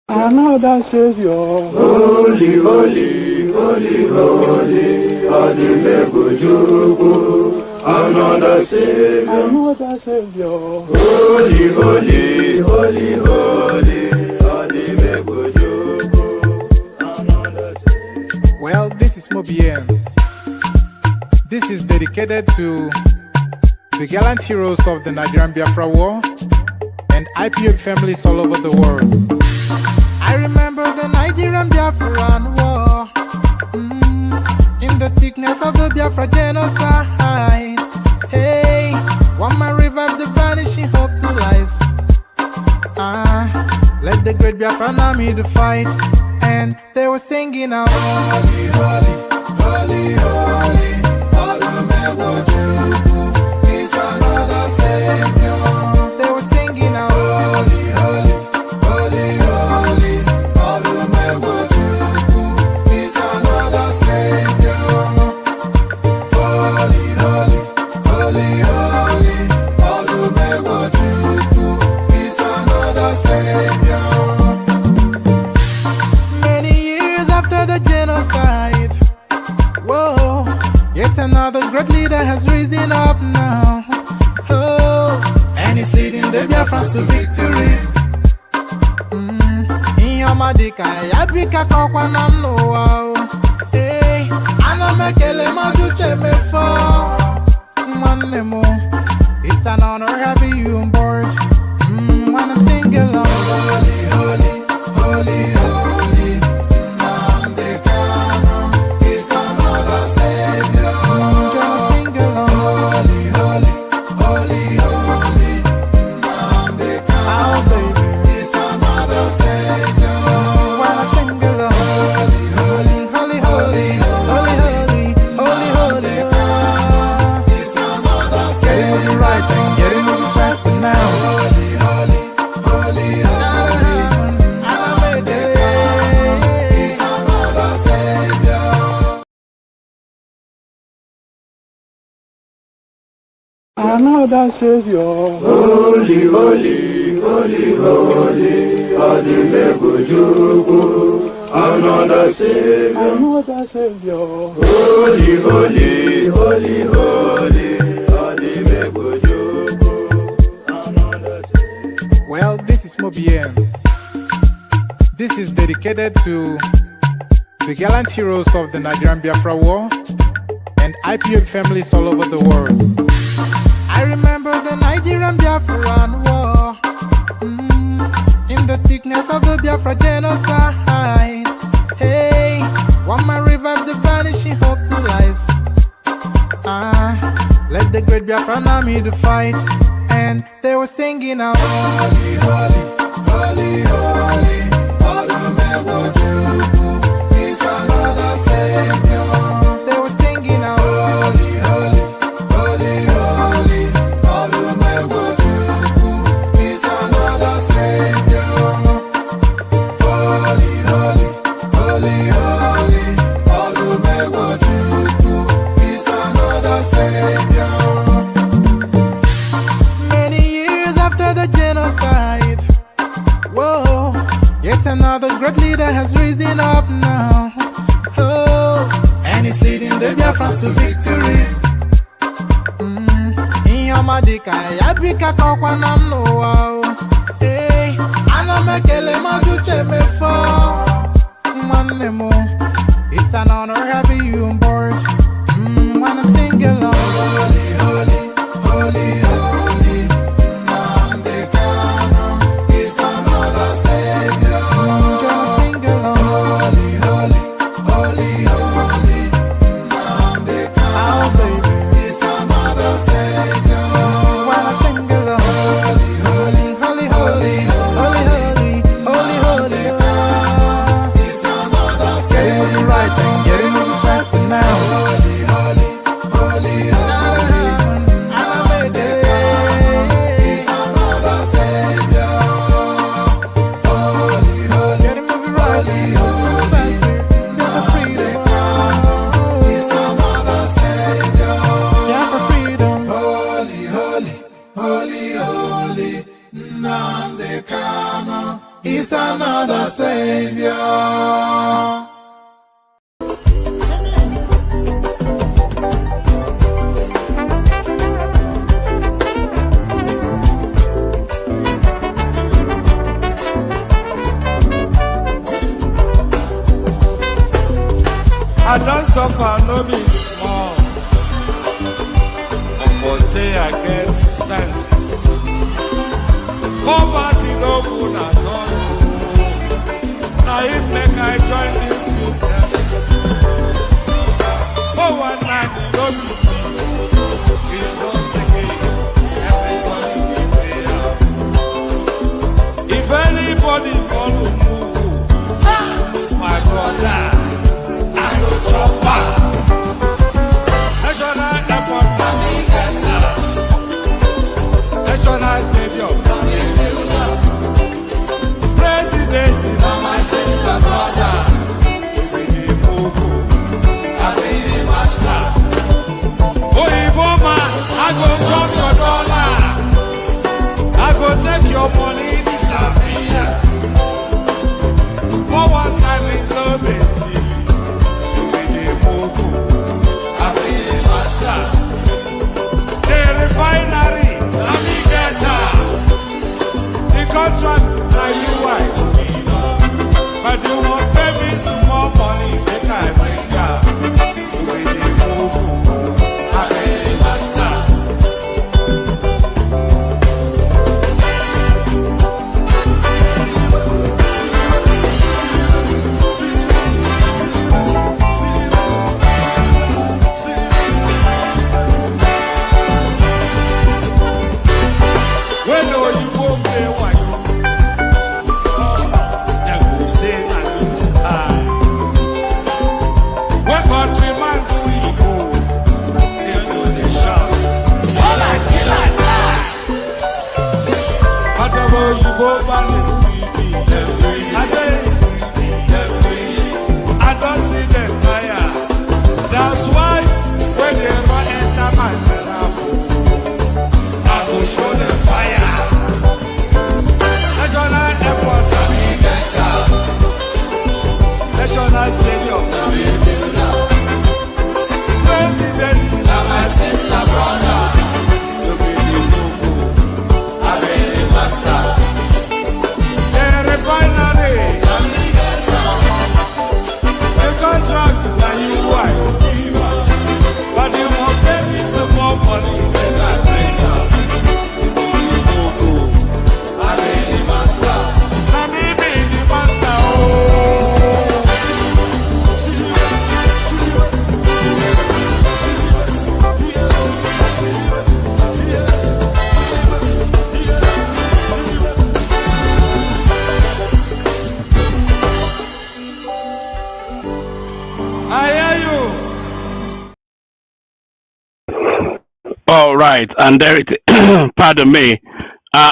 Another Savior. Holy, holy, holy, holy, Adimebujuku. Another Savior. Another Savior. Holy, holy, holy, holy, Adimebujuku. Another Savior. Well, this is Mobien. This is dedicated to the gallant heroes of the Nigerian Biafra War and IPOB families all over the world. I remember the Nigerian Biafran War, in the thickness of the Biafra genocide. Hey, one man revived the vanishing hope to life. Let the great Biafran army to fight, and they were singing out, holy, holy, holy, holy, Olumewojuku is another Savior. They were singing out, holy, holy, holy, holy, Olumewojuku is another Savior. Holy, holy, holy, holy, Olumewojuku is another Savior. Many years after the genocide, whoa, yet another great leader has risen up now. Oh, and he's leading the Biafrans to victory. Inyomadika yabika kwa namno. Hey, anamekele mazuche mefo. Mwanemo, it's an honor having you on board. When I'm singing along, holy, holy, holy, holy, Namdekano is another Savior. Gonna sing along, holy, holy, holy, holy, Namdekano is another Savior. When I sing along, holy, holy, holy, holy, holy, holy, holy, is another Savior. Getting moving right and getting moving faster now. Holy, holy, holy, holy, is another Savior. Another Savior. Holy, holy, holy, holy, Adimebujuku. Another Savior. Another Savior. Holy, holy, holy, holy, Adimebujuku. Another Savior. Well, this is Mobien. This is dedicated to the gallant heroes of the Nigerian Biafra War and IPOB families all over the world. I remember the Nigerian Biafran War, in the thickness of the Biafra genocide. Hey, one man revived the vanishing hope to life. Let the great Biafran army to fight, and they were singing out, holy, holy, holy, holy, Olumewojuku is another Savior. They were singing out, holy, holy, holy, holy, Olumewojuku is another Savior. Holy, holy, holy, holy, Olumewojuku is another Savior. Many years after the genocide, whoa, yet another great leader has risen up now. Oh, and he's leading the Biafrans to victory. Inyomadika yabika kwa namno. Hey, anamekele mazuche mefo. Mwanemo, it's an honor having you on board. When I'm singing along, holy, holy, holy, holy, Namdekano is another Savior. Gonna sing along, holy, holy, holy, holy, Namdekano is another Savior. When I sing along, holy, holy, holy, holy, holy, holy, holy, is another Savior. Getting moving right and getting moving faster now. Holy, holy, holy, holy, is another Savior. Holy, holy, getting moving right, moving faster, get the freedom. Is another Savior. Yeah, for freedom. Holy, holy, holy, holy, Namdekano is another Savior. I don't suffer, no be small. But say I get sense. Poverty no good at all. Now it make I join this business. For one night, no be it's once again. Everybody be prayer. If anybody follow Mugu, my brother, chopper. National Airport, National Stadium, President, my sister, brother, I be the master. Oh, Iboma, I go chop your dollar. I go take your money, disappear. For one time in love it. The refinery, navigator, the contract, now you wife. But you won't pay me some more money, make I bring up. With the move, I be the master. I don't see them fire. That's why when they run enter my therapy, I go show them fire. National Airport, National Stadium, President, my sister, brother, I be the master. Refinery, the contract that you want, but you won't pay me some more money than I bring up. I be the master. Let me be the master. All right, and there it pardon me,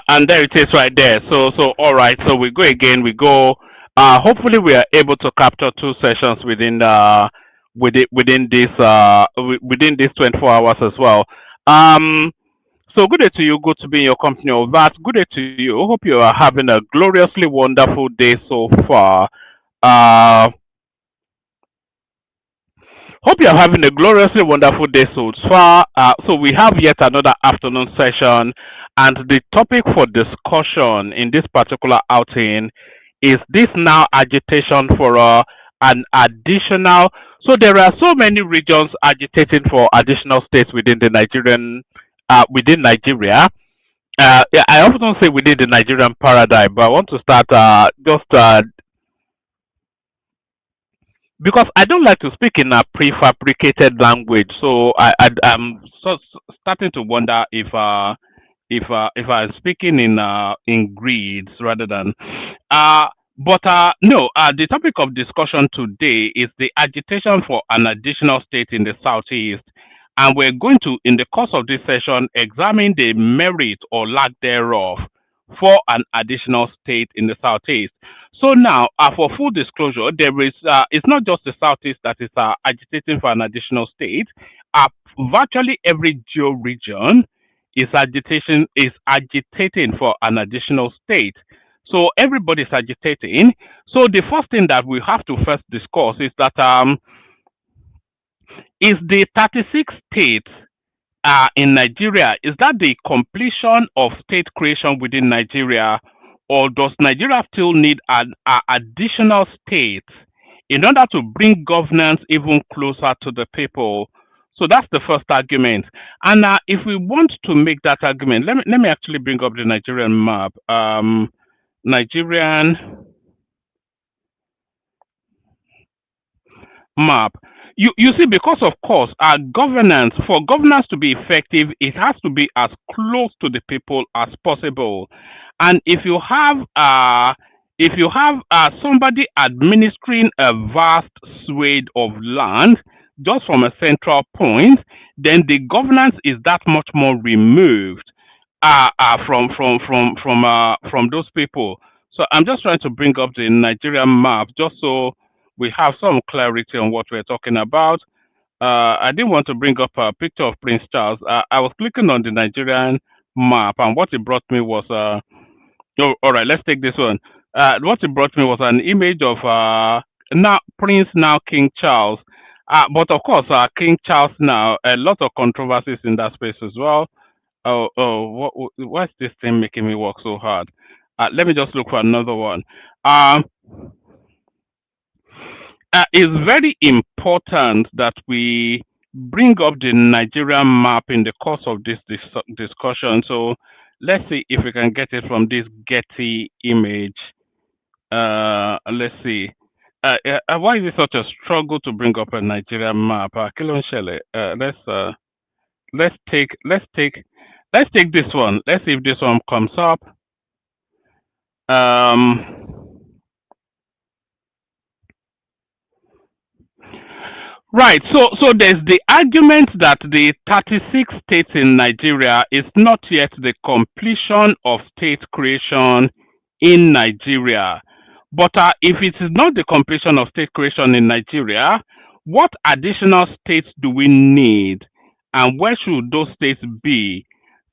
and there it is right there. So all right, so we go again. We go. Hopefully, we are able to capture two sessions within this 24 hours as well. Um, so good day to you. Good to be in your company. Of that, good day to you. Hope you are having a gloriously wonderful day so far. Uh, Hope you are having a gloriously wonderful day so far. So we have yet another afternoon session, and the topic for discussion in this particular outing is this now agitation for an additional. So there are so many regions agitating for additional states within the within Nigeria. Yeah, I often say within the Nigerian paradigm, but I want to start just because I don't like to speak in a prefabricated language. So I'm starting to wonder if I'm speaking in grids rather than no. The topic of discussion today is the agitation for an additional state in the southeast, and we're going to, in the course of this session, examine the merit or lack thereof for an additional state in the southeast. So now, for full disclosure, there is it's not just the southeast that is agitating for an additional state. Uh, Virtually every geo region is agitating for an additional state. So everybody's agitating. So the first thing that we have to first discuss is that is the 36 states in Nigeria, is that the completion of state creation within Nigeria, or does Nigeria still need an additional state in order to bring governance even closer to the people? So that's the first argument. And if we want to make that argument, let me actually bring up the Nigerian map. Nigerian map. You see, because of course, our governance, for governance to be effective, it has to be as close to the people as possible. And if you have somebody administering a vast swathe of land just from a central point, then the governance is that much more removed from those people. So I'm just trying to bring up the Nigerian map just so we have some clarity on what we're talking about. I didn't want to bring up a picture of Prince Charles. I was clicking on the Nigerian map, and what it brought me was oh, all right. Let's take this one. What it brought me was an image of now Prince, now King Charles. But of course, King Charles now, a lot of controversies in that space as well. What's this thing making me work so hard? Let me just look for another one. Um, it's very important that we bring up the Nigerian map in the course of this discussion. So let's see if we can get it from this Getty image. Let's see. Why is it such a struggle to bring up a Nigerian map? Kilon Shele, let's take this one. Let's see if this one comes up. Right. So there's the argument that the 36 states in Nigeria is not yet the completion of state creation in Nigeria. But if it is not the completion of state creation in Nigeria, what additional states do we need, and where should those states be?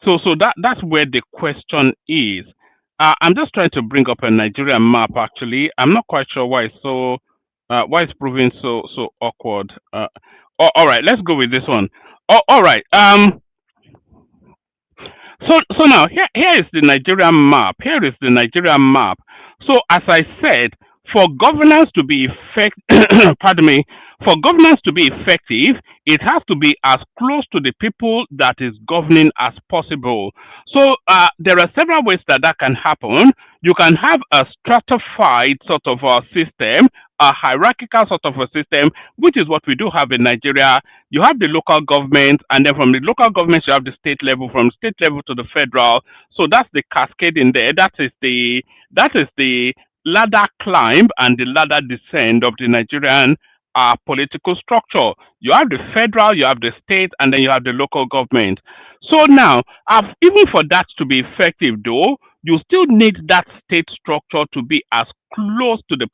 So that's where the question is. I'm just trying to bring up a Nigerian map. Actually, I'm not quite sure why it's proving so awkward. All right, let's go with this one. All right. So now here is the Nigerian map. Here is the Nigerian map. So as I said, for governance to be pardon me, for governance to be effective, it has to be as close to the people that is governing as possible. So there are several ways that can happen. You can have a stratified sort of a system, a hierarchical sort of a system, which is what we do have in Nigeria. You have the local government, and then from the local government, you have the state level, from state level to the federal. So that's the cascade in there. That is the ladder climb and the ladder descent of the Nigerian political structure. You have the federal, you have the state, and then you have the local government. So now, even for that to be effective, though, you still need that state structure to be as close to the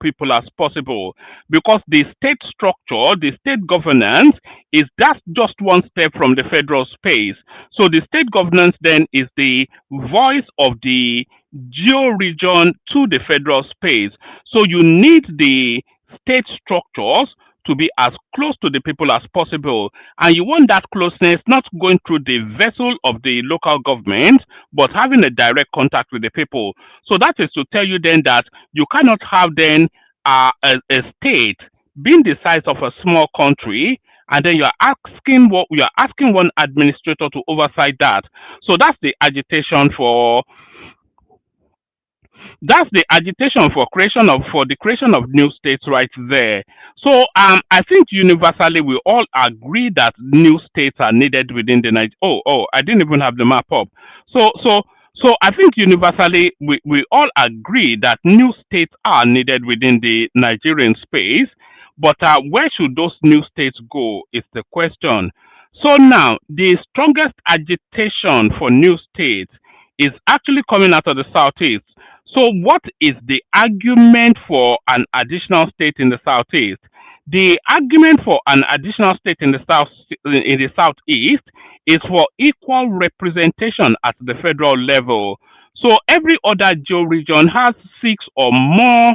people as possible, because the state structure, the state governance, is just one step from the federal space. So the state governance then is the voice of the geo region to the federal space. So you need the state structures to be as close to the people as possible. And you want that closeness not going through the vessel of the local government, but having a direct contact with the people. So that is to tell you then that you cannot have then a state being the size of a small country, and then you're asking one administrator to oversight that. So that's the agitation for the creation of new states right there. So I think universally we all agree that new states are needed within the Nigeria. I didn't even have the map up. So I think universally we all agree that new states are needed within the Nigerian space. But where should those new states go is the question. So now the strongest agitation for new states is actually coming out of the southeast. So what is the argument for an additional state in the southeast? The argument for an additional state in the southeast is for equal representation at the federal level. So every other geo region has 6 or more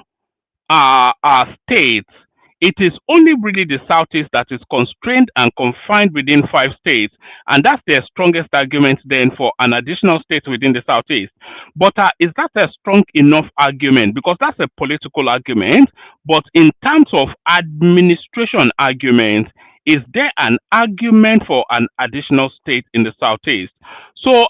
states. It is only really the Southeast that is constrained and confined within 5 states, and that's their strongest argument then for an additional state within the Southeast. But is that a strong enough argument? Because that's a political argument, but in terms of administration argument, is there an argument for an additional state in the Southeast? So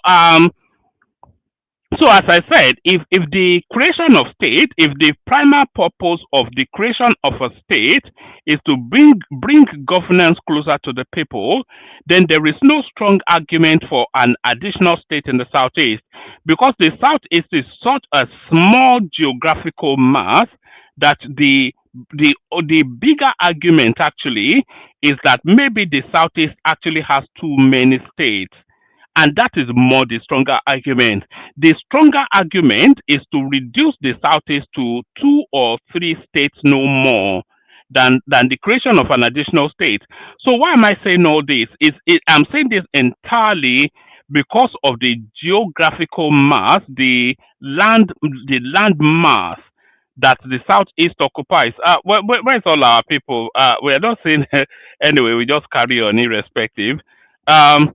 so as I said, if the creation of state, if the primary purpose of the creation of a state is to bring governance closer to the people, then there is no strong argument for an additional state in the southeast, because the southeast is such a small geographical mass that the bigger argument actually is that maybe the southeast actually has too many states, and that is more the stronger argument. The stronger argument is to reduce the Southeast to 2 or 3 states no more than the creation of an additional state. So why am I saying all this? I'm saying this entirely because of the geographical mass, the land mass that the Southeast occupies. Where's all our people? We are not saying anyway. We just carry on irrespective. Um,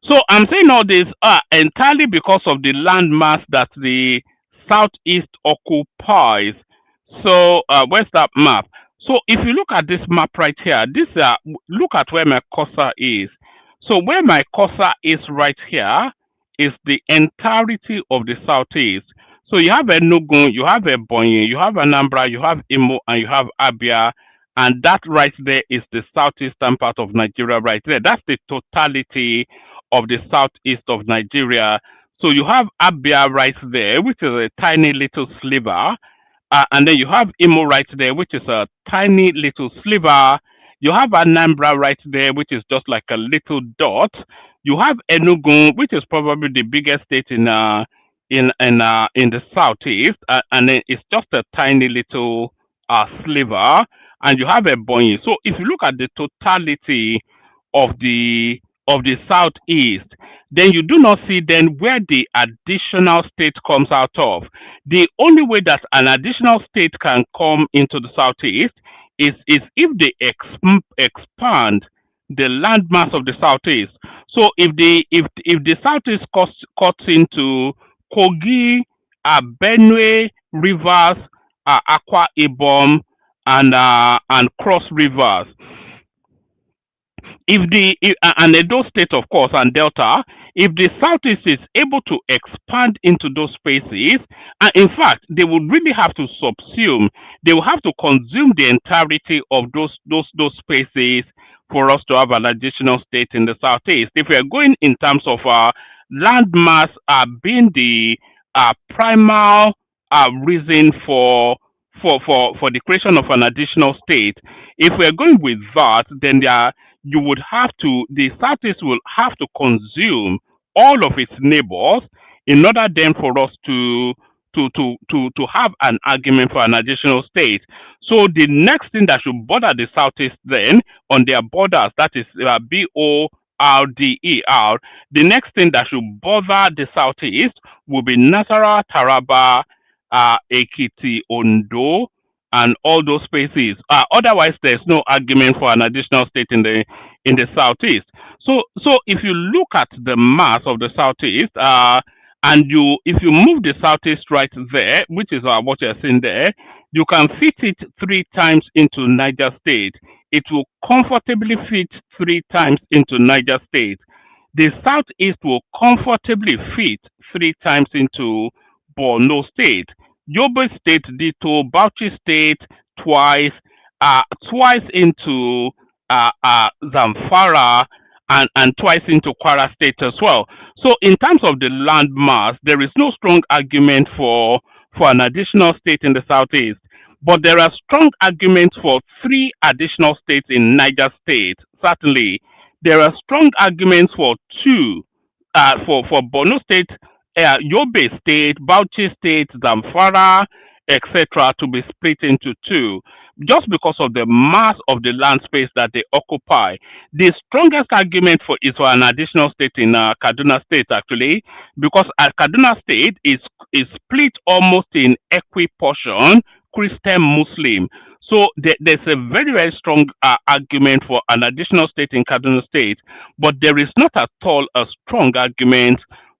So I'm saying all this entirely because of the landmass that the southeast occupies. So where's that map? So if you look at this map right here, look at where my cursor is. So where my cursor is right here is the entirety of the southeast. So you have Enugu, you have Ebonyi, you have Anambra, you have Imo, and you have Abia, and that right there is the southeastern part of Nigeria right there. That's the totality of the southeast of Nigeria. So you have Abia right there, which is a tiny little sliver, and then you have Imo right there, which is a tiny little sliver. You have Anambra right there, which is just like a little dot. You have Enugu, which is probably the biggest state in the southeast, and then it's just a tiny little sliver. And you have Ebonyi. So if you look at the totality of the southeast, then you do not see then where the additional state comes out of. The only way that an additional state can come into the southeast is if they expand the landmass of the southeast. So if the southeast cuts into Kogi, Benue rivers, Akwa Ibom, and Cross rivers, and Edo State, of course, and Delta, if the Southeast is able to expand into those spaces, and in fact, they would really have to subsume, they will have to consume the entirety of those spaces for us to have an additional state in the Southeast. If we are going in terms of landmass being the primal reason for the creation of an additional state, if we are going with that, then the Southeast will have to consume all of its neighbors in order then for us to have an argument for an additional state. So the next thing that should bother the Southeast then on their borders, that is BORDER, the next thing that should bother the Southeast will be Nasarawa, Taraba, Ekiti, Ondo, and all those spaces. Otherwise, there's no argument for an additional state in the southeast. So if you look at the mass of the southeast, and if you move the southeast right there, which is what you're seeing there, you can fit it 3 times into Niger State. It will comfortably fit 3 times into Niger State. The southeast will comfortably fit 3 times into Borno State. Yobe State ditto, Bauchi State twice into Zamfara, and twice into Kwara State as well. So in terms of the land mass, there is no strong argument for an additional state in the southeast, but there are strong arguments for 3 additional states in Niger State. Certainly, there are strong arguments for 2 for Borno State, Yobe State, Bauchi State, Zamfara, etc., to be split into 2. just because of the mass of the land space that they occupy. The strongest argument for is for an additional state in Kaduna State, actually, because Kaduna State is split almost in equi portion Christian Muslim. So there's a very very strong argument for an additional state in Kaduna State, but there is not at all a strong argument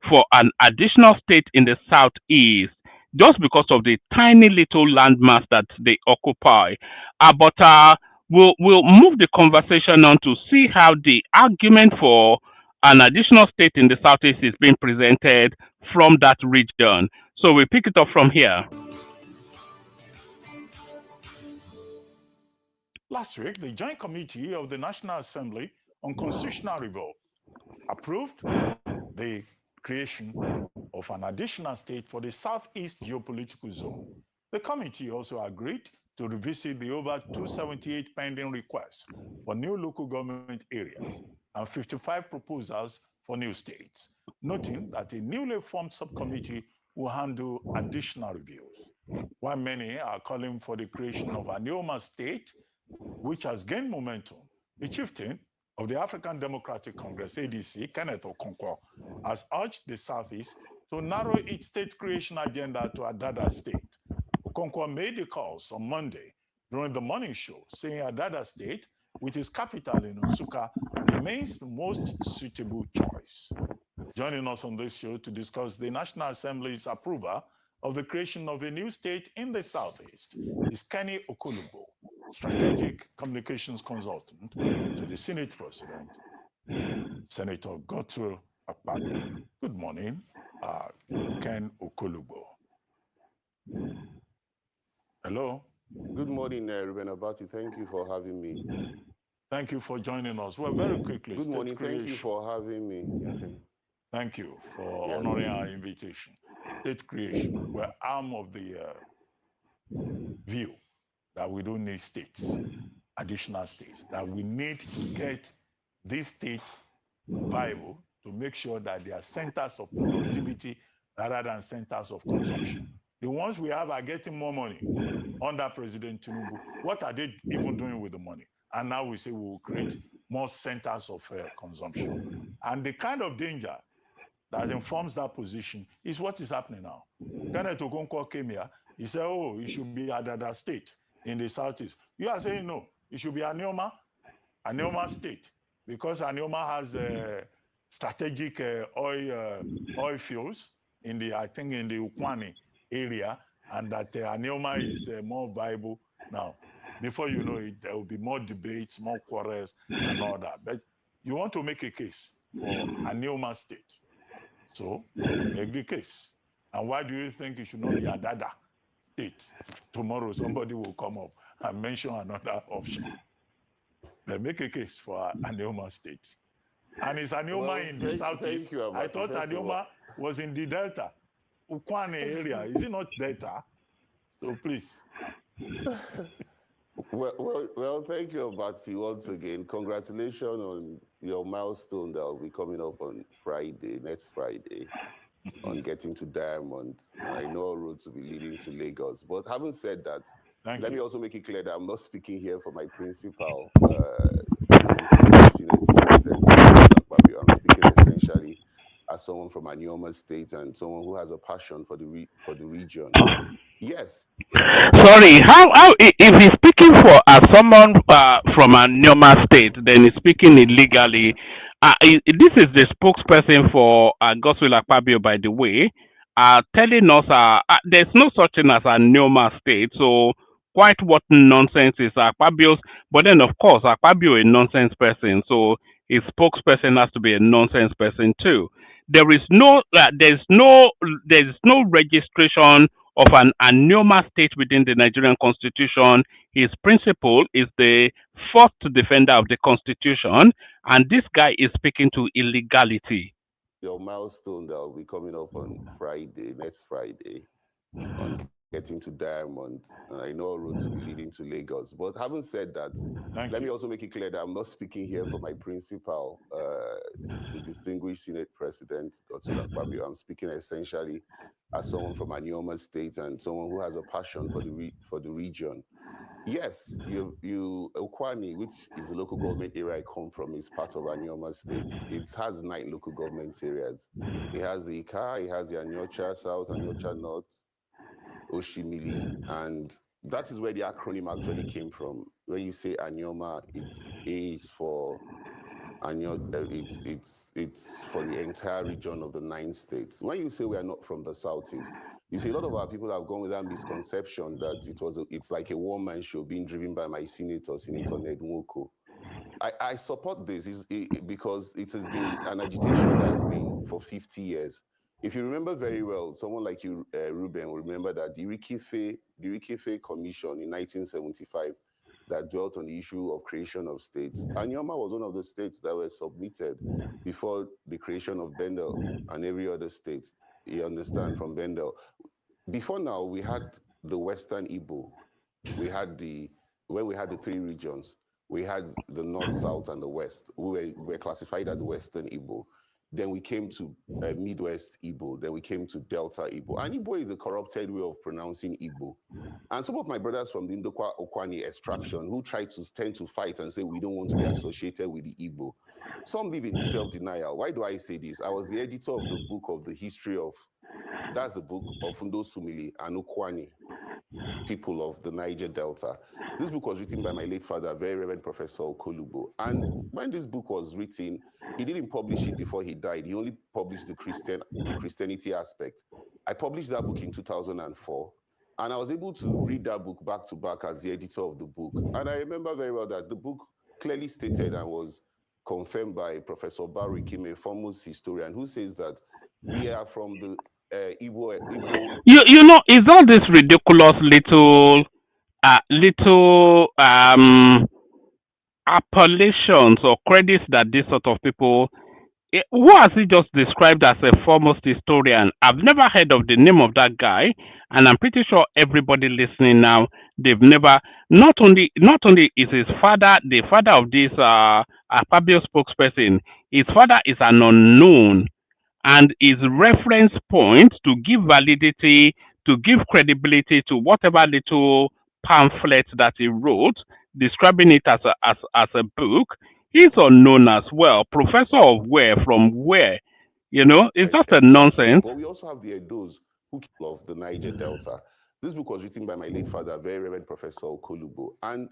for an additional state in the southeast just because of the tiny little landmass that they occupy. But we'll move the conversation on to see how the argument for an additional state in the southeast is being presented from that region. So we pick it up from here. Last week, the Joint Committee of the National Assembly on Constitutional Review approved the creation of an additional state for the Southeast Geopolitical Zone. The committee also agreed to revisit the over 278 pending requests for new local government areas and 55 proposals for new states, noting that a newly formed subcommittee will handle additional reviews. While many are calling for the creation of an Anioma state, which has gained momentum, the chieftain of the African Democratic Congress, ADC, Kenneth Okonkwo, has urged the Southeast to narrow its state creation agenda to Adada State. Okonkwo made the calls on Monday during the morning show, saying Adada State, with its capital in Nsukka, remains the most suitable choice. Joining us on this show to discuss the National Assembly's approval of the creation of a new state in the Southeast is Kenny Okolubo, Strategic Communications Consultant to the Senate President, Senator Godswill Akpabio. Good morning, Ken Okolubo. Hello. Good morning, Ruben Abati. Thank you for having me. Thank you for joining us. Well, very quickly. Good morning. Thank you for having me. Okay. Thank you for honoring our invitation. State creation. We're arm of the view that we don't need states, additional states, that we need to get these states viable to make sure that they are centers of productivity rather than centers of consumption. The ones we have are getting more money under President Tinubu. What are they even doing with the money? And now we say we will create more centers of consumption. And the kind of danger that informs that position is what is happening now. Kenneth Okonkwo came here, he said, oh, it should be Adada State in the Southeast. You are saying no, it should be Anioma State, because Anioma has strategic oil fields in the, I think, in the Ukwani area, and that Anioma is more viable now. Before you know it, there will be more debates, more quarrels, and all that. But you want to make a case for Anioma State. So make the case. And why do you think it should not be Adada State? Tomorrow somebody will come up and mention another option. They make a case for Anioma State. And it's Anioma in the Southeast. I thought Anioma was in the Delta, Ukwane area. Is it not Delta? So please. Well, thank you, Abati, once again. Congratulations on your milestone that will be coming up on Friday, next Friday, on getting to Diamond. I know a road to be leading to Lagos. But having said that, let me also make it clear that I'm not speaking here for my principal, the distinguished Senate President. I'm speaking essentially as someone from Anioma State and someone who has a passion for the region. Yes. Sorry, how if he's speaking for someone from a Neoma state, then he's speaking illegally. This is the spokesperson for Godswill Akpabio, by the way, telling us there's no such thing as a Neoma state. So quite what nonsense is Akpabio's? But then of course Akpabio a nonsense person, so his spokesperson has to be a nonsense person too. There's no registration of an Anioma state within the Nigerian Constitution. His principle is the first defender of the Constitution, and this guy is speaking to illegality. Your milestone that will be coming up on Friday, next Friday, on getting to Diamond. I know a road to be leading to Lagos. But having said that, let me also make it clear that I'm not speaking here for my principal, the distinguished Senate President, Godswill Akpabio. I'm speaking essentially as someone from Anioma State and someone who has a passion for the region. Yes, Okwani, which is the local government area I come from, is part of Anioma State. It has 9 local government areas. It has the Ika, it has the Anyocha South, Anyocha North, Oshimili, and that is where the acronym actually came from. When you say Anioma, it's A is for it's for the entire region of the 9 states. When you say we are not from the southeast, you see a lot of our people have gone with that misconception that it's like a one-man show being driven by my Senator Ned Nwoko. I support this because it has been an agitation that has been for 50 years. If you remember very well, someone like you, Ruben, will remember that the Rikife Commission in 1975 that dwelt on the issue of creation of states. Anioma was one of the states that were submitted before the creation of Bendel and every other state, you understand, from Bendel. Before now, we had the Western Igbo. When we had the 3 regions, we had the North, South, and the West. We were classified as the Western Igbo. Then we came to Midwest Igbo. Then we came to Delta Igbo. And Igbo is a corrupted way of pronouncing Igbo. And some of my brothers from the Ndokwa Okwani extraction who tend to fight and say we don't want to be associated with the Igbo. Some live in self-denial. Why do I say this? I was the editor of the book of the history of, that's the book of Ndo Sumili and Okwani, people of the Niger Delta. This book was written by my late father, very Reverend Professor Okolubo. And when this book was written, he didn't publish it before he died. He only published the Christianity aspect. I published that book in 2004. And I was able to read that book back to back as the editor of the book. And I remember very well that the book clearly stated and was confirmed by Professor Baru Ikime, a foremost historian, who says that we are from the Igbo. You know, is all this ridiculous little appellations or credits that this sort of people, who has he just described as a foremost historian? I've never heard of the name of that guy, and I'm pretty sure everybody listening now, they've never. Not only is his father the father of this Fabio spokesperson, his father is an unknown, and his reference point to give validity, to give credibility to whatever little pamphlet that he wrote, describing it as a book, he's unknown as well. Professor of where, from where? You know, it's just a nonsense. But we also have the Edos who of the Niger Delta. This book was written by my late father, very Reverend Professor Okolubo. And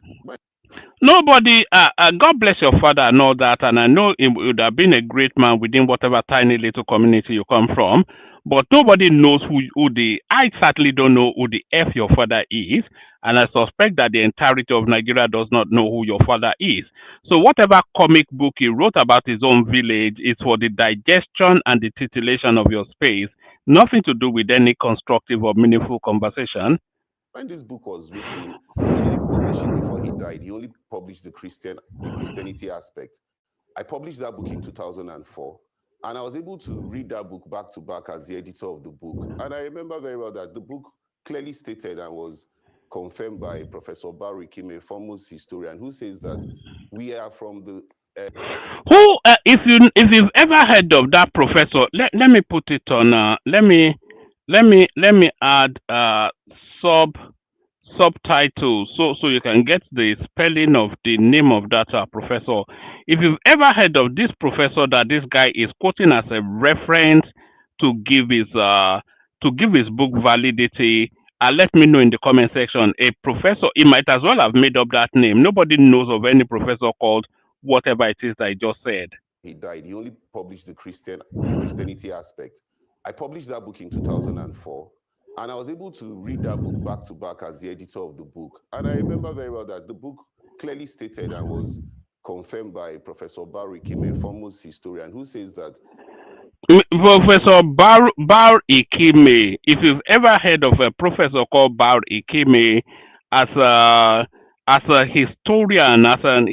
nobody, God bless your father and all that, and I know he would have been a great man within whatever tiny little community you come from, but nobody knows I certainly don't know who the F your father is, and I suspect that the entirety of Nigeria does not know who your father is. So whatever comic book he wrote about his own village is for the digestion and the titillation of your space, nothing to do with any constructive or meaningful conversation. When this book was written, he didn't publish it before he died. He only published the Christianity aspect. I published that book in 2004. And I was able to read that book back to back as the editor of the book. And I remember very well that the book clearly stated and was confirmed by Professor Baru Ikime, a foremost historian, who says that we are from the if you've ever heard of that professor, let me put it on. Let me add subtitles so you can get the spelling of the name of that professor. If you've ever heard of this professor that this guy is quoting as a reference to give his book validity, let me know in the comment section. A professor, he might as well have made up that name. Nobody knows of any professor called whatever it is that I just said. He died. He only published the Christianity aspect. I published that book in 2004. And I was able to read that book back to back as the editor of the book. And I remember very well that the book clearly stated and was confirmed by Professor Baru Ikime, a foremost historian, who says that Professor Bar Ikime, if you've ever heard of a professor called Bar Ikime as a historian, as a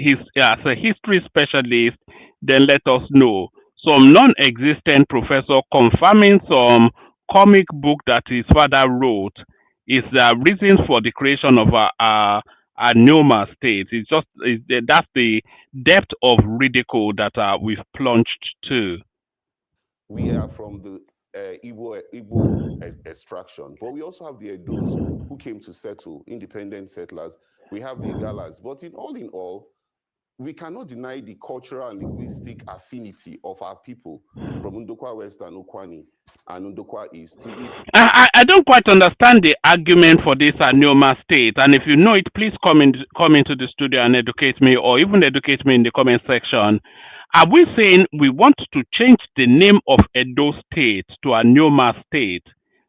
history specialist, then let us know. Some non-existent professor confirming some comic book that his father wrote is the reasons for the creation of a Anioma state. That's the depth of ridicule that we've plunged to. We are from the Igbo extraction, but we also have the Edos who came to settle, independent settlers. we have the Igalas. But in all, we cannot deny the cultural and linguistic affinity of our people from Ndokwa West and Okwani and Ndokwa East to the. I don't quite understand the argument for this Anioma state, and if you know it, please come into the studio and educate me, or even educate me in the comment section. Are we saying we want to change the name of Edo State to Anioma State?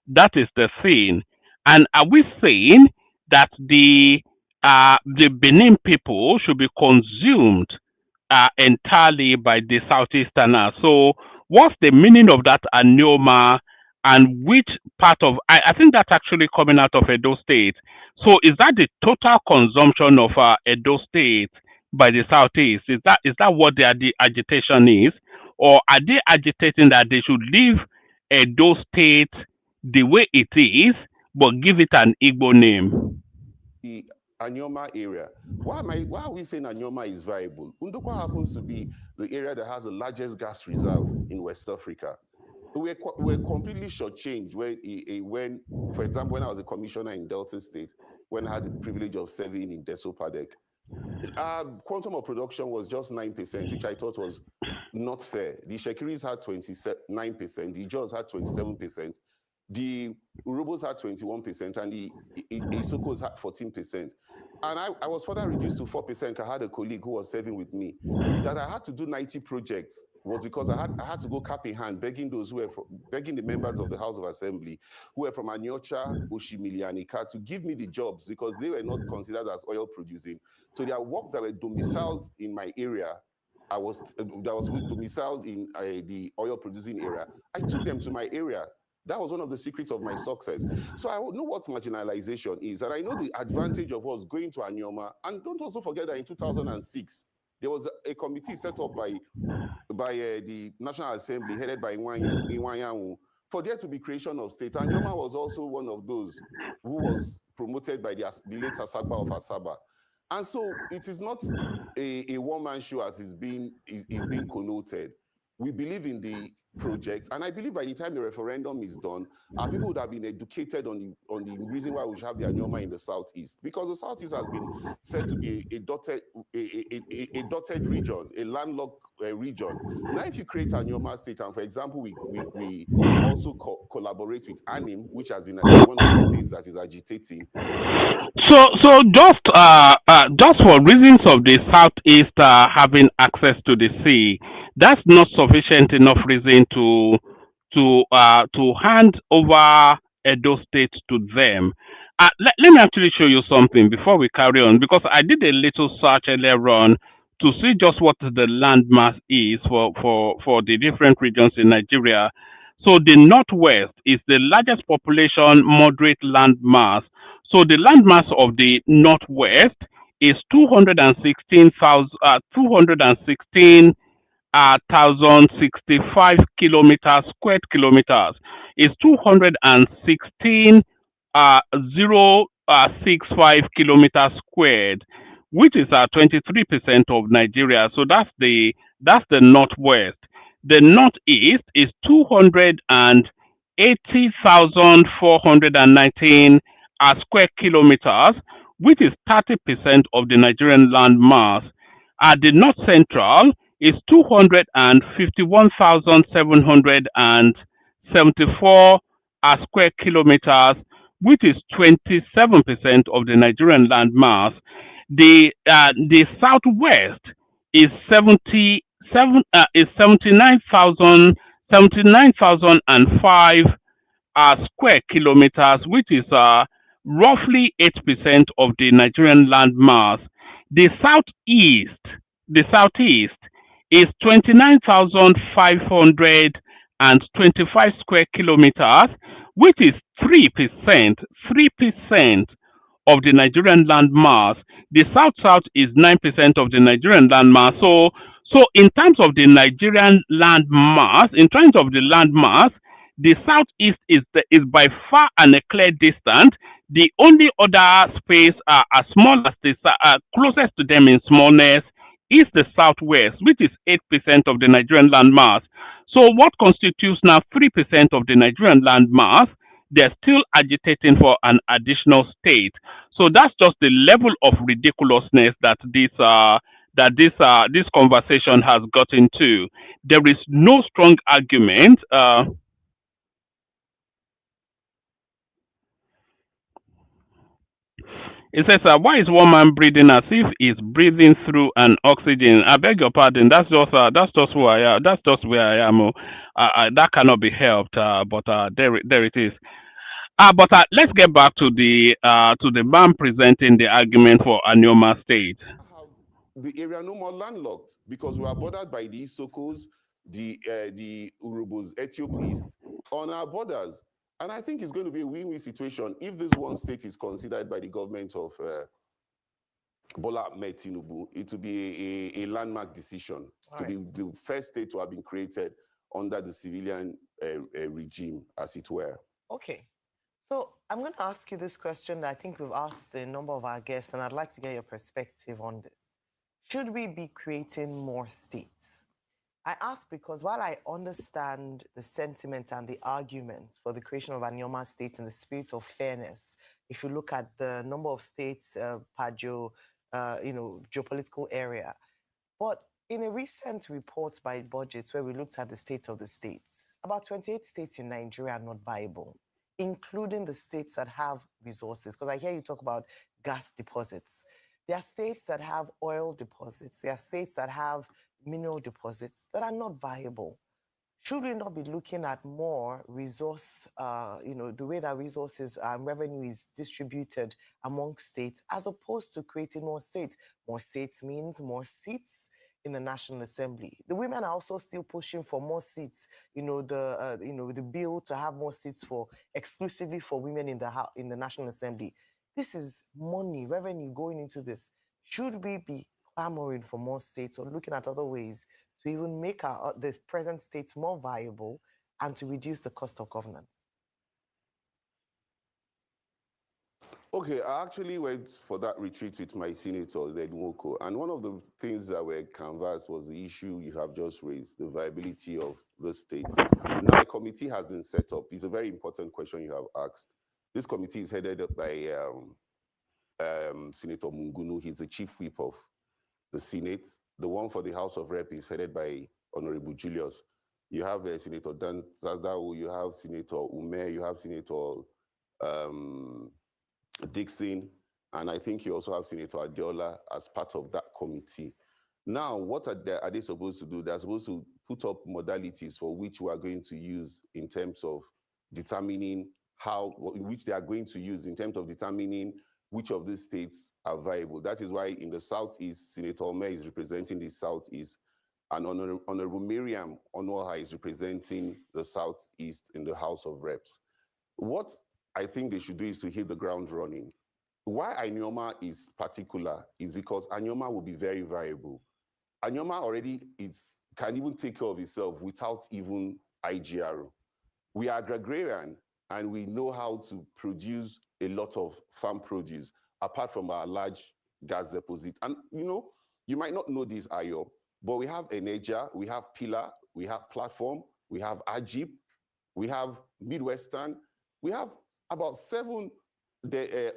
That is the thing. And are we saying that the Benin people should be consumed entirely by the Southeasterners? So, what's the meaning of that Anioma, and which part of? I think that's actually coming out of Edo State. So, is that the total consumption of Edo State by the Southeast? Is that what the agitation is, or are they agitating that they should leave Edo State the way it is, but give it an Igbo name? The Anioma area. Why are we saying Anioma is viable? Ndokwa happens to be the area that has the largest gas reserve in West Africa. We're completely shortchanged when, for example, when I was a commissioner in Delta State, when I had the privilege of serving in Deso Padek, quantum of production was just 9%, which I thought was not fair. The Shekiris had 29%, the Jaws had 27%, the Urubos had 21%, and the Isokos had 14%. And I was further reduced to 4%. I had a colleague who was serving with me. That I had to do 90 projects was because I had to go cap in hand, begging the members of the House of Assembly who were from Anyocha, Oshimili, and Ika to give me the jobs because they were not considered as oil producing. So there are works that were domiciled in my area. That was domiciled in the oil producing area. I took them to my area. That was one of the secrets of my success. So I know what marginalization is, and I know the advantage of us going to Anioma. And don't also forget that in 2006, there was a committee set up by the National Assembly, headed by Iwanyanwu, for there to be creation of state. Anioma was also one of those who was promoted by the late Asaba of Asaba. And so it is not a one-man show as is being connoted. We believe in the project, and I believe by the time the referendum is done, our people would have been educated on the reason why we should have the Anioma in the Southeast, because the Southeast has been said to be a dotted region, a landlocked region. Now, if you create Anioma State, and for example, we also collaborate with ANIM, which has been one of the states that is agitating. So just for reasons of the Southeast having access to the sea, that's not sufficient enough reason to hand over Edo State to them. Let me actually show you something before we carry on, because I did a little search earlier on to see just what the landmass is for the different regions in Nigeria. So the Northwest is the largest population, moderate landmass. So the landmass of the Northwest is 216,065 kilometers, square kilometers. Is 216,065 kilometers squared, which is 23% of Nigeria. So that's the Northwest. The Northeast is 280,419 square kilometers, which is 30% of the Nigerian land mass. The North Central is 251,774 square kilometers, which is 27% of the Nigerian land mass. The Southwest is 79,005 square kilometers, which is roughly 8% of the Nigerian land mass. The Southeast is 29,525 square kilometers, which is 3% of the Nigerian land mass. The South is 9% of the Nigerian land mass. So in terms of the Nigerian land mass, the Southeast is by far and a clear distance. The only other space as small as the closest to them in smallness is the Southwest, which is 8% of the Nigerian land mass. So what constitutes now 3% of the Nigerian land mass they're still agitating for an additional state. So that's just the level of ridiculousness that this conversation has gotten to. There is no strong argument. It says, "Why is one man breathing as if he's breathing through an oxygen?" I beg your pardon. That's just who I am. That's just where I am. Oh. That cannot be helped. But there it is. But let's get back to the man presenting the argument for Anioma State. Have the area no more landlocked because we are bordered by the Isokos, the Urubus, Ethiop East on our borders. And I think it's going to be a win-win situation if this one state is considered by the government of Bola Ahmed Tinubu. It will be a landmark decision to be the first state to have been created under the civilian regime, as it were. Okay. So I'm going to ask you this question that I think we've asked a number of our guests, and I'd like to get your perspective on this. Should we be creating more states? I ask because while I understand the sentiment and the arguments for the creation of Anioma State in the spirit of fairness, if you look at the number of states per geopolitical area, but in a recent report by Budget where we looked at the state of the states, about 28 states in Nigeria are not viable, including the states that have resources. Because I hear you talk about gas deposits. There are states that have oil deposits. There are states that have mineral deposits that are not viable. Should we not be looking at more resource, the way that resources and revenue is distributed among states, as opposed to creating more states? More states means more seats in the National Assembly. The women are also still pushing for more seats. The bill to have more seats exclusively for women in the National Assembly. This is money, revenue going into this. Should we be clamoring for more states or looking at other ways to even make the present states more viable and to reduce the cost of governance? Okay, I actually went for that retreat with my senator, Led Nwoko, and one of the things that were canvassed was the issue you have just raised, the viability of the states. Now, a committee has been set up. It's a very important question you have asked. This committee is headed up by Senator Mungunu. He's the chief whip of the Senate. The one for the House of Rep is headed by Honorable Julius. You have Senator Dan Zazdao, you have Senator Ume, you have Senator Dixon, and I think you also have Senator Adiola as part of that committee. Now, what are they supposed to do? They're supposed to put up modalities for which we are going to use in terms of determining which they are going to use in terms of determining which of these states are viable. That is why in the Southeast, Senator Omer is representing the Southeast, and Honorable Miriam Onoha is representing the Southeast in the House of Reps. What I think they should do is to hit the ground running. Why Anioma is particular is because Anioma will be very viable. Anioma already can even take care of itself without even IGRO. We are agrarian and we know how to produce a lot of farm produce apart from our large gas deposit. And you might not know this, Ayo, but we have Energia, we have Pillar, we have Platform, we have Agip, we have Midwestern, we have about 7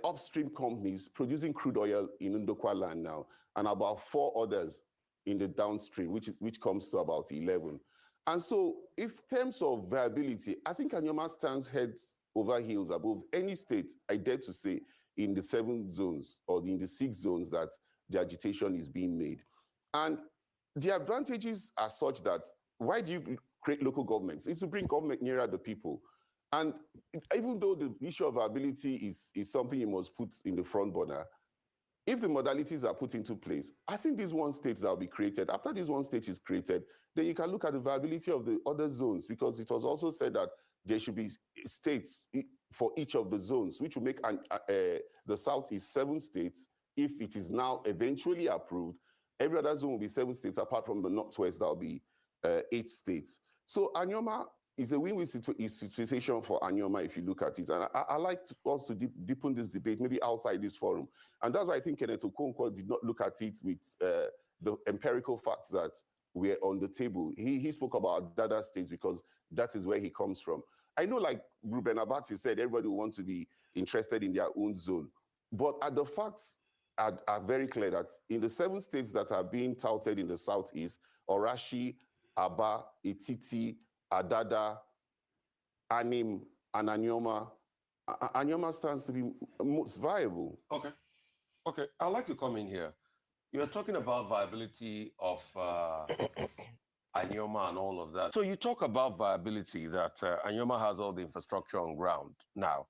upstream companies producing crude oil in Ndokwa land now, and about 4 others in the downstream, which comes to about 11. And so, if terms of viability, I think Anioma stands heads over heels above any state, I dare to say, in the 7 zones or in the 6 zones that the agitation is being made. And the advantages are such that why do you create local governments? It's to bring government nearer the people. And even though the issue of viability is something you must put in the front burner, if the modalities are put into place, I think these 1 states that will be created, after this 1 state is created, then you can look at the viability of the other zones, because it was also said that there should be states for each of the zones, which will make the Southeast 7 states. If it is now eventually approved, every other zone will be 7 states, apart from the Northwest, that will be 8 states. So Anioma is a win-win situation for Anioma if you look at it. And I like us to deepen this debate, maybe outside this forum. And that's why I think Kenneth Okonkwo did not look at it with the empirical facts that were on the table. He spoke about Dada states because that is where he comes from. I know, like Ruben Abati said, everybody wants to be interested in their own zone. But the facts are very clear that in the 7 states that are being touted in the Southeast, Orashi, Aba, Etiti, Adada, Anim, and Anioma, Anioma stands to be most viable. Okay. Okay, I'd like to come in here. You're talking about viability of Anioma and all of that. So you talk about viability, that Anioma has all the infrastructure on ground now.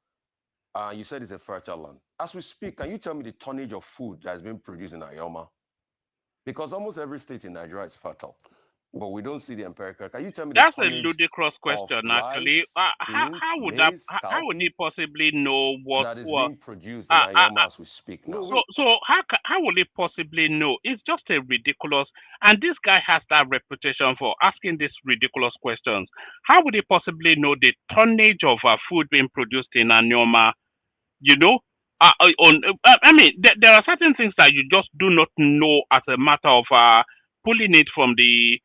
You said it's a fertile land. As we speak, can you tell me the tonnage of food that has been produced in Anioma? Because almost every state in Nigeria is fertile, but we don't see the empirical. Can you tell me That's the a tonnage ludicrous question, actually. How would that? How would he possibly know what that is being produced in Anioma as we speak now? So how will he possibly know? It's just a ridiculous. And this guy has that reputation for asking these ridiculous questions. How would he possibly know the tonnage of food being produced in Anioma? You know, I mean, there are certain things that you just do not know as a matter of pulling it from the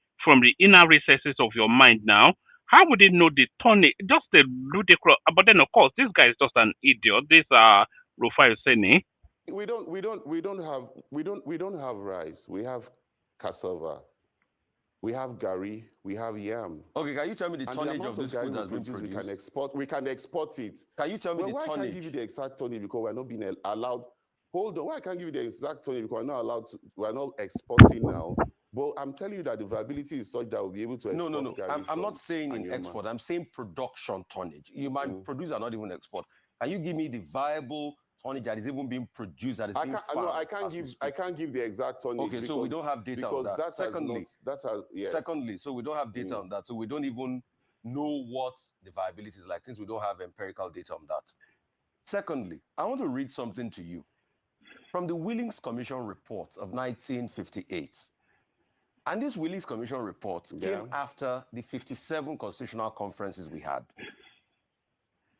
inner recesses of your mind. Now, how would he know the tonnage? Just a ludicrous. But then, of course, this guy is just an idiot. This Rufai Seni. We don't have rice. We have cassava. We have gari, we have yam. Okay, can you tell me the tonnage of this food that's been produced? We can export it. Can you tell me the tonnage? Why tonnage? I can't give you the exact tonnage? Because we're not being allowed. Hold on, why I can't give you the exact tonnage? Because we're not allowed to. We're not exporting now. But I'm telling you that the viability is such that we'll be able to export. No. I'm not saying in export. I'm saying production tonnage. You might produce and not even export. Can you give me the viable tonnage that is even being produced, that is being farmed? No, I can't give the exact tonnage. Okay, so we don't have data on that. Yes. Secondly, so we don't have data on that. So we don't even know what the viability is like, since we don't have empirical data on that. Secondly, I want to read something to you from the Willings Commission report of 1958. And this Willings Commission report came after the 57 constitutional conferences we had.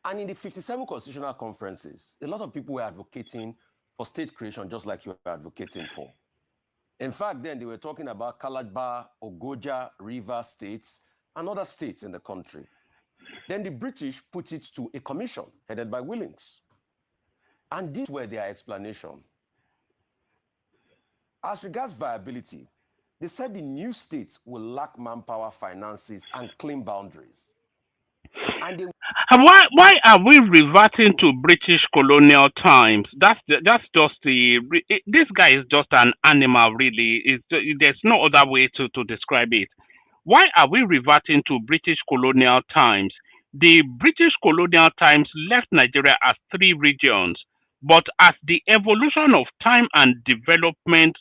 And in the 57 constitutional conferences, a lot of people were advocating for state creation, just like you are advocating for. In fact, then they were talking about Calabar, Ogoja, River states, and other states in the country. Then the British put it to a commission headed by Willings. And these were their explanation. As regards viability, they said the new states will lack manpower, finances, and clean boundaries. And why are we reverting to British colonial times? That's just this guy is just an animal, really. There's no other way to describe it. Why are we reverting to British colonial times? The British colonial times left Nigeria as 3 regions, but as the evolution of time and development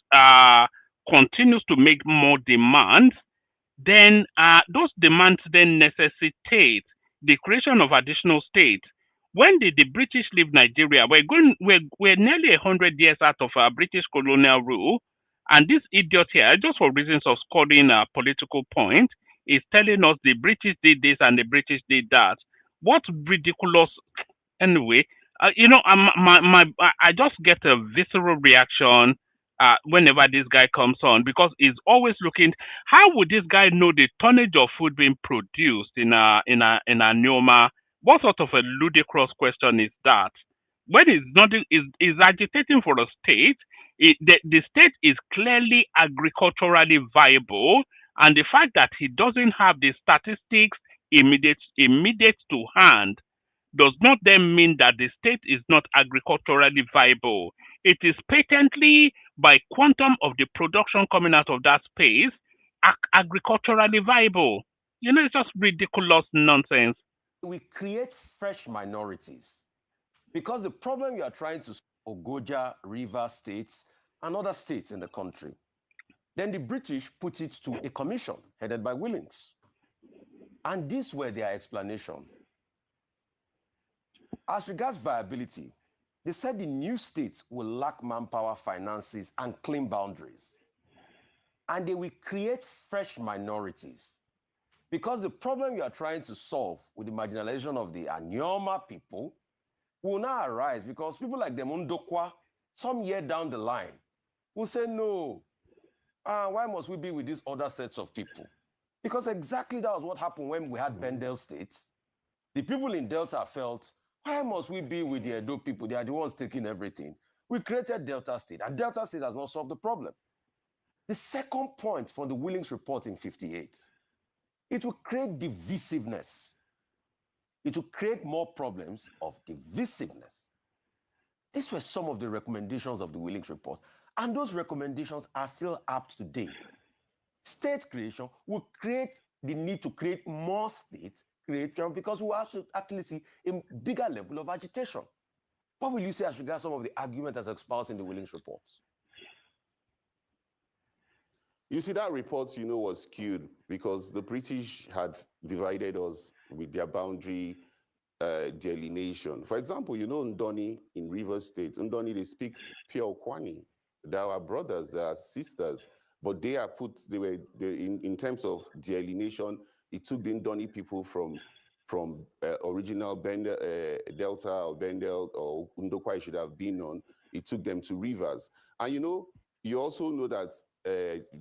continues to make more demands, then those demands then necessitate the creation of additional states. When did the British leave Nigeria? We're nearly 100 years out of British colonial rule, and this idiot here, just for reasons of scoring a political point, is telling us the British did this and the British did that. What ridiculous! Anyway, I just get a visceral reaction whenever this guy comes on, because he's always looking. How would this guy know the tonnage of food being produced in Anioma? What sort of a ludicrous question is that? When is agitating for a state, the state is clearly agriculturally viable, and the fact that he doesn't have the statistics immediate to hand does not then mean that the state is not agriculturally viable. It is patently, by quantum of the production coming out of that space, agriculturally viable. It's just ridiculous nonsense. We create fresh minorities because the problem you are trying to solve, Ogoja, River states, and other states in the country. Then the British put it to a commission headed by Willings. And these were their explanation. As regards viability, they said the new states will lack manpower, finances, and clean boundaries. And they will create fresh minorities. Because the problem you are trying to solve with the marginalization of the Anioma people will now arise, because people like the Mundokwa, some year down the line, will say, no, why must we be with these other sets of people? Because exactly that was what happened when we had Bendel states. The people in Delta felt, why must we be with the Edo people? They are the ones taking everything. We created Delta State, and Delta State has not solved the problem. The second point from the Willings report in 58, it will create divisiveness. It will create more problems of divisiveness. These were some of the recommendations of the Willings report, and those recommendations are still apt today. State creation will create the need to create more state creation because we have to actually see a bigger level of agitation. What will you say as regards some of the arguments as espoused in the Willings reports? You see, that report, was skewed because the British had divided us with their boundary delineation. For example, Ndoni in Rivers State, Ndoni, they speak pure Kwani. They are brothers, they are sisters, but they were in terms of delineation, it took the Ndoni people from original Delta or Bendel or Ndokwa it should have been on, it took them to Rivers. And you also know that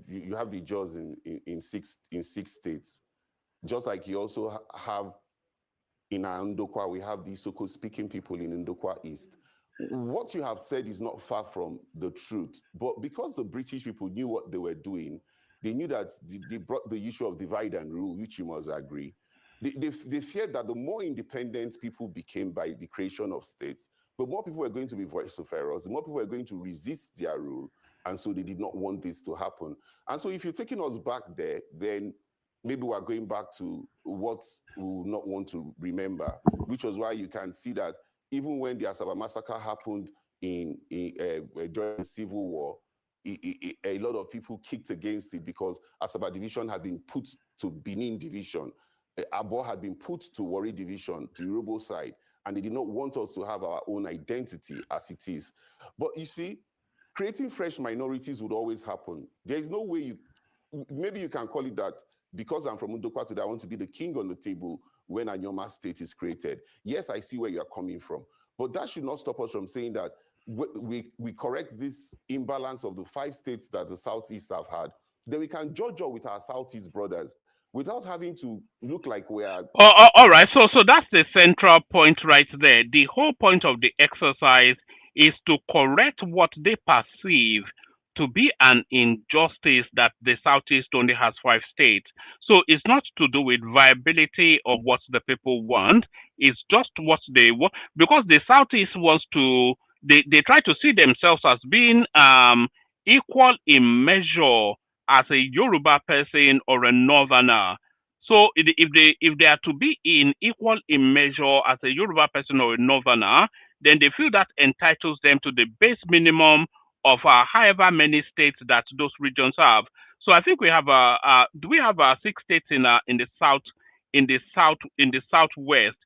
you have the Jaws in six states, just like you also have in our Ndokwa, we have these so-called speaking people in Ndokwa East. What you have said is not far from the truth, but because the British people knew what they were doing, they knew that they brought the issue of divide and rule, which you must agree. They feared that the more independent people became by the creation of states, the more people were going to be vociferous, the more people were going to resist their rule, and so they did not want this to happen. And so if you're taking us back there, then maybe we're going back to what we will not want to remember, which was why you can see that even when the Asaba massacre happened during the Civil War, a lot of people kicked against it because Asaba division had been put to Benin division. Abo had been put to Warri division, to Yoruba side, and they did not want us to have our own identity as it is. But you see, creating fresh minorities would always happen. There is no way maybe you can call it that because I'm from Ndokwa today, I want to be the king on the table when Anioma state is created. Yes, I see where you're coming from, but that should not stop us from saying that we correct this imbalance of the 5 states that the Southeast have had, then we can judge with our Southeast brothers without having to look like we are... All right, so that's the central point right there. The whole point of the exercise is to correct what they perceive to be an injustice that the Southeast only has 5 states. So it's not to do with viability of what the people want. It's just what they want, because the Southeast wants to, they try to see themselves as being equal in measure as a Yoruba person or a Northerner. So if they are to be equal in measure as a Yoruba person or a Northerner, then they feel that entitles them to the base minimum of however many states that those regions have. So I think we have do we have 6 states in the southwest?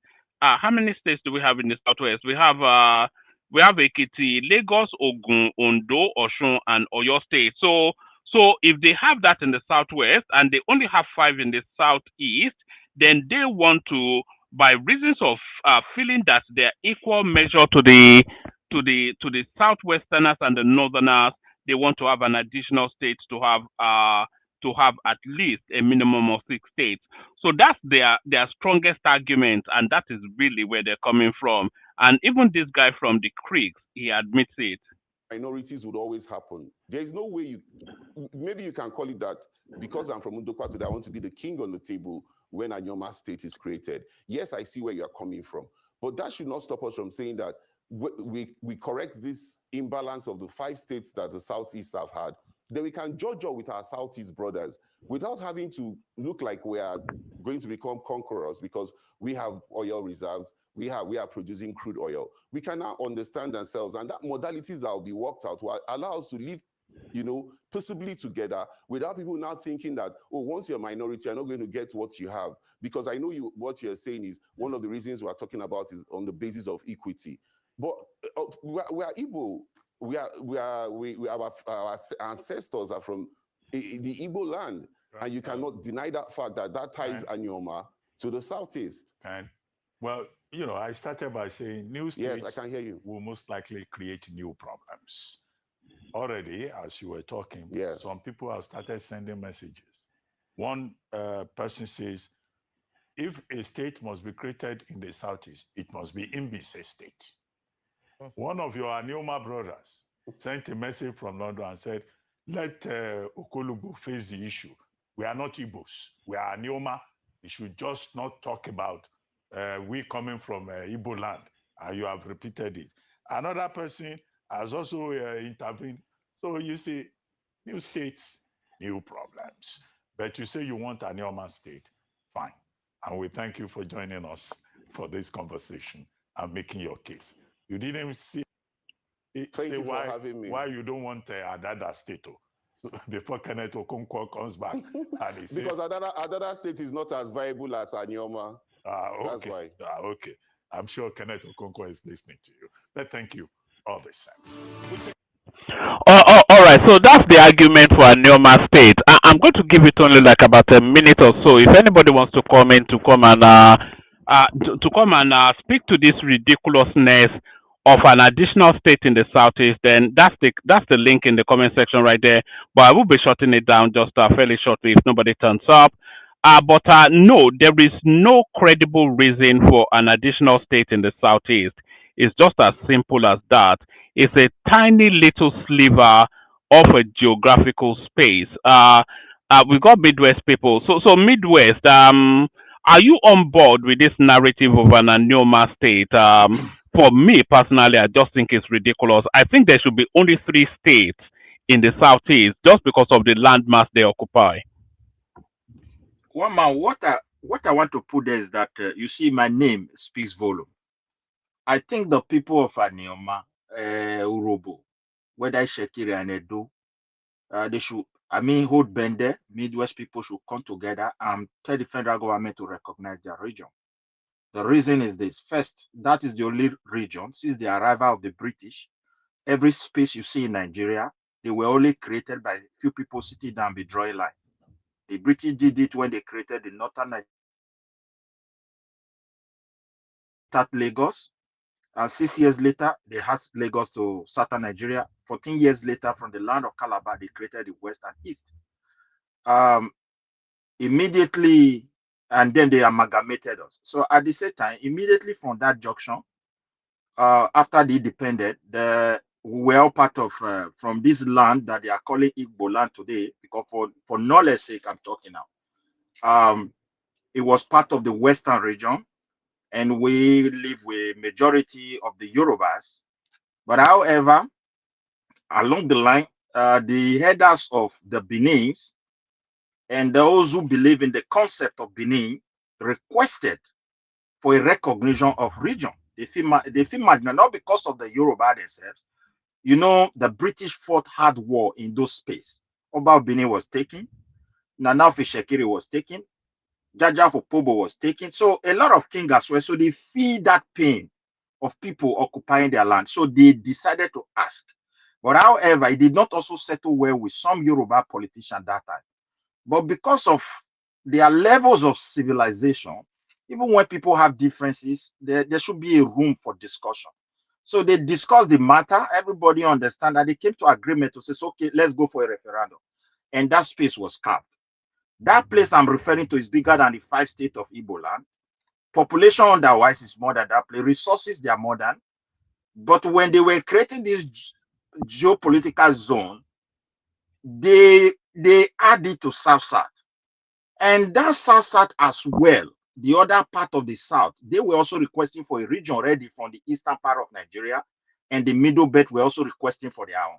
How many states do we have in the southwest? We have Ekiti, Lagos, Ogun, Ondo, Osun, and Oyo State. So if they have that in the southwest and they only have 5 in the southeast, then they want to, by reasons of feeling that they're equal measure to the southwesterners and the northerners, they want to have an additional state to have at least a minimum of 6 states. So that's their strongest argument, and that is really where they're coming from. And even this guy from the Creeks, he admits it. Minorities would always happen. There is no way maybe you can call it that because I'm from Ndokwa today, I want to be the king on the table when Anioma state is created. Yes, I see where you're coming from, but that should not stop us from saying that we correct this imbalance of the 5 states that the Southeast have had, then we can judge with our Southeast brothers without having to look like we are going to become conquerors because we have oil reserves, we are producing crude oil. We can now understand ourselves, and that modalities that will be worked out will allow us to live, peaceably together without people now thinking that, oh, once you're a minority, you're not going to get what you have. Because I know what you're saying is one of the reasons we're talking about is on the basis of equity. But we are Igbo. Our ancestors are from the Igbo land, right. And you cannot deny that fact that ties right. Anioma to the Southeast. And well, I started by saying new states, yes, I can hear you, will most likely create new problems. Already, as you were talking, yes. Some people have started sending messages. One person says, If a state must be created in the Southeast, it must be Imbise State. One of your Anioma brothers sent a message from London and said, let Okolugbo face the issue. We are not Igbos. We are Anioma. We should just not talk about we coming from Igbo land. And you have repeated it. Another person has also intervened. So you see, new states, new problems. But you say you want Anioma state. Fine. And we thank you for joining us for this conversation and making your case. You didn't say why you don't want Adada State. So before Kenneth Okonkwo comes back. And he because says, Adada State is not as viable as Anioma. Okay. That's why. Okay. I'm sure Kenneth Okonkwo is listening to you. But thank you all the same. All right, so that's the argument for a Neoma state. I'm going to give it only like about a minute or so. If anybody wants to come in to come and speak to this ridiculousness of an additional state in the southeast, then that's the link in the comment section right there. But I will be shutting it down just fairly shortly if nobody turns up. But no, there is no credible reason for an additional state in the southeast. It's just as simple as that. It's a tiny little sliver of a geographical space. We've got Midwest people. So Midwest, are you on board with this narrative of an Anioma state? For me personally, I just think it's ridiculous. I think there should be only 3 states in the southeast just because of the landmass they occupy. One man, what I want to put there is that you see, my name speaks volume. I think the people of Anioma, Urobo, whether Shekiri and Edo, they should, hold Bende, Midwest people should come together and tell the federal government to recognize their region. The reason is this. First, that is the only region since the arrival of the British. Every space you see in Nigeria, they were only created by few people sitting down and drawing line. The British did it when they created the northern Nigeria, Lagos. And 6 years later, they had Lagos to southern Nigeria. 14 years later, from the land of Calabar, they created the west and east. Immediately, and then they amalgamated us. So at the same time, immediately from that junction, after they independent, we were all part of from this land that they are calling Igbo land today, because for knowledge sake, I'm talking now. It was part of the western region, and we live with majority of the Yorubas. But however, along the line, the headers of the Benins and those who believe in the concept of Benin requested for a recognition of region. They feel marginal, not because of the Yoruba themselves. You know, the British fought hard war in those spaces. Oba Benin was taken, Nana Shekiri was taken, Jaja Pobo was taken. So a lot of kings as well. So they feel that pain of people occupying their land. So they decided to ask. But however, it did not also settle well with some Yoruba politicians that time. But because of their levels of civilization, even when people have differences, there should be a room for discussion. So they discussed the matter. Everybody understand that they came to agreement to say, so, okay, let's go for a referendum. And that space was carved. That place I'm referring to is bigger than the 5 states of Igbo land. Population otherwise is more than that place. Resources, they are more than. But when they were creating this geopolitical zone, they added to South-South. And that South-South as well, the other part of the South, they were also requesting for a region ready from the eastern part of Nigeria, and the middle belt were also requesting for their own.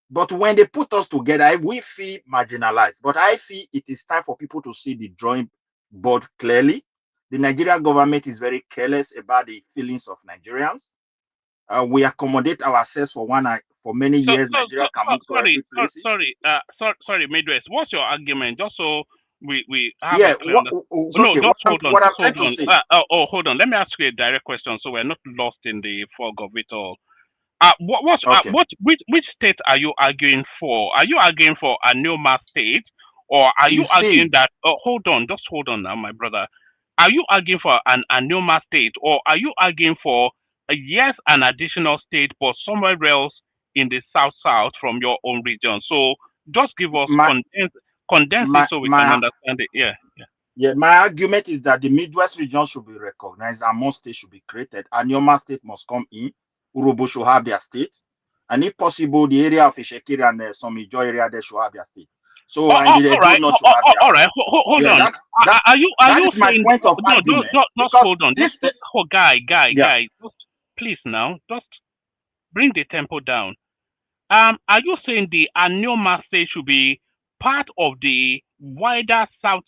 But when they put us together, we feel marginalized. But I feel it is time for people to see the drawing board clearly. The Nigerian government is very careless about the feelings of Nigerians. We accommodate ourselves for many years. Nigeria can move to every place. Sorry, Midwest. What's your argument? Just so we have a clear okay. What I'm trying to say. Hold on. Let me ask you a direct question, so we're not lost in the fog of it all. Which state are you arguing for? Are you arguing for a Anioma state, or are you arguing that? Hold on now, my brother. Are you arguing for an Anioma state, or are you arguing for yes, an additional state, but somewhere else in the south from your own region? So just give us condense it so we can understand it. Yeah. Yeah, my argument is that the Midwest region should be recognized and more states should be created. Anioma state must come in. Urobo should have their state. And if possible, the area of Ishekiri and some Ijo area, they should have their state. So, and the all Edo right, North should have their all right. state. Hold Yeah, on. that Are that you is my saying point of no? argument. Just Because hold on. this, Just guy. yeah, Just please now. Just bring the tempo down. Are you saying the Anioma state should be part of the wider South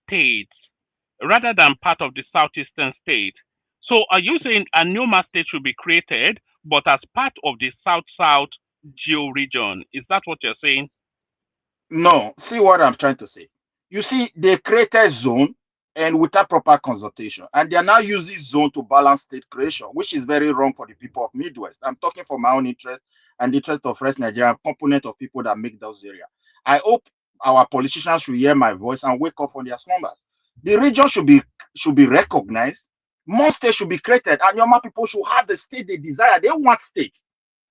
states rather than part of the Southeastern state? So are you saying Anioma state should be created but as part of the South geo region? Is that what you're saying? no, see what I'm trying to say. You see, they created zone and without proper consultation, and they are now using zone to balance state creation, which is very wrong for the people of Midwest. I'm talking for my own interest and the interest of West Nigeria, component of people that make those areas. I hope our politicians should hear my voice and wake up on their slumbers. The region should be recognized. More states should be created, and Yoma people should have the state they desire. They want states,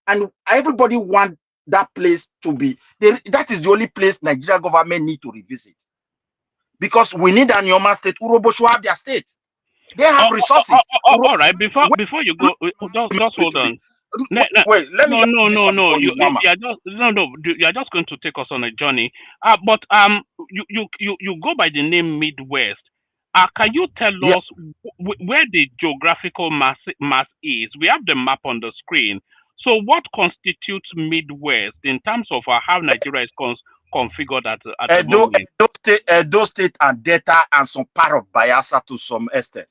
and everybody want that place to be that is the only place Nigeria government need to revisit, because we need an Anioma state. Urobo should have their state. They have resources. All right. Before you go, just hold on. Wait, let me No. this one before you, Mama. You are just You are just going to take us on a journey. But you go by the name Midwest. Can you tell Yeah. us where the geographical mass is? We have the map on the screen. So what constitutes Midwest in terms of how Nigeria is configured at the moment? Edo State and Delta and some part of Bayelsa to some extent.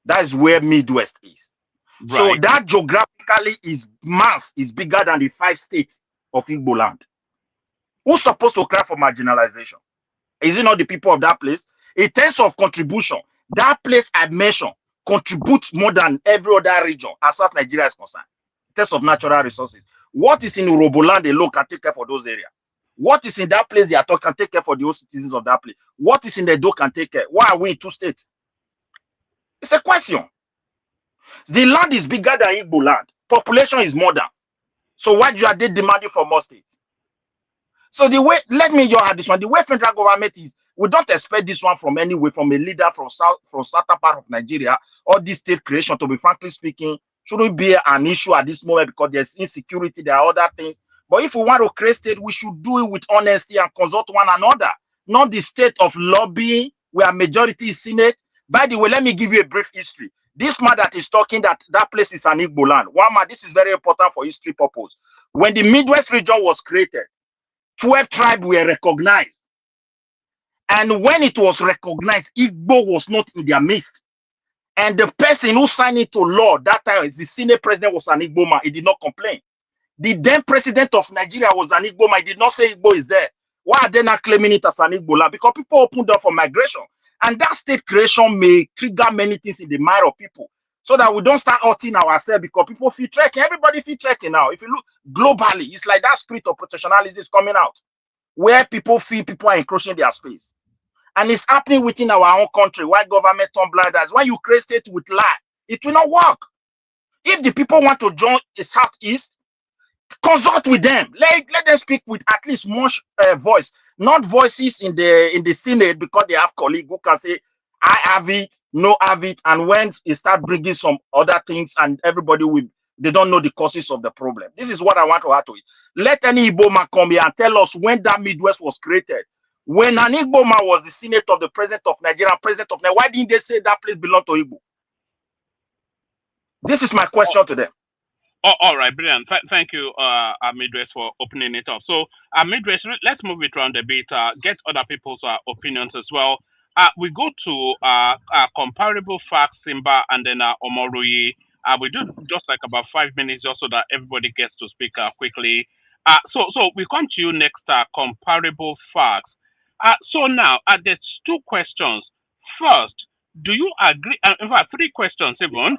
That is where Midwest is. Right. So that geographically is bigger than the 5 states of Igbo land. Who's supposed to cry for marginalization? Is it not the people of that place? In terms of contribution, that place I mentioned contributes more than every other region as far as Nigeria is concerned. In terms of natural resources, what is in Urobo land alone can take care for those areas. What is in that place they are talking can take care for the whole citizens of that place. What is in the Edo can take care. Why are we in 2 states? It's a question. The land is bigger than Igbo land. Population is more than. So why are they demanding for more states? So the way, let me just add this one. The way federal government is, we don't expect this one from anywhere, from a leader from southern part of Nigeria, or this state creation, to be frankly speaking, shouldn't be an issue at this moment because there's insecurity, there are other things. But if we want to create state, we should do it with honesty and consult one another, not the state of lobbying where majority is Senate. By the way, let me give you a brief history. This man that is talking that place is an Igbo land. One man, this is very important for history purpose. When the Midwest region was created, 12 tribes were recognized. And when it was recognized, Igbo was not in their midst. And the person who signed it to law that time, the Senate president, was an Igbo man. He did not complain. The then president of Nigeria was an Igbo man. He did not say Igbo is there. Why are they not claiming it as an Igbo land? Because people opened up for migration. And that state creation may trigger many things in the mind of people, so that we don't start hurting ourselves because people feel threatened. Everybody feel threatened now. If you look globally, it's like that spirit of protectionalism is coming out, where people feel people are encroaching their space. And it's happening within our own country. Why government turn blind eyes? When you create state with lie, it will not work. If the people want to join the Southeast, consult with them. Let them speak with at least one voice, not voices in the Senate, because they have colleagues who can say, I have it, no have it, and when you start bringing some other things, and everybody they don't know the causes of the problem. This is what I want to add to it. Let any Igbo man come here and tell us when that Midwest was created. When an Igbo man was the senator of the president of Nigeria, why didn't they say that place belonged to Igbo? This is my question to them. All right, brilliant. Thank you, Midwest, for opening it up. So, Midwest, let's move it around a bit, get other people's opinions as well. We go to comparable facts, Simba, and then Omorui. We do just like about 5 minutes just so that everybody gets to speak quickly. So we come to you next, comparable facts. So now, there's 2 questions. First, do you agree? In fact, 3 questions even.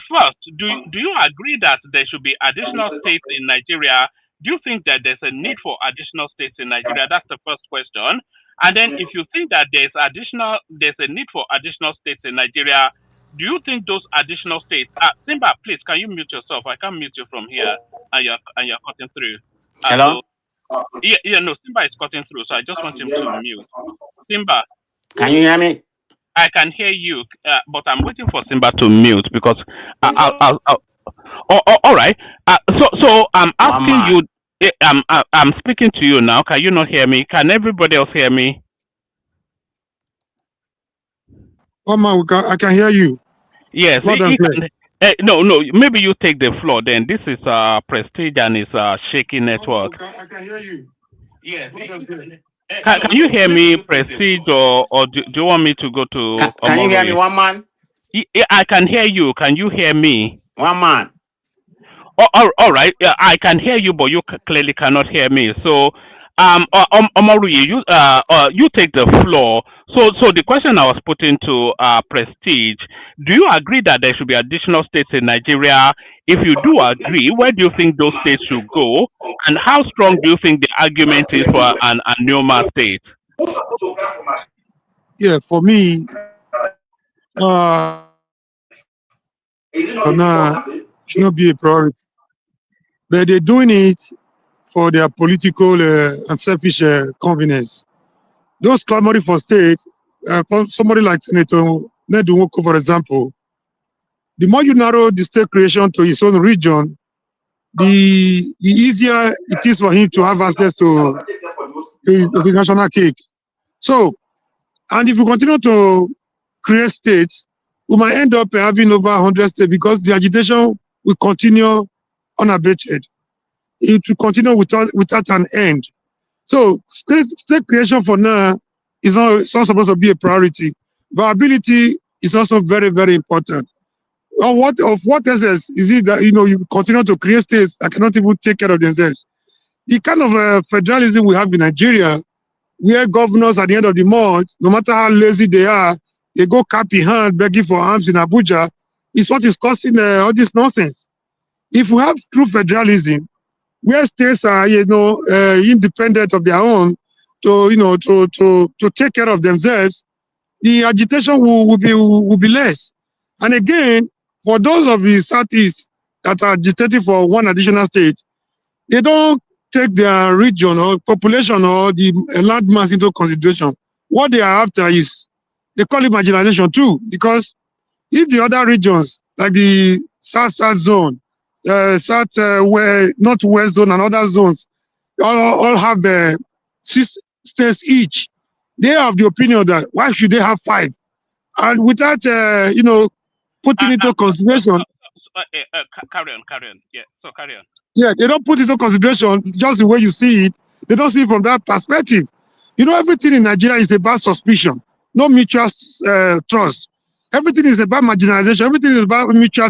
First, do you agree that there should be additional states in Nigeria? Do you think that there's a need for additional states in Nigeria? That's the first question. And then, if you think that there's a need for additional states in Nigeria, do you think those additional states? Simba, please, can you mute yourself? I can't mute you from here, and you're cutting through. Hello. No, Simba is cutting through, so I just want him to mute. Simba. Can you hear me? I can hear you, but I'm waiting for Simba to mute because all right. So I'm asking you. I'm speaking to you now. Can you not hear me? Can everybody else hear me? Oh man, I can hear you. Yes. No. Maybe you take the floor. Then this is Prestige and it's shaky network. I can hear you. Yes. Can you hear me, Prestige, or do you want me to go to? Can you hear me, one man? Yeah, I can hear you. Can you hear me? One man. All right. Yeah, I can hear you, but you clearly cannot hear me. So, Omoruyi, you take the floor. So the question I was putting to Prestige: do you agree that there should be additional states in Nigeria? If you do agree, where do you think those states should go? And how strong do you think the argument is for an Anioma state? Yeah, for me, should not be a priority. But they're doing it for their political and selfish convenience. Those clamoring for state, somebody like Senator Neduwoko, for example, the more you narrow the state creation to his own region, the easier it is for him to have access to the national cake. So, and if we continue to create states, we might end up having over 100 states because the agitation will continue unabated. It will continue without an end. So state creation for now is not supposed to be a priority. Viability is also very, very important. Of what essence is it that you continue to create states that cannot even take care of themselves? The kind of federalism we have in Nigeria, where governors at the end of the month, no matter how lazy they are, they go cap in hand begging for arms in Abuja, is what is causing all this nonsense. If we have true federalism, where states are independent of their own to take care of themselves, the agitation will be less. And again, for those of the Southeast that are agitating for one additional state, they don't take their region or population or the land mass into consideration. What they are after is, they call it marginalization too, because if the other regions, like the South zone, Northwest zone and other zones, all have 6 states each, they have the opinion that why should they have 5? And without, putting into consideration. Carry on. Yeah, so carry on. Yeah, they don't put into consideration just the way you see it. They don't see it from that perspective. Everything in Nigeria is about suspicion, no mutual trust. Everything is about marginalization. Everything is about mutual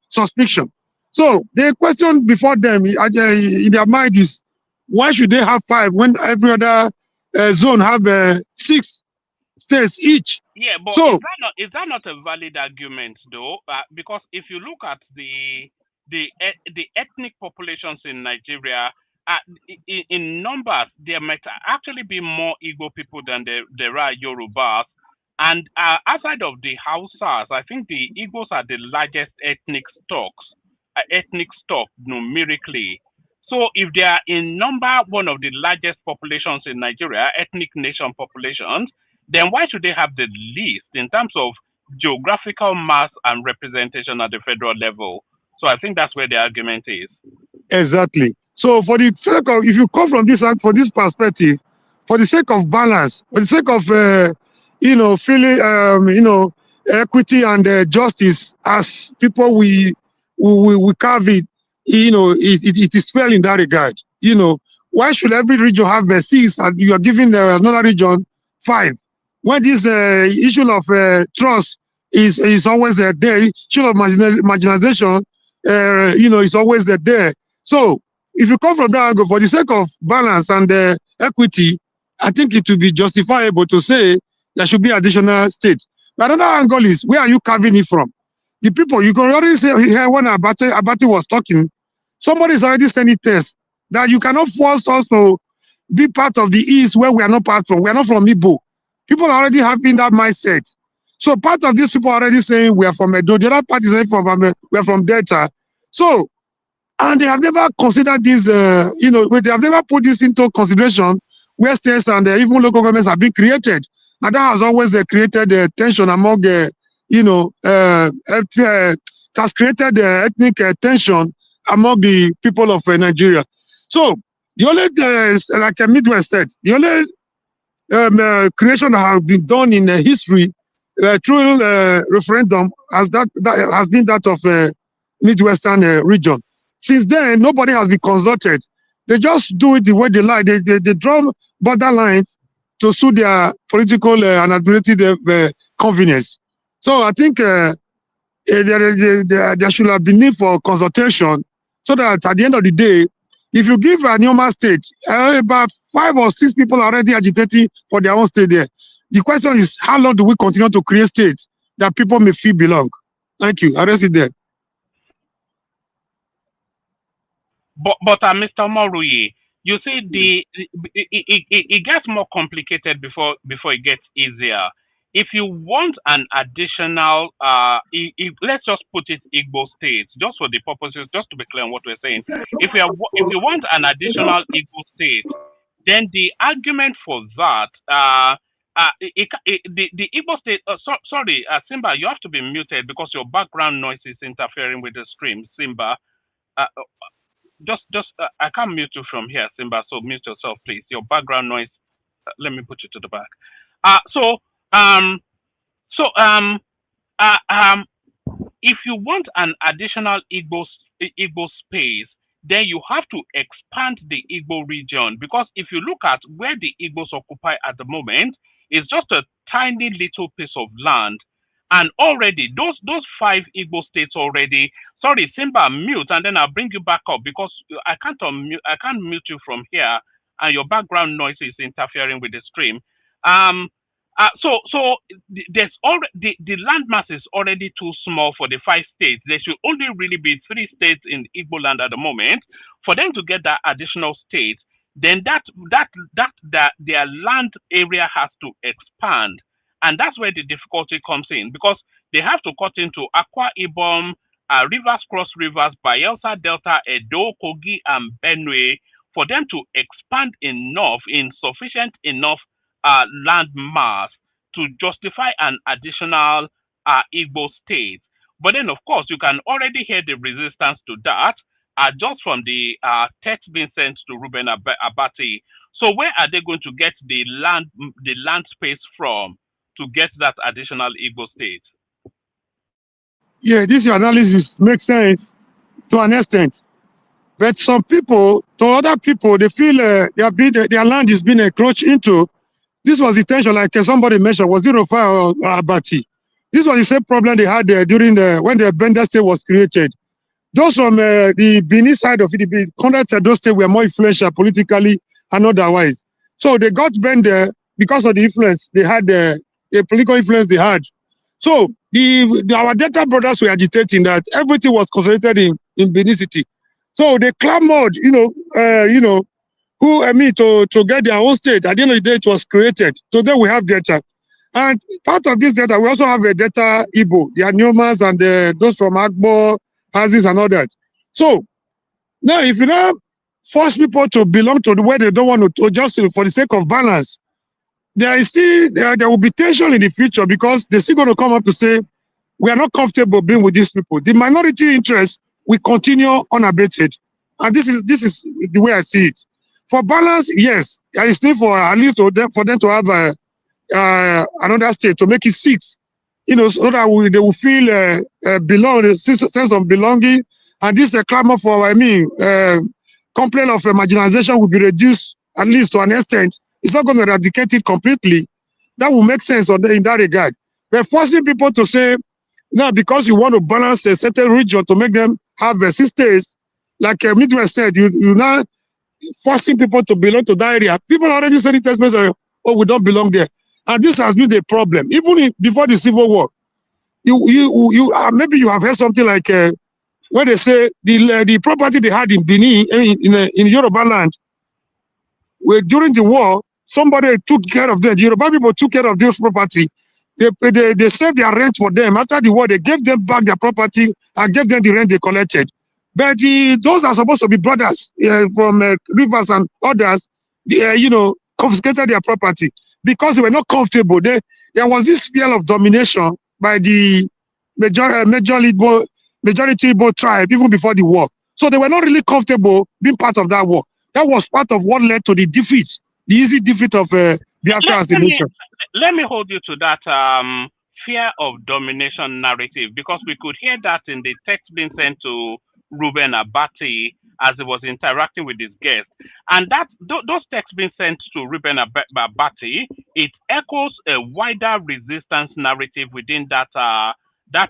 suspicion. So the question before them in their mind is, why should they have 5 when every other zone have 6 states each? Yeah, but so, is that not a valid argument though? Because if you look at the ethnic populations in Nigeria, in numbers, there might actually be more Igbo people than there are Yorubas. And outside of the Hausas, I think the Igbos are the largest ethnic stock numerically. So if they are in number one of the largest populations in Nigeria, ethnic nation populations, then why should they have the least in terms of geographical mass and representation at the federal level? So I think that's where the argument is. Exactly. So for the sake of, if you come from this perspective, for the sake of balance, for the sake of feeling equity and justice as people we carve it, it is fair in that regard. Why should every region have 6 and you are giving another region 5? When this issue of trust is always there, issue of marginalization, is always there. So if you come from that angle, for the sake of balance and equity, I think it will be justifiable to say there should be additional state. But another angle is, where are you carving it from? The people, you can already say here when Abate was talking, somebody is already sending tests that you cannot force us to be part of the East where we are not part from. We are not from Igbo. People are already having that mindset. So part of these people are already saying we are from Edo. The other part is saying we are from Delta. So, and they have never considered this, they have never put this into consideration where states and even local governments have been created. and that has always created tension among, has created ethnic tension among the people of Nigeria. So the only, like Midwest said, the only creation that has been done in history through referendum has has been that of Midwestern region. Since then, nobody has been consulted. They just do it the way they like. They draw borderlines to suit their political and administrative convenience. So I think there should have been need for consultation, so that at the end of the day, if you give Anioma state, about 5 or 6 people are already agitating for their own state there. The question is, how long do we continue to create states that people may feel belong? Thank you. I rest it there. But Mr. Moruyi, you see, it gets more complicated before it gets easier. If you want an additional, let's just put it Igbo states, just for the purposes, just to be clear on what we're saying. If you want an additional Igbo state, then the argument for that, the Igbo state. Sorry, Simba, you have to be muted because your background noise is interfering with the stream. Simba, I can't mute you from here, Simba. So mute yourself, please. Your background noise. Let me put you to the back. If you want an additional Igbo space, then you have to expand the Igbo region, because if you look at where the Igbos occupy at the moment, it's just a tiny little piece of land. And already those 5 Igbo states already. Sorry, Simba, mute, and then I'll bring you back up, because I can't mute you from here, and your background noise is interfering with the stream. There's already the landmass is already too small for the 5 states. There should only really be 3 states in Igbo land at the moment. For them to get that additional state, then their land area has to expand, and that's where the difficulty comes in, because they have to cut into Akwa Ibom, Rivers, Cross Rivers, Bayelsa Delta, Edo, Kogi, and Benue for them to expand in sufficient enough land mass to justify an additional Igbo state. But then, of course, you can already hear the resistance to that just from the text being sent to Ruben Abati. So where are they going to get the land space from to get that additional Igbo state? Yeah, this analysis makes sense to an extent. But some people, to other people, they feel their land is being encroached into. This was the tension, like somebody mentioned, was it Rufai or Abati? This was the same problem they had during when the Bender state was created. Those from the Benin side of it, the Conrad those states were more influential politically and otherwise. So they got Bender because of the influence they had, the political influence they had. So our Delta brothers were agitating that everything was concentrated in Benin City. So they clamored, to get their own state. At the end of the day, it was created. Today we have Delta. And part of this Delta, we also have a Delta Igbo, the Aniomas and those from Agbo, Hazis and all that. So now if you now force people to belong to where they don't want to just for the sake of balance, there will be tension in the future, because they're still going to come up to say, we are not comfortable being with these people. The minority interest will continue unabated. And this is the way I see it. For balance, yes, there is need for at least for them to have another state to make it 6, so that they will feel sense of belonging, and this clamor for complaint of marginalization will be reduced at least to an extent. It's not going to eradicate it completely. That will make sense in that regard. But forcing people to say, no, because you want to balance a certain region to make them have 6 states, like Midwest said, you now forcing people to belong to that area. People already said it, oh, we don't belong there. And this has been the problem. Even before the Civil War, maybe you have heard something like where they say the property they had in Benin, in Yoruba land, where during the war, somebody took care of them. The Yoruba people took care of this property. They saved their rent for them. After the war, they gave them back their property and gave them the rent they collected. But those are supposed to be brothers from Rivers and others, confiscated their property. because they were not comfortable. There was this fear of domination by the majority Igbo tribe even before the war. So they were not really comfortable being part of that war. That was part of what led to the defeat, the easy defeat of Biafra as a nation. Let me hold you to that fear of domination narrative, because we could hear that in the text being sent to Ruben Abati as he was interacting with his guest. And those texts being sent to Ruben Abati, it echoes a wider resistance narrative within that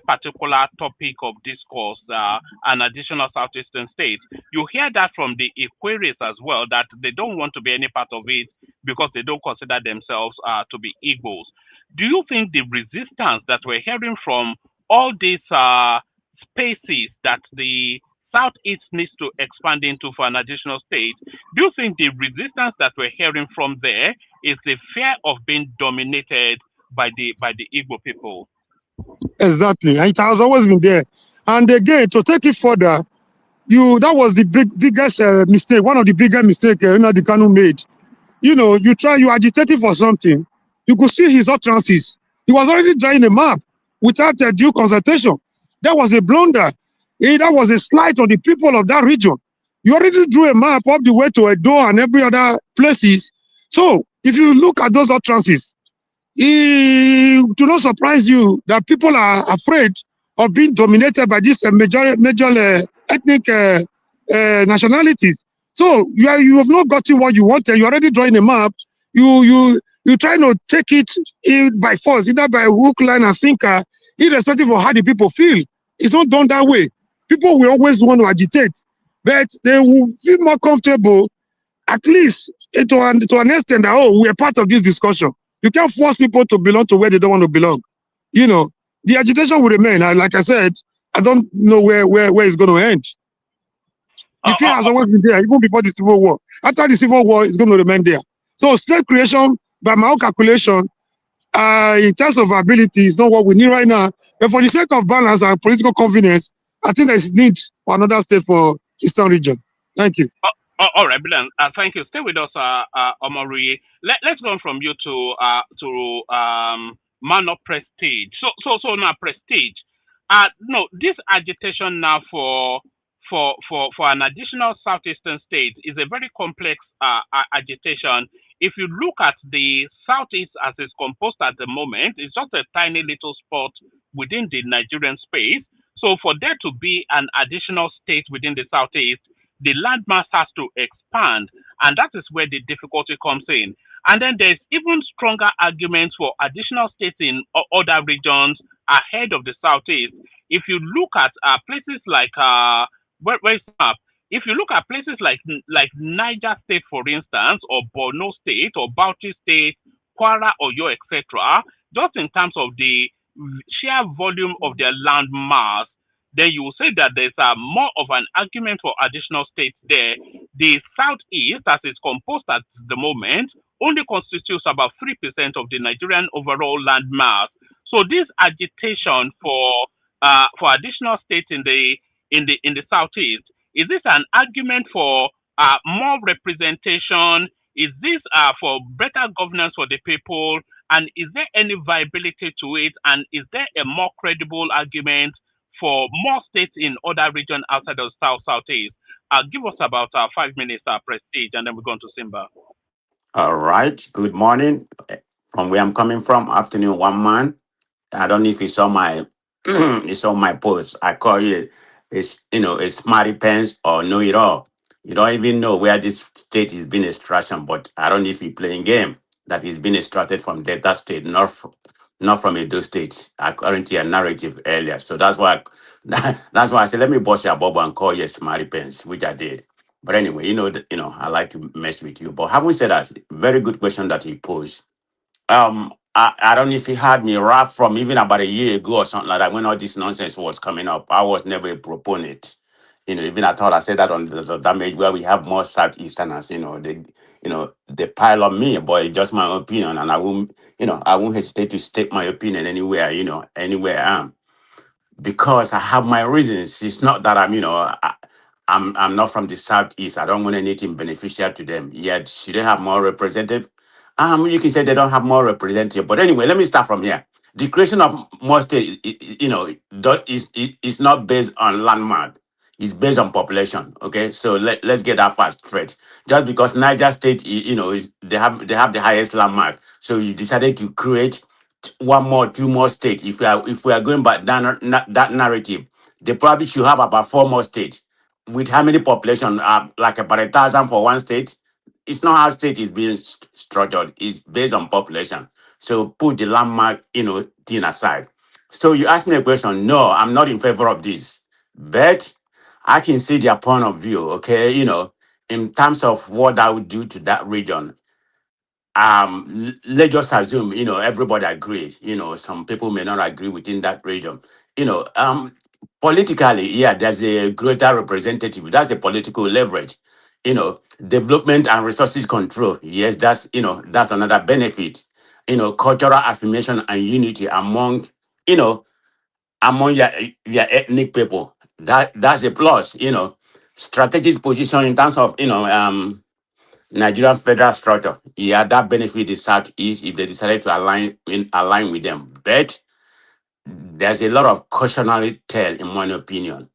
particular topic of discourse, an additional southeastern states. You hear that from the Iquiris as well, that they don't want to be any part of it because they don't consider themselves to be Igbos. Do you think the resistance that we're hearing from all these spaces that the Southeast needs to expand into for an additional state, do you think the resistance that we're hearing from there is the fear of being dominated by the Igbo people? Exactly. And it has always been there. And again, to take it further, that was the biggest mistake, one of the biggest mistakes the Kanu made. You agitated for something, you could see his utterances. He was already drawing a map without due consultation. That was a blunder. That was a slight on the people of that region. You already drew a map up the way to Edo and every other places. So if you look at those utterances, it do not surprise you that people are afraid of being dominated by these major ethnic nationalities. So you have not gotten what you wanted. You're already drawing a map. You try to take it by force, either by hook, line, and sinker, irrespective of how the people feel. It's not done that way. People will always want to agitate, but they will feel more comfortable, at least to an extent that, we are part of this discussion. You can't force people to belong to where they don't want to belong. The agitation will remain. Like I said, I don't know where it's going to end. The fear has always been there, even before the Civil War. After the Civil War, it's going to remain there. So state creation, by my own calculation, in terms of ability, is not what we need right now. But for the sake of balance and political convenience, I think there's need for another state for Eastern region. Thank you. All right, brilliant. Thank you. Stay with us, Omori. Let's go from you to Mano Prestige. So now Prestige. No, this agitation now for an additional southeastern state is a very complex agitation. If you look at the southeast as it's composed at the moment, it's just a tiny little spot within the Nigerian space. So for there to be an additional state within the southeast, the landmass has to expand, and that is where the difficulty comes in. And then there's even stronger arguments for additional states in other regions ahead of the southeast. If you look at places like where's the map? If you look at places like Niger State, for instance, or Borno State, or Bauchi State, Kwara, Oyo, etc., just in terms of the sheer volume of their land mass, then you will say that there's more of an argument for additional states there. The southeast, as it's composed at the moment, only constitutes about 3% of the Nigerian overall land mass. So this agitation for additional states in the southeast, is this an argument for more representation? Is this for better governance for the people? And is there any viability to it? And is there a more credible argument for more states in other regions outside of southeast? Give us about 5 minutes, Prestige, and then we're going to Simba. All right. Good morning. From where I'm coming from, afternoon, one man. I don't know if you saw my it's on my post. I call it it's smarty pants or know it all. You don't even know where this state is being extraction, but I don't know if you're playing game that is being extracted from Delta State, not from Edo State, according to your narrative earlier. So that's why that's why I said let me bust your bubble and call you smarty pants, which I did. But anyway, I like to mess with you. But having said that, very good question that he posed. I don't know if he had me rap from even about a year ago or something like that when all this nonsense was coming up. I was never a proponent. Even I thought I said that on the damage where we have more Southeasterners, they pile on me, but it's just my opinion, and I won't hesitate to state my opinion anywhere, anywhere I am. Because I have my reasons. It's not that I'm not from the Southeast. I don't want anything beneficial to them. Yet should they have more representative? You can say they don't have more representative. But anyway, let me start from here. The creation of more state, is not based on landmark. It's based on population. Okay, so let's get that fast straight. Just because Niger State, they have the highest landmark, so you decided to create one more, two more states. If we are going by that narrative, they probably should have about four more states. With how many population? Like about 1,000 for one state. It's not how state is being structured. It's based on population. So put the landmark, thing aside. So you asked me a question. No, I'm not in favor of this, but I can see their point of view. Okay, in terms of what that would do to that region. Let's just assume, everybody agrees. Some people may not agree within that region. You know, um, Politically, yeah, there's a greater representative. That's a political leverage. Development and resources control. Yes, that's another benefit. Cultural affirmation and unity among your ethnic people. That's a plus. Strategic position in terms of Nigerian federal structure. Yeah, that benefit the Southeast if they decided to align with them. But there's a lot of cautionary tale, in my opinion.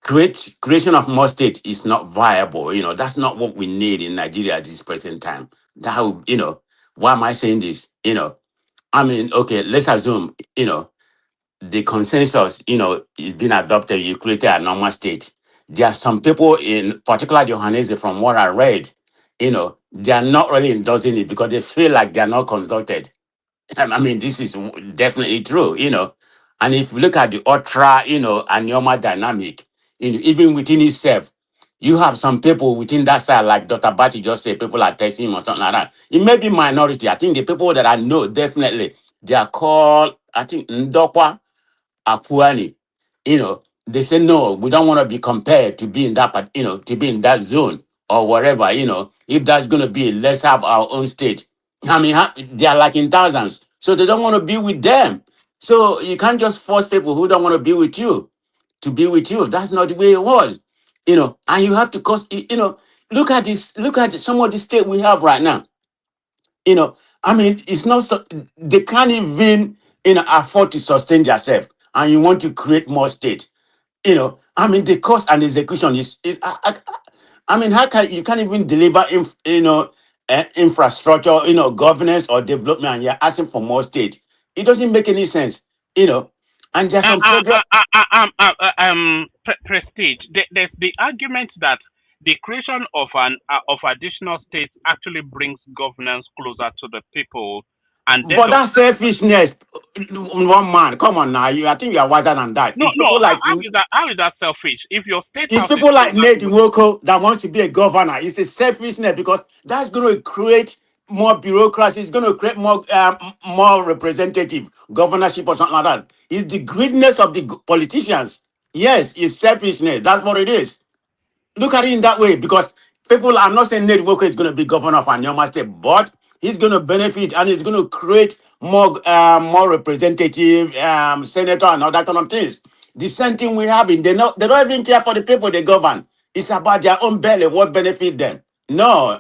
Creation of more state is not viable. That's not what we need in Nigeria at this present time. Why am I saying this? Okay, let's assume, the consensus, is being adopted, you created a normal state. There are some people in particular Johannesburg, from what I read, they are not really endorsing it because they feel like they are not consulted. This is definitely true. And if you look at the ultra, Anioma dynamic, even within itself, you have some people within that side, like Dr. Bati just said, people are testing him or something like that. It may be minority. I think the people that I know, definitely, they are called, I think, Ndokwa Apuani. They say, no, we don't want to be compared to be in that, to be in that zone or whatever. If that's going to be, let's have our own state. They are like in thousands. So they don't want to be with them. So you can't just force people who don't want to be with you to be with you. That's not the way it was. And you have to look at this, look at some of the state we have right now. It's not so they can't even afford to sustain themselves, and you want to create more state. The cost and execution how can you can't even deliver infrastructure, governance or development, and you're asking for more state. It doesn't make any sense. And there's some federal. Prestige. There's the argument that the creation of of additional states actually brings governance closer to the people, and But therefore, that selfishness, one man, come on now. I think you are wiser than that. no, no. How is that selfish? If your state It's house is people like closer Nate to Nwoko that wants to be a governor. It's a selfishness because that's going to create more bureaucracy. It's going to create more representative governorship or something like that. It's the greediness of the politicians. Yes, it's selfishness. That's what it is. Look at it in that way because I'm not saying Nate Nwoko is going to be governor of Anioma State, but he's going to benefit and he's going to create more representative senator and all that kind of things. The same thing we have they don't even care for the people they govern. It's about their own belly, what benefit them. No,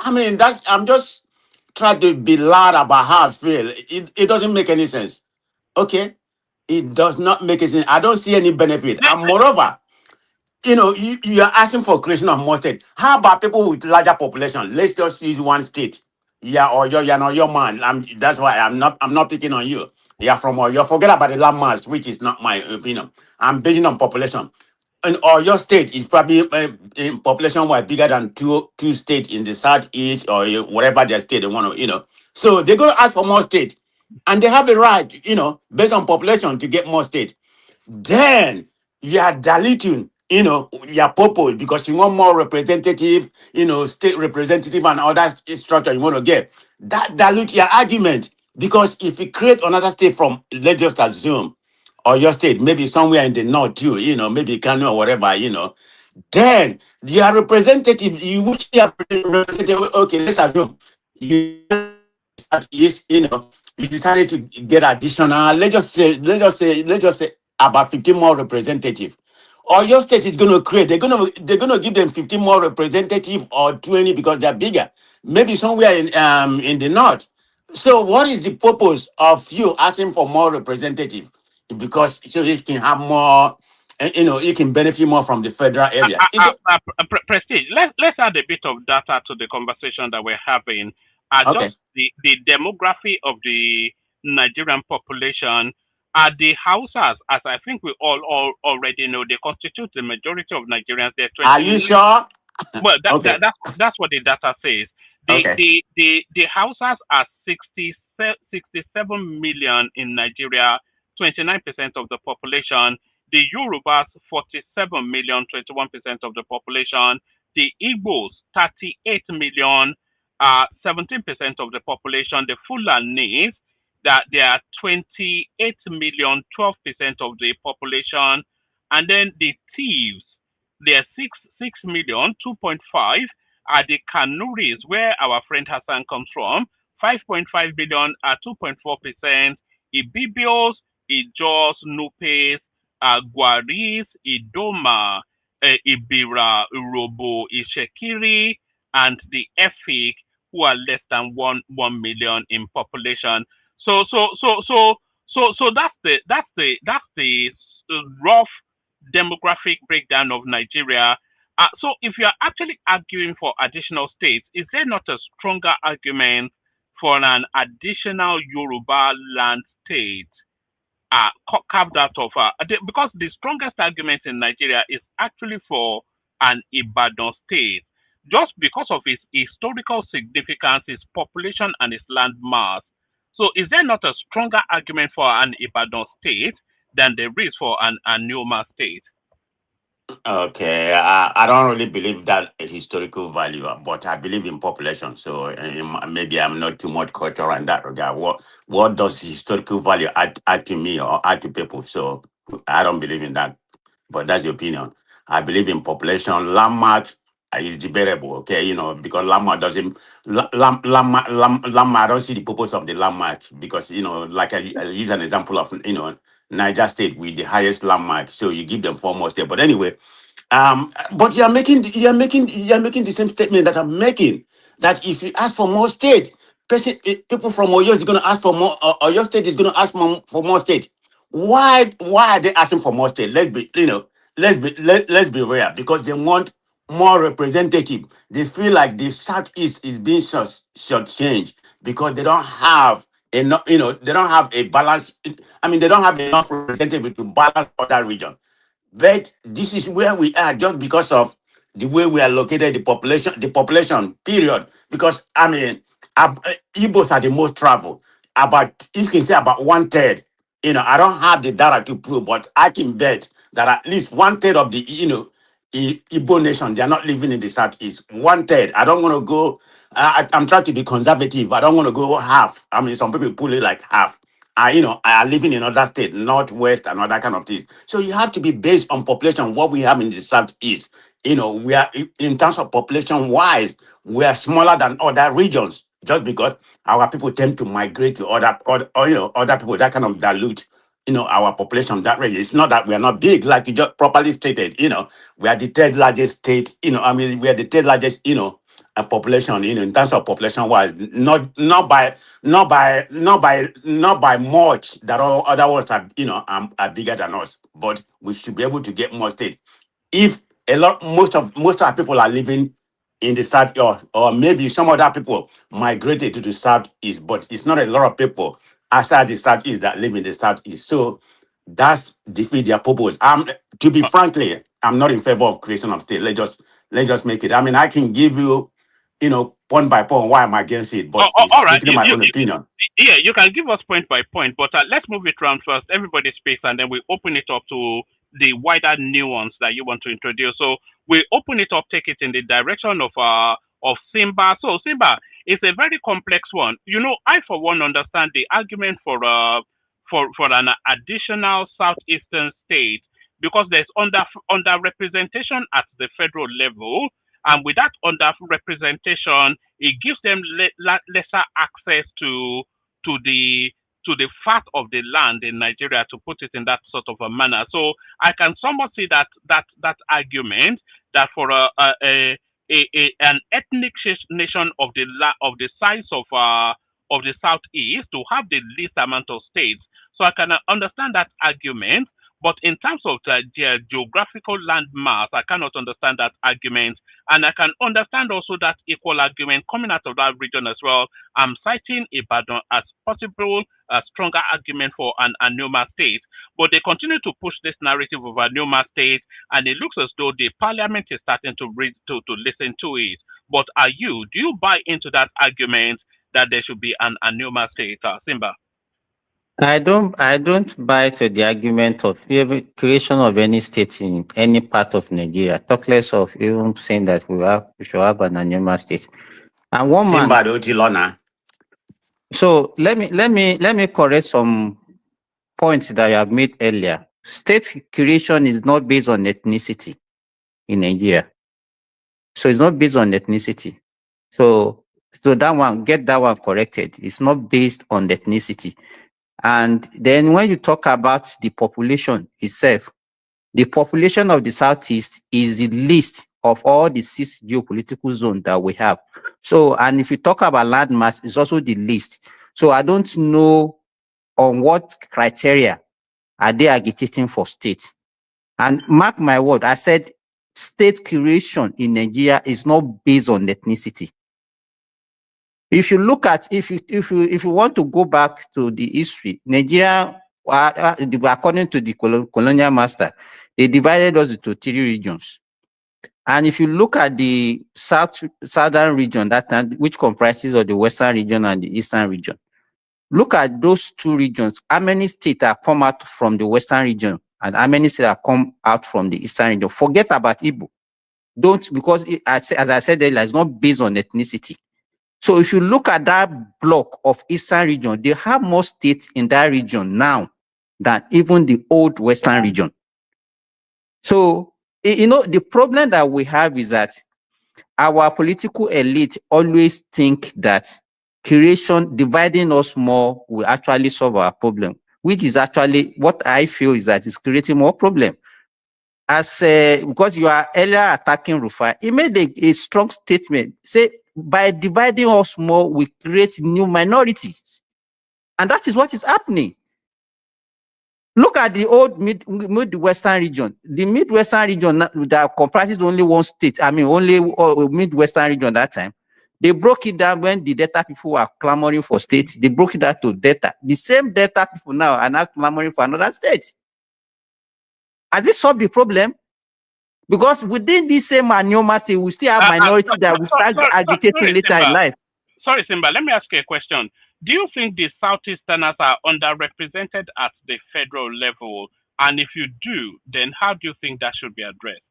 I'm just trying to be loud about how I feel. It doesn't make any sense. Okay? It does not make any sense. I don't see any benefit. And moreover, you are asking for creation of more state. How about people with larger population? Let's just use one state. Yeah, or you're not your man. That's why I'm not picking on you. Yeah, from Oyo. Forget about the landmass, which is not my opinion. I'm basing on population. And or your state is probably in population wise bigger than two states in the southeast or whatever their state they want to. So they're gonna ask for more state. And they have the right, based on population to get more state. Then you are diluting, your purpose because you want more representative, state representative and other structure you want to get. That dilute your argument because if you create another state from, let's just assume, or your state, maybe somewhere in the north too, maybe Kano or whatever, then your representative, you wish you are representative, okay, let's assume you is, you decided to get additional, let's just say about 15 more representative. or your state is going to create. They're gonna give them 15 more representative or 20 because they're bigger. Maybe somewhere in the north. So what is the purpose of you asking for more representative? Because so you can have more, you can benefit more from the federal area. Prestige, let's add a bit of data to the conversation that we're having. Okay. Just the demography of the Nigerian population. The Hausas, as I think we all already know, they constitute the majority of Nigerians. They're Are you 29. sure? Well, Okay. that's what the data says. Okay. The Hausas are 67 million in Nigeria, 29% of the population. The Yorubas, 47 million, 21% of the population. The Igbos, 38 million, 17% of the population. The Fulanis, that they are 28 million, 12% of the population. And then the thieves, they are 6 million, 2.5 are the Kanuris, where our friend Hassan comes from, 5.5 billion are 2.4%. Ibibios, Ijos, Nupes, Guaris, Idoma, Ibira, Urobo, Ishekiri, and the Efik, who are less than 1 million in population. So that's the rough demographic breakdown of Nigeria. So if you are actually arguing for additional states, is there not a stronger argument for an additional Yoruba land state carved out of because the strongest argument in Nigeria is actually for an Ibadan state, just because of its historical significance, its population, and its land mass. So, is there not a stronger argument for an Ibadan state than there is for an Anioma state? Okay, I don't really believe that a historical value, but I believe in population. So maybe I'm not too much cultural in that regard. What does historical value add to me or add to people? So I don't believe in that. But that's your opinion. I believe in population. Landmark is debatable, okay? Because landmark doesn't landmark. I don't see the purpose of the landmark because like I use an example of Niger State with the highest landmark. So you give them 4 more states. But anyway, but you're making the same statement that I'm making. That if you ask for more state, people from Oyo is going to ask for more. Oyo State is going to ask for more state. Why are they asking for more state? Let's be real, because they want more representative. They feel like the southeast is being shortchanged because they don't have enough. They don't have a balance. I mean, they don't have enough representative to balance other region. But this is where we are just because of the way we are located, the population, period. Because I mean, Igbos are the most traveled. About you can say about 1/3. I don't have the data to prove, but I can bet that at least 1/3 of the Igbo nation, they are not living in the southeast. 1/3. I don't want to go. I'm trying to be conservative. I don't want to go half. I mean, some people pull it like half. Are living in other state, northwest, and other kind of things. So you have to be based on population. What we have in the southeast, we are in terms of population wise, we are smaller than other regions. Just because our people tend to migrate to other people, that kind of dilute, our population that way. It's not that we are not big, like you just properly stated. We are the third largest state. I mean, we are the third largest, a population, in terms of population wise, not by much that all other ones are bigger than us, but we should be able to get more state. If most of our people are living in the south, or maybe some other people migrated to the southeast, but it's not a lot of people outside the southeast that live in the southeast. So that's defeat their purpose. To be frankly, I'm not in favor of creation of state. Let's just make it. I mean, I can give you, point by point why I'm against it, but it's All right. strictly my own opinion. Yeah, you can give us point by point, but let's move it around first. Everybody speaks, and then we open it up to the wider nuance that you want to introduce. So we open it up, take it in the direction of Simba. So Simba is a very complex one. I for one understand the argument for an additional southeastern state because there's underrepresentation at the federal level, and with that underrepresentation, it gives them lesser access to the to the fat of the land in Nigeria, to put it in that sort of a manner. So I can somewhat see that argument that for an ethnic nation of the size of the southeast to have the least amount of states. So I can understand that argument, but in terms of the geographical landmass, I cannot understand that argument. And I can understand also that equal argument coming out of that region as well. I'm citing Ibadan as possible a stronger argument for an Anioma state. But they continue to push this narrative of Anioma state, and it looks as though the parliament is starting to listen to it. But do you buy into that argument that there should be an Anioma state, Simba? I don't buy to the argument of creation of any state in any part of Nigeria. Talk less of even saying that we should have an Anioma state. And one man. Simba Dotilona. So let me correct some points that you have made earlier. State creation is not based on ethnicity in Nigeria. So it's not based on ethnicity. So get that one corrected. It's not based on ethnicity. And then when you talk about the population itself, the population of the Southeast is the least of all the 6 geopolitical zones that we have. So, and if you talk about landmass, it's also the least. So I don't know on what criteria are they agitating for states. And mark my word, I said state creation in Nigeria is not based on ethnicity. If you look at, if you want to go back to the history, Nigeria, according to the colonial master, they divided us into 3 regions. And if you look at the southern region, that time, which comprises of the western region and the eastern region, look at those 2 regions. How many states have come out from the western region and how many states have come out from the eastern region? Forget about Igbo. Because as I said earlier, it's not based on ethnicity. So if you look at that block of eastern region, they have more states in that region now than even the old western region. So, the problem that we have is that our political elite always think that dividing us more will actually solve our problem, which is actually what I feel is that it's creating more problem. Because you are earlier attacking Rufai, he made a strong statement, say, by dividing us more, we create new minorities. And that is what is happening. Look at the old Midwestern region. The Midwestern region that comprises only one state, only Midwestern region that time. They broke it down when the Delta people were clamoring for states. They broke it down to Delta. The same Delta people now are now clamoring for another state. Has it solved the problem? Because within this same Anioma state, we still have minorities that will start agitating later in life. Sorry, Simba, let me ask you a question. Do you think the Southeasterners are underrepresented at the federal level? And if you do, then how do you think that should be addressed?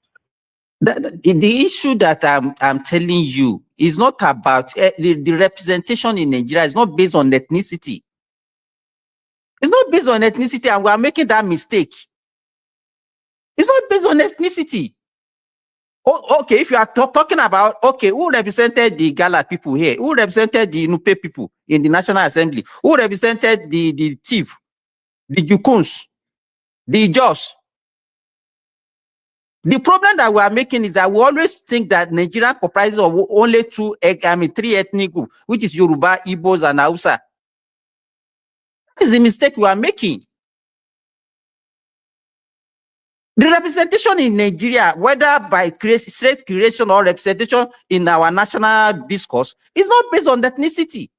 The issue that I'm telling you is not about the representation in Nigeria. Is not based on ethnicity. It's not based on ethnicity, and we are making that mistake. It's not based on ethnicity. Okay, if you are talking about, who represented the Gala people here? Who represented the Nupe people in the National Assembly? Who represented the Thief, the Jukuns, the Jos? The problem that we are making is that we always think that Nigeria comprises of only 3 ethnic groups, which is Yoruba, Igbos, and Hausa. That is the mistake we are making. The representation in Nigeria, whether by state creation or representation in our national discourse, is not based on ethnicity.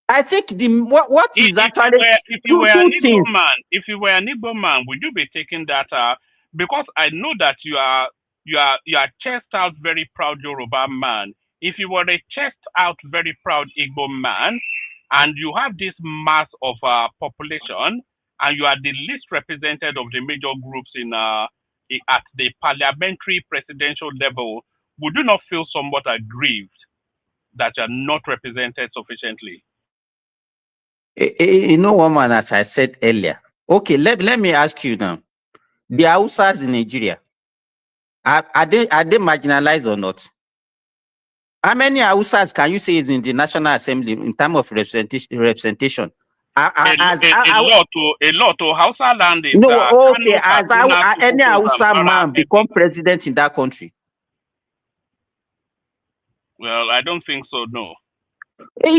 I think what is actually if you were an Igbo man, would you be taking that? Because I know that you are chest out very proud Yoruba man. If you were a chest out very proud Igbo man, and you have this mass of population, and you are the least represented of the major groups at the parliamentary presidential level, would you not feel somewhat aggrieved that you are not represented sufficiently? Woman, as I said earlier. Okay, let me ask you now. The Hausas in Nigeria, are they marginalized or not? How many Hausas can you say is in the National Assembly in terms of representation? A lot. Hausa land is No, okay. Kano, As Kaduna, any Sokoto, Hausa Zamfara, man become president in that country? Well, I don't think so. No.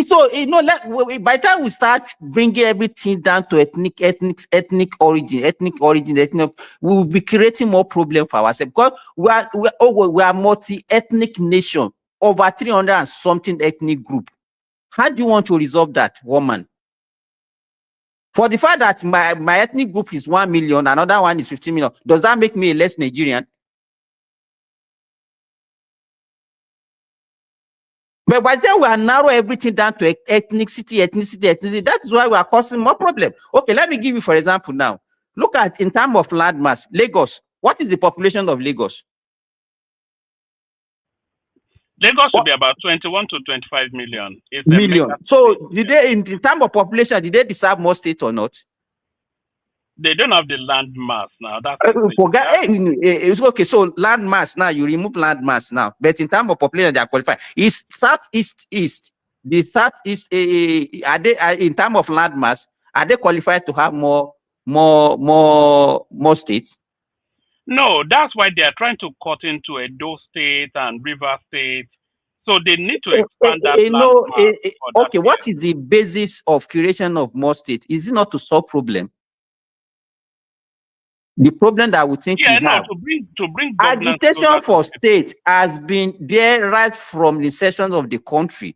So by the time we start bringing everything down to ethnic origin, we will be creating more problem for ourselves because we are multi-ethnic nation, over 300 and something ethnic group. How do you want to resolve that, woman? For the fact that my ethnic group is 1 million, another one is 15 million, does that make me a less Nigerian? But by the time we are narrow everything down to ethnicity, that is why we are causing more problem. Okay, let me give you, for example, now. Look at in terms of land mass, Lagos. What is the population of Lagos? Lagos should be about 21 to 25 million. It's million. So did they, in terms of population, did they deserve more state or not? They don't have the land mass now. That's it's okay. So land mass now, you remove land mass now, but in terms of population, they are qualified. Is Southeast East, the Southeast, are they in terms of land mass? Are they qualified to have more states? No, that's why they are trying to cut into Edo State and River State. So they need to expand that land mass. Okay, what is the basis of creation of more states? Is it not to solve problem? The problem that we think we have. To bring agitation for state has been there right from the inception of the country,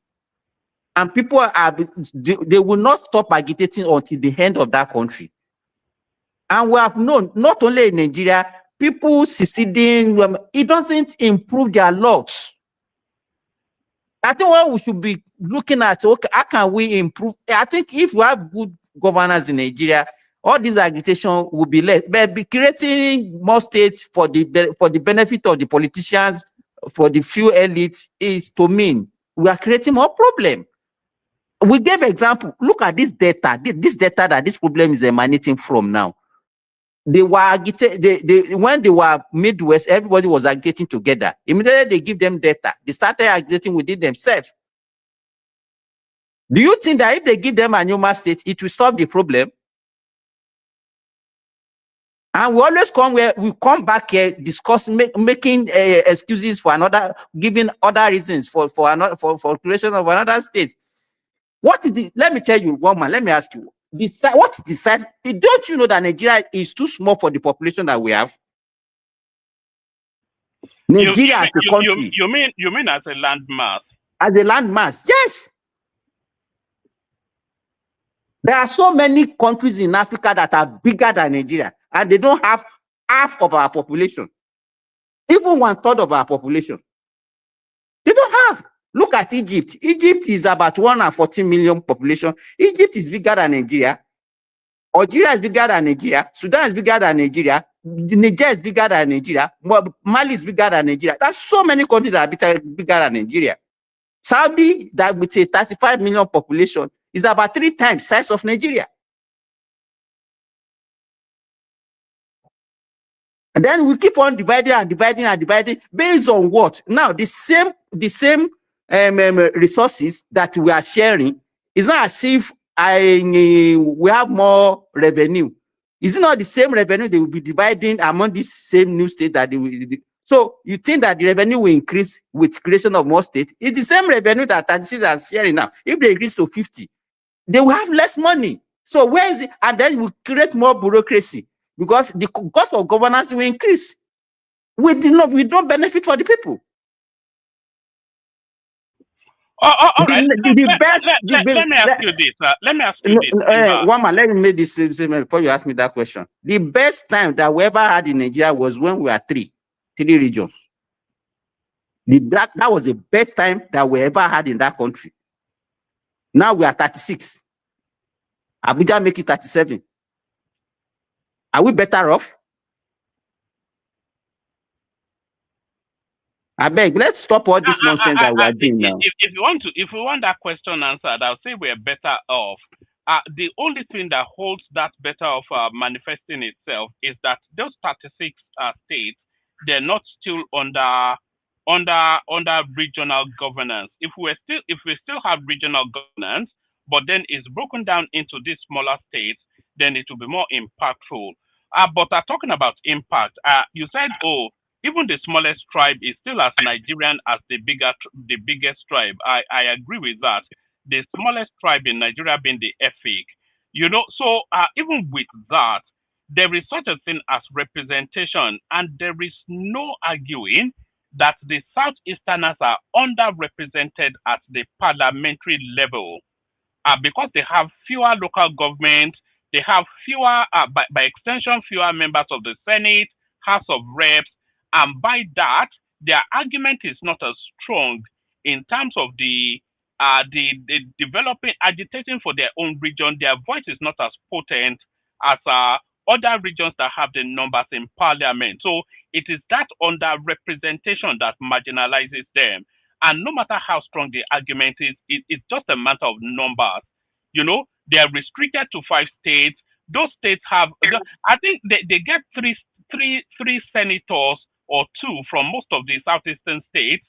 and people they will not stop agitating until the end of that country. And we have known, not only in Nigeria, people seceding, it doesn't improve their laws. I think what we should be looking at, okay, how can we improve? I think if we have good governance in Nigeria, all this agitation will be less. But be creating more states for the benefit of the politicians, for the few elites, is to mean we are creating more problem. We gave example. Look at this data. This data that this problem is emanating from now. They were agitating. When they were Midwest, everybody was agitating together. Immediately they give them data. They started agitating within themselves. Do you think that if they give them a Anioma state, it will solve the problem? And we always come back here discussing, making excuses for another, giving other reasons for creation of another state. What is the? Let me tell you, woman. Let me ask you. What is the size? Don't you know that Nigeria is too small for the population that we have? Nigeria as a country. You mean as a land mass? As a land mass, yes. There are so many countries in Africa that are bigger than Nigeria, and they don't have half of our population, even 1/3 of our population. They don't have. Look at Egypt. Egypt is about 114 million population. Egypt is bigger than Nigeria. Algeria is bigger than Nigeria. Sudan is bigger than Nigeria. Niger is bigger than Nigeria. Mali is bigger than Nigeria. There's so many countries that are bigger than Nigeria. Saudi, that with a 35 million population, is about 3 times size of Nigeria. And then we keep on dividing based on what? Now the same resources that we are sharing. It's not as if we have more revenue. Is it not the same revenue they will be dividing among this same new state that they will? So you think that the revenue will increase with creation of more states? It's the same revenue that 36 are sharing now. If they increase to 50, they will have less money. So where is it? And then we create more bureaucracy because the cost of governance will increase. We don't benefit for the people. All right. Let me ask you this. Woman, let me make this before you ask me that question. The best time that we ever had in Nigeria was when we were three regions. That was the best time that we ever had in that country. Now we are 36. Abuja make it 37. Are we better off? I beg, let's stop all this nonsense that we are doing now. If we want that question answered, I'll say we're better off. The only thing that holds that better off manifesting itself is that those 36 states, they're not still under under regional governance. If we still have regional governance, but then it's broken down into these smaller states, then it will be more impactful. But talking about impact, you said, oh, even the smallest tribe is still as Nigerian as the biggest tribe. I agree with that. The smallest tribe in Nigeria being the Efik. So even with that, there is such a thing as representation, and there is no arguing that the Southeasterners are underrepresented at the parliamentary level because they have fewer local governments, they have fewer, by extension, fewer members of the Senate, House of Reps, and by that, their argument is not as strong in terms of the developing, agitating for their own region. Their voice is not as potent as other regions that have the numbers in parliament. So it is that underrepresentation that marginalizes them. And no matter how strong the argument is, it's just a matter of numbers. They are restricted to 5 states. Those states have, I think they get three senators or 2 from most of the southeastern states.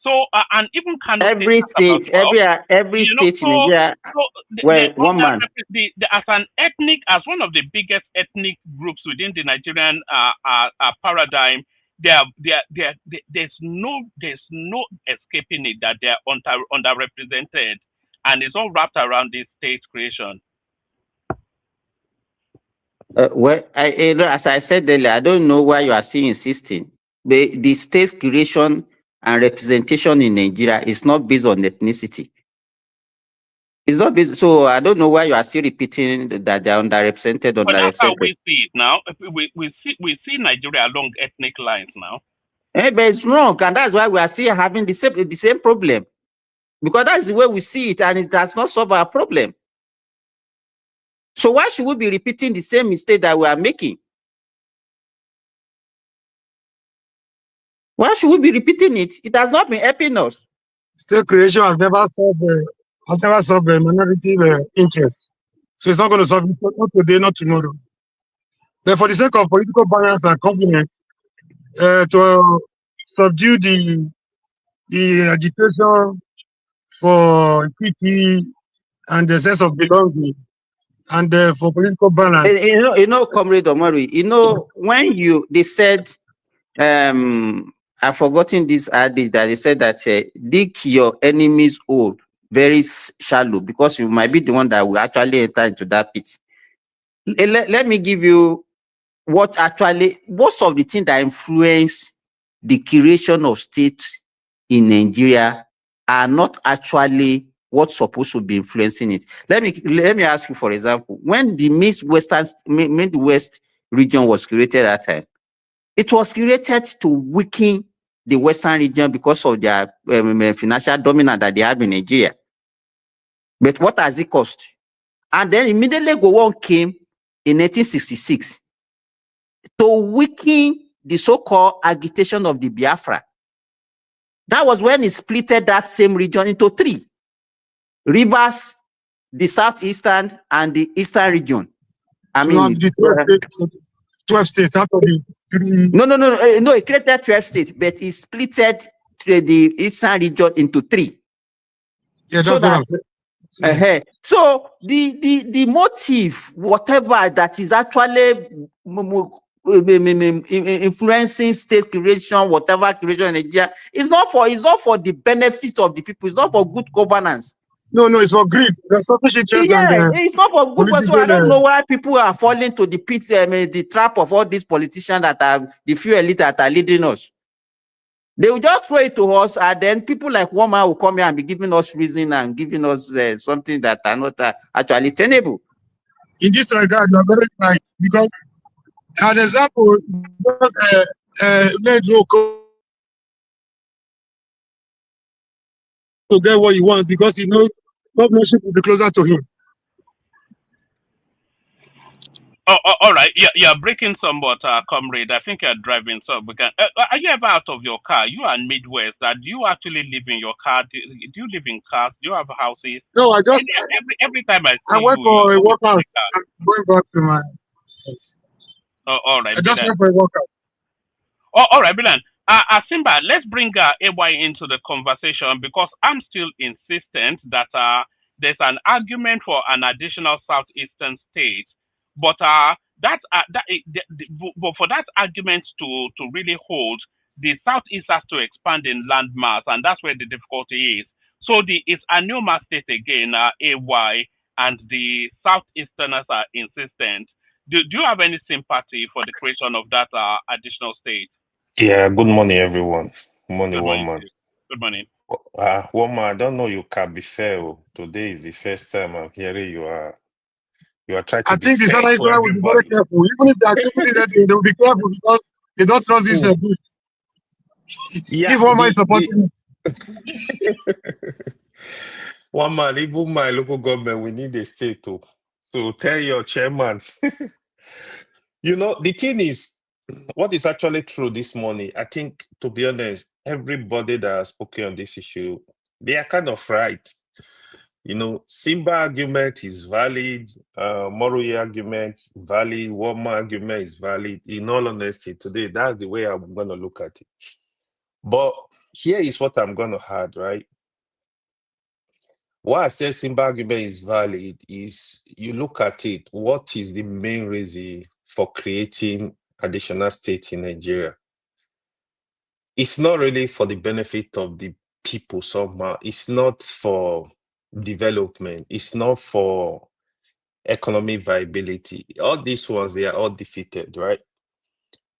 So, and even Kano Every State has about state, 12. every state in Nigeria, So well, one man. as one of the biggest ethnic groups within the Nigerian paradigm, there's no escaping it that they are underrepresented, and it's all wrapped around this state creation. Well, as I said earlier, I don't know why you are still insisting. The state creation and representation in Nigeria is not based on ethnicity. It's not based, so I don't know why you are still repeating that they are underrepresented. But that's how we see it now. We see Nigeria along ethnic lines now. But it's wrong, and that's why we are still having the same problem. Because that's the way we see it, and it does not solve our problem. So why should we be repeating the same mistake that we are making? Why should we be repeating it? It has not been helping us. State creation has never solved the minority interests. So it's not going to solve it, not today, not tomorrow. But for the sake of political balance and confidence, to subdue the agitation for equity and the sense of belonging, and for political balance. Comrade Omari, when they said, I've forgotten this adage that they said that dig your enemy's hole very shallow, because you might be the one that will actually enter into that pit. Let me give you most of the things that influence the creation of states in Nigeria are not actually what's supposed to be influencing it. Let me ask you, for example, when the Midwest region was created at that time, it was created to weaken the Western region because of their financial dominance that they have in Nigeria. But what has it cost? And then immediately Gowon came in 1866 to weaken the so-called agitation of the Biafra. That was when it splitted that same region into 3. Rivers, the southeastern, and the eastern region. I mean, the 12 states out of the 3. No, it created 12 states, but it splitted the eastern region into 3. Yeah, that's what I'm saying. So the motive, whatever that is actually influencing state creation, whatever creation in Nigeria, it's not for the benefit of the people. It's not for good governance. No, it's for greed. There's selfish interest. It's not for good governance. So I don't know why people are falling to the pit, the trap of all these politicians that are the few elite that are leading us. They will just throw it to us, and then people like one man will come here and be giving us reason and giving us something that are not actually tenable. In this regard, you are very right, because an example, to get what he wants because he knows governorship will be closer to him. All right. You're breaking somewhat, comrade. I think you're driving, so we can. Are you ever out of your car? You are in Midwest. Do you actually live in your car? Do you live in cars? Do you have houses? No, I just every time I went for a workout. I'm going back to my place. All right. I just went for a workout. All right, Bilan. Simba, let's bring AY into the conversation because I'm still insistent that there's an argument for an additional southeastern state, but but for that argument to really hold, the southeast has to expand in landmass, and that's where the difficulty is. So it's Anioma state again, AY, and the southeasterners are insistent. Do you have any sympathy for the creation of that additional state? Yeah, good morning, everyone. Good morning, Good one morning man. to you. Good morning. One man, I don't know you can be fair. Today is the first time I'm hearing you are trying to I be think the fair Southern to Israel will be very everybody. careful. Even if they are doing anything, they will be careful because they don't trust this Mm. group. Yeah, If one man is supporting it. one man, even my local government, we need a state to tell your chairman. The thing is, what is actually true this morning, I think, to be honest, everybody that has spoken on this issue, they are kind of right. Simba argument is valid, Morui argument valid, Woma argument is valid. In all honesty, today, that's the way I'm going to look at it. But here is what I'm going to add, right? Why I say Simba argument is valid is you look at it, what is the main reason for creating additional states in Nigeria? It's not really for the benefit of the people somehow. It's not for development. It's not for economic viability. All these ones, they are all defeated, right?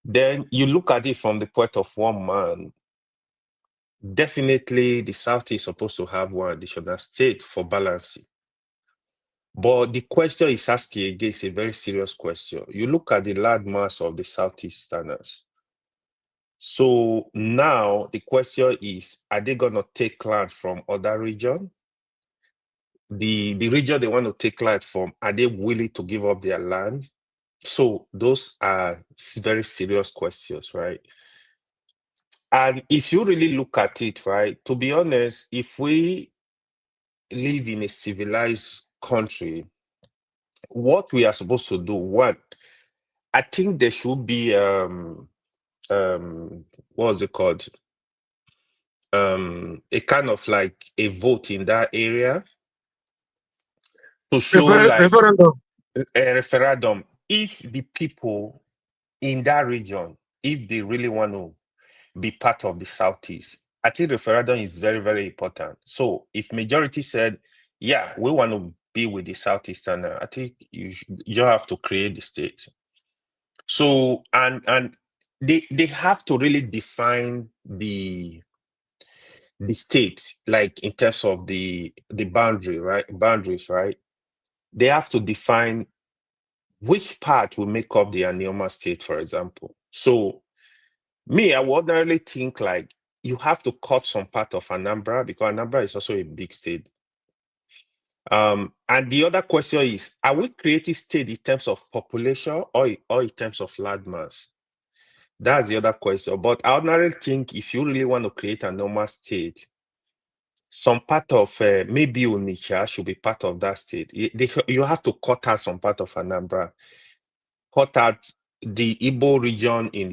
Then you look at it from the point of one man. Definitely, the South is supposed to have one additional state for balancing. But the question is asking again is a very serious question. You look at the large mass of the Southeasterners. So now the question is, are they going to take land from other regions? The region they want to take land from, are they willing to give up their land? So those are very serious questions, right? And if you really look at it, right, to be honest, if we live in a civilized country, what we are supposed to do, one, I think there should be what's it called? A kind of like a vote in that area to show like Referendum. a referendum. If the people in that region, if they really want to be part of the Southeast, I think referendum is very, very important. So if majority said, yeah, we want to be with the Southeastern, I think you have to create the state. So and they have to really define the state, like in terms of the boundaries, right? They have to define which part will make up the Anioma state, for example. So me, I would ordinarily think like you have to cut some part of Anambra because Anambra is also a big state. And the other question is, are we creating state in terms of population or in terms of land mass? That's the other question. But I ordinarily think if you really want to create a normal state, some part of maybe Onitsha should be part of that state. You have to cut out some part of Anambra, cut out the Igbo region in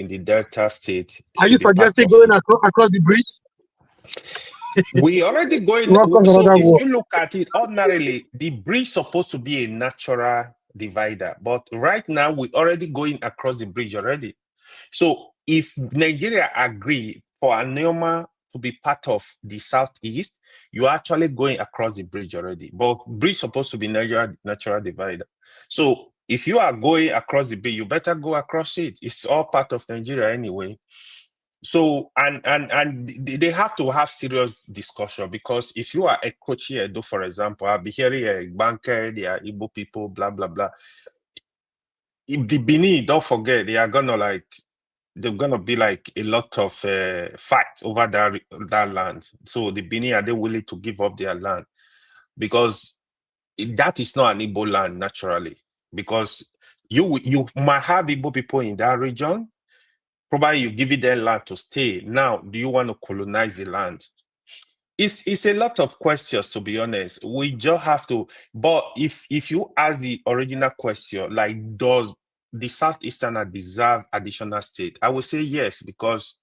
the Delta state. Are you Should be part suggesting of going it. across the bridge? We already going. So if you look at it, ordinarily the bridge supposed to be a natural divider, but right now we already going across the bridge already. So if Nigeria agree for Anioma to be part of the Southeast, you're actually going across the bridge already. But bridge supposed to be natural divider. So if you are going across the bridge, you better go across it. It's all part of Nigeria anyway. So and they have to have serious discussion because if you are a coach here, for example, I'll be hearing a banker, they are Igbo people, blah blah blah. If the Benin, don't forget, they're gonna be like a lot of fight over that land. So the Benin, are they willing to give up their land? Because that is not an Igbo land naturally. Because you might have Igbo people in that region. Probably you give it their land to stay. Now, do you want to colonize the land? It's a lot of questions, to be honest. We just have to. But if you ask the original question, like does the Southeasterners deserve additional state? I would say yes, because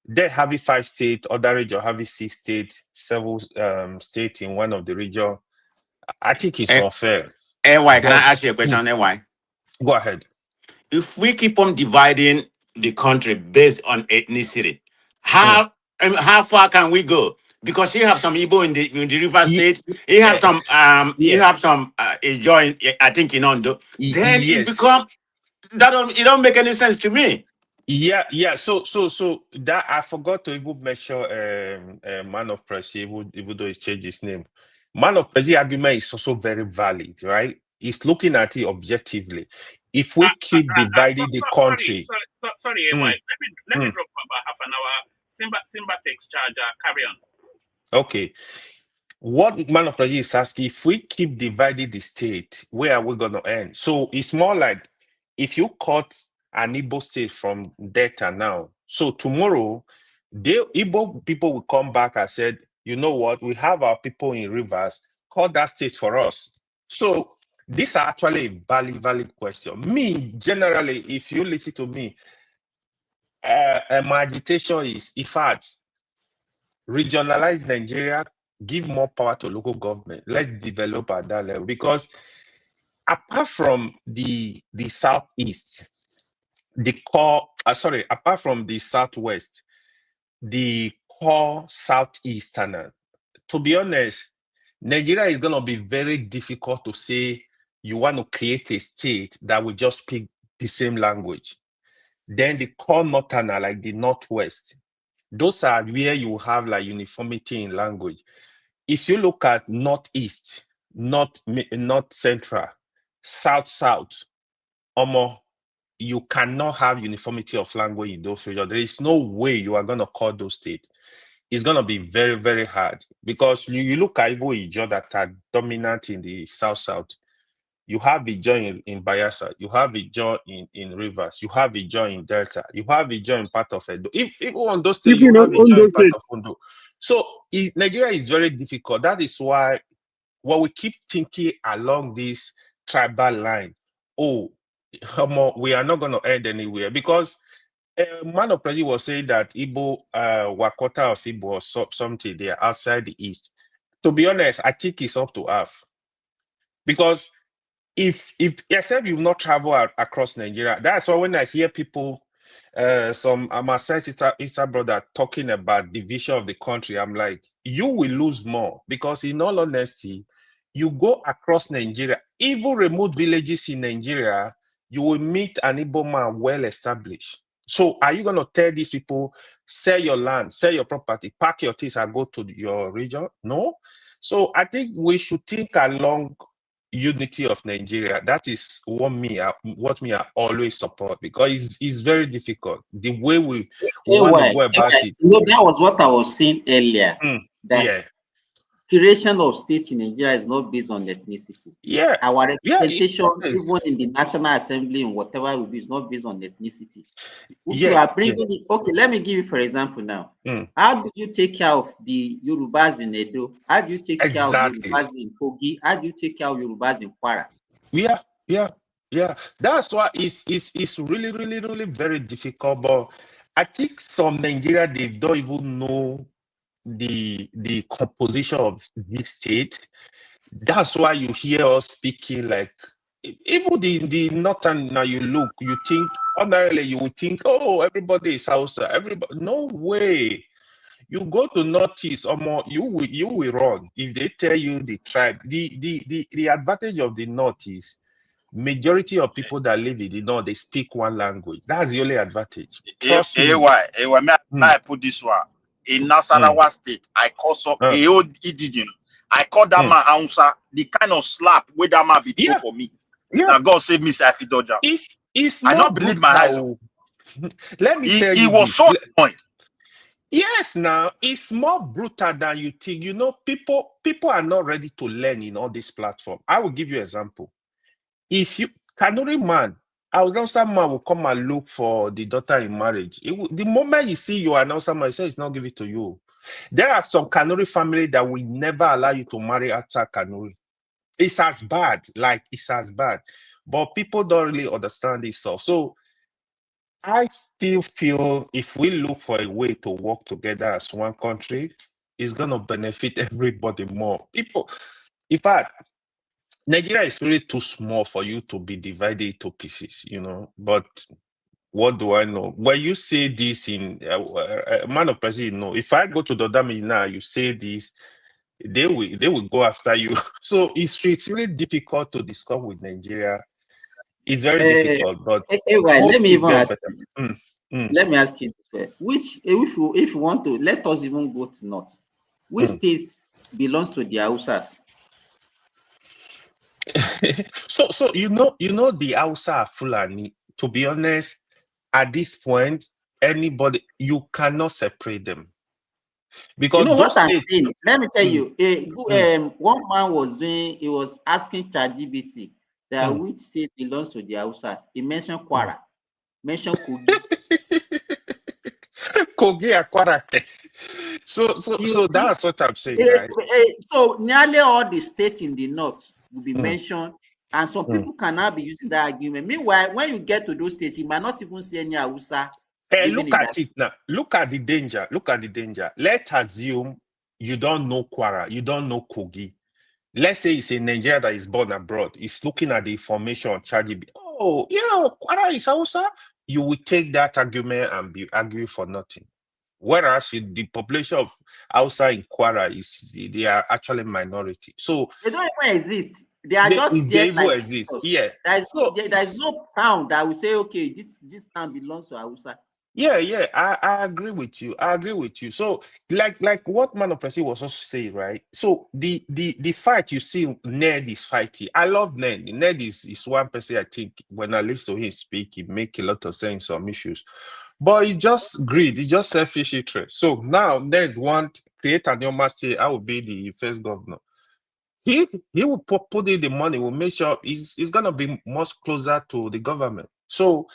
they have 5 states, other region have 6 states, 7 states in one of the region. I think it's unfair. AY, can I But ask you a question, AY? go ahead. If we keep on dividing the country based on ethnicity, how far can we go? Because you have some Igbo in the River State, you have some Ijo in, I think in Ondo. Then it Yes. become it don't make any sense to me. Yeah. So that I forgot to even mention Man of Press, even though he changed his name. Man of Press argument is also very valid, right? He's looking at it objectively. If we keep dividing the country, sorry, AY. Let me drop for about half an hour. Simba takes charge. Carry on. Okay. What Man of Press is asking, if we keep dividing the state, where are we going to end? So it's more like if you cut an Igbo state from data now, so tomorrow, the Igbo people will come back and said, you know what, we have our people in rivers, call that state for us. So these are actually a valid question. Me, generally, if you listen to me, my agitation is, in fact, regionalize Nigeria, give more power to local government. Let's develop at that level. Because apart from the southeast, apart from the southwest, the core southeastern, to be honest, Nigeria is going to be very difficult to say you want to create a state that will just speak the same language. Then the core northerner, like the northwest, those are where you have like uniformity in language. If you look at northeast, north central, south, you cannot have uniformity of language in those regions. There is no way you are going to call those states. It's going to be very, very hard, because you look at Ijo that are dominant in the south. You have Ijo in Bayelsa, you have Ijo in Rivers, you have Ijo in Delta, you have Ijo in part of Edo. If on those states, you have Ijo in part of Ondo. So Nigeria is very difficult. That is why when we keep thinking along this tribal line, we are not going to end anywhere, because Man of Prezi was saying that Igbo, Wakota of Igbo or something, they are outside the East. To be honest, I think it's up to half. Because if except you've not traveled across Nigeria, that's why when I hear people, some Amasai sister brother talking about division of the country, I'm like, you will lose more, because in all honesty, you go across Nigeria, even remote villages in Nigeria, you will meet an Igbo man well established. So are you going to tell these people, sell your land, sell your property, pack your things and go to your region? No. So I think we should think along unity of Nigeria. That is what me I always support, because it's very difficult. The way we want to go about it. You know, that was what I was saying earlier. That creation of states in Nigeria is not based on ethnicity. Yeah. Our representation, even in the National Assembly and whatever we do, is not based on ethnicity. If you are bringing it, okay, let me give you for example now. How do you take care of the Yorubas in Edo? How do you take care of Yorubas in Kogi? How do you take care of Yorubas in Kwara? Yeah. That's why it's really very difficult. But I think some Nigeria, they don't even know the composition of this state. That's why you hear us speaking like, even the northern, now you think ordinarily you would think, oh, everybody is Hausa, everybody. No way. You go to northeast, or more, you will run if they tell you the tribe. The advantage of the north is majority of people that live in the north, they speak one language. That's the only advantage. Trust me. May I put this one? In Nasarawa State, I call some I call that man Hausa, the kind of slap where that man be throw for me. Now God save me, Safi Doja. I don't believe my eyes. Let me tell you, he was so annoyed. Yes, now it's more brutal than you think. You know, people are not ready to learn in all this platform. I will give you an example. If you Kanuri man, announcer man will come and look for the daughter in marriage. The moment you see your announcer man, he says it's not give it to you. There are some Kanuri family that will never allow you to marry after Kanuri. It's as bad. but people don't really understand this stuff. So I still feel if we look for a way to work together as one country, it's gonna benefit everybody more. People, in fact, Nigeria is really too small for you to be divided into pieces, But what do I know? When you say this in man of president, no. If I go to the damage now, you say this, they will go after you. So it's really difficult to discuss with Nigeria. It's very difficult, but Well, hope let me is even get ask better. you. Let me ask you this way. Which, if you want to, let us even go to north. Which states belongs to the Hausas? So the Hausa Fulani, to be honest, at this point, anybody, you cannot separate them. Because You know those what I'm states, saying? Let me tell you. One man he was asking ChatGPT that which state belongs to the Hausas. He mentioned Kwara, mentioned Kogi. Kogi Akwarate. So that's what I'm saying, right? So nearly all the states in the north will be mentioned, and some people cannot be using that argument. Meanwhile, when you get to those states, you might not even see any Hausa. Look at it now. Look at the danger. Look at the danger. Let's assume you don't know Kwara, you don't know Kogi. Let's say it's a Nigerian that is born abroad. He's looking at the information on ChatGPT. Oh, yeah, Kwara is Hausa. You will take that argument and be arguing for nothing. Whereas the population of Hausa in Kwara they are actually minority. So they don't even exist. They are just there like exist. Yeah. There is no town that will say, okay, this town belongs to Hausa. Yeah, I agree with you. So, like what Man of President was also saying, right? So the fight you see, Ned is fighting. I love Ned. Ned is one person I think when I listen to him speak, it make a lot of sense on issues. But it's just greed, it's just selfish interest. So now Ned want create an Anioma say I will be the first governor. He will put in the money, will make sure he's gonna be much closer to the government. So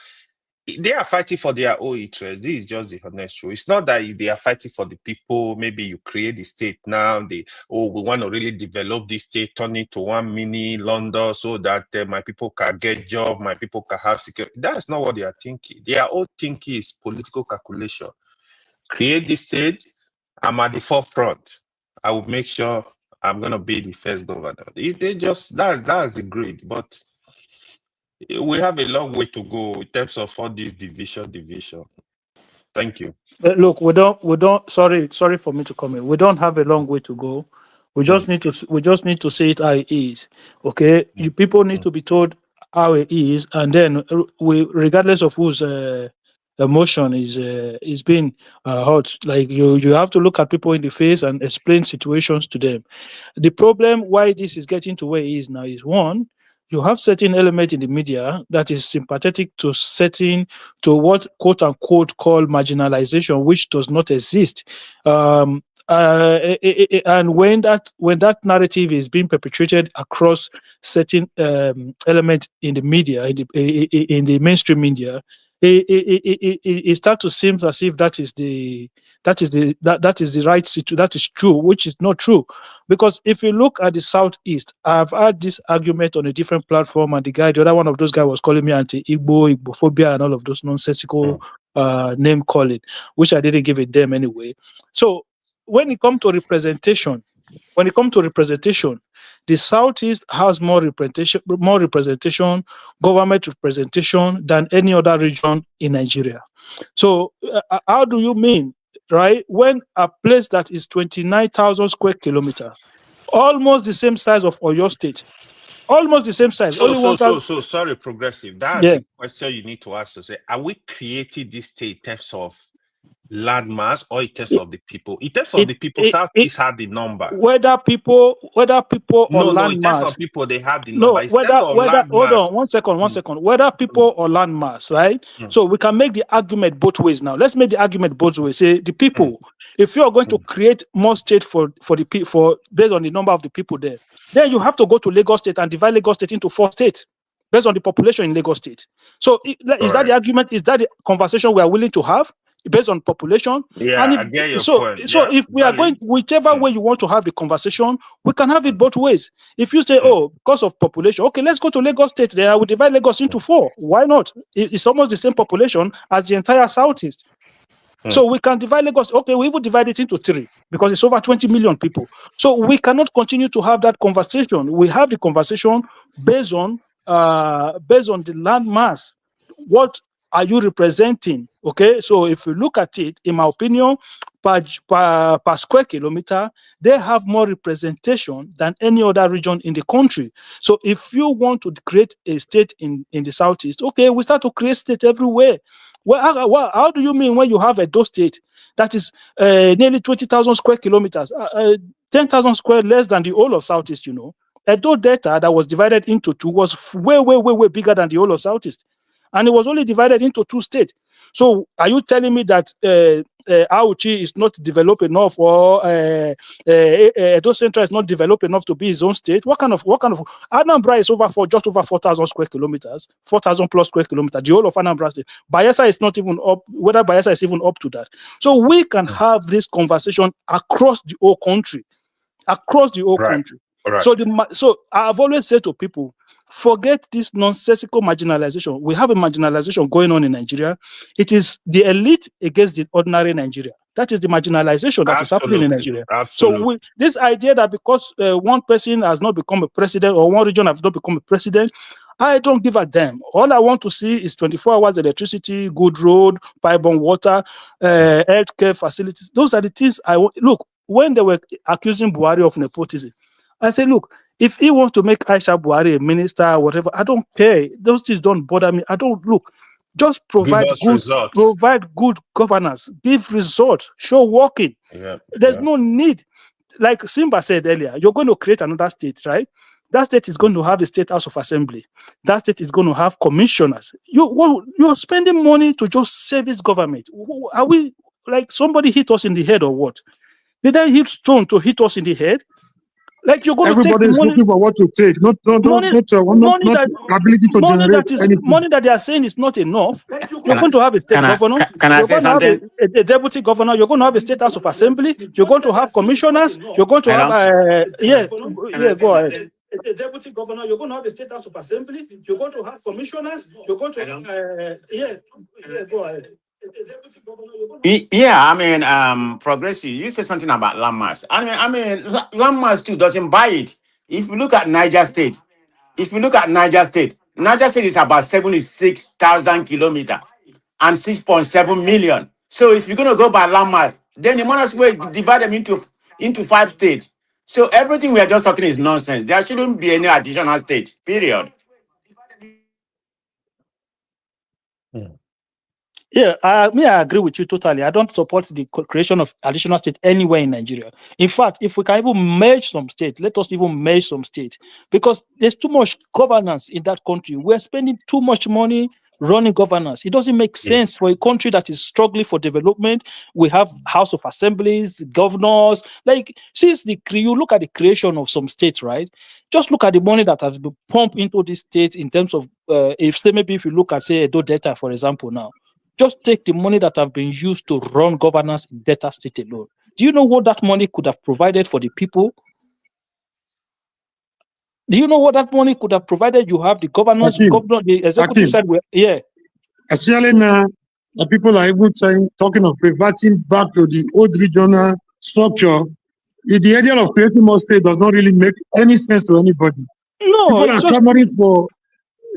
they are fighting for their own interest. This is just the honest truth. It's not that they are fighting for the people. Maybe you create the state now. We want to really develop this state, turn it to one mini London so that my people can get job, my people can have security. That's not what they are thinking. Their whole thinking is political calculation. Create this state. I'm at the forefront. I will make sure I'm going to be the first governor. They just that's the greed, but we have a long way to go in terms of all this division. Thank you. Look, we don't. Sorry for me to comment. We don't have a long way to go. We just need to say it how it is. Okay, you people need to be told how it is, and then regardless of whose emotion is being hurt, like you have to look at people in the face and explain situations to them. The problem why this is getting to where it is now is one. You have certain element in the media that is sympathetic to what quote unquote call marginalization, which does not exist. And when that narrative is being perpetrated across certain element in the media, in the mainstream media, it starts to seem as if that is the right situation. That is true, which is not true. Because if you look at the Southeast, I've had this argument on a different platform, and the other one of those guys was calling me anti-Igbo, Igbophobia, and all of those nonsensical name calling, which I didn't give a damn anyway. So when it comes to representation, the Southeast has more representation, government representation than any other region in Nigeria. So how do you mean, right? When a place that is 29,000 square kilometer, almost the same size of Oyo State, almost the same size, only 1,000. So sorry, Progressive. That's the question you need to ask to say, are we creating this state in terms of landmass or in terms of the people? In terms of the people, Southeast have the number. Whether people or landmass. In terms of people, they have the No, number. whether hold on one second. Whether people or landmass, right? So we can make the argument both ways now. Let's make the argument both ways. Say the people, if you are going to create more state for based on the number of the people there, then you have to go to Lagos State and divide Lagos State into 4 states based on the population in Lagos State. So is that the argument? Is that the conversation we are willing to have? based on population. Yeah, And I get your so point. so Yeah, if we are going, valid. whichever way you want to have the conversation, we can have it both ways. If you say, oh, because of population, okay, let's go to Lagos State, then I will divide Lagos into 4. Why not? It's almost the same population as the entire Southeast. So we can divide Lagos. Okay, we even divide it into 3 because it's over 20 million people. So we cannot continue to have that conversation. We have the conversation based on the land mass. What are you representing? Okay, so if you look at it, in my opinion, per square kilometer, they have more representation than any other region in the country. So if you want to create a state in the Southeast, okay, we start to create state everywhere. How do you mean when you have a Edo state that is nearly 20,000 square kilometers, 10,000 square less than the whole of Southeast, you know? Edo Delta that was divided into 2 was way bigger than the whole of Southeast. And it was only divided into 2 states. So are you telling me that Auchi is not developed enough, or Edo Central is not developed enough to be its own state? What kind of Anambra is just over 4,000 square kilometers, 4,000 plus square kilometers. The whole of Anambra state. Bayelsa is not even up. Whether Bayelsa is even up to that. So we can have this conversation across the whole country, country. Right. So I've always said to people, forget this nonsensical marginalization. We have a marginalization going on in Nigeria. It is the elite against the ordinary Nigeria. That is the marginalization that is happening in Nigeria. Absolutely. So this idea that because one person has not become a president or one region has not become a president, I don't give a damn. All I want to see is 24 hours electricity, good road, pipe-borne water, healthcare facilities. Those are the things I want. Look, when they were accusing Buhari of nepotism, I said, look, if he wants to make Aisha Buhari a minister or whatever, I don't care. Those things don't bother me. I don't look. Just provide good governance, give results, show working. There's no need. Like Simba said earlier, you're going to create another state, right? That state is going to have a state house of assembly. That state is going to have commissioners. You're spending money to just service government. Are we like somebody hit us in the head or what? Did I hit stone to hit us in the head? Like you're going Everybody to is take money, looking for what to take, not ability to generate anything. money that they are saying is not enough. You're going to have a state governor. Can I You're say going to have something? a deputy governor. You're going to have a state house of assembly. You're going to have commissioners. You're going to have go ahead. A deputy governor. You're going to have a state house of assembly. You're going to have commissioners. You're going to have go ahead. Yeah, I mean, progressive. You said something about landmass. I mean, landmass too doesn't buy it. If you look at Niger State, Niger State is about 76,000 kilometers and 6.7 million. So if you're gonna go by landmass, then you might as well divide them into 5 states. So everything we are just talking is nonsense. There shouldn't be any additional state. Period. Yeah, I agree with you totally. I don't support the creation of additional state anywhere in Nigeria. In fact, if we can even merge some state, let us even merge some state, because there's too much governance in that country. We're spending too much money running governance. It doesn't make sense for a country that is struggling for development. We have House of Assemblies, governors. Like, since you look at the creation of some states, right? Just look at the money that has been pumped into this state in terms of, if you look at, say, Edo Delta, for example, now. Just take the money that have been used to run governance in Delta State alone. Do you know what that money could have provided for the people? Do you know what that money could have provided? You have the governors, governor, the executive side. Especially now, the people are even talking of reverting back to the old regional structure. The idea of creating more states does not really make any sense to anybody. No, people are clamoring for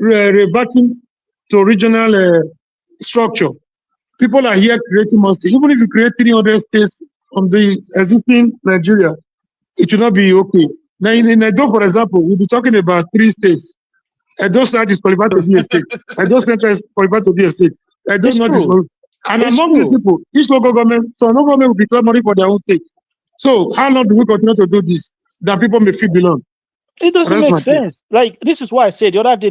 reverting to regional structure. People are here creating more states. Even if you create 300 states from the existing Nigeria, it will not be okay. Now, in Edo, for example, we'll be talking about 3 states. Edo South is qualified to be a state. Edo Central is qualified to be a state. Edo North is qualified. And among these people, each local government will be clamoring for their own state. So how long do we continue to do this? That people may feel belong. It doesn't make sense. Like, this is why I said the other day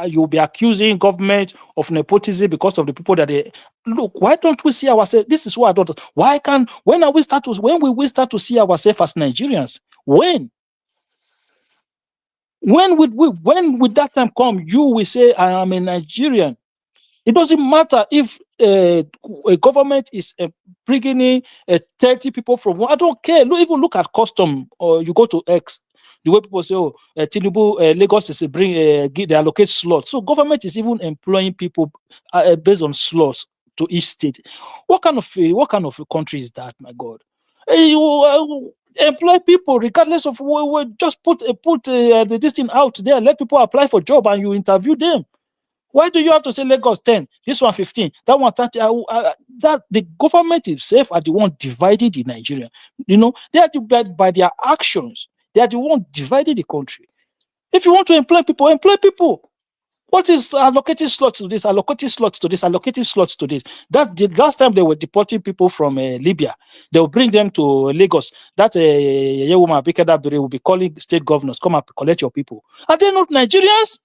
you'll be accusing government of nepotism because of the people that they look. Why don't we see ourselves? This is why I don't. When will we start to see ourselves as Nigerians? When would that time come? You will say, I am a Nigerian. It doesn't matter if a government is bringing in 30 people from one. I don't care. Even look at custom, or you go to X. The way people say, "Oh, Tinubu, Lagos is they allocate slots." So government is even employing people based on slots to each state. What kind of a country is that, my God? You employ people regardless of just put this thing out there, let people apply for job, and you interview them. Why do you have to say Lagos 10, this one 15, that one 30? That the government itself are the one dividing the Nigeria. They are by their actions. They are the one dividing the country. If you want to employ people, employ people. What is allocating slots to this, allocating slots to this, allocating slots to this? That the last time they were deporting people from Libya, they will bring them to Lagos. That woman Abikeda Bere will be calling state governors, come and collect your people. Are they not Nigerians?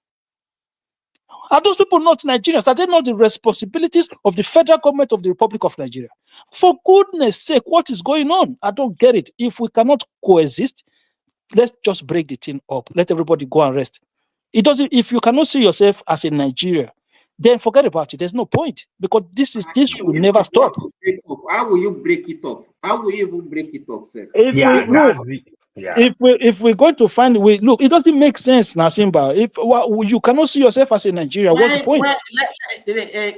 Are those people not Nigerians? Are they not the responsibilities of the federal government of the Republic of Nigeria? For goodness sake, what is going on? I don't get it. If we cannot coexist, let's just break the thing up. Let everybody go and rest. It doesn't. If you cannot see yourself as a Nigeria, then forget about it. There's no point, because this will never stop. How will you break it up? How will you even break it up, sir? If we're going to find a way, look, it doesn't make sense, Nasimba. If you cannot see yourself as a Nigeria, what's the point?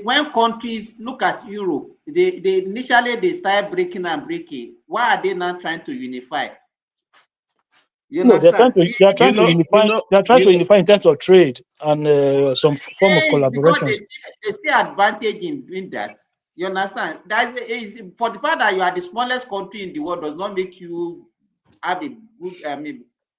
When countries look at Europe, they initially they start breaking and breaking. Why are they not trying to unify? You understand? They're trying to unify. They're trying to unify in terms of trade and some form of collaboration. Because they see advantage in doing that. You understand? That is for the fact that you are the smallest country in the world does not make you have a good,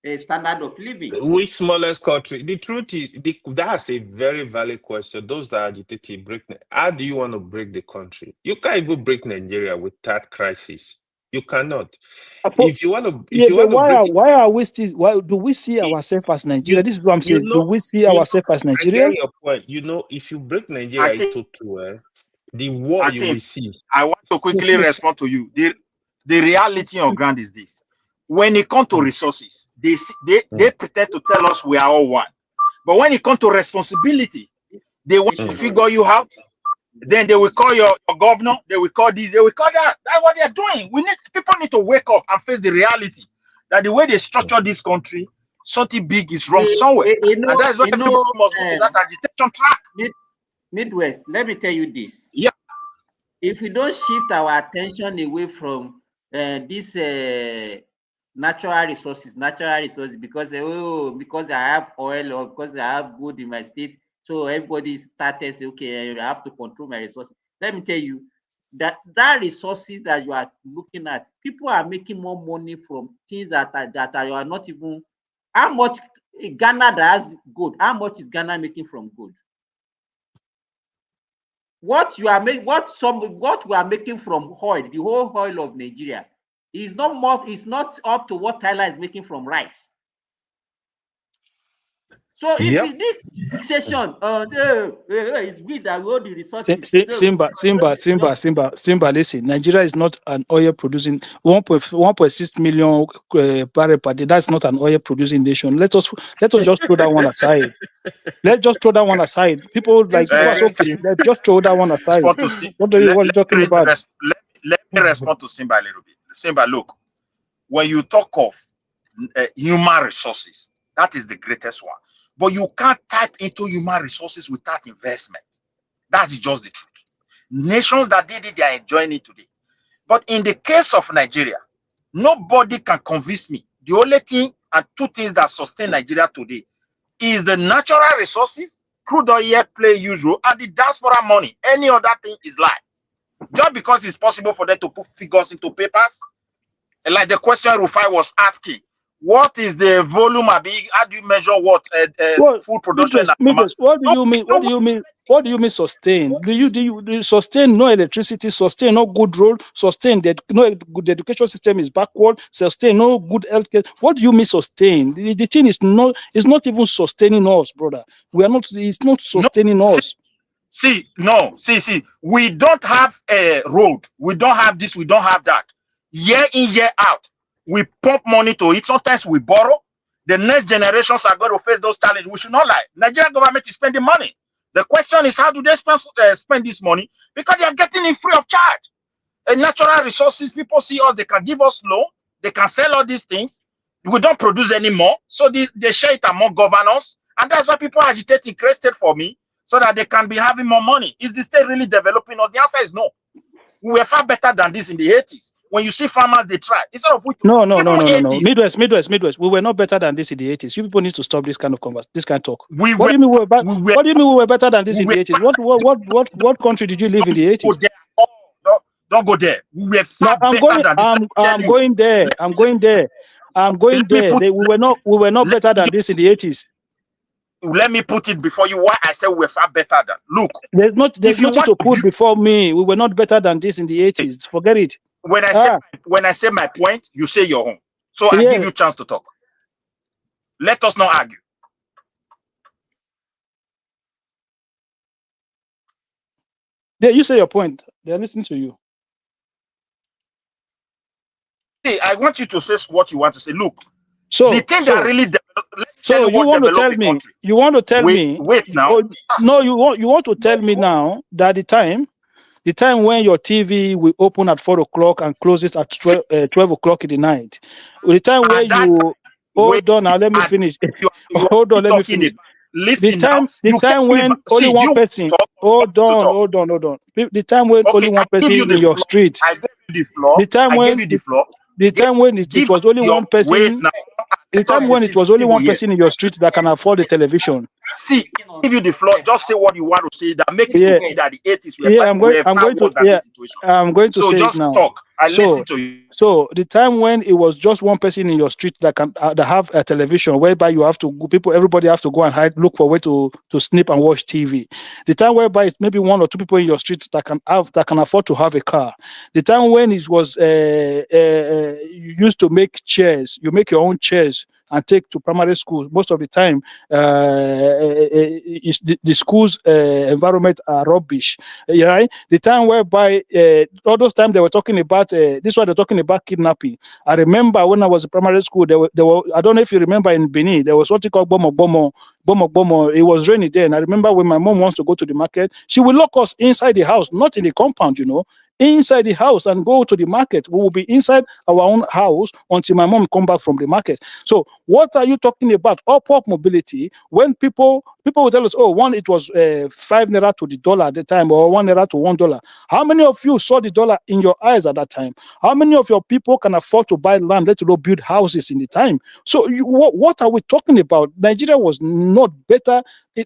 a standard of living. Which smallest country? The truth is, that's a very valid question. Those that agitate break. How do you want to break the country? You can't even break Nigeria with that crisis. You cannot. If you want to, why are we still? Why do we see ourselves as Nigeria? This is what I'm saying. Do we see ourselves as Nigeria? I get your point. If you break Nigeria into two, the war you receive. I want to quickly respond to you. The reality on ground is this: when it comes to resources, they pretend to tell us we are all one, but when it comes to responsibility, they want to figure you out. Then they will call your governor, they will call this, they will call that. That's what they are doing. People need to wake up and face the reality that the way they structure this country, something big is wrong somewhere. And that is why people must go to that agitation track. Midwest, let me tell you this. Yeah. If we don't shift our attention away from these natural resources, because I have oil or because I have gold in my state, so everybody started say, okay, I have to control my resources. Let me tell you that resources that you are looking at, people are making more money from things that you are not even. How much Ghana that has gold? How much is Ghana making from gold? What we are making from oil, the whole oil of Nigeria, is not more. It's not up to what Thailand is making from rice. So if this fixation, it's good that we all the resources. Simba, listen. Nigeria is not an oil producing 1.6 million barrel per day. That's not an oil producing nation. Let us just throw that one aside. Let's just throw that one aside. People are so pissed. Let's just throw that one aside. What are you talking about? Let me respond to Simba a little bit. Simba, look, when you talk of human resources, that is the greatest one. But you can't tap into human resources without investment. That is just the truth. Nations that did it, they are enjoying it today. But in the case of Nigeria, nobody can convince me. The only thing and two things that sustain Nigeria today is the natural resources, crude oil play usual, and the diaspora money. Any other thing is lie. Just because it's possible for them to put figures into papers, like the question Rufai was asking, what is the volume? How do you measure what food production? What do you mean? What do you mean sustain? Do you sustain no electricity? Sustain no good road? Sustain that no good education system is backward? Sustain no good healthcare? What do you mean sustain? The thing is not even sustaining us, brother. We are not. It's not sustaining us. See, we don't have a road. We don't have this. We don't have that. Year in, year out, we pump money to it. Sometimes we borrow. The next generations are going to face those challenges. We should not lie. Nigerian government is spending money. The question is, how do they spend this money? Because they are getting it free of charge. And natural resources, people see us, they can give us loan, they can sell all these things. We don't produce anymore, so they share it among governors, and that's why people are agitating created for me, so that they can be having more money. Is the state really developing? Or the answer is no. We were far better than this in the 80s. When you see farmers, they try. Instead of which, no. Midwest. We were not better than this in the 80s. You people need to stop this kind of this kind of talk. What do you mean we were better than this in the 80s? What country did you live in the 80s? Don't go there. We were far better than this. I'm going there. We were not better than this in the 80s. Let me put it before you why I said we were far better than. Look, there's nothing to put before me. We were not better than this in the 80s. Forget it. When I say my point, you say your own. So I give you a chance to talk. Let us not argue. Yeah, you say your point. They're listening to you. See, I want you to say what you want to say. Look, so the thing that really so you want to tell me? You want to tell me? Wait now. No, you want to tell me now that the time when your TV will open at 4 o'clock and closes at 12 o'clock in the night, the time where you hold on now, let me finish. Hold on, let me finish. Listen, the time when only one person. Hold on. The time when only one person in your street. I gave you the floor. The time when it was only one person. The time when it was only one person in your street that can afford the television. See, give you the floor. Just say what you want to say. That make it clear that the 80s I'm going to say just it now. Talk. I listen to you. So the time when it was just one person in your street that can that have a television, whereby you have to everybody has to go and hide, look for a way to snip and watch TV. The time whereby it's maybe one or two people in your street that can afford to have a car. The time when it was you used to make chairs, you make your own chairs and take to primary schools. Most of the time, the school's environment are rubbish. Right? The time whereby all those times they were talking about this one, they're talking about kidnapping. I remember when I was in primary school, there were I don't know if you remember in Benin, there was what you call bomo. It was rainy day, and I remember when my mom wants to go to the market, she will lock us inside the house, not in the compound, inside the house and go to the market. We will be inside our own house until my mom come back from the market. So what are you talking about? Upward mobility, when people will tell us, oh, it was 5 naira to the dollar at the time, or 1 naira to $1. How many of you saw the dollar in your eyes at that time? How many of your people can afford to buy land, let alone build houses in the time? So what are we talking about? Nigeria was not better.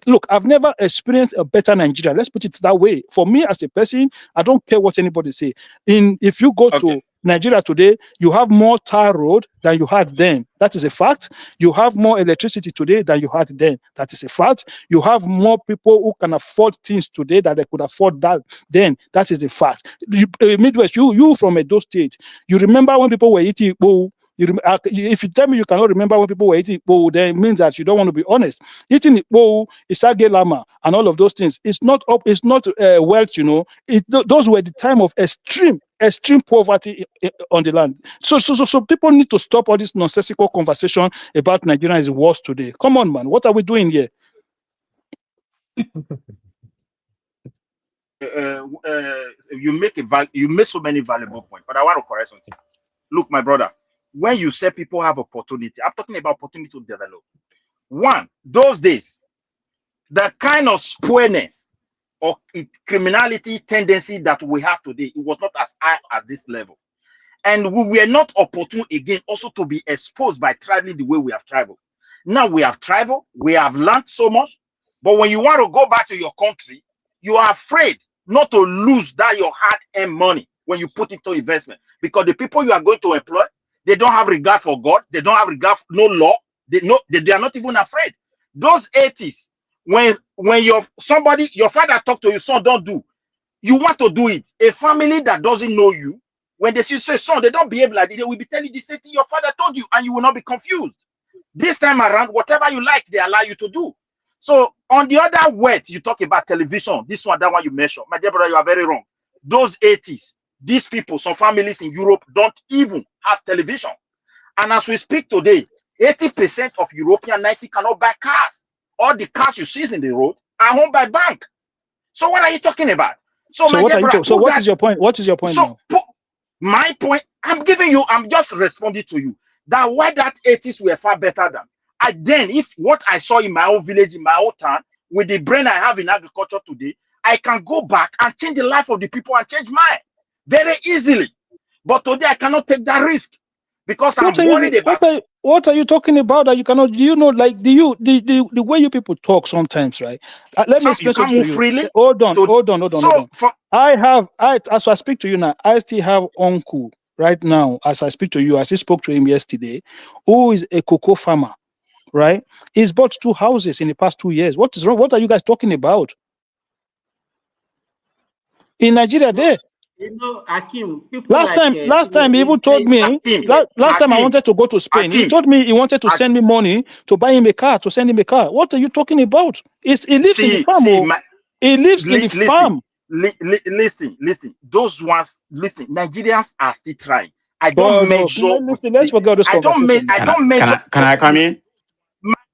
Look, I've never experienced a better Nigeria. Let's put it that way. For me as a person, I don't care what anybody say. If you go to Nigeria today, you have more tar road than you had then. That is a fact. You have more electricity today than you had then. That is a fact. You have more people who can afford things today that they could afford that then. That is a fact. Midwest, you from Edo State, you remember when people were eating Igbo? If you tell me you cannot remember when people were eating Igbo, then it means that you don't want to be honest. Eating Igbo, Isage Lama, and all of those things, it's not wealth, those were the time of extreme poverty on the land. So people need to stop all this nonsensical conversation about Nigeria is worse today. Come on, man. What are we doing here? You make so many valuable points, but I want to correct something. Look, my brother, when you say people have opportunity, I'm talking about opportunity to develop. One, those days, the kind of spoilness or criminality tendency that we have today, it was not as high at this level. And we were not opportune again also to be exposed by traveling the way we have traveled. Now we have traveled, we have learned so much, but when you want to go back to your country, you are afraid not to lose that your hard-earned money when you put it to investment, because the people you are going to employ, they don't have regard for God, they don't have regard for no law, they are not even afraid. Those 80s, when your father talk to you, son, don't do, you want to do it. A family that doesn't know you, when they say, son, they don't behave like that, they will be telling the same thing your father told you, and you will not be confused. This time around, whatever you like, they allow you to do. So on the other words, you talk about television, this one, that one you mentioned. My dear brother, you are very wrong. Those 80s, these people, some families in Europe don't even have television. And as we speak today, 80% of European 90 cannot buy cars. All the cars you see in the road, are owned by bank. So what are you talking about? So my what dear are you brother, so put what that. is your point? What is your point So now? my point, I'm just responding to you that why that 80s were far better than. Then if what I saw in my own village, in my own town, with the brain I have in agriculture today, I can go back and change the life of the people and change mine very easily. But today I cannot take that risk because I'm worried about. What are you talking about that you cannot? Do you know, like, the way you people talk sometimes, right? Let me explain You can't something to move you. freely. Hold on. For As I speak to you now, I still have uncle right now. As I speak to you, as I spoke to him yesterday, who is a cocoa farmer, right? He's bought 2 houses in the past 2 years. What is wrong? What are you guys talking about? In Nigeria, there. You know, Akim, people Last like time he even told me. Last time I wanted to go to Spain, he told me he wanted to send me money to buy him a car, to send him a car. What are you talking about? He lives in the farm. He lives in the farm. Listen. Those ones, listen. Nigerians are still trying. I Well, don't measure. listen, let's forget this conversation. I don't measure. Can I come in?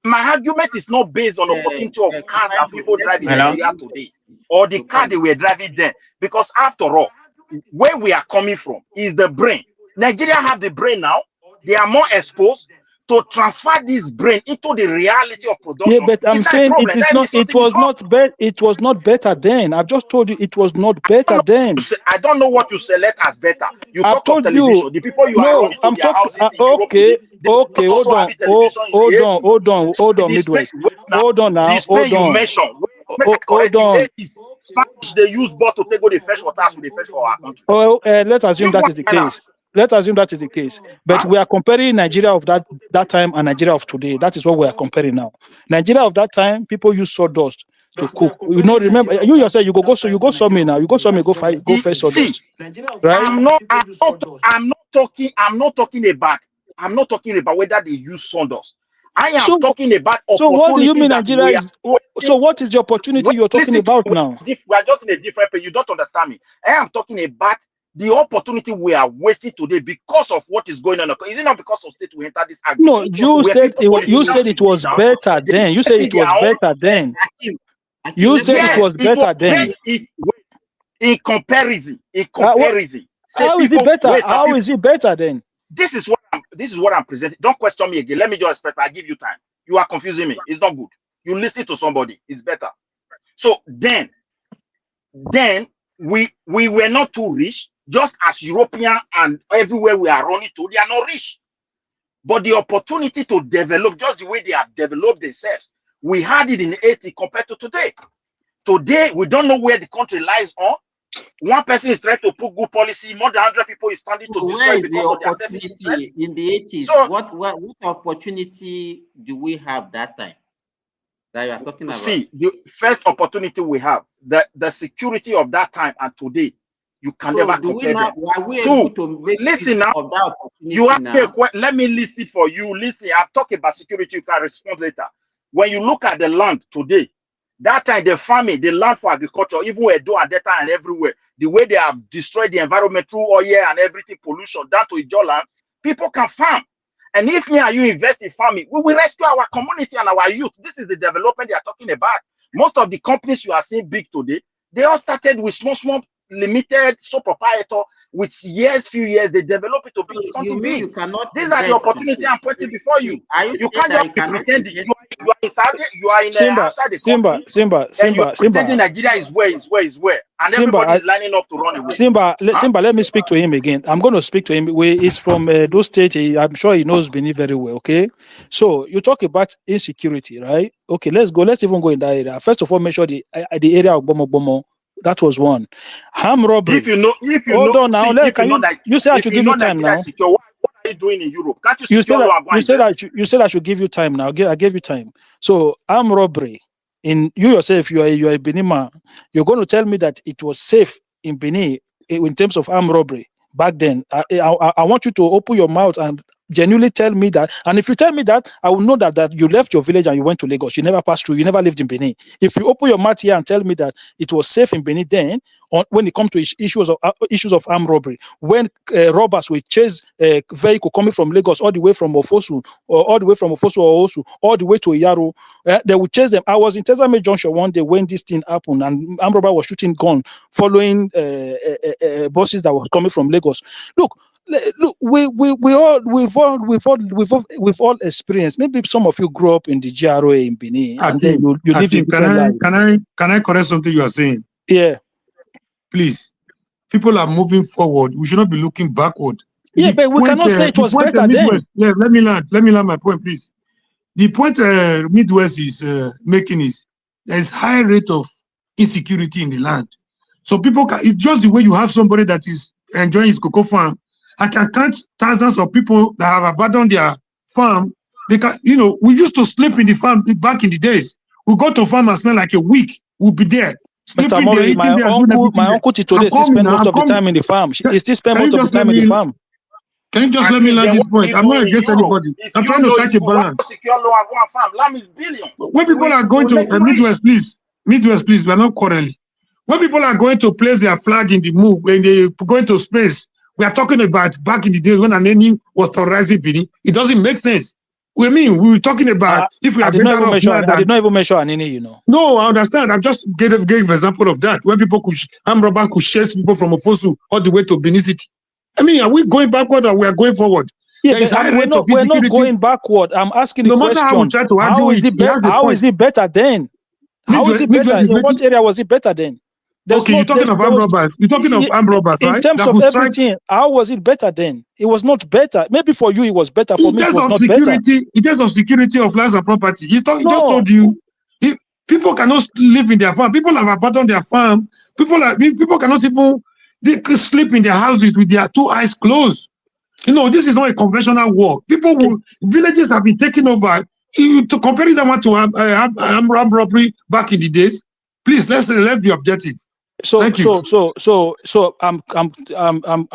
My argument is not based on opportunity of cars that people drive in Hello? Nigeria today, or the car they were driving then. Because after all, where we are coming from is the brain. Nigeria have the brain now. They are more exposed to transfer this brain into the reality of production. Yeah, but I'm saying it is not. It was not better. It was not better then. I've just told you it was not better then. I don't know what you select as better. You I've talk of told television. you. The people you are No, running to I'm their talking. houses in Europe today, they Hold also on. have television in the 80s. Hold on, Midwest. Hold on now. The Spain you mentioned, make I correct you, 80s. Spanish they use boat to take go the fresh water, so they fetch for our country. Oh, let's assume that is the case. Let's assume that is the case. But we are comparing Nigeria of that time and Nigeria of today. That is what we are comparing now. Nigeria of that time, people use sawdust to cook. You know, remember you yourself. You go saw me now. You go saw me. Go fetch sawdust. Right? I'm not talking about. I'm not talking about whether they use sawdust. I am talking about opportunity. So what do you mean Nigeria is? So what is the opportunity you're talking about now? We are just in a different page. You don't understand me. I am talking about the opportunity we are wasting today because of what is going on. Is it not because of state we enter this agreement? No, you said it was better then. You said it was better then. You said it was better then. In comparison, how is it better? How is it better then? This is what I'm presenting. Don't question me again. Let me just express. I give you time. You are confusing me. It's not good. You listen to somebody. It's better. So then we were not too rich, just as European and everywhere we are running to, they are not rich. But the opportunity to develop just the way they have developed themselves, we had it in 80 compared to today. Today, we don't know where the country lies on. One person is trying to put good policy, more than 100 people is standing to destroy because of their selfish interest. In the 80s, so, what opportunity do we have that time that you are talking about? See, the first opportunity we have, the security of that time and today, you can never compare them. Are we able to make listen now. Of that opportunity you have now? Let me list it for you. Listen, I'll talk about security. You can respond later. When you look at the land today, that time the farming, the land for agriculture, even Edo and Delta and everywhere, the way they have destroyed the environment through oil and everything, pollution, down to Ijo land, people can farm. And if me and you invest in farming, we will rescue our community and our youth. This is the development they are talking about. Most of the companies you are seeing big today, they all started with small, limited, sole proprietor. With few years, they develop it to be something big. You cannot. These are the opportunity I'm putting before you. You can't just be pretending. You are inside. You are in outside the country. And you're pretending Nigeria is where, and everybody is lining up to run away. Simba, let me speak to him again. I'm going to speak to him. He's from those states. I'm sure he knows Benin very well. Okay, so you talk about insecurity, right? Okay, let's go. Let's even go in that area. First of all, make sure the area of Bomo. That was one. Armed robbery. If you know, you say I should give you time now. Secure, what are you doing in Europe? Can't you secure you said I should give you time now. I gave you time. So armed robbery. In you yourself, you are a Benin. You're going to tell me that it was safe in Benin in terms of armed robbery back then. I want you to open your mouth and genuinely tell me that. And if you tell me that, I will know that you left your village and you went to Lagos. You never passed through. You never lived in Benin. If you open your mouth here and tell me that it was safe in Benin then, when it comes to issues of armed robbery. When robbers will chase a vehicle coming from Lagos all the way from Ofosu, or all the way from Ofosu or Osu, all the way to Yaro, they will chase them. I was in Tezame Junction one day when this thing happened, and armed robber was shooting gun following buses that were coming from Lagos. Look, we've all experienced. Maybe some of you grew up in the GRA in Benin, and then you live in different lives. Can I correct something you are saying? Yeah. Please, people are moving forward. We should not be looking backward. Yeah, but we cannot say it was better then. Yeah, let me land my point, please. The point Midwest is making is there is high rate of insecurity in the land. So people it's just the way you have somebody that is enjoying his cocoa farm. I can count thousands of people that have abandoned their farm. They can, we used to sleep in the farm back in the days. We go to farm and spend like a week. We'll be there. Mr. Mori, my uncle Titole still spend most of the time in the farm. He still spend most of the time in the farm. Can you just let me land this point? I'm not against anybody. I'm trying to strike a balance. When people are going to Midwest, please, we are not quarreling. When people are going to place their flag in the move, when they go into space, we are talking about back in the days when Aneni was terrorizing Benin. It doesn't make sense. We were talking about if we are better off now. I did not even mention Aneni, No, I understand. I just gave an example of that. When people armed robbers could chase people from Ofosu all the way to Benin City. I mean, are we going backward or we are going forward? Yeah, we're not going backward. I'm asking the question. How we try to how is it better then? How is it better? In what area was it better then? You're talking of armed robbers. You're talking of armed robbers, right? In terms of everything, how was it better then? It was not better. Maybe for you it was better. For me, it was not better. In terms of security of lives and property, he just told you, people cannot live in their farm. People have abandoned their farm. People cannot even sleep in their houses with their two eyes closed. This is not a conventional war. Villages have been taken over. To compare that one to armed robbery back in the days, please let's be objective. So I'm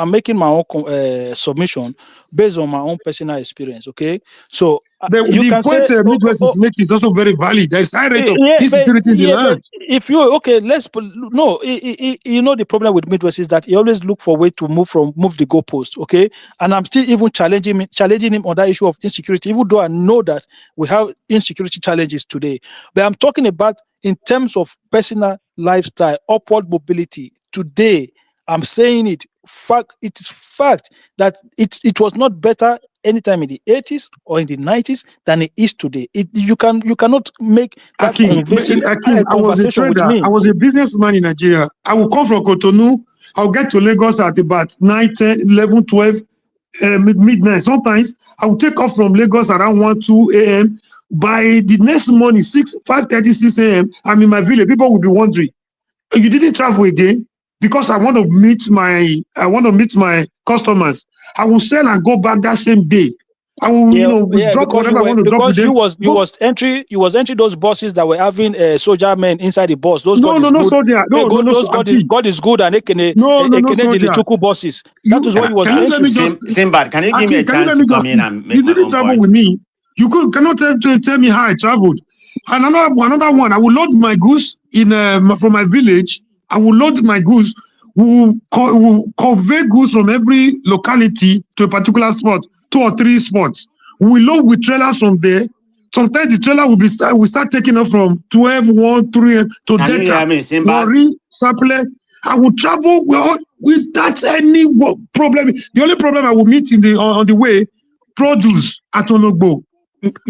making my own submission based on my own personal experience. Okay, so the point Midwest is making is also very valid. There is high rate of insecurity in the land. If you the problem with Midwest is that he always look for a way to move the goalpost. Okay, and I'm still even challenging him on that issue of insecurity, even though I know that we have insecurity challenges today. But I'm talking about in terms of personal lifestyle, upward mobility. Today, I'm saying it is fact that it was not better anytime in the 80s or in the 90s than it is today. You cannot make that convincing conversation with me. I was a businessman in Nigeria. I will come from Cotonou. I'll get to Lagos at about 9, 10, 11, 12 midnight. Sometimes I will take off from Lagos around 1, 2 a.m. By the next morning, 5:30, 6 a.m., I'm in my village. People will be wondering, you didn't travel again? Because I want to meet my customers. I will sell and go back that same day. I will, drop whatever I want to drop. Because you was entering those buses that were having soldier men inside the bus. Those God is good and the buses. That is what he was entering. Simbad, can you give me a chance to come in and make my own travel point? With me. You cannot tell me how I traveled. Another one, I will load my goods from my village. I will load my goods. We will convey goods from every locality to a particular spot, 2 or 3 spots. We will load with trailers from there. Sometimes the trailer will start taking off from 12, 1, 3 to Can Delta. you hear me, Simbad? I will travel without any problem. The only problem I will meet on the way, produce at Ologbo.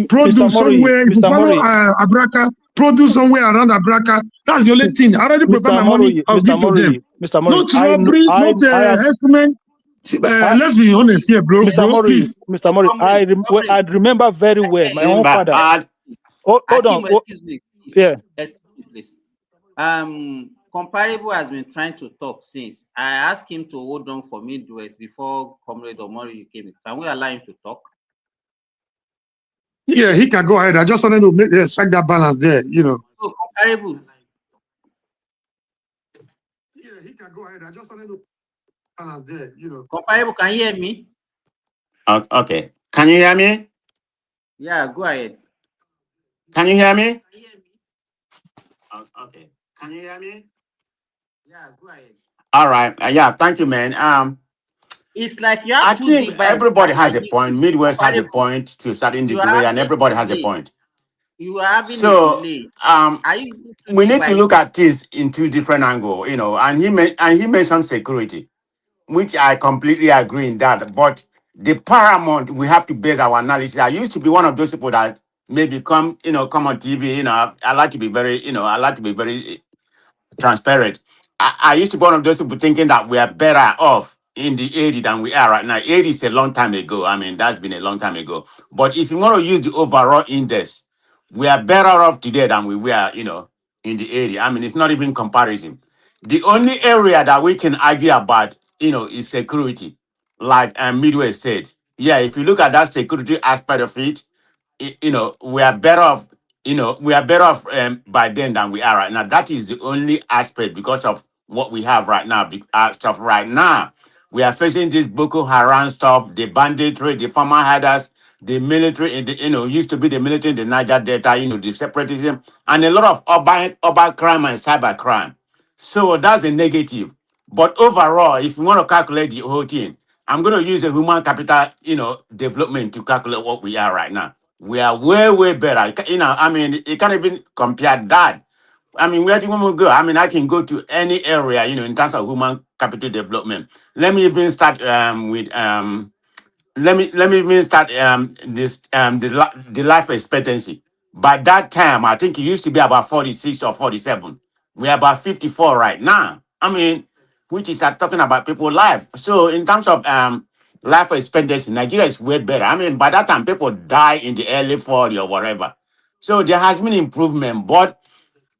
Produce somewhere, if you follow Abraka, produce somewhere around Abraka. That's the only thing. I already prepare my money. I'll give to them. Mr. Mori, not robbery, not harassment. Let's be honest here, bro. Mr. Mori, I remember very well my own father. Hold on. Excuse me, please. Yeah. Excuse me, please. Comparable has been trying to talk since. I asked him to hold on for Midwest before Comrade Omori came in. Can we allow him to talk? Yeah, he can go ahead. I just wanted to strike that balance there, So comparable. Yeah, he can go ahead. I just wanted to balance there, Comparable, can you hear me? Okay. Can you hear me? Yeah, go ahead. Can you hear me? Okay. Can you hear me? All right. Yeah, thank you, man. It's like you I have two think devices, everybody and has a the point. Midwest has a comparable. point to a certain You are degree, and having everybody has a delay. point. You are having a So delay. um, Are you using two we need to look devices? at this in two different angles, and he mentioned security, which I completely agree in that. But the paramount, we have to base our analysis. I used to be one of those people that maybe come on TV. I like to be very, transparent. I used to be one of those people thinking that we are better off in the 80 than we are right now. 80 is a long time ago. I mean, that's been a long time ago. But if you want to use the overall index, we are better off today than we were, in the 80. I mean, it's not even comparison. The only area that we can argue about, is security. Like Midway said. Yeah, if you look at that security aspect of it, we are better off, by then than we are right now. That is the only aspect because of what we have right now. Stuff right now, we are facing this Boko Haram stuff, the banditry, the farmer herders, the military, used to be the military in the Niger Delta, the separatism, and a lot of urban crime and cyber crime. So that's the negative. But overall, if you want to calculate the whole thing, I'm going to use the human capital, development to calculate what we are right now. We are way, way better. I mean, you can't even compare that. I mean, where do you want to go? I mean, I can go to any area, in terms of human capital development. Let me even start with let me even start this the life expectancy. By that time, I think it used to be about 46 or 47. We're about 54 right now. I mean, which is talking about people life. So in terms of life expectancy, Nigeria is way better. I mean, by that time, people die in the early 40 or whatever. So there has been improvement, but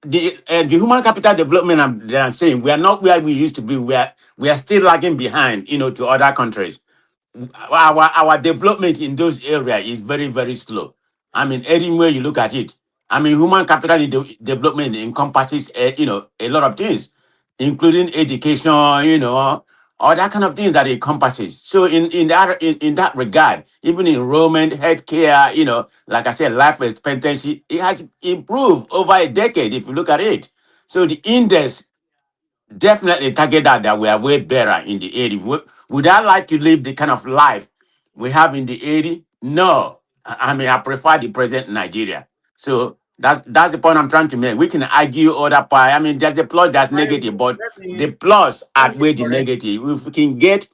the human capital development that I'm saying, we are not where we used to be. We are still lagging behind, to other countries. Our development in those areas is very, very slow. I mean, anywhere you look at it, I mean, human capital development encompasses a lot of things, including education, all that kind of things that it encompasses. So in that regard, even enrollment, healthcare, like I said, life expectancy, it has improved over a decade if you look at it. So the index definitely target that we are way better in the 80. Would I like to live the kind of life we have in the 80? No. I mean, I prefer the present Nigeria. So that's the point I'm trying to make. We can argue other part. I mean, there's a plus, there's negative, but the plus Let me outweigh the correct. negative. If we can get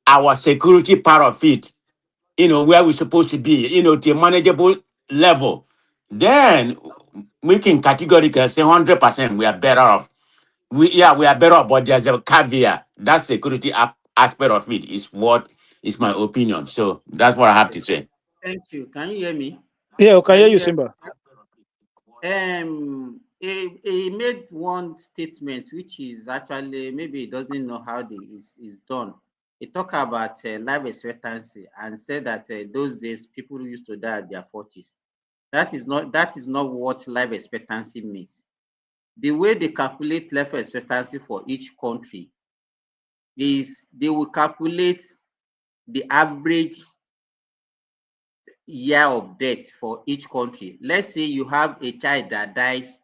our security part of it, where we're supposed to be, to a manageable level, then we can categorically say 100% we are better off. We are better off, but there's a caveat. That security aspect of it is what is my opinion. So that's what I have to say. Thank you. Can you hear me? Yeah, okay, Can hear you you, hear? Simba. He made one statement which is actually maybe he doesn't know how is done. He talked about life expectancy and said that those days people used to die at their 40s. That is not what life expectancy means. The way they calculate life expectancy for each country is they will calculate the average year of death for each country. Let's say you have a child that dies,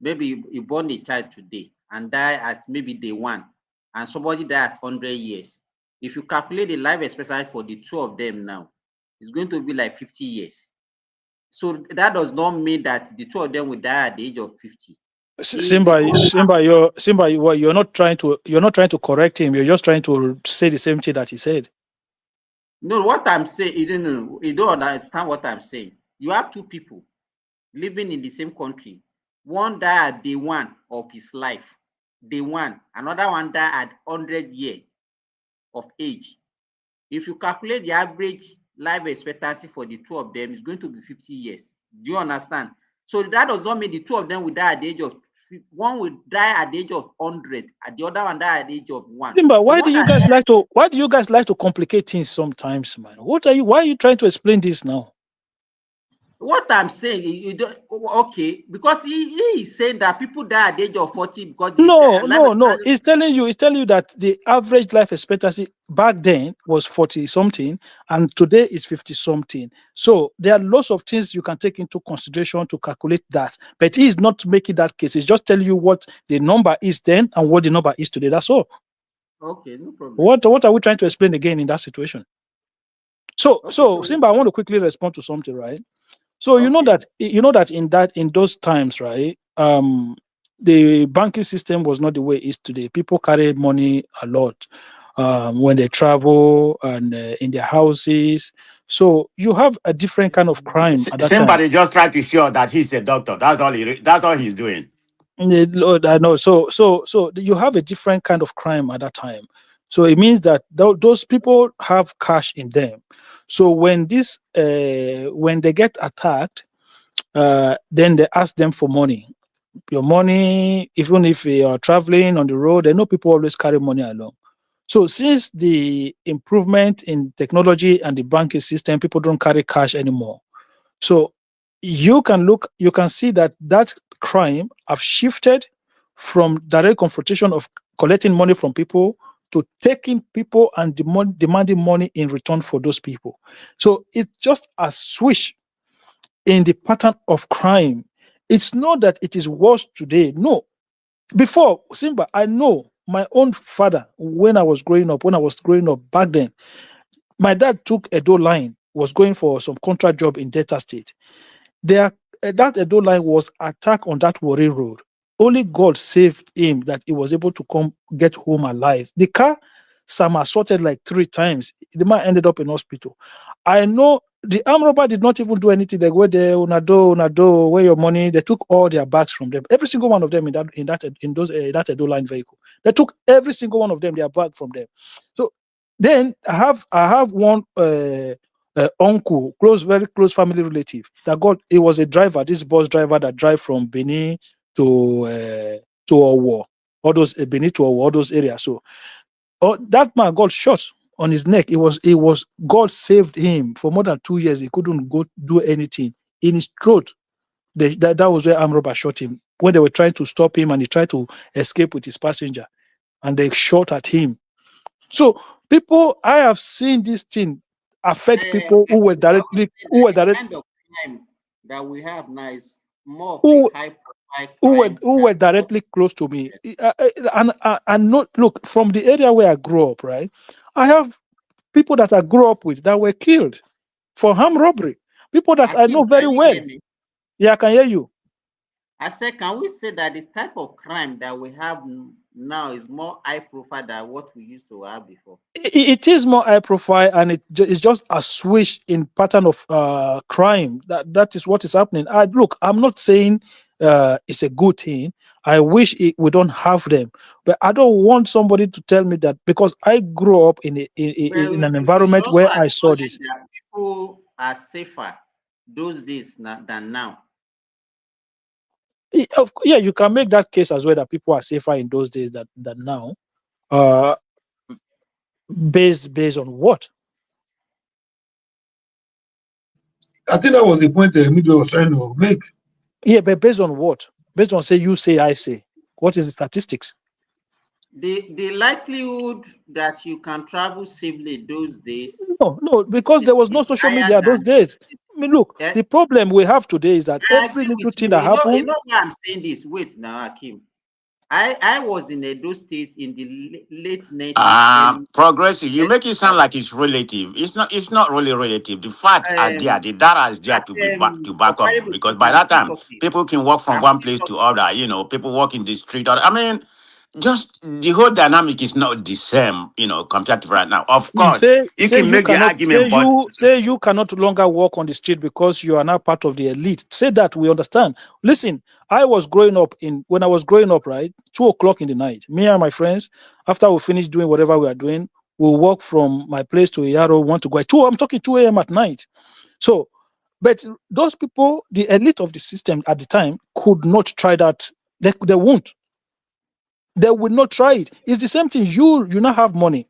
maybe you born a child today and die at maybe day one, and somebody die at 100 years. If you calculate the life expectancy for the two of them now, it's going to be like 50 years. So that does not mean that the two of them will die at the age of 50. If the Simba, you're not trying to correct him. You're just trying to say the same thing that he said. No, what I'm saying, you don't understand what I'm saying. You have two people living in the same country. One died at day one of his life, day one. Another one died at 100 years of age. If you calculate the average life expectancy for the two of them, it's going to be 50 years. Do you understand? So that does not mean the two of them will die at the age of, one will die at the age of 100, and the other one die at the age of 1. Simba, why do you guys like to complicate things sometimes, man? Why are you trying to explain this now? what I'm saying, you don't okay, because he is saying that people die at the age of 40 because No. It's telling you that the average life expectancy back then was 40 something, and today is 50 something. So there are lots of things you can take into consideration to calculate that. But he is not making that case. He's just telling you what the number is then and what the number is today. That's all. Okay, no problem. What are we trying to explain again in that situation? So Simba, I want to quickly respond to something, right? So you know that in those times, right? The banking system was not the way it is today. People carry money a lot when they travel and in their houses. So you have a different kind of crime at that time. Somebody just tried to show that he's a doctor. That's all he's doing. Lord, I know. So you have a different kind of crime at that time. So it means that those people have cash in them. So when they get attacked, then they ask them for money. Your money, even if you are traveling on the road, I know people always carry money along. So since the improvement in technology and the banking system, people don't carry cash anymore. So you can see that crime have shifted from direct confrontation of collecting money from people to taking people and demanding money in return for those people. So it's just a switch in the pattern of crime. It's not that it is worse today. No. Before, Simba, I know my own father, when I was growing up back then, my dad took Edo line, was going for some contract job in Delta State. That Edo line was attacked on that Warri road. Only God saved him that he was able to get home alive. The car somersaulted like 3 times. The man ended up in hospital. I know the armed robber did not even do anything. They go there, unado, where your money. They took all their bags from them. Every single one of them in that Edo line vehicle. They took every single one of them their bag from them. So then I have one uncle, very close family relative that he was a driver, this bus driver that drive from Benin to Owo, all those Benin to Owo, all those areas. So that man got shot on his neck. It was God saved him for more than 2 years. He couldn't go do anything. In his throat, that was where armed robber shot him when they were trying to stop him, and he tried to escape with his passenger, and they shot at him. So I have seen this thing affect people who were directly the kind of crime that we have now is more of a high profile crime who were directly close to me. And not look from the area where I grew up, right? I have people that I grew up with that were killed for armed robbery. People that I know very well. Yeah, I can hear you. I said, can we say that the type of crime that we have now is more high profile than what we used to have before? It is more high profile, and it's just a switch in pattern of crime. That is what is happening. I'm not saying it's a good thing. I wish we don't have them, but I don't want somebody to tell me that because I grew up in an environment where I saw this. That people are safer those days than now. Yeah, you can make that case as well, that people are safer in those days than now. Based on what? I think that was the point Mido was trying to make. Yeah, but based on what? Based on you say, I say. What is the statistics? The likelihood that you can travel safely those days. No, because there was no social media those days. I mean, look, the problem we have today is that every little thing that happens. You know why I'm saying this? Wait now, Akim. I was in Edo State in the late 90s. Progressive. You make it sound like it's relative. It's not. It's not really relative. The fact are there. The data is there to back up. Because by that time, people can walk from one place to other. You know, people walk in the street. I mean, just the whole dynamic is not the same. You know, compared to right now. Of course, you can make the argument, but you cannot longer walk on the street because you are now part of the elite. Say that, we understand. Listen, when I was growing up, right, 2:00 in the night, me and my friends, after we finish doing whatever we are doing, we'll walk from my place to Yaro, want to go. I'm talking 2 a.m. at night. So, but those people, the elite of the system at the time, could not try that. They won't. They will not try it. It's the same thing. You now have money.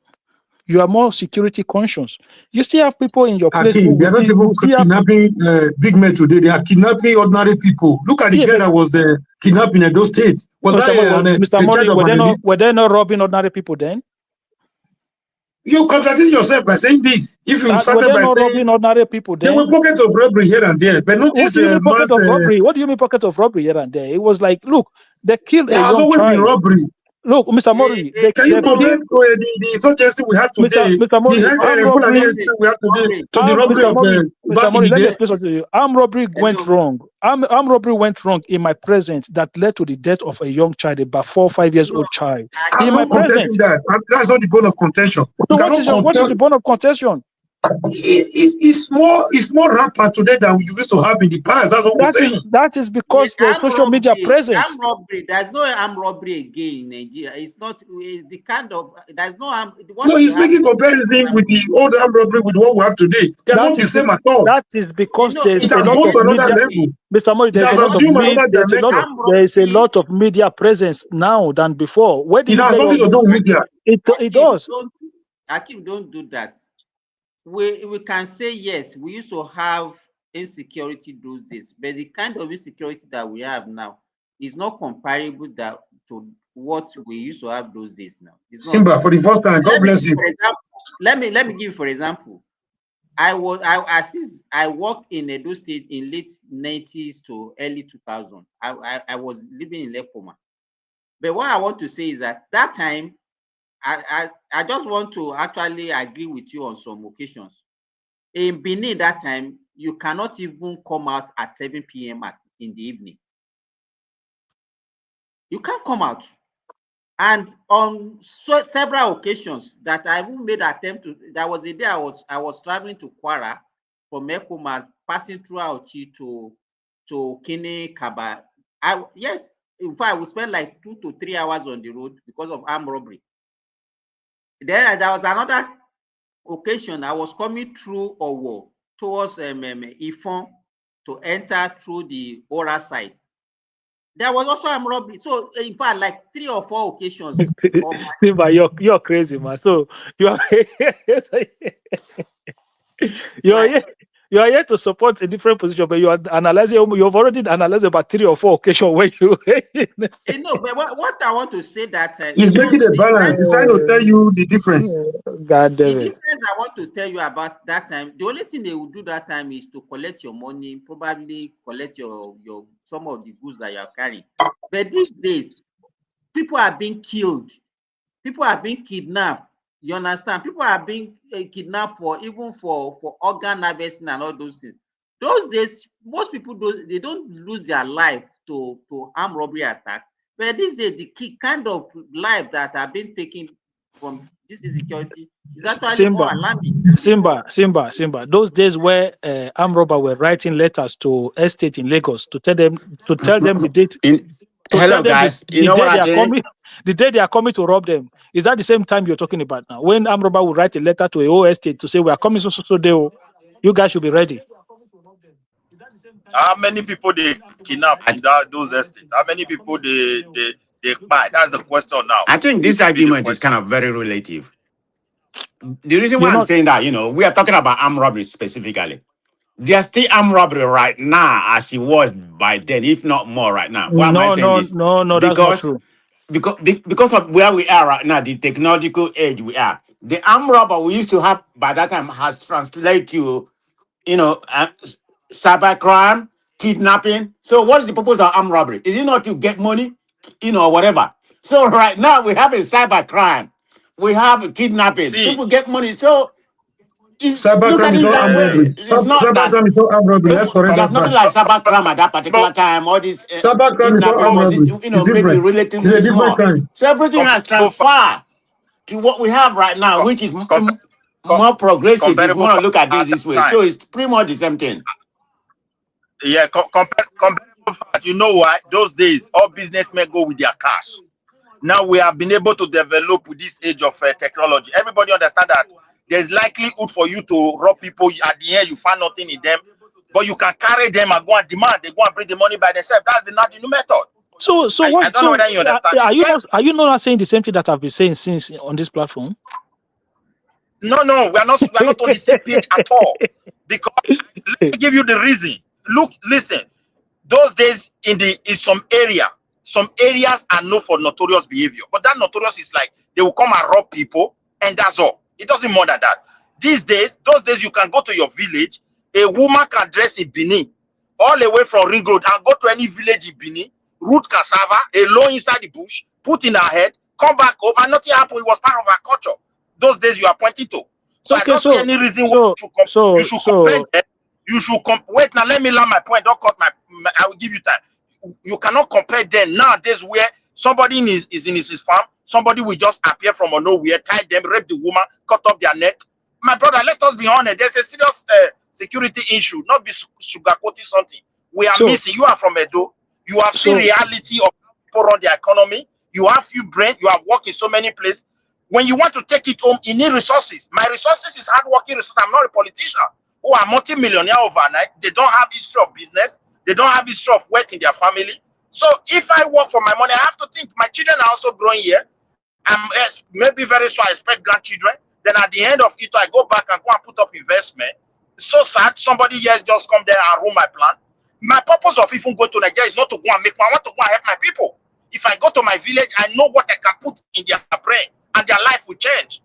You are more security conscious. You still have people in your place who Akin, they're will not think, even you still have, kidnapping big men today. They are kidnapping ordinary people. Look at the yeah, girl but that was kidnapped in Edo State. Was that Mr. Mori, Mr. a child Mori, of an elite? were they not robbing ordinary people then? You contradict yourself by saying this. If you Were started they by not saying robbing ordinary people there were then? pockets of robbery here and there, but not What this do you mean pocket mass. of robbery? What do you mean pocket of robbery here and there? It was like, look, they killed There a has young always been child. robbery. Look, Mr. Mori, Can you they've compare killed the insurgency we have today, Mr. Mori, armed the Fulani robbery. incident we have today, to the robbery Mr. of Mori, back Mr. in Mori, the let me day? explain something to you. Armed robbery went wrong. Armed robbery went wrong in my presence that led to the death of a young child, about 4 or 5 years old child. I'm In my not contesting presence. that. That's not the bone of contention. So You cannot what is contest. the bone of contention? It's more rampant today than we used to have in the past. That's what we're saying. That is because there's social media presence. Armed robbery. There's no armed robbery again in Nigeria. It's not the kind of there's no armed. No, he's making comparison with the old armed robbery with what we have today. They're not the same at all. That is because It there's a has lot gone of to another media. level. Mr. Mori, It there's has a lot of assumed another dimension. there's a lot of media presence now than before. Where do It you has get nothing to do with media. It does. Akim, don't do that. We can say yes, we used to have insecurity those days, but the kind of insecurity that we have now is not comparable to what we used to have those days now. It's not. Simba, for the first time, God bless you. For example, let me give you for example. I worked in Edo State in late 90s to early 2000. I was living in Lekoma. But what I want to say is that time I just want to actually agree with you on some occasions. In Benin that time, you cannot even come out at 7 p.m. in the evening. You can't come out. And on several occasions that I even made attempt to, there was a day I was traveling to Kwara from Ekoma, passing through Auchi to Kene Kaba. Yes, in fact, I would spend like 2 to 3 hours on the road because of armed robbery. Then there was another occasion I was coming through Owo towards Ifon to enter through the Ora side. There was also armed robbery. So in fact, like 3 or 4 occasions. Simba, you're crazy, man. So you are you are here to support a different position, but you are analyzing. You've already analyzed about 3 or 4 occasions where you. No, but what I want to say that he's making a balance. He's trying to tell you the difference. God damn the it. difference I want to tell you about that time. The only thing they will do that time is to collect your money, probably collect your some of the goods that you are carrying. But these days, people are being killed. People are being kidnapped. You understand? People are being kidnapped for organ harvesting and all those things. Those days, most people they don't lose their life to armed robbery attack. But these days, the kind of life that are being taken from this insecurity is actually more alarming. Simba. Those days where armed robbers were writing letters to estate in Lagos to tell them the date. Hello, guys. You know what I think? The day they are coming to rob them. Is that the same time you're talking about now? When armed robber will write a letter to a whole estate to say we are coming so day, you guys should be ready. How many people they kidnap in those estates? How many people they buy? That's the question now. I think this argument is kind of very relative. The reason why I'm saying that, we are talking about armed robbery specifically. There's still armed robbery right now as it was by then, if not more right now. Why am I saying this? No, that's not true. Because of where we are right now, the technological age we are. The armed robber we used to have by that time has translated to, cybercrime, kidnapping. So what is the purpose of armed robbery? Is it not to get money, or whatever? So right now we have a cybercrime. We have kidnapping. People get money. So look at Cybercrime is it not that armed way. robbery. It's not that. Cybercrime is not armed robbery. Let's correct There's that nothing fact. like cybercrime at that particular time. All this Cybercrime is not kidnapping armed was, robbery. It's maybe different. relatively It's a different small. crime. So everything has transferred to what we have right now, which is more progressive. If you want to look at this way, so it's pretty much the same thing. Yeah, comparable fact. You know why? Those days, all businessmen go with their cash. Now we have been able to develop with this age of technology. Everybody understand that there's likelihood for you to rob people. At the end, you find nothing in them, but you can carry them and go and demand. They go and bring the money by themselves. That's the new method. So what? I don't know whether you understand. Are you not saying the same thing that I've been saying since on this platform? No, we are not on the same page at all. Because let me give you the reason. Look, listen. Those days in some areas are known for notorious behavior, but that notorious is like they will come and rob people, and that's all. It doesn't more than that. Those days you can go to your village, a woman can dress in Benin, all the way from Ring Road, and go to any village in Benin, root cassava, alone inside the bush, put in her head, come back home, and nothing happened. It was part of her culture. Those days you are pointing to. So I don't see any reason why you should compare them. You should wait now. Let me learn my point. Don't cut my. I will give you time. You cannot compare them nowadays where somebody is in his farm. Somebody will just appear from nowhere, tie them, rape the woman, cut off their neck. My brother, let us be honest. There's a serious security issue. Not be sugarcoating something. We are missing. You are from Edo. You have seen reality of how people run the economy. You have few brain. You have worked in so many places. When you want to take it home, you need resources. My resources is hardworking resources. I'm not a politician who are multi-millionaire overnight. They don't have history of business. They don't have history of wealth in their family. So if I work for my money, I have to think my children are also growing here. I'm maybe very soon I expect grandchildren. Then at the end of it, I go back and go and put up investment. It's so sad. Somebody here just come there and ruin my plan. My purpose of even going to Nigeria is not to go and make money. I want to go and help my people. If I go to my village, I know what I can put in their brain and their life will change.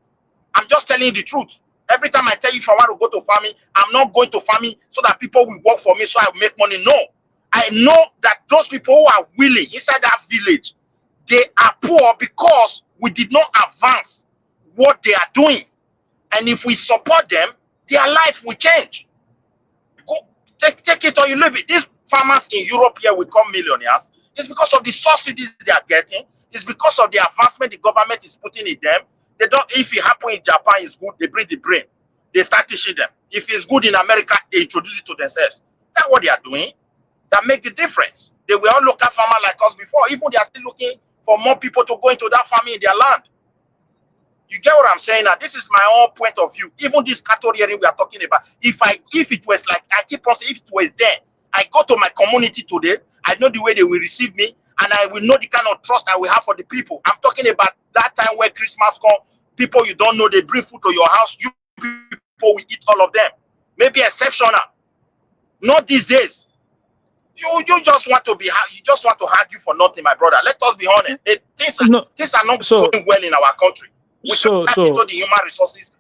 I'm just telling you the truth. Every time I tell you if I want to go to farming, I'm not going to farming so that people will work for me so I will make money. No. I know that those people who are willing inside that village, they are poor because we did not advance what they are doing. And if we support them, their life will change. Go, take it or you leave it. These farmers in Europe here will become millionaires. It's because of the subsidies they are getting. It's because of the advancement the government is putting in them. They don't. If it happens in Japan, it's good. They bring the brain. They start teaching them. If it's good in America, they introduce it to themselves. That's what they are doing. That make the difference. They were all local farmers like us before. Even they are still looking for more people to go into that farming in their land. You get what I'm saying? Now, this is my own point of view. Even this cattle rearing we are talking about. If it was like I keep on saying, if it was there, I go to my community today. I know the way they will receive me, and I will know the kind of trust I will have for the people. I'm talking about that time where Christmas comes. People you don't know, they bring food to your house. You people will eat all of them. Maybe exceptional. Not these days. You just want to argue for nothing, my brother. Let us be honest. Things are not going well in our country. We can't into the human resources.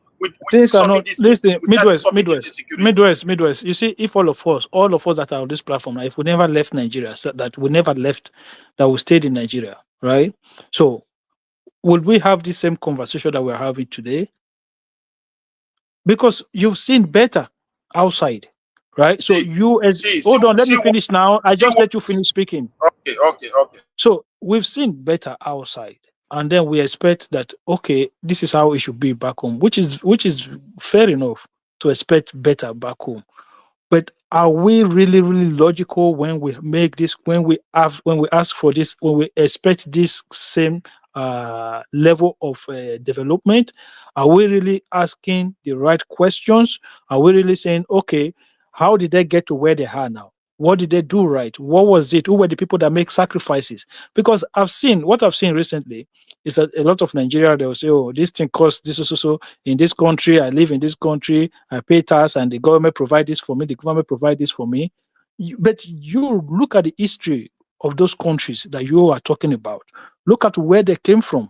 Things are not. Listen, Midwest. You see, if all of us that are on this platform, if we never left Nigeria, that we stayed in Nigeria, right? So, would we have the same conversation that we're having today? Because you've seen better outside, right? So hold on, let me finish now. I just let you finish speaking. Okay. So we've seen better outside, and then we expect that this is how it should be back home, which is fair enough to expect better back home. But are we really, really logical when we make this? When we ask for this? When we expect this same level of development? Are we really asking the right questions? Are we really saying, okay, how did they get to where they are now? What did they do right? What was it? Who were the people that make sacrifices? Because what I've seen recently is that a lot of Nigeria, they'll say, oh, this thing costs this so in this country. I live in this country. I pay tax and the government provide this for me. The government provide this for me. But you look at the history of those countries that you are talking about. Look at where they came from.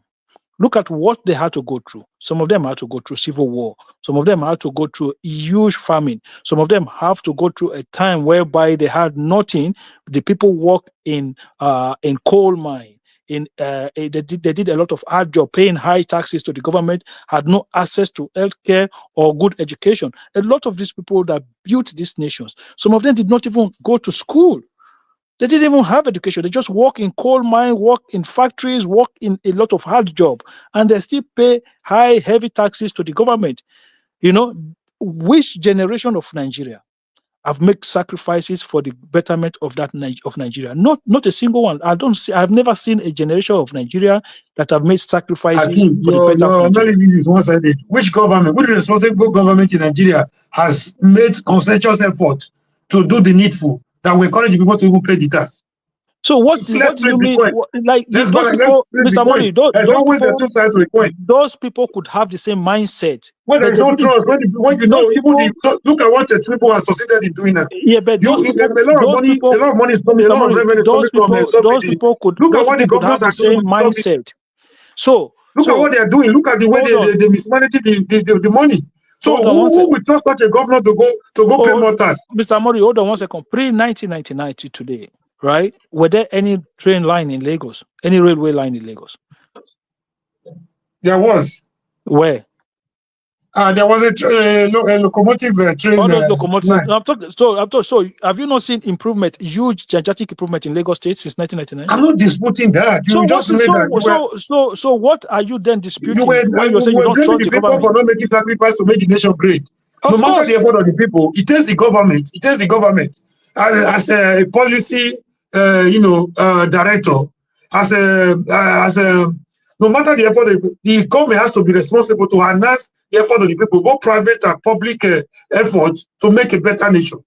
Look at what they had to go through. Some of them had to go through civil war. Some of them had to go through huge famine. Some of them have to go through a time whereby they had nothing. The people work in coal mine. They did a lot of hard job, paying high taxes to the government, had no access to healthcare or good education. A lot of these people that built these nations, some of them did not even go to school. They didn't even have education. They just work in coal mine, work in factories, work in a lot of hard job, and they still pay high, heavy taxes to the government. Which generation of Nigeria have made sacrifices for the betterment of Nigeria? Not a single one. I've never seen a generation of Nigeria that have made sacrifices for the better of Nigeria. Is one-sided. Which responsible government in Nigeria has made conscientious effort to do the needful that will encourage people to even pay the tax? So what do Let's you flip the mean? coin. Like Let's those flip people, the Mr. coin. Mori, There's always the two sides to the coin. those people could have the same mindset. When but there's they no didn't- trust, when you know, even look at what the people have succeeded in doing now. Yeah, but those people, a lot of money is coming, a Mr. lot of Mori, revenue coming from those subsidy. people could Look at what the have governors the are doing same with subsidy. mindset. So Look at what they are doing. Look at the way hold on. they mismanage the money. So Hold on one who sec. will trust such a governor to go pay more tax? Mr. Mori, hold on one second. Pre-1999 to today, right? Were there any train line in Lagos? Any railway line in Lagos? There was. Where? There was a locomotive train. All those locomotives. line. I'm talking. So, have you not seen improvement, huge, gigantic improvement in Lagos State since 1999? I'm not disputing that. You just made that. So what are you then disputing when you you say you were don't blaming trust the the people government? for not making sacrifice to make the nation great. Of No matter course. the effort of the people, it takes the government. It takes the government as a policy, director, as a no matter the effort, the government has to be responsible to harness the effort of the people, both private and public effort to make a better nation.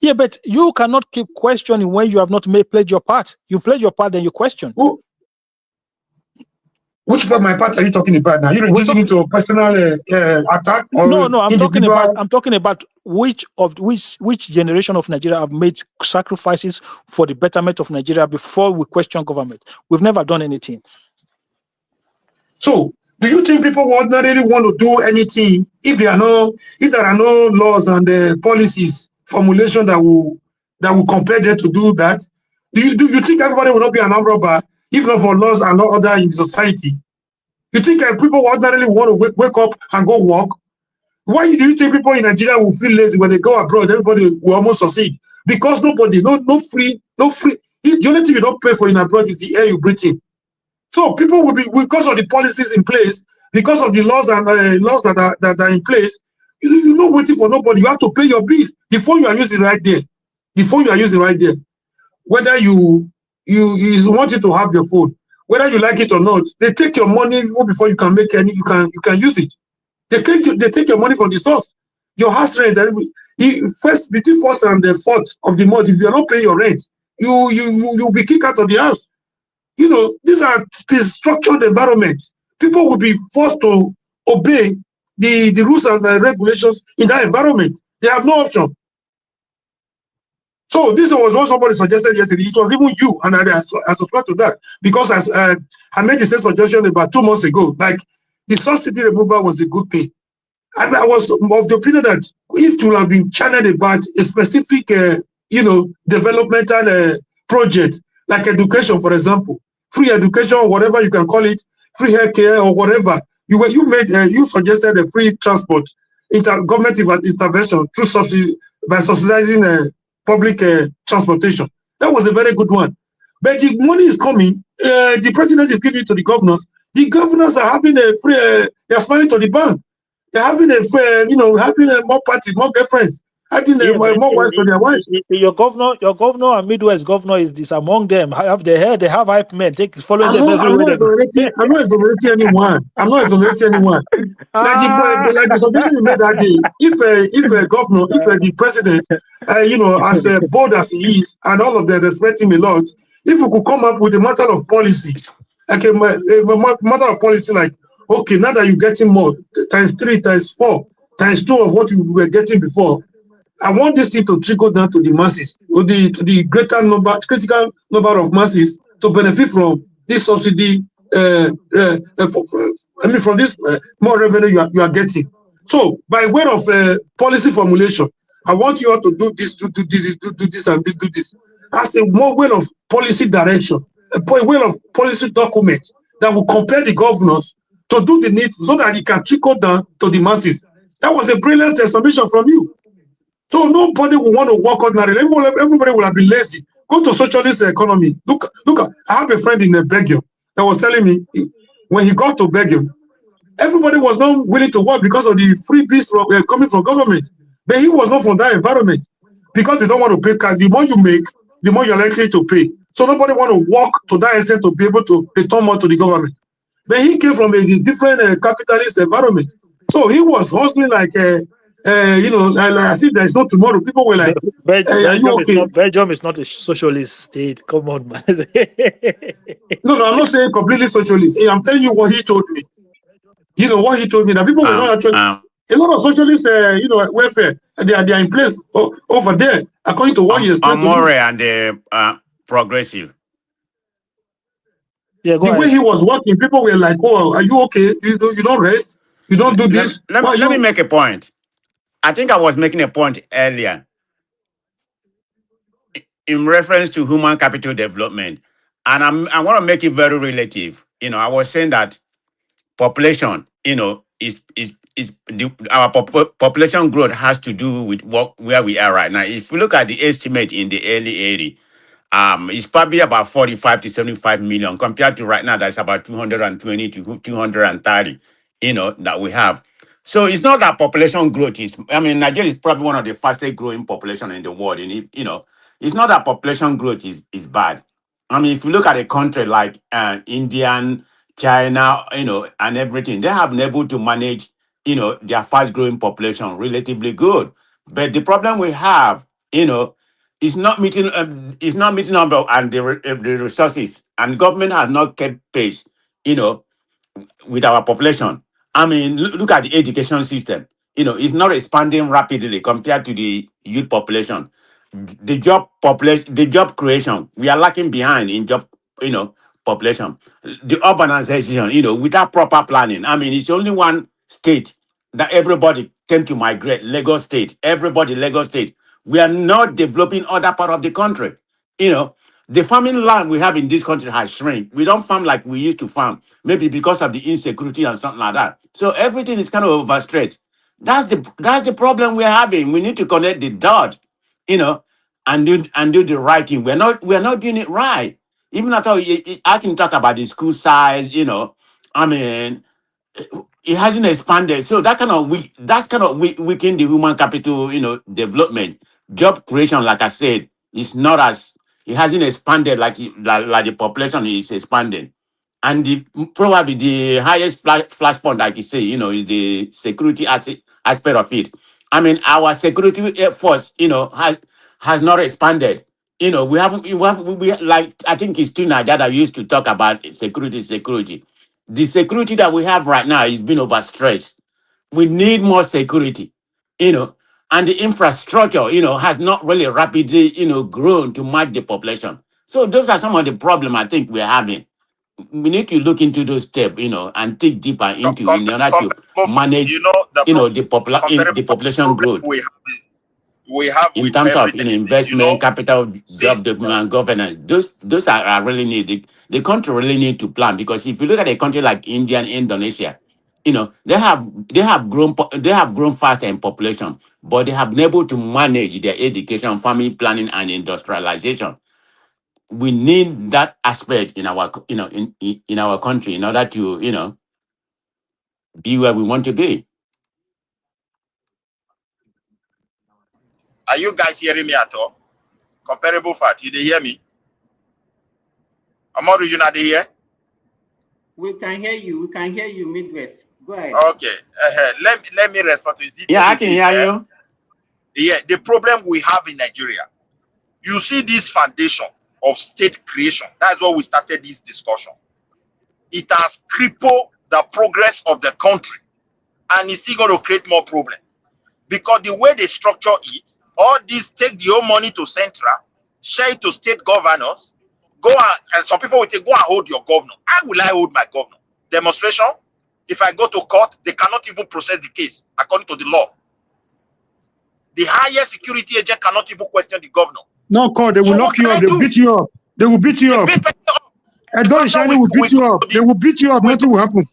Yeah, but you cannot keep questioning when you have not played your part. You played your part, then you question. Which part, my part, are you talking about now? Are you reducing it to a personal attack or No, I'm individual? talking about which generation of Nigeria have made sacrifices for the betterment of Nigeria before we question government. We've never done anything. So, do you think people would not really want to do anything if there are no laws and policies formulation that will compel them to do that? Do you think everybody will not be an armed robber if not for laws and not order in society? You think people would not really want to wake up and go work? Why do you think people in Nigeria will feel lazy when they go abroad? Everybody will almost succeed because no free. The only thing you don't pay for in abroad is the air you breathe in. So people will be, because of the policies in place, because of the laws and laws that are in place, you're not waiting for nobody. You have to pay your bills. The phone you are using right there. Whether you want it to have your phone, whether you like it or not, they take your money even before you can make any. You can use it. They take your money from the source. Your house rent. Between 1st and the 4th of the month, if you are not paying your rent, you'll be kicked out of the house. You know, these are the structured environments. People will be forced to obey the rules and regulations in that environment. They have no option. So this was what somebody suggested yesterday. It was even you, and I subscribe to that because I made the same suggestion about 2 months ago. Like the subsidy removal was a good thing. I was of the opinion that if it would have been channeled about a specific, developmental project like education, for example, free education or whatever you can call it, free healthcare or whatever. You suggested a free transport, government intervention through subsidizing public transportation. That was a very good one. But the money is coming. The president is giving it to the governors. The governors are having a free. They are smiling to the bank. They're having a free, having more parties, more girlfriends, having more wives to their wives. Your governor and Midwest governor is this among them. They have hype men. Follow them everywhere. I'm not exonerating anyone. Like the suggestion you made that day. If a governor, if the president, as bold as he is, and all of them respect him a lot, if we could come up with a matter of policy, like a matter of policy, like, okay, now that you're getting more, ×3, ×4, ×2 of what you were getting before, I want this thing to trickle down to the masses, to the critical number of masses to benefit from this subsidy. From this more revenue you are getting. So, by way of policy formulation, I want you all to do this, do this, and do this. As a more way of policy direction, a way of policy document that will compel the governors to do the need so that it can trickle down to the masses. That was a brilliant explanation from you. So nobody will want to work ordinarily. Everybody will have been lazy. Go to socialist economy. Look. I have a friend in Belgium that was telling me when he got to Belgium, everybody was not willing to work because of the freebies coming from government. But he was not from that environment because they don't want to pay cash. The more you make, the more you're likely to pay. So nobody want to work to that extent to be able to return more to the government. But he came from a different capitalist environment. So he was hustling like like as if there's no tomorrow. People were like, hey, are you okay? Belgium is not a socialist state. Come on, man. No, I'm not saying completely socialist. I'm telling you what he told me. What he told me, that people were not actually a lot of socialist, welfare. They are in place over there, according to what he explained to me. And the progressive. Yeah, the way he was working, people were like, "Oh, are you okay? You don't rest. You don't do this." Let me make a point. I think I was making a point earlier in reference to human capital development, and I want to make it very relative. I was saying that population, our population growth has to do with where we are right now. If you look at the estimate in the early 80s, it's probably about 45 to 75 million compared to right now that's about 220 to 230, that we have. So it's not that population growth Nigeria is probably one of the fastest growing population in the world. And it's not that population growth is bad. If you look at a country like India, China, and everything, they have been able to manage, their fast growing population relatively good. But the problem we have, it's not meeting number and the resources, and government has not kept pace, with our population. Look at the education system. It's not expanding rapidly compared to the youth population. The job creation, we are lacking behind in job, population. The urbanization, without proper planning. It's only one state that everybody tend to migrate. Lagos State, everybody Lagos State. We are not developing other part of the country. The farming land we have in this country has shrunk. We don't farm like we used to farm, maybe because of the insecurity and something like that. So everything is kind of overstretched. That's the problem we're having. We need to connect the dot, and do the right thing. We're not doing it right. Even at all, I can talk about the school size. It hasn't expanded. So that's kind of weaken the human capital, development. Job creation, like I said, is not as it hasn't expanded like the population is expanding. And probably the highest flashpoint, like you say, is the security aspect of it. Our security force, has not expanded. We haven't, we like, I think it's Tina that used to talk about security. The security that we have right now is being overstressed. We need more security, and the infrastructure, has not really rapidly, grown to match the population. So those are some of the problem I think we're having. We need to look into those steps, and dig deeper into in order to manage, the population growth we have in with terms of everything is this, investment, capital, job development, and governance. Those are really needed. The country really need to plan, because if you look at a country like India and Indonesia, they have grown faster in population, but they have been able to manage their education, family planning, and industrialization. We need that aspect in our in our country in order to be where we want to be. Are you guys hearing me at all? Comparable fact, you hear me? I'm original here. We can hear you. We can hear you, Midwest. Go ahead. Okay. Let me respond to this. Yeah, I can hear you. Yeah, the problem we have in Nigeria, you see this foundation of state creation. That's why we started this discussion. It has crippled the progress of the country, and it's still going to create more problems. Because the way they structure it, all this take the whole money to central, share it to state governors, and some people will say, go and hold your governor. How will I hold my governor? Demonstration? If I go to court, they cannot even process the case according to the law. The highest security agent cannot even question the governor. No court, they will lock you up, they will beat you up. They will beat you up. And don't Shiny will beat you up. They will beat you up, nothing will happen.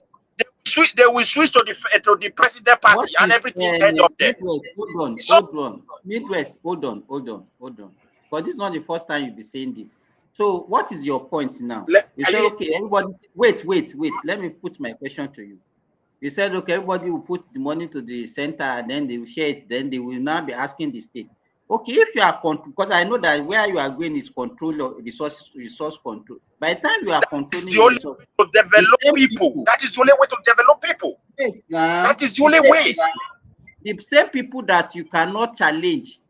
They will switch to the president party and everything end up there. Midwest, hold on. But this is not the first time you'll be saying this. So what is your point now? You say, okay, everybody, wait. Let me put my question to you. You said, okay, everybody will put the money to the center and then they will share it. Then they will now be asking the state. Okay, if you are because I know that where you are going is control of resource control. By the time you are controlling the only way to develop people. That is the only way to develop people. Yes, that is the only way. the same people that you cannot challenge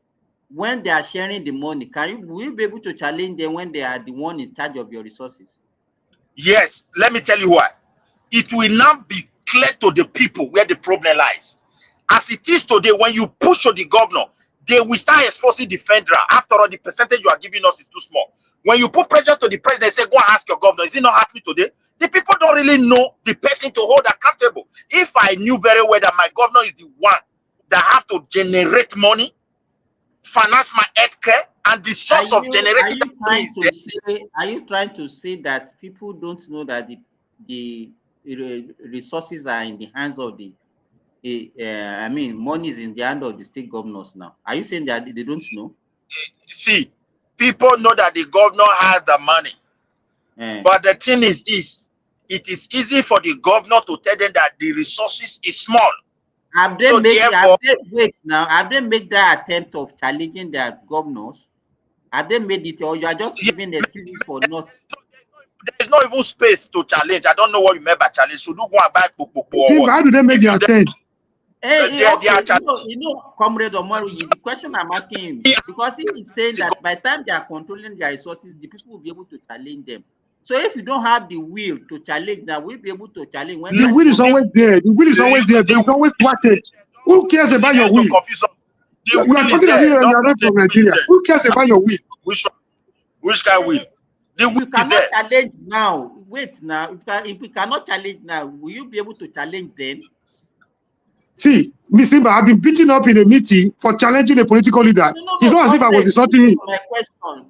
when they are sharing the money, will you be able to challenge them when they are the one in charge of your resources? Yes, let me tell you why. It will now be clear to the people where the problem lies. As it is today, when you push to the governor, they will start exposing the federal. After all, the percentage you are giving us is too small. When you put pressure to the president, say, go and ask your governor, is it not happening today? The people don't really know the person to hold accountable. If I knew very well that my governor is the one that have to generate money, finance my healthcare, and the source of generating that money is there. Are you trying to say that people don't know that the resources are in the hands of I mean, money is in the hand of the state governors now? Are you saying that they don't know? See, people know that the governor has the money. But the thing is this, it is easy for the governor to tell them that the resources is small. Have they made that attempt of challenging their governors? Have they made it, or you are just giving excuses for not? There is not even space to challenge. I don't know what you meant by challenge. Should you go and buy See, how do they make their attempt? You know, Comrade Omoru, the question I'm asking him, because he is saying that by the time they are controlling their resources, the people will be able to challenge them. So if you don't have the will to challenge them, we'll be able to challenge. When the will is always there. The will is always there, but it's always thwarted. Who cares about your will? You are talking about you are not from Nigeria. Who cares about your will? Which kind of will? The will you cannot challenge now. Wait now. If we cannot challenge now, will you be able to challenge then? See, Miss Simba, I've been beaten up in a meeting for challenging a political leader. It's not as if I was insulting him.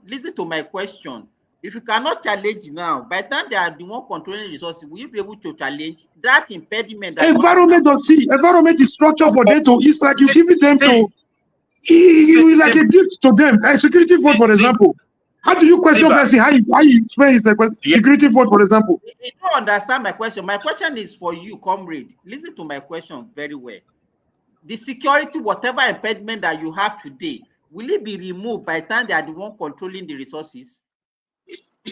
Listen to my question. If you cannot challenge now, by the time they are the one controlling resources, will you be able to challenge that impediment? That environment is structured for them to. It's like you give it them to. It's like a gift to them. A security vote, for example. How do you question person? How you explain his security vote, for example? You don't understand my question. My question is for you, comrade. Listen to my question very well. The security, whatever impediment that you have today, will it be removed by the time they are the one controlling the resources?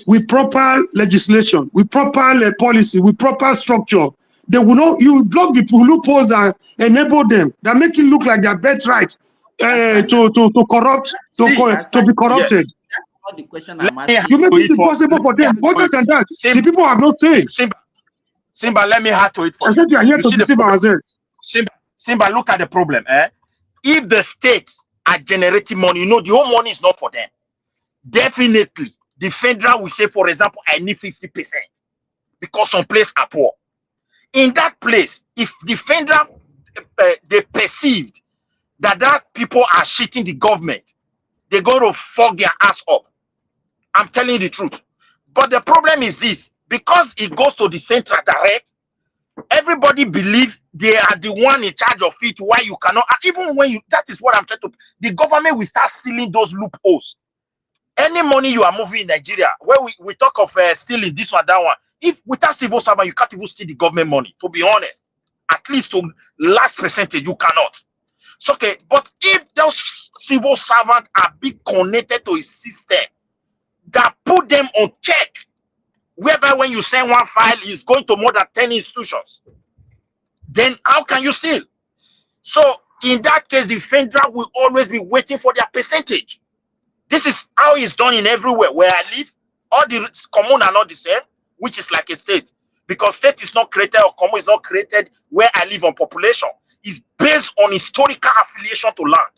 With proper legislation, with proper policy, with proper structure, they will not. You block the loopholes that enable them, that make it look like their birthright to corrupt, to be corrupted. That's not the question I'm asking. You make it impossible for them. Other than that, the people have no say. Simba, let me add to it for you. I said you are here to deceive ourselves. Simba, look at the problem. If the states are generating money, you know the whole money is not for them. Definitely, the federal will say, for example, I need 50% because some place are poor. In that place, if the federal they perceived that people are cheating the government, they're going to fuck their ass up. I'm telling you the truth. But the problem is this, because it goes to the central direct, everybody believes they are the one in charge of it. Why you cannot, even when you, that is what I'm trying to, the government will start sealing those loopholes. Any money you are moving in Nigeria, where we talk of stealing this one, that one, if without civil servant, you can't even steal the government money, to be honest. At least to last percentage, you cannot. So, okay, but if those civil servants are being connected to a system that put them on check, whereby when you send one file, it's going to more than 10 institutions, then how can you steal? So, in that case, the federal will always be waiting for their percentage. This is how it's done in everywhere where I live. All the commune are not the same, which is like a state. Because state is not created, or commune is not created where I live on population. It's based on historical affiliation to land.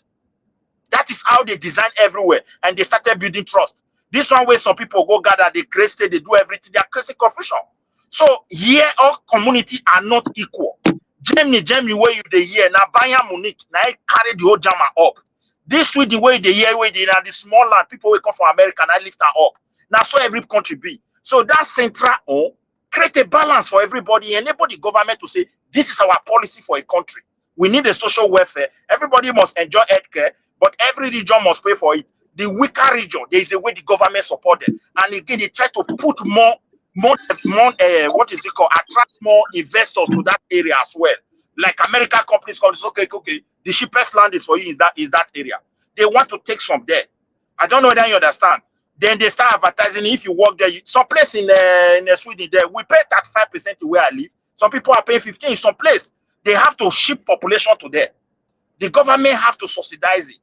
That is how they design everywhere. And they started building trust. This one way some people go gather, they create state, they do everything. They are creating confusion. So here, all community are not equal. Germany, where you the year, now Bayern Munich, now I carry the whole German up. This way, the way they hear, where they are the small land, people will come from America and I lift her up. Now, so every country be. So that central create a balance for everybody, enable the government to say, this is our policy for a country. We need a social welfare. Everybody must enjoy healthcare, but every region must pay for it. The weaker region, there is a way the government support them. And again, they try to put more what is it called? Attract more investors to that area as well. Like American companies called, okay, the cheapest land is for you is that area. They want to take some there. I don't know whether you understand. Then they start advertising. If you work there, some place in Sweden there, we pay 35% to where I live. Some people are paying 15%. Some place they have to ship population to there. The government have to subsidize it.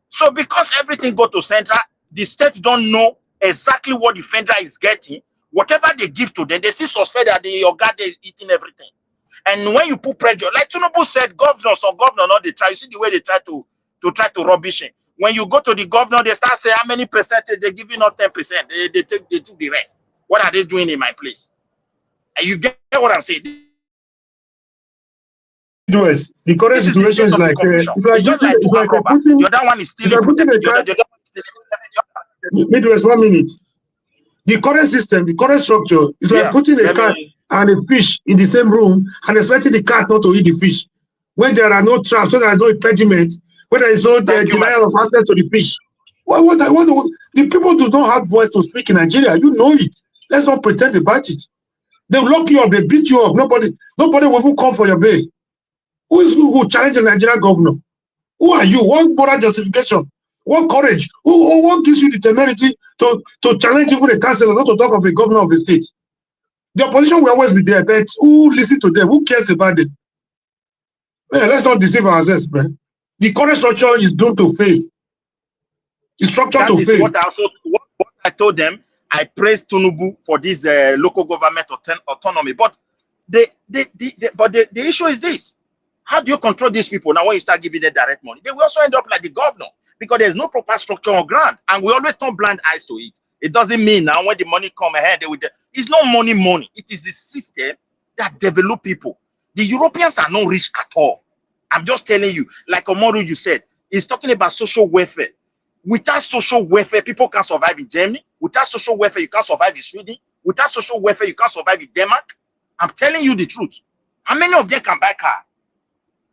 So because everything go to central, the state don't know exactly what the federal is getting. Whatever they give to them, they still suspect that the organ is eating everything. And when you put pressure, like Tinubu said, governors or governor, not they try. You see the way they try to rubbish it. When you go to the governor, they start saying how many percentage they're giving up 10%. They took the rest. What are they doing in my place? And you get what I'm saying? The current This is the situation state is of the like confusion. it's like It's just like two arm robber. The other one is stealing, protecting the other. The other one is stealing. Midwest, 1 minute. The current system, the current structure is like putting a cat and a fish in the same room and expecting the cat not to eat the fish. When there are no traps, when there is no impediment, when there is no denial of access to the fish. What the people do not have voice to speak in Nigeria. You know it. Let's not pretend about it. They lock you up, they beat you up. Nobody will even come for your bail. Who will challenge the Nigerian governor? Who are you? What moral justification? What courage? What gives you the temerity to challenge even a councillor, not to talk of a governor of a state? The opposition will always be there, but who listen to them? Who cares about them? Man, let's not deceive ourselves, man. The current structure is doomed to fail. The structure that to is fail. what I told them. I praised Tinubu for this local government autonomy. But the issue is this. How do you control these people now when you start giving them direct money? They will also end up like the governor because there's no proper structure on ground. And we always turn blind eyes to it. It doesn't mean now when the money come ahead, it's not money. It is the system that develop people. The Europeans are not rich at all. I'm just telling you, like Omoru, you said, he's talking about social welfare. Without social welfare, people can't survive in Germany. Without social welfare, you can't survive in Sweden. Without social welfare, you can't survive in Denmark. I'm telling you the truth. How many of them can buy car?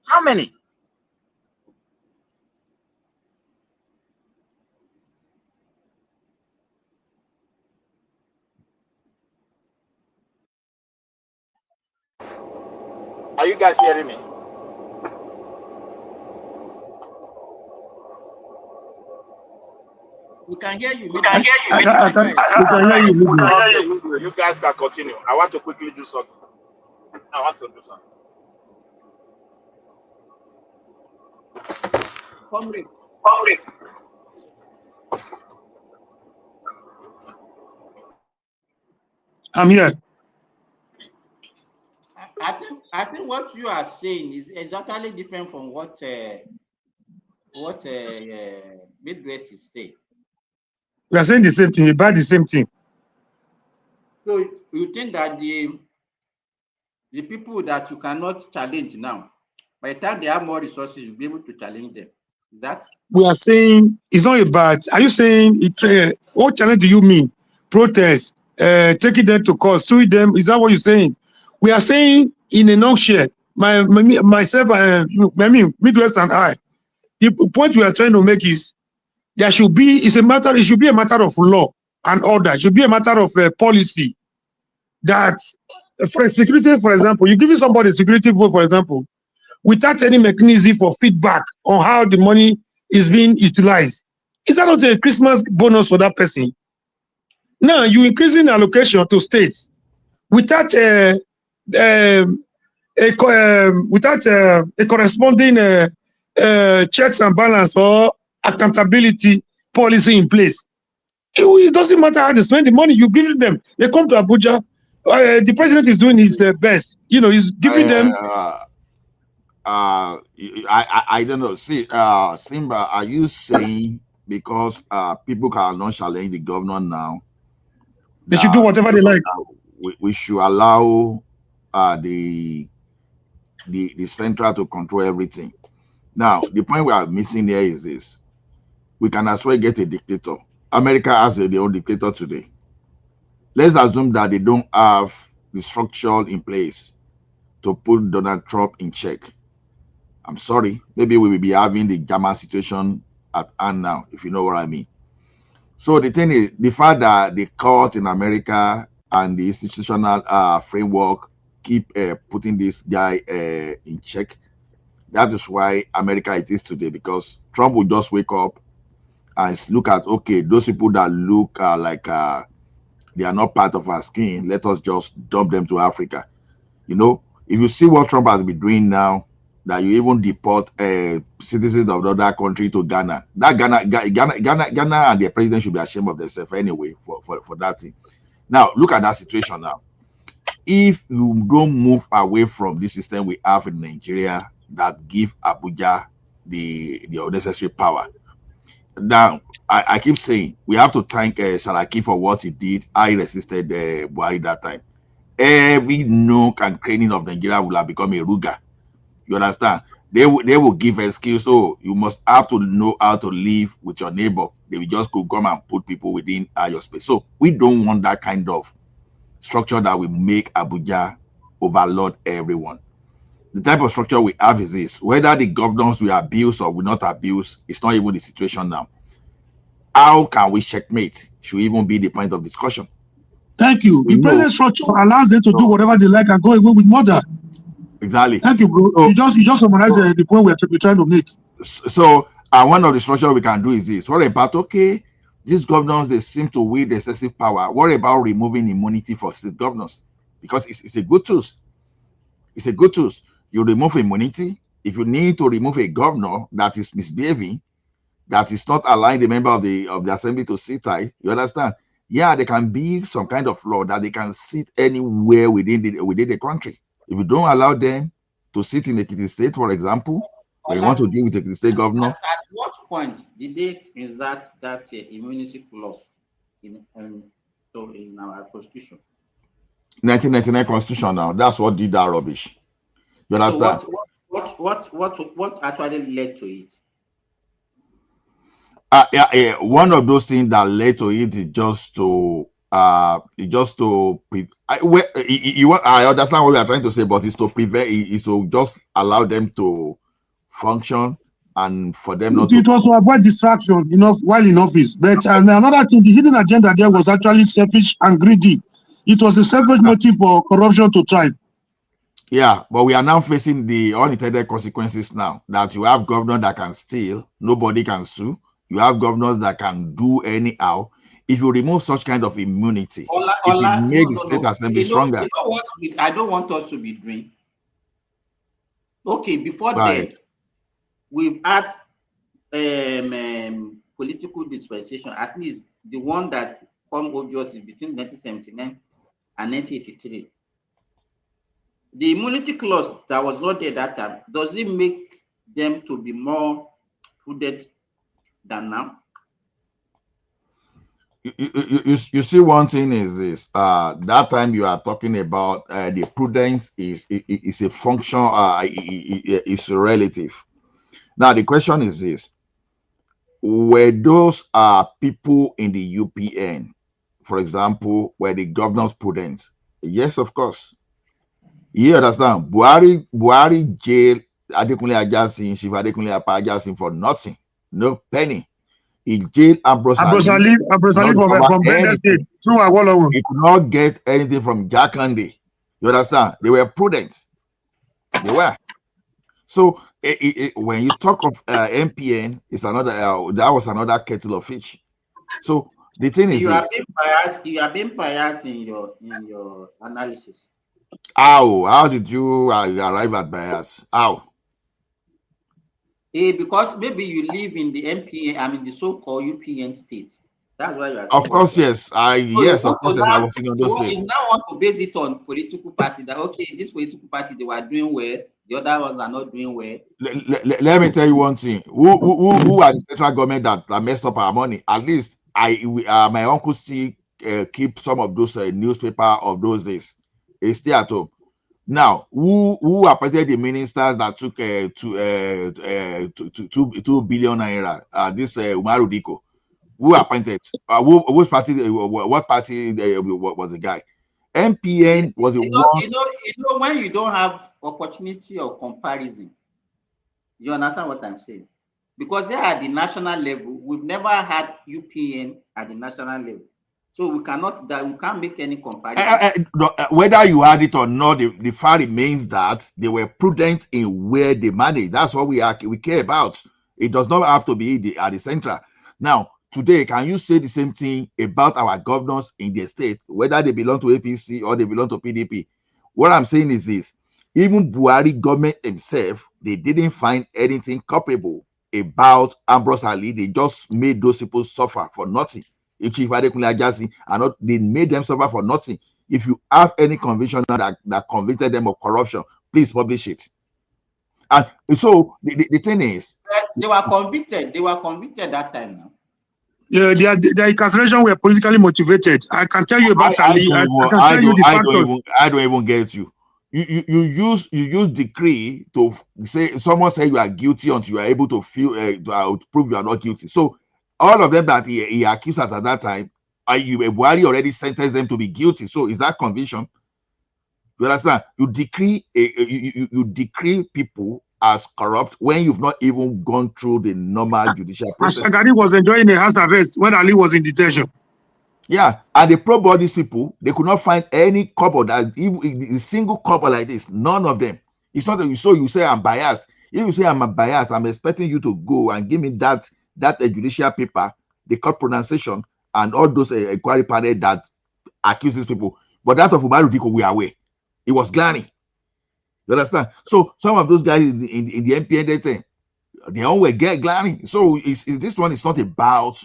How many? Are you guys hearing me? We can hear you. We can hear you. You guys can continue. I want to quickly do something. Comrade. I'm here. I think what you are saying is exactly different from what Midwest is saying. We are saying the same thing, about the same thing. So you think that the people that you cannot challenge now, by the time they have more resources, you'll be able to challenge them. Is that? We are saying it's not about. Are you saying it? What challenge do you mean? Protest, taking them to court, suing them. Is that what you're saying? We are saying in a nutshell, myself, Midwest and I. The point we are trying to make is there should be. It should be a matter of law and order. It should be a matter of policy. That for security, for example, you give somebody a security vote, for example, without any mechanism for feedback on how the money is being utilized. Is that not a Christmas bonus for that person? Now you increasing allocation to states without a corresponding checks and balance or accountability policy in place. It doesn't matter how they spend the money. You give them. They come to Abuja. The president is doing his best. He's giving them. I don't know. See, Simba, are you saying because people cannot challenge the governor now, they should do whatever they like? We should allow the central to control everything. Now, the point we are missing here is this: we can as well get a dictator. America has their own dictator today. Let's assume that they don't have the structure in place to put Donald Trump in check. I'm sorry, maybe we will be having the German situation at hand now, if you know what I mean. So the thing is, the fact that the court in America and the institutional framework keep putting this guy in check, that is why America it is today, because Trump will just wake up and look at, okay, those people that look like they are not part of our skin, let us just dump them to Africa. If you see what Trump has been doing now, that you even deport citizens of other country to Ghana. That Ghana and their president should be ashamed of themselves anyway for that thing. Now look at that situation now. If you don't move away from this system we have in Nigeria that give Abuja the unnecessary power. Now I keep saying we have to thank Saraki for what he did. I resisted Buhari that time. Every nook and cranny of Nigeria will have become a Ruga. You understand? They will give excuse. So you must have to know how to live with your neighbor. They will just go come and put people within your space. So we don't want that kind of structure that will make Abuja overload everyone. The type of structure we have is this: whether the governors will abuse or will not abuse, it's not even the situation now. How can we checkmate? Should even be the point of discussion. Thank you. The present structure allows them to do whatever they like and go away with murder. Exactly. Thank you, bro. So, you just summarize the point we're trying to make. So, one of the structure we can do is this: what about these governors, they seem to wield excessive power. What about removing immunity for state governors? Because it's a good tool. It's a good tool. You remove immunity. If you need to remove a governor that is misbehaving, that is not allowing the member of the assembly to sit high, you understand? Yeah, there can be some kind of law that they can sit anywhere within the country. If you don't allow them to sit in the state, for example, when you want to deal with the state governor. At what point did they insert that immunity clause in our constitution? 1999 constitution now. That's what did that rubbish. You understand? So what actually led to it? One of those things that led to it is just to I understand what we are trying to say, but it's to prevent, is to just allow them to function and for them not it was to avoid distraction while in office. But another thing, the hidden agenda there was actually selfish and greedy. It was a selfish motive for corruption to thrive. Yeah, but we are now facing the unintended consequences now that you have governors that can steal, nobody can sue. You have governors that can do anyhow. If you remove such kind of immunity, it will make the state assembly stronger. You know what I don't want us to be doing? Okay, before then, we've had political dispensation, at least the one that come obvious is between 1979 and 1983. The immunity clause that was not there that time, does it make them to be more prudent than now? You see, one thing is this: that time you are talking about the prudence is a function, is relative. Now the question is this: were those people in the UPN, for example, were the governors prudent? Yes, of course. You understand? Buhari jailed Adekunle Ajasin, Chief Adekunle Ajasin for nothing, no penny. He jailed Ambrose Ali from Bender State through Awolowo. He could not get anything from Jakande. You understand? They were prudent. They were. So when you talk of MPN, it's another. That was another kettle of fish. So the thing is, you are being biased in your analysis. How did you arrive at bias? How? Because maybe you live in the MPN, the so-called UPN states. That's why you are saying. Of course, yes. I was in those states. You now want to base it on political party that this political party they were doing well, the other ones are not doing well. Let me tell you one thing. Who are the central government that messed up our money? At least my uncle still keep some of those newspaper of those days. They stay at home. Now, who appointed the ministers that took 2 billion naira? This Umaru Diko. Who appointed? Which party? What party was the guy? MPN was the one. You know when you don't have opportunity or comparison, you understand what I'm saying? Because they are at the national level. We've never had UPN at the national level. So we can't make any comparison. Whether you had it or not, the fact remains that they were prudent in where they manage. That's what we care about. It does not have to be at the center. Now, today, can you say the same thing about our governors in the state, whether they belong to APC or they belong to PDP? What I'm saying is this: Even Buhari government themselves, they didn't find anything culpable about Ambrose Ali. They just made those people suffer for nothing. And they made them suffer for nothing. If you have any conviction that convicted them of corruption, please publish it. And so the thing is, they were convicted. They were convicted that time now. Yeah, their incarceration were politically motivated. I can tell you about Ali. I can tell you the factors. I don't even get you. You use decree to say someone say you are guilty until you are able to prove you are not guilty. So all of them that he accused us at that time, Buhari already sentenced them to be guilty. So is that conviction? You understand? You decree you decree people as corrupt when you've not even gone through the normal judicial process. Shagari was enjoying a house arrest when Ali was in detention. Yeah, and they probe all these people. They could not find any couple that even a single couple like this. None of them. It's not that you say I'm biased. If you say I'm biased, I'm expecting you to go and give me that judicial paper, the court pronunciation, and all those inquiry panel that accuses people. But that of Umaru Diko, we are aware. It was glaring. You understand? So some of those guys in the MPN thing, they all were glaring. So this one is not about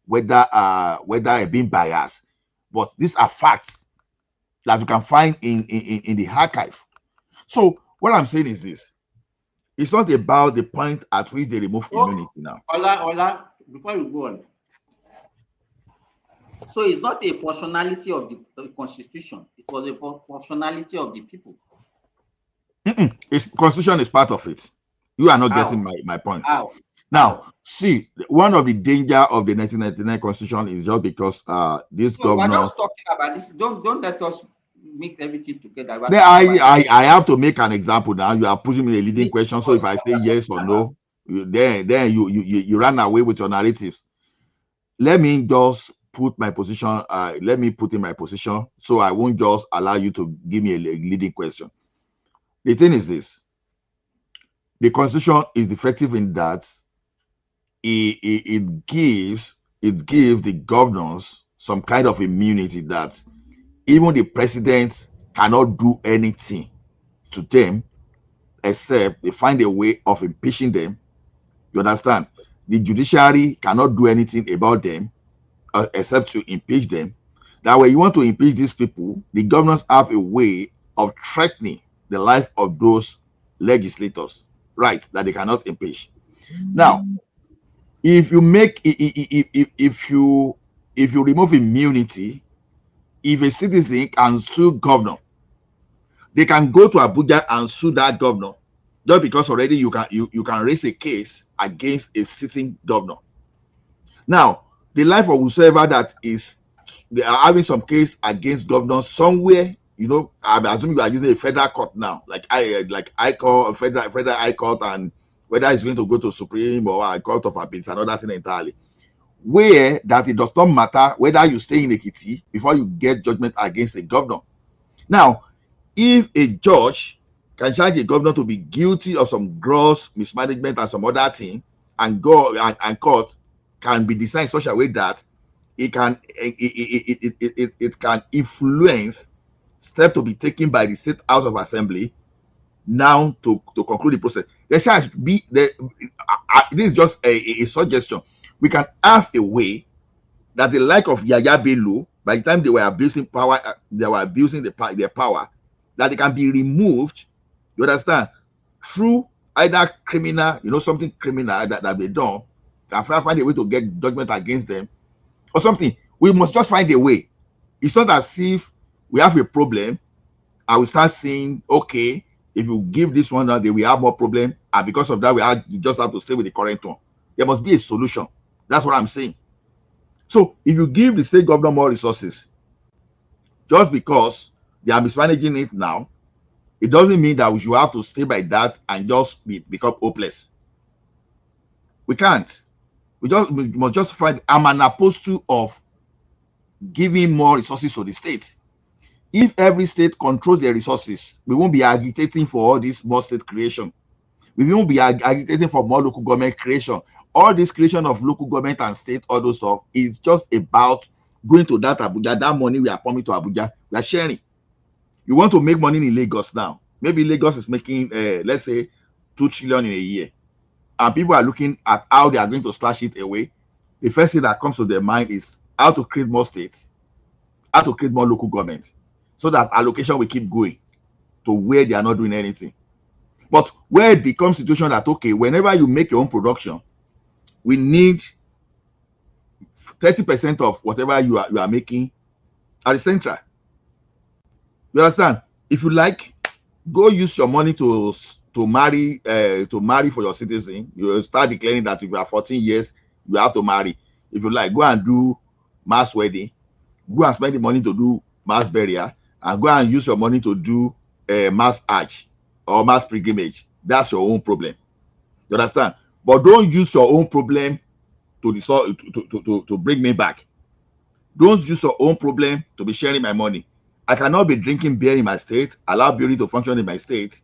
whether being biased, but these are facts that you can find in the archive. So what I'm saying is this: it's not about the point at which they remove immunity now. Ola, before you go on, so it's not a functionality of the constitution; it was a functionality of the people. Its constitution is part of it. You are not getting my point. Now, see, one of the danger of the 1999 constitution is just because this governor. We're just talking about this. Don't let us mix everything together. I have to make an example now. You are putting me a leading question. So if I say yes or no, then you run away with your narratives. Let me just put my position. Let me put in my position, so I won't just allow you to give me a leading question. The thing is this: the constitution is defective in that it gives the governors some kind of immunity that even the presidents cannot do anything to them except they find a way of impeaching them. You understand? The judiciary cannot do anything about them except to impeach them. That way, you want to impeach these people, the governors have a way of threatening the life of those legislators, right, that they cannot impeach. Now, if you make if you remove immunity, if a citizen can sue governor, they can go to Abuja and sue that governor just because already you can raise a case against a sitting governor. Now, the life of whoever that is, they are having some case against governors somewhere. You know, I'm assuming you are using a federal court now, like I call federal high court, and whether it's going to go to Supreme or a court of appeals, another thing entirely. Where that it does not matter whether you stay in Ekiti before you get judgment against a governor. Now, if a judge can charge a governor to be guilty of some gross mismanagement and some other thing, and go and court can be designed in such a way that it can influence steps to be taken by the State House of Assembly now to conclude the process. There shall be this is just a suggestion. We can have a way that the like of Yaya Bello, by the time they were abusing power, they were abusing their power, that they can be removed. You understand? Through either criminal, something criminal that they done, can find a way to get judgment against them, or something. We must just find a way. It's not as if we have a problem and we start saying, okay, if you give this one, then we have more problem, and because of that, we just have to stay with the current one. There must be a solution. That's what I'm saying. So if you give the state governor more resources, just because they are mismanaging it now, it doesn't mean that we should have to stay by that and just become hopeless. We can't. We must just find. I'm an apostle of giving more resources to the state. If every state controls their resources, we won't be agitating for all this more state creation. We won't be agitating for more local government creation. All this creation of local government and state, all those stuff, is just about going to that Abuja. That money we are coming to Abuja, we are sharing. You want to make money in Lagos now. Maybe Lagos is making, let's say, 2 trillion in a year, and people are looking at how they are going to slash it away. The first thing that comes to their mind is how to create more states, how to create more local government, so that allocation will keep going to where they are not doing anything. But where it becomes situation that, okay, whenever you make your own production, we need 30% of whatever you are making at the central. You understand? If you like, go use your money to marry for your citizen. You start declaring that if you are 14 years, you have to marry. If you like, go and do mass wedding. Go and spend the money to do mass burial, and go and use your money to do mass hajj or mass pilgrimage. That's your own problem. You understand? But don't use your own problem to bring me back. Don't use your own problem to be sharing my money. I cannot be drinking beer in my state, allow brewery to function in my state.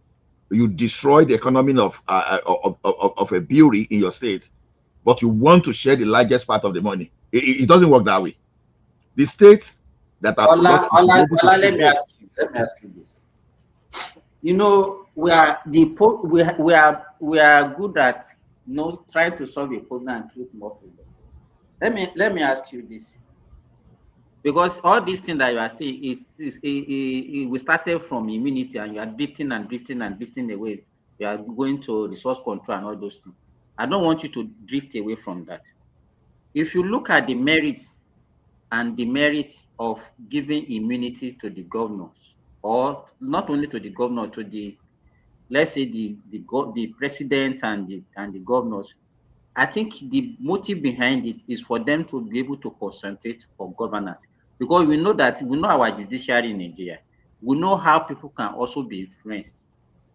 You destroy the economy of a brewery in your state, but you want to share the largest part of the money. It doesn't work that way. The states that are Ola, let me ask you this. You know, we are good at trying to solve a problem and create more problem. Let me ask you this, because all these things that you are saying we started from immunity, and you are drifting away. You are going to resource control and all those things. I don't want you to drift away from that. If you look at the merits and demerits of giving immunity to the governors, or not only to the governor, to the, let's say, the president and the governors, I think the motive behind it is for them to be able to concentrate on governance, because we know our judiciary in Nigeria. We know how people can also be influenced.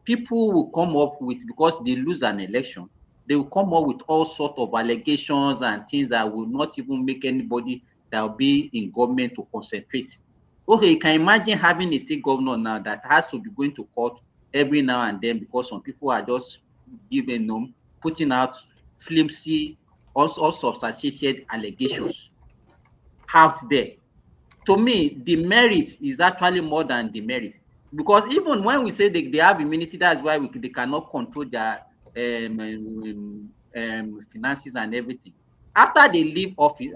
People will come up with, because they lose an election, they will come up with all sorts of allegations and things that will not even make anybody that will be in government to concentrate. Okay, you can imagine having a state governor now that has to be going to court every now and then because some people are just giving them, putting out flimsy, also substantiated allegations out there. To me, the merit is actually more than the merit, because even when we say they have immunity, that's why they cannot control their finances and everything. After they leave office,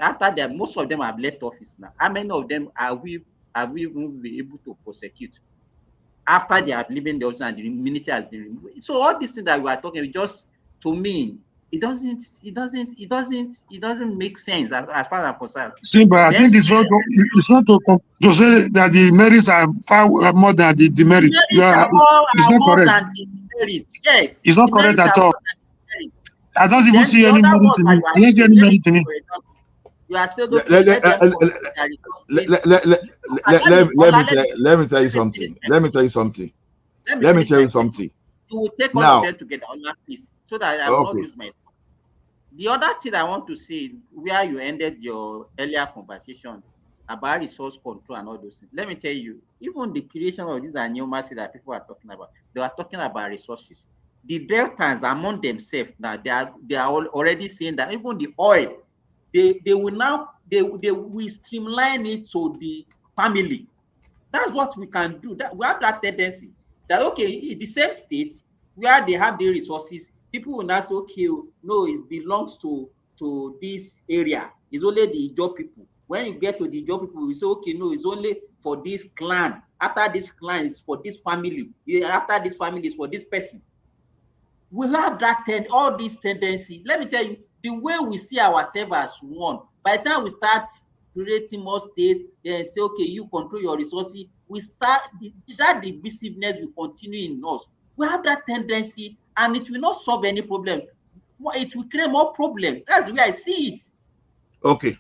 most of them have left office now. How many of them are we even be able to prosecute after they have leaving the office and the immunity has been removed? So all these things that we are talking, just, to me, it doesn't make sense as far as I'm concerned. See, but I think it's not to say that the merits are far more than the demerits. The merits are more correct. than the merits. Yes, It's not correct at all. I don't even then see the any other merit ones in that it. I don't see any merit in it. You are saying, okay, let me tell you something. Let me tell you something. You will take all Now, of them together on that piece, so that I will not lose my. The other thing I want to say, where you ended your earlier conversation about resource control and all those things, let me tell you, even the creation of this Anioma that people are talking about, they are talking about resources. The deltas among themselves now, they are already saying that even the oil, they will streamline it to the family. That's what we can do. That we have that tendency that, okay, in the same state where they have the resources, people will not say, okay, no, it belongs to this area. It's only the Ijaw people. When you get to the Ijaw people, we say, okay, no, it's only for this clan. After this clan is for this family. After this family is for this person. We have that all these tendencies. Let me tell you, the way we see ourselves as one, by the time we start creating more states, then say, okay, you control your resources, we start, that divisiveness will continue in us. We have that tendency, and it will not solve any problem. It will create more problems. That's the way I see it. Okay.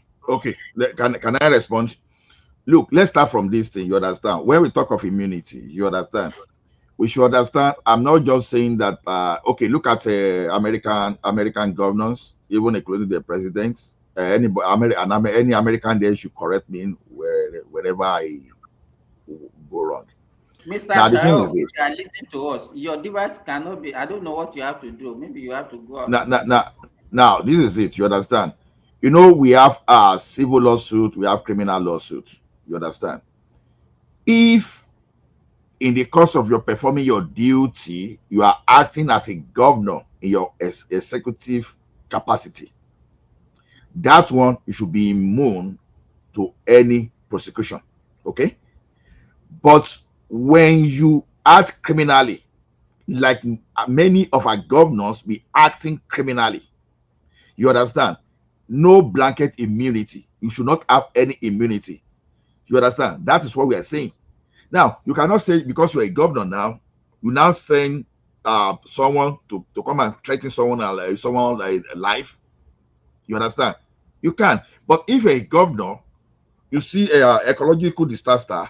Can I respond? Look, let's start from this thing. You understand? When we talk of immunity, you understand? We should understand. I'm not just saying that. Okay, look at American governors, even including the presidents. Any American there should correct me wherever I go wrong. Mr. Now the thing Chao, is if you are listening to us, your device cannot be. I don't know what you have to do. Maybe you have to go out. now this is it. You understand? You know, we have civil lawsuit, we have criminal lawsuit. You understand? If in the course of your performing your duty, you are acting as a governor in your executive capacity. That one you should be immune to any prosecution. Okay, but when you act criminally, like many of our governors be acting criminally, you understand? No blanket immunity. You should not have any immunity. You understand? That is what we are saying. Now, you cannot say because you're a governor now, you now send someone to come and threaten someone life. You understand? You can. But if you're a governor, you see a ecological disaster,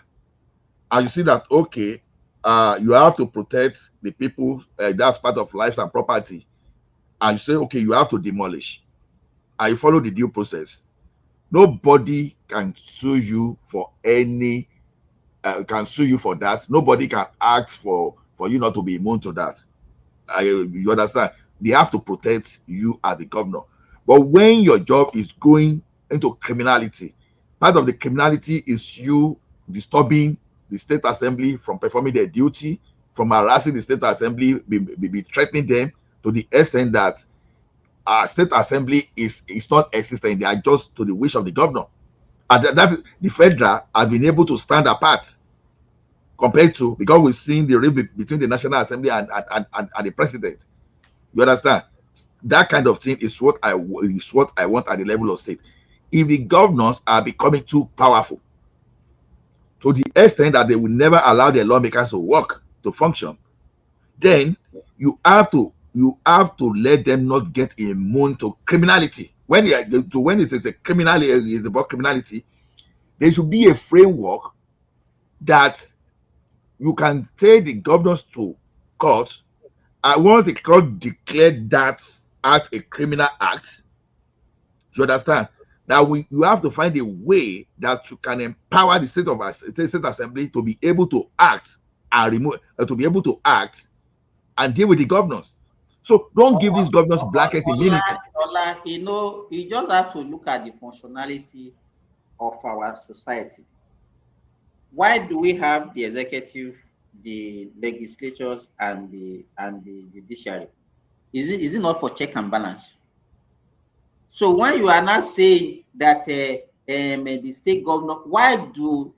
and you see that okay, you have to protect the people. That's part of lives and property, and you say okay, you have to demolish, and you follow the due process. Nobody can sue you for any can sue you for that. Nobody can ask for you not to be immune to that. You understand? They have to protect you as the governor. But when your job is going into criminality, part of the criminality is you disturbing the state assembly from performing their duty, from harassing the state assembly, be threatening them to the extent that our state assembly is not existing. They are just to the wish of the governor. And that the federal has been able to stand apart compared to, because we've seen the rift between the National Assembly and the president. You understand? That kind of thing is what I want at the level of state. If the governors are becoming too powerful to the extent that they will never allow their lawmakers to work, to function, then you have to let them not get immune to criminality. When it is a criminality, is about criminality, there should be a framework that you can take the governors to court, and once the court declared that act a criminal act, you understand? Now you have to find a way that you can empower the state assembly to be able to act and remove to be able to act and deal with the governors. So don't give these governors blanket immunity. You just have to look at the functionality of our society. Why do we have the executive, the legislatures, and the judiciary? Is it not for check and balance? So when you are not saying that the state governor, why do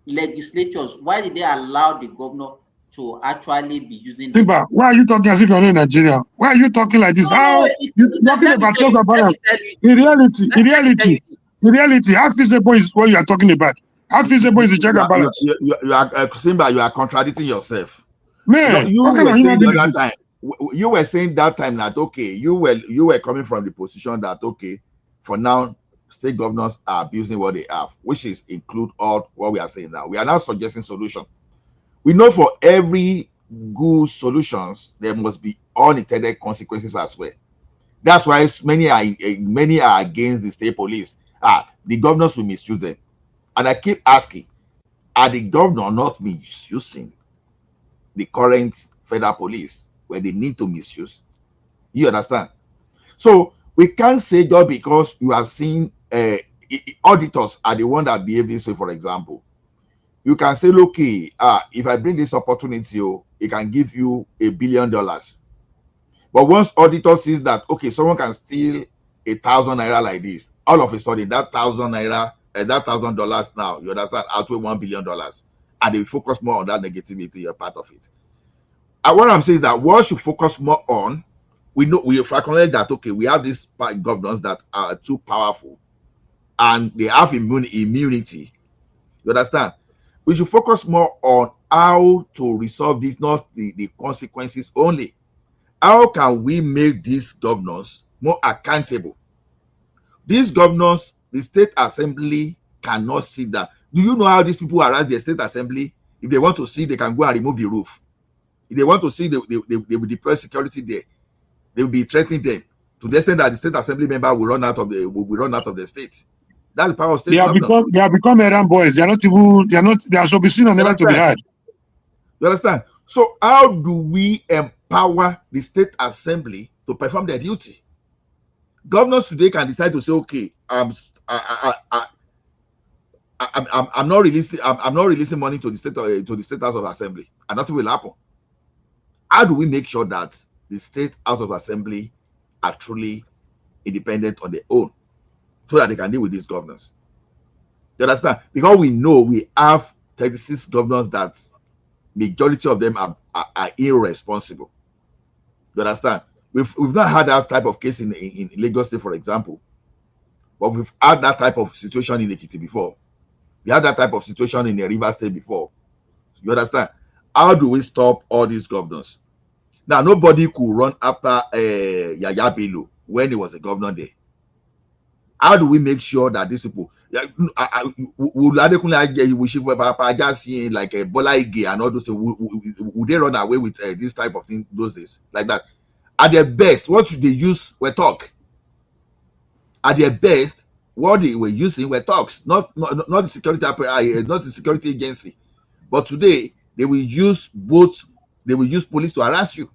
legislatures, why did they allow the governor to actually be using Simba, why are you talking as if you're not in Nigeria? Why are you talking like this? How you talking about check and balance? In reality, how feasible is what you are talking about? How feasible is the check and balance? You are Simba, you are contradicting yourself. Man, you were saying the other time. You were saying that time that okay, you were coming from the position that okay, for now state governors are abusing what they have, which is include all what we are saying now. We are now suggesting solution. We know for every good solutions there must be unintended consequences as well. That's why many are against the state police. The governors will misuse them, and I keep asking, are the governor not misusing the current federal police where they need to misuse? You understand? So we can't say just because you are seeing auditors are the one that behave this way. For example, you can say, look, if I bring this opportunity, it can give you $1 billion. But once auditor sees that okay, someone can steal 1,000 naira like this, all of a sudden that 1,000 naira, that $1,000 now, you understand, outweigh $1 billion, and they focus more on that negativity. You're part of it. And what I'm saying is that what should focus more on, we acknowledge that okay, we have these governors that are too powerful and they have immunity. You understand? We should focus more on how to resolve this, not the consequences only. How can we make these governors more accountable? These governors, the state assembly cannot see that. Do you know how these people around the state assembly, if they want to see, they can go and remove the roof. If they want to see, they will deploy security there. They will be threatening them to the extent that the state assembly member will run out of the state. That's the power of state governors. They have become errand boys. They are so be seen and never to be heard. You understand? So how do we empower the state assembly to perform their duty? Governors today can decide to say, okay, I'm not releasing. I'm not releasing money to the state house of assembly, and nothing will happen. How do we make sure that the state house of assembly are truly independent on their own, so that they can deal with these governors? You understand? Because we know we have 36 governors that majority of them are irresponsible. You understand? We've not had that type of case in Lagos State, for example, but we've had that type of situation in Ekiti before. We had that type of situation in the River State before. You understand? How do we stop all these governors? Now, nobody could run after Yaya Bello when he was a governor there. How do we make sure that these people, like Bola Ige and all those things, would they run away with this type of thing those days like that? At their best, what should they use were talk. At their best, what they were using were talks, not the security not the security agency. But today they will use both. They will use police to harass you.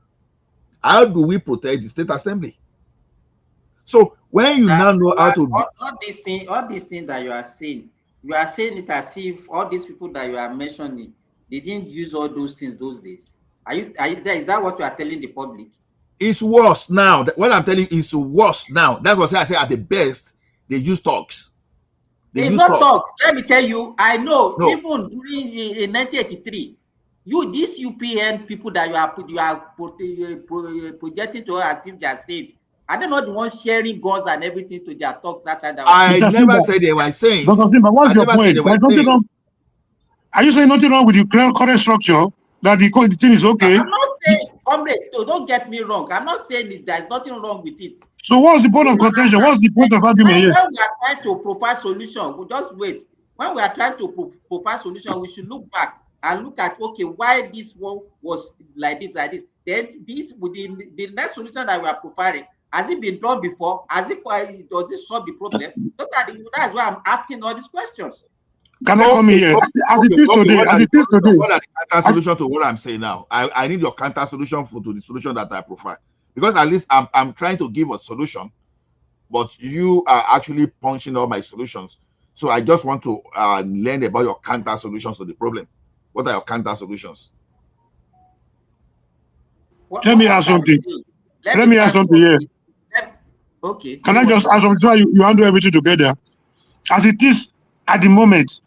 How do we protect the state assembly? So when you now know how to all these things that you are saying it as if all these people that you are mentioning, they didn't use all those things those days. Are you there? Is that what you are telling the public? It's worse now. What I'm telling you is worse now. That's what I say. At the best, they use talks. It's not talks. Let me tell you. I know. No. Even during in 1983, these UPN people that you are projecting to as if they are saints. Are they not the ones sharing guns and everything to their talks that time? I never said they were saints. Dr. Simba, what's your point? Are you saying nothing wrong with the current structure? That the thing is okay? I'm not saying, comrade, so don't get me wrong. I'm not saying there's nothing wrong with it. So what's the point of contention? What's the point of argument here? When we are trying to provide solution, we just wait. When we are trying to provide solution, we should look back and look at, okay, why this one was like this. Then this within the next solution that we are providing, has it been done before? Does it solve the problem? That's why I'm asking all these questions. Can I come here? As it is today, what are the counter solution to what I'm saying now? I need your counter solution to the solution that I provide, because at least I'm trying to give a solution, but you are actually punching all my solutions. So I just want to learn about your counter solutions to the problem. What are your counter solutions? Let me ask something. Let me ask something here. Okay. Can I just ask something so you handle everything together? As it is at the moment,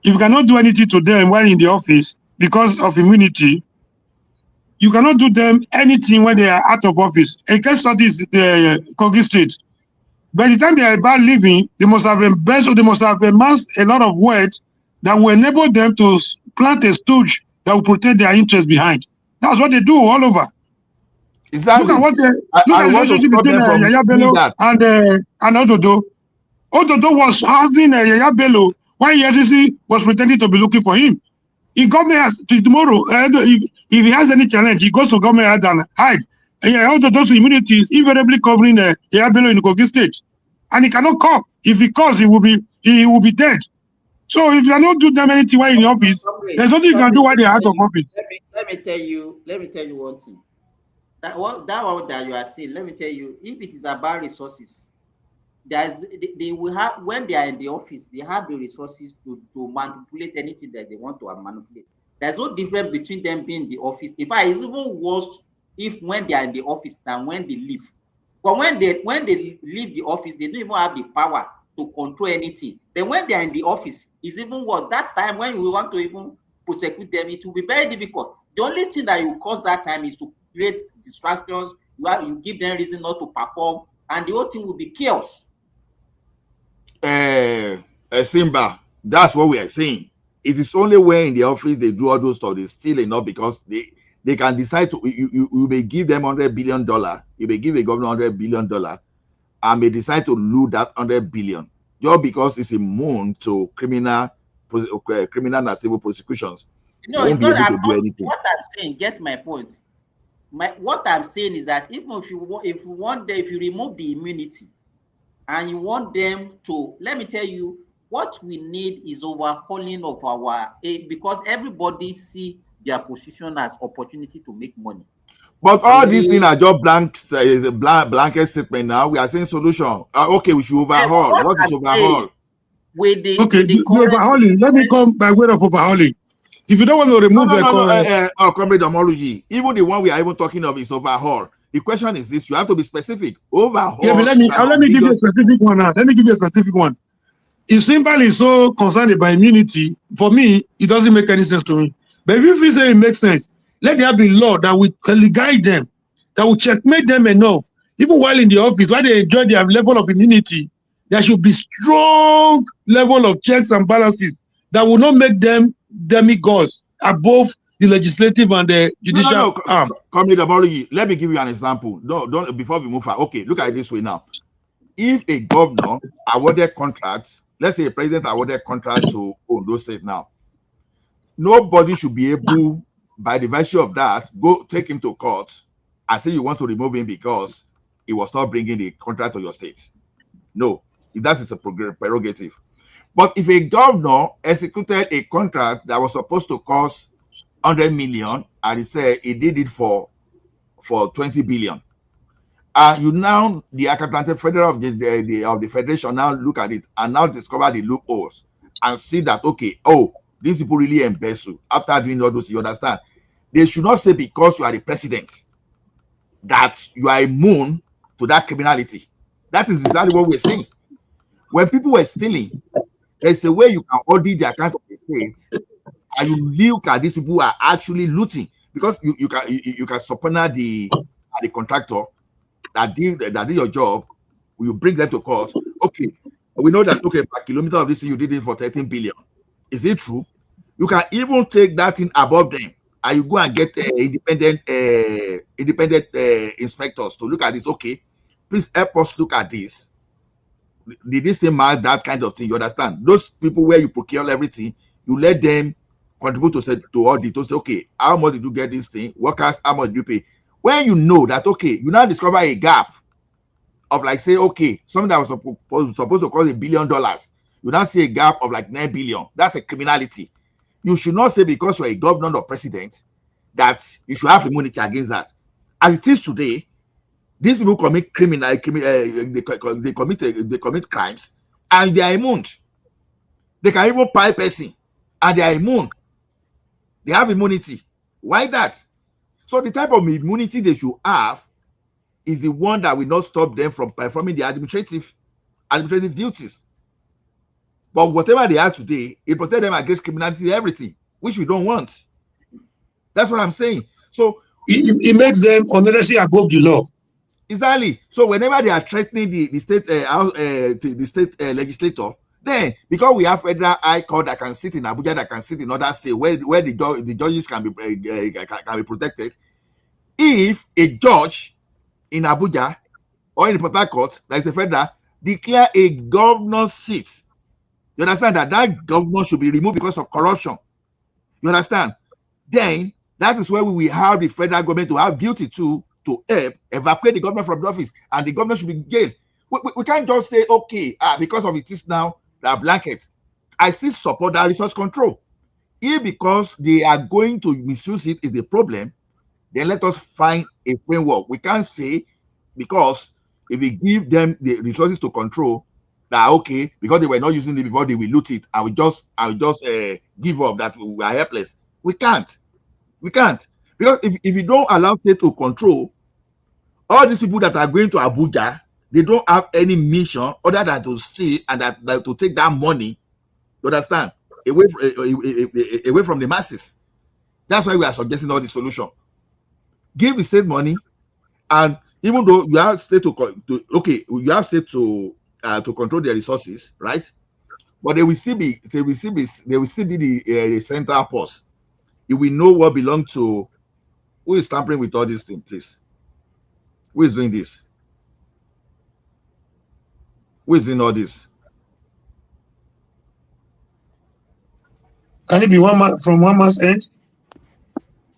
if you cannot do anything to them while in the office because of immunity, you cannot do them anything when they are out of office. A case study is Kogi State. By the time they are about leaving, they must have amassed a lot of wealth that will enable them to plant a stooge that will protect their interests behind. That's what they do all over. Exactly. Look at what the relationship between Yaya Bello and Ododo. Ododo was housing Yaya Bello while EFCC was pretending to be looking for him. He government tomorrow, if he has any challenge, he goes to government and hide. Ododo's immunity is invariably covering Yaya Bello in Kogi State, and he cannot cough. If he coughs, he will be dead. So if you cannot do them anything while in the office, there's nothing you can do while they're out of office. Let me tell you one thing. That one that you are saying, let me tell you, if it is about resources, they will have, when they are in the office, they have the resources to manipulate anything that they want to manipulate. There's no difference between them being in the office. In fact, it's even worse when they are in the office than when they leave. But when they leave the office, they don't even have the power to control anything. But when they are in the office, it's even worse. That time when we want to even prosecute them, it will be very difficult. The only thing that you cause that time is to create distractions. You give them reason not to perform, and the whole thing will be chaos. Simba, that's what we are saying. It is only when in the office they do all those stuff, they steal enough, because they can decide to, you may give them $100 billion, you may give a governor $100 billion, and may decide to loot that $100 billion just because it's immune to criminal and civil prosecutions. No, it's not. What I'm saying, get my point. What I'm saying is that even if you remove the immunity and you want them to, let me tell you, what we need is overhauling of our, because everybody see their position as opportunity to make money. But all these things are just blanket statement now. We are saying solution. Okay, we should overhaul. What is overhaul? with the Okay, with the the current. overhauling. Let me come by way of overhauling. If you don't want to No, remove no, no, no. the Comrade Omoluji, even the one we are even talking of is overhaul. The question is this: you have to be specific. Overhaul yeah, but is an let me give you a ambiguous. specific one now. Let me give you a specific one. If Simple is so concerned about immunity, for me, it doesn't make any sense to me. But if you say it makes sense, let there be law that will clearly guide them, that will checkmate them enough. Even while in the office, while they enjoy their level of immunity, there should be strong level of checks and balances that will not make them demigods above the legislative and the No, no, judicial no. arm. Comrade Omoluji, let me give you an example. Don't before we move far. Okay, look at it this way now. If a governor awarded contracts, let's say a president awarded contract to Ondo State now, nobody should be able, by the virtue of that, go take him to court and say you want to remove him because he was not bringing the contract to your state. No, that is a prerogative. But if a governor executed a contract that was supposed to cost 100 million and he said he did it for 20 billion, you now, the accountant federal of the federation now look at it and now discover the loopholes and see that, okay, oh, these people really embezzle after doing all those. You understand? They should not say because you are the president that you are immune to that criminality. That is exactly what we're saying. When people were stealing, there's a way you can audit the account of the state and you look at these people who are actually looting, because you can subpoena the contractor that did your job. You bring them to court. Okay, we know that, okay, per kilometer of this you did it for 13 billion. Is it true? You can even take that thing above them and you go and get independent inspectors to look at this. Okay, please help us look at this. Did this thing mark that kind of thing? You understand? Those people where you procure everything, you let them contribute to audit to say, okay, how much did you get this thing? Workers, how much do you pay? When you know that, okay, you now discover a gap of, like, say, okay, something that was supposed to cost $1 billion, you now see a gap of like 9 billion. That's a criminality. You should not say because you're a governor or president that you should have immunity against that. As it is today, these people commit they commit crimes and they are immune. They can even pay person and they are immune. They have immunity. Why that? So the type of immunity they should have is the one that will not stop them from performing the administrative duties. But whatever they are today, it protects them against criminality, everything, which we don't want. That's what I'm saying. So it makes them unnecessarily above the law. Exactly. So whenever they are threatening the state legislator, then because we have federal high court that can sit in Abuja, that can sit in other states where the judges can be protected, if a judge in Abuja or in Port Harcourt, that is a federal, declare a governor seat, you understand that governor should be removed because of corruption. You understand? Then that is where we will have the federal government to have duty to help evacuate the government from the office, and the government should be jailed. We can't just say, okay, because of it is now that blanket. I still support that resource control. If because they are going to misuse it is the problem, then let us find a framework. We can't say because if we give them the resources to control, that okay, because they were not using it before, they will loot it, and we just give up, that we are helpless. We can't. Because if you don't allow state to control, all these people that are going to Abuja, they don't have any mission other than to steal and that to take that money, you understand, away from the masses. That's why we are suggesting all the solution. Give the state money, and even though you have state to control their resources, right? But they will still be the central force. You will know what belongs to who is tampering with all these things, please. Who is doing this? Who is doing all this? Can it be one man from one man's end?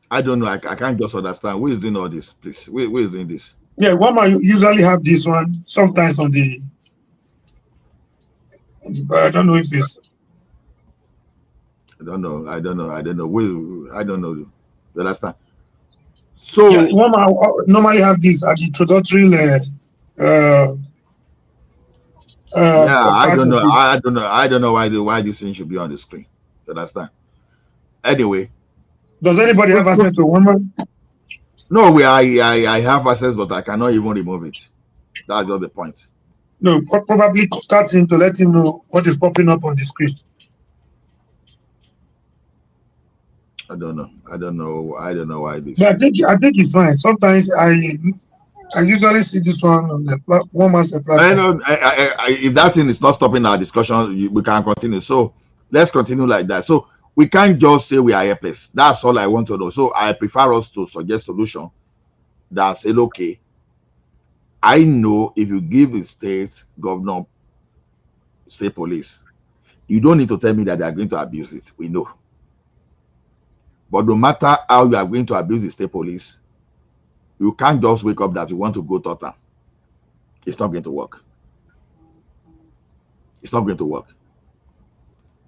I don't know. I can't just understand. Who is doing all this, please? Who is doing this? Yeah, one man usually have this one. Sometimes on the I don't know if it's. I don't know. I don't know. You understand? So yeah, one man normally have this at the introductory Yeah, I part don't of know. it. I don't know why this thing should be on the screen. You understand? Anyway, Does anybody have access to women? no, I have access, but I cannot even remove it. That's just the point. No, probably contact him to let him know what is popping up on the screen. I don't know. I don't know. I don't know why this But should be. I think it's fine. Sometimes I usually see this one on the one master I platform. know. If that thing is not stopping our discussion, we can continue. So let's continue like that. So we can't just say we are helpless. That's all I want to know. So I prefer us to suggest solution that said, okay, I know if you give the state governor, state police, you don't need to tell me that they are going to abuse it. We know. But no matter how you are going to abuse the state police, you can't just wake up that you want to go total. It's not going to work. It's not going to work.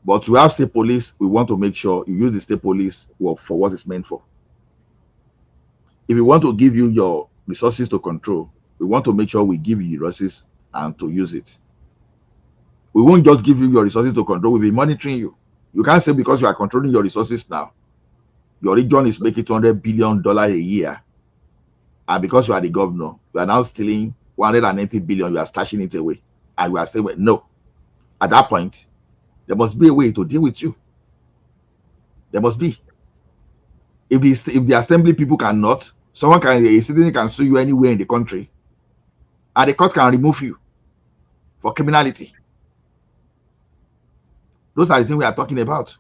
But to have state police, we want to make sure you use the state police for what it's meant for. If we want to give you your resources to control, we want to make sure we give you resources and to use it. We won't just give you your resources to control, we'll be monitoring you. You can't say because you are controlling your resources now, your region is making $200 billion a year, and because you are the governor, you are now stealing 190 billion, you are stashing it away, and we are saying, well, no. At that point, there must be a way to deal with you. There must be. If the assembly people cannot, a citizen can sue you anywhere in the country, and the court can remove you for criminality. Those are the things we are talking about.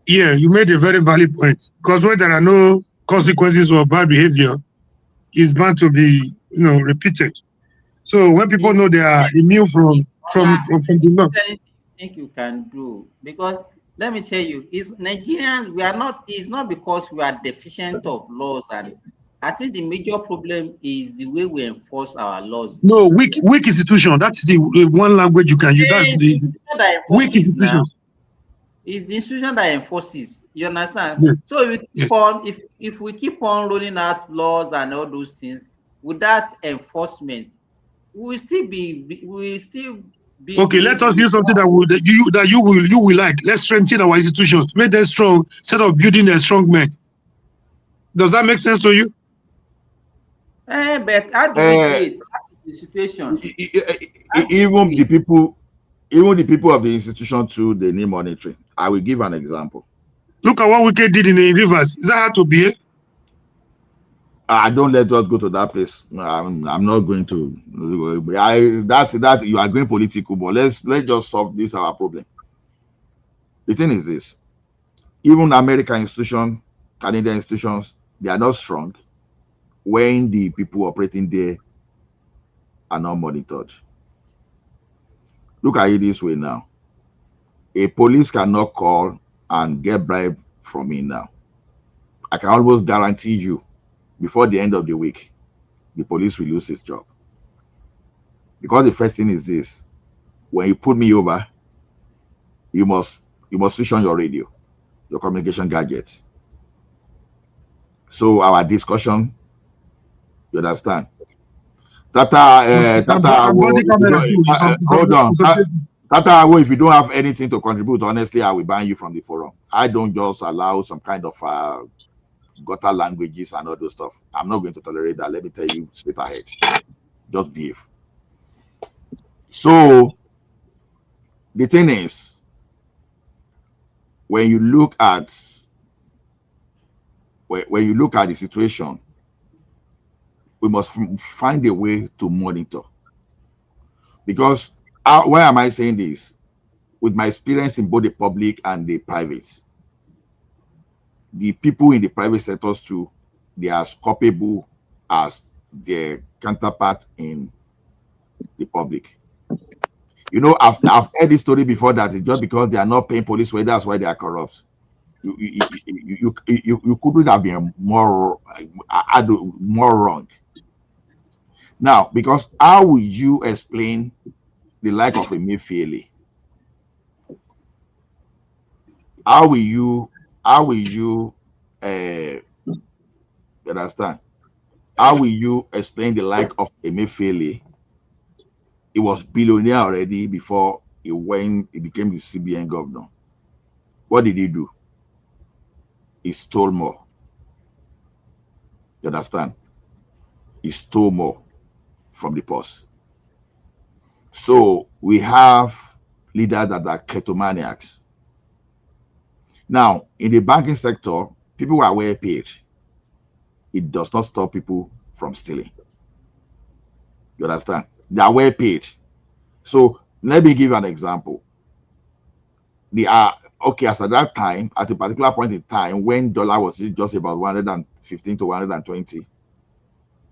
Yeah, you made a very valid point. Because when there are no consequences of bad behavior, it's bound to be, repeated. So when people know they are immune from the law. Anything you think you can do, because let me tell you, is Nigerians, we are not, it's not because we are deficient of laws, and I think the major problem is the way we enforce our laws. No, weak institution. That is the one language you can use. That's The the institution that weak enforces now institutions. is the institution that enforces. You understand? Yeah. So if we Yeah. keep on, if we keep on rolling out laws and all those things without enforcement, we will still be Okay, the way let we us use something that you will like. Let's strengthen our institutions, make them strong instead of building a strong men. Does that make sense to you? But how do we do it? That is the situation. Even the people of the institution too, they need monitoring. I will give an example. Look at what Wike did in the rivers. Is that how to behave? I don't let us go to that place. I'm not going to. That you are going political, but let's just solve this our problem. The thing is this: even American institutions, Canadian institutions, they are not strong when the people operating there are not monitored. Look at it this way now: a police cannot call and get bribe from me now. I can almost guarantee you, before the end of the week, the police will lose his job. Because the first thing is this: when you put me over, you must switch on your radio, your communication gadgets. So our discussion, you understand? And body camera too. Hold on. If you don't have anything to contribute, honestly, I will ban you from the forum. I don't just allow some kind of gutter languages and all those stuff. I'm not going to tolerate that. Let me tell you straight ahead. Just behave. So the thing is, when you look at the situation, we must find a way to monitor. Because why am I saying this? With my experience in both the public and the private, the people in the private sectors too, they are as culpable as their counterparts in the public. I've heard this story before that it's just because they are not paying police well, that's why they are corrupt. You couldn't have been more wrong. Now, because how will you explain the like of a Mayfield? How will you You understand? How will you explain the like of Emefiele? He was billionaire already before he became the CBN governor. What did he do? He stole more. You understand? He stole more from the purse. So we have leaders that are kleptomaniacs. Now, in the banking sector, people are well paid. It does not stop people from stealing. You understand? They are well paid. So let me give you an example. They are okay as at that time, at a particular point in time, when dollar was just about 115 to 120,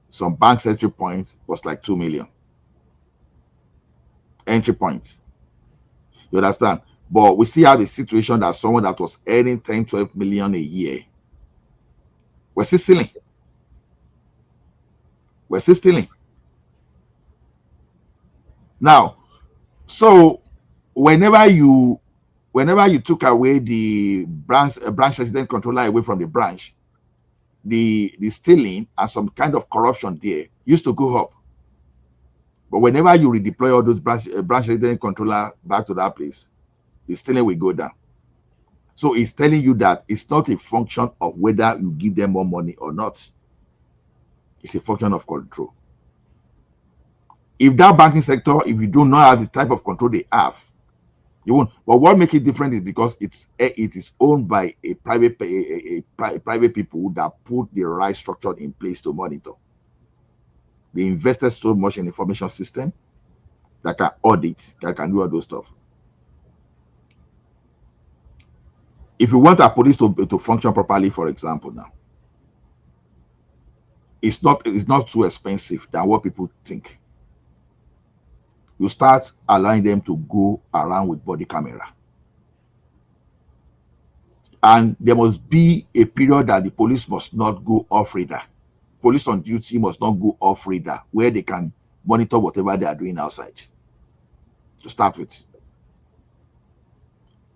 some banks entry point was like 2 million entry points. You understand? But we see how the situation that someone that was earning 10, 12 million a year, we're still stealing. We're still stealing. Now, so whenever you took away the branch resident controller away from the branch, the stealing and some kind of corruption there used to go up. But whenever you redeploy all those branch resident controller back to that place, the stealing will go down. So it's telling you that it's not a function of whether you give them more money or not. It's a function of control. If that banking sector, if you do not have the type of control they have, you won't. But what makes it different is because it is owned by a private people that put the right structure in place to monitor. They invested so much in information system that can audit, that can do all those stuff. If you want our police to function properly, for example, now it's not too expensive than what people think. You start allowing them to go around with body camera. And there must be a period that the police must not go off radar. Police on duty must not go off radar, where they can monitor whatever they are doing outside. To start with,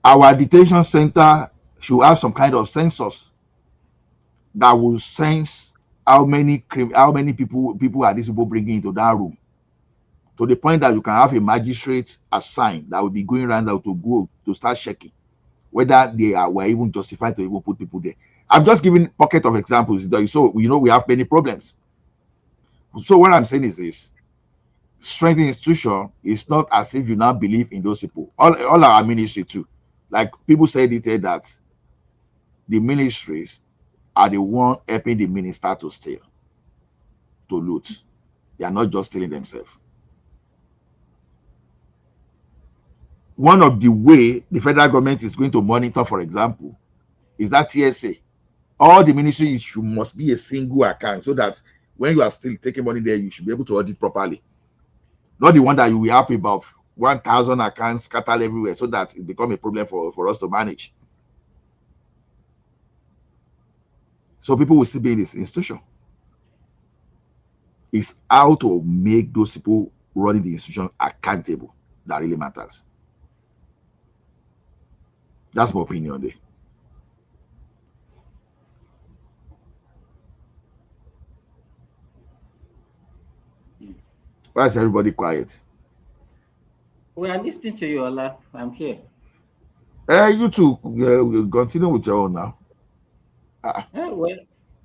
our detention center should have some kind of sensors that will sense how many people are these people bringing into that room, to the point that you can have a magistrate assigned that will be going around to go to start checking whether were even justified to even put people there. I'm just giving pocket of examples, so we have many problems. So what I'm saying is this: strengthening institution is not as if you now believe in those people. All our ministry too, like people said it here, that the ministries are the one helping the minister to steal, to loot. They are not just stealing themselves. One of the way the federal government is going to monitor, for example, is that TSA. All the ministries must be a single account, so that when you are still taking money there, you should be able to audit properly. Not the one that you will have about 1,000 accounts scattered everywhere, so that it becomes a problem for us to manage. So people will still be in this institution. It's how to make those people running the institution accountable that really matters. That's my opinion there. Why is everybody quiet? We are listening to you, Ola. I'm here. You two, continue with your own now. Well,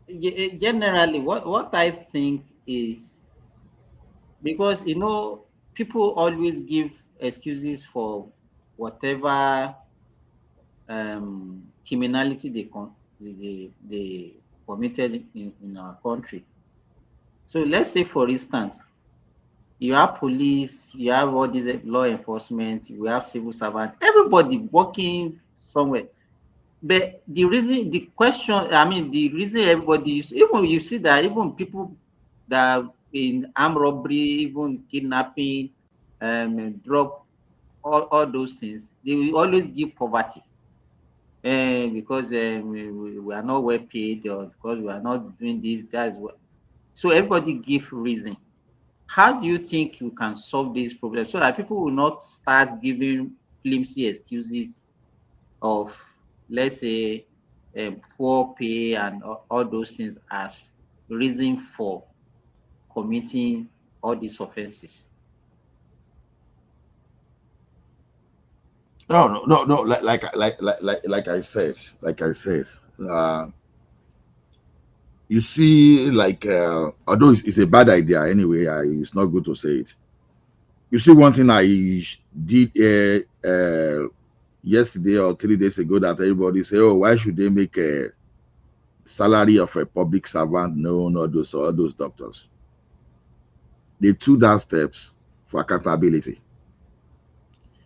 generally, what I think is, because people always give excuses for whatever criminality they committed in our country. So let's say, for instance, you have police, you have all these law enforcement, you have civil servants, everybody working somewhere. But the reason everybody even you see that even people that in armed robbery, even kidnapping, drug, all those things, they will always give poverty. Because we are not well paid, or because we are not doing this, that's what. So everybody give reason. How do you think you can solve this problem so that people will not start giving flimsy excuses of, let's say, poor pay and all those things as reason for committing all these offenses? No. Like I said, you see, although it's a bad idea anyway, it's not good to say it. You see, one thing I did yesterday or 3 days ago that everybody say, oh, why should they make a salary of a public servant known, all those doctors? They took that steps for accountability.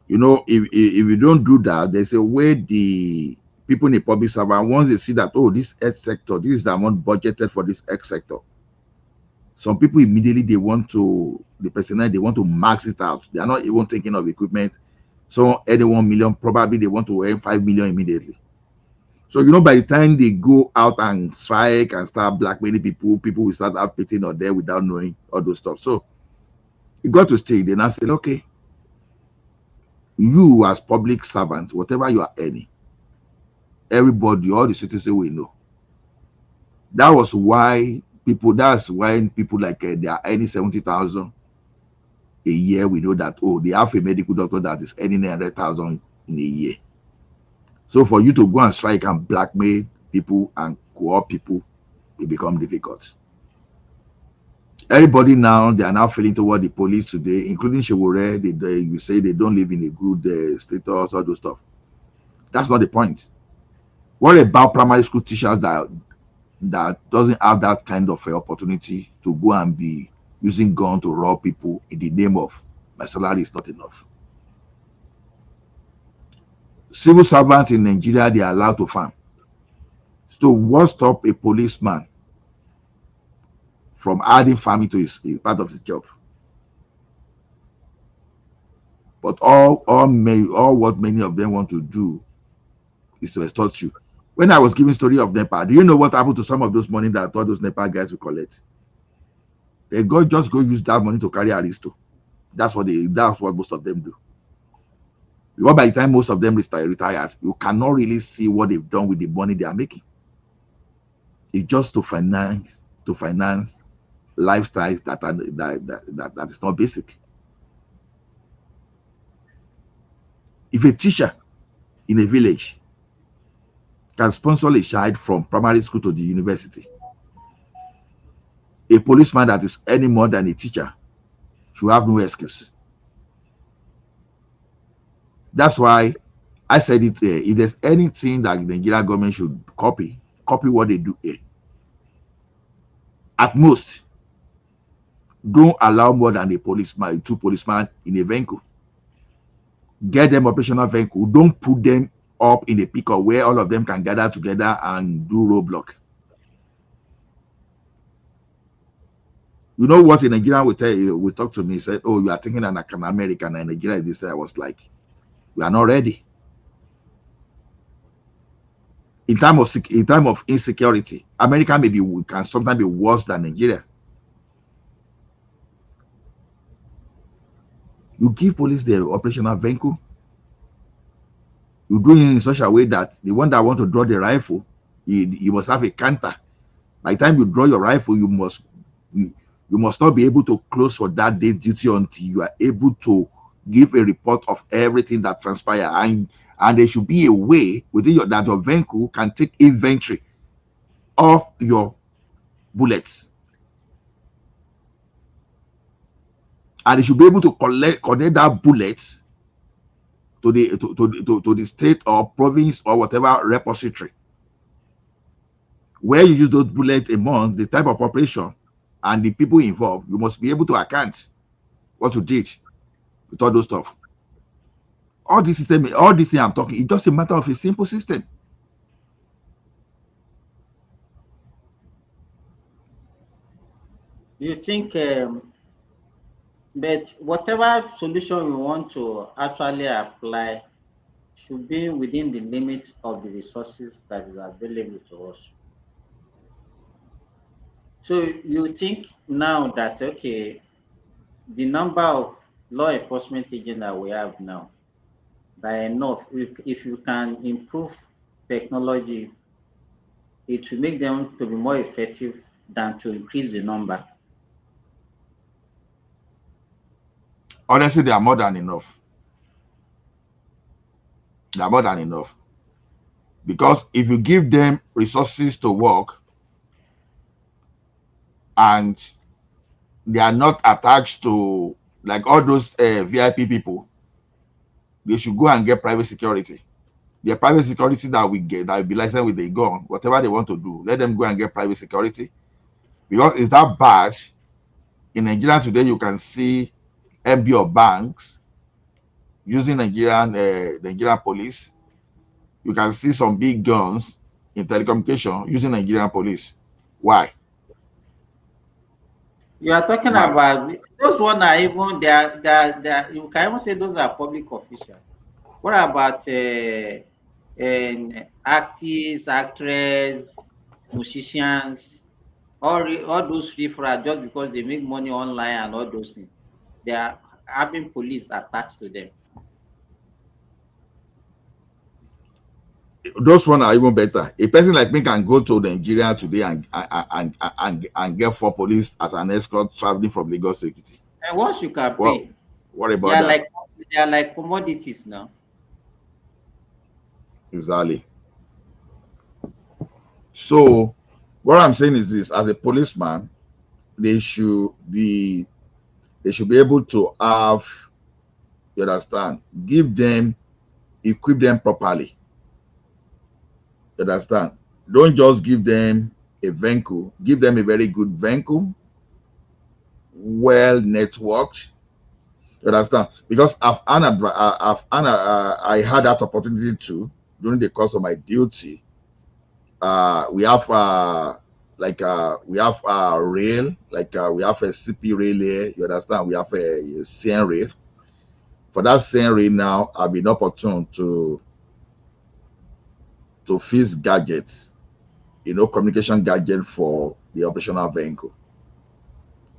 You know, if you don't do that, there's a way the people in the public servant, once they see that, oh, this health sector, this is the amount budgeted for this health sector, some people immediately they want to the personnel, they want to max it out. They are not even thinking of equipment. So any 1 million, probably they want to earn 5 million immediately. So you know, by the time they go out and strike and start blackmailing people, people will start updating on there without knowing all those stuff. So you got to stay. Then I said, okay, you as public servants, whatever you are earning, everybody, all the citizens will know. That was why people. That's why people like they are earning 70,000 a year. We know that, oh, they have a medical doctor that is earning 100,000 in a year. So for you to go and strike and blackmail people and co-op people, it becomes difficult. Everybody now, they are now feeling toward the police today, including Shewore. You say they don't live in a good status, all those stuff. That's not the point. What about primary school teachers that doesn't have that kind of opportunity to go and be using gun to rob people in the name of my salary is not enough? Civil servants in Nigeria, they are allowed to farm. So what stop a policeman from adding farming to his part of his job? But all what many of them want to do is to extort you. When I was giving story of NEPA, do you know what happened to some of those money that all those NEPA guys will collect? They just go use that money to carry Aristo. That's what most of them do. Because by the time most of them retired, you cannot really see what they've done with the money they are making. It's just to finance lifestyles that is not basic. If a teacher in a village can sponsor a child from primary school to the university, a policeman that is any more than a teacher should have no excuse. That's why I said it here. If there's anything that the Nigerian government should copy what they do here. At most, don't allow more than two policemen in a vehicle. Get them operational vehicle. Don't put them up in a picker where all of them can gather together and do roadblock. You know what a Nigerian will tell you, will talk to me, said, oh, you are thinking like an American and Nigeria is this. I was like, we are not ready. In time of insecurity, America can sometimes be worse than Nigeria. You give police the operational vehicle. You do it in such a way that the one that want to draw the rifle, he must have a canter. By the time you draw your rifle, you must not be able to close for that day's duty until you are able to give a report of everything that transpired. And there should be a way within that your vehicle can take inventory of your bullets. And they should be able to connect that bullet to the state or province or whatever repository where you use those bullets among the type of operation and the people involved. You must be able to account what you did with all those stuff. All this system, all this thing I'm talking, it's just a matter of a simple system. You think, but whatever solution we want to actually apply should be within the limits of the resources that is available to us. So you think now that, okay, the number of law enforcement agents that we have now, by enough, if you can improve technology, it will make them to be more effective than to increase the number. Honestly, they are more than enough. They are more than enough. Because if you give them resources to work and they are not attached to like all those VIP people, they should go and get private security. The private security that we get, that will be licensed with the gun, whatever they want to do, let them go and get private security. Because it's that bad. In Nigeria today, you can see MBO banks using Nigerian police. You can see some big guns in telecommunication using Nigerian police. Why? You are talking Why? about those one are even you can even say those are public officials. What about actors, actresses, musicians, all those riffraff just because they make money online and all those things? They are having police attached to them. Those one are even better. A person like me can go to Nigeria today and get 4 police as an escort traveling from Lagos to Ekiti. And once you can What pay, about that? they are like commodities now. Exactly. So what I'm saying is this: as a policeman, they should be able to have, you understand, equip them properly. You understand? Don't just give them a vehicle, give them a very good vehicle, well networked. You understand? Because I had that opportunity to during the course of my duty. We have rail, we have a CP rail here. You understand? We have a CN rail. For that CN rail now, I've been opportune to fix gadgets, communication gadget for the operational vehicle.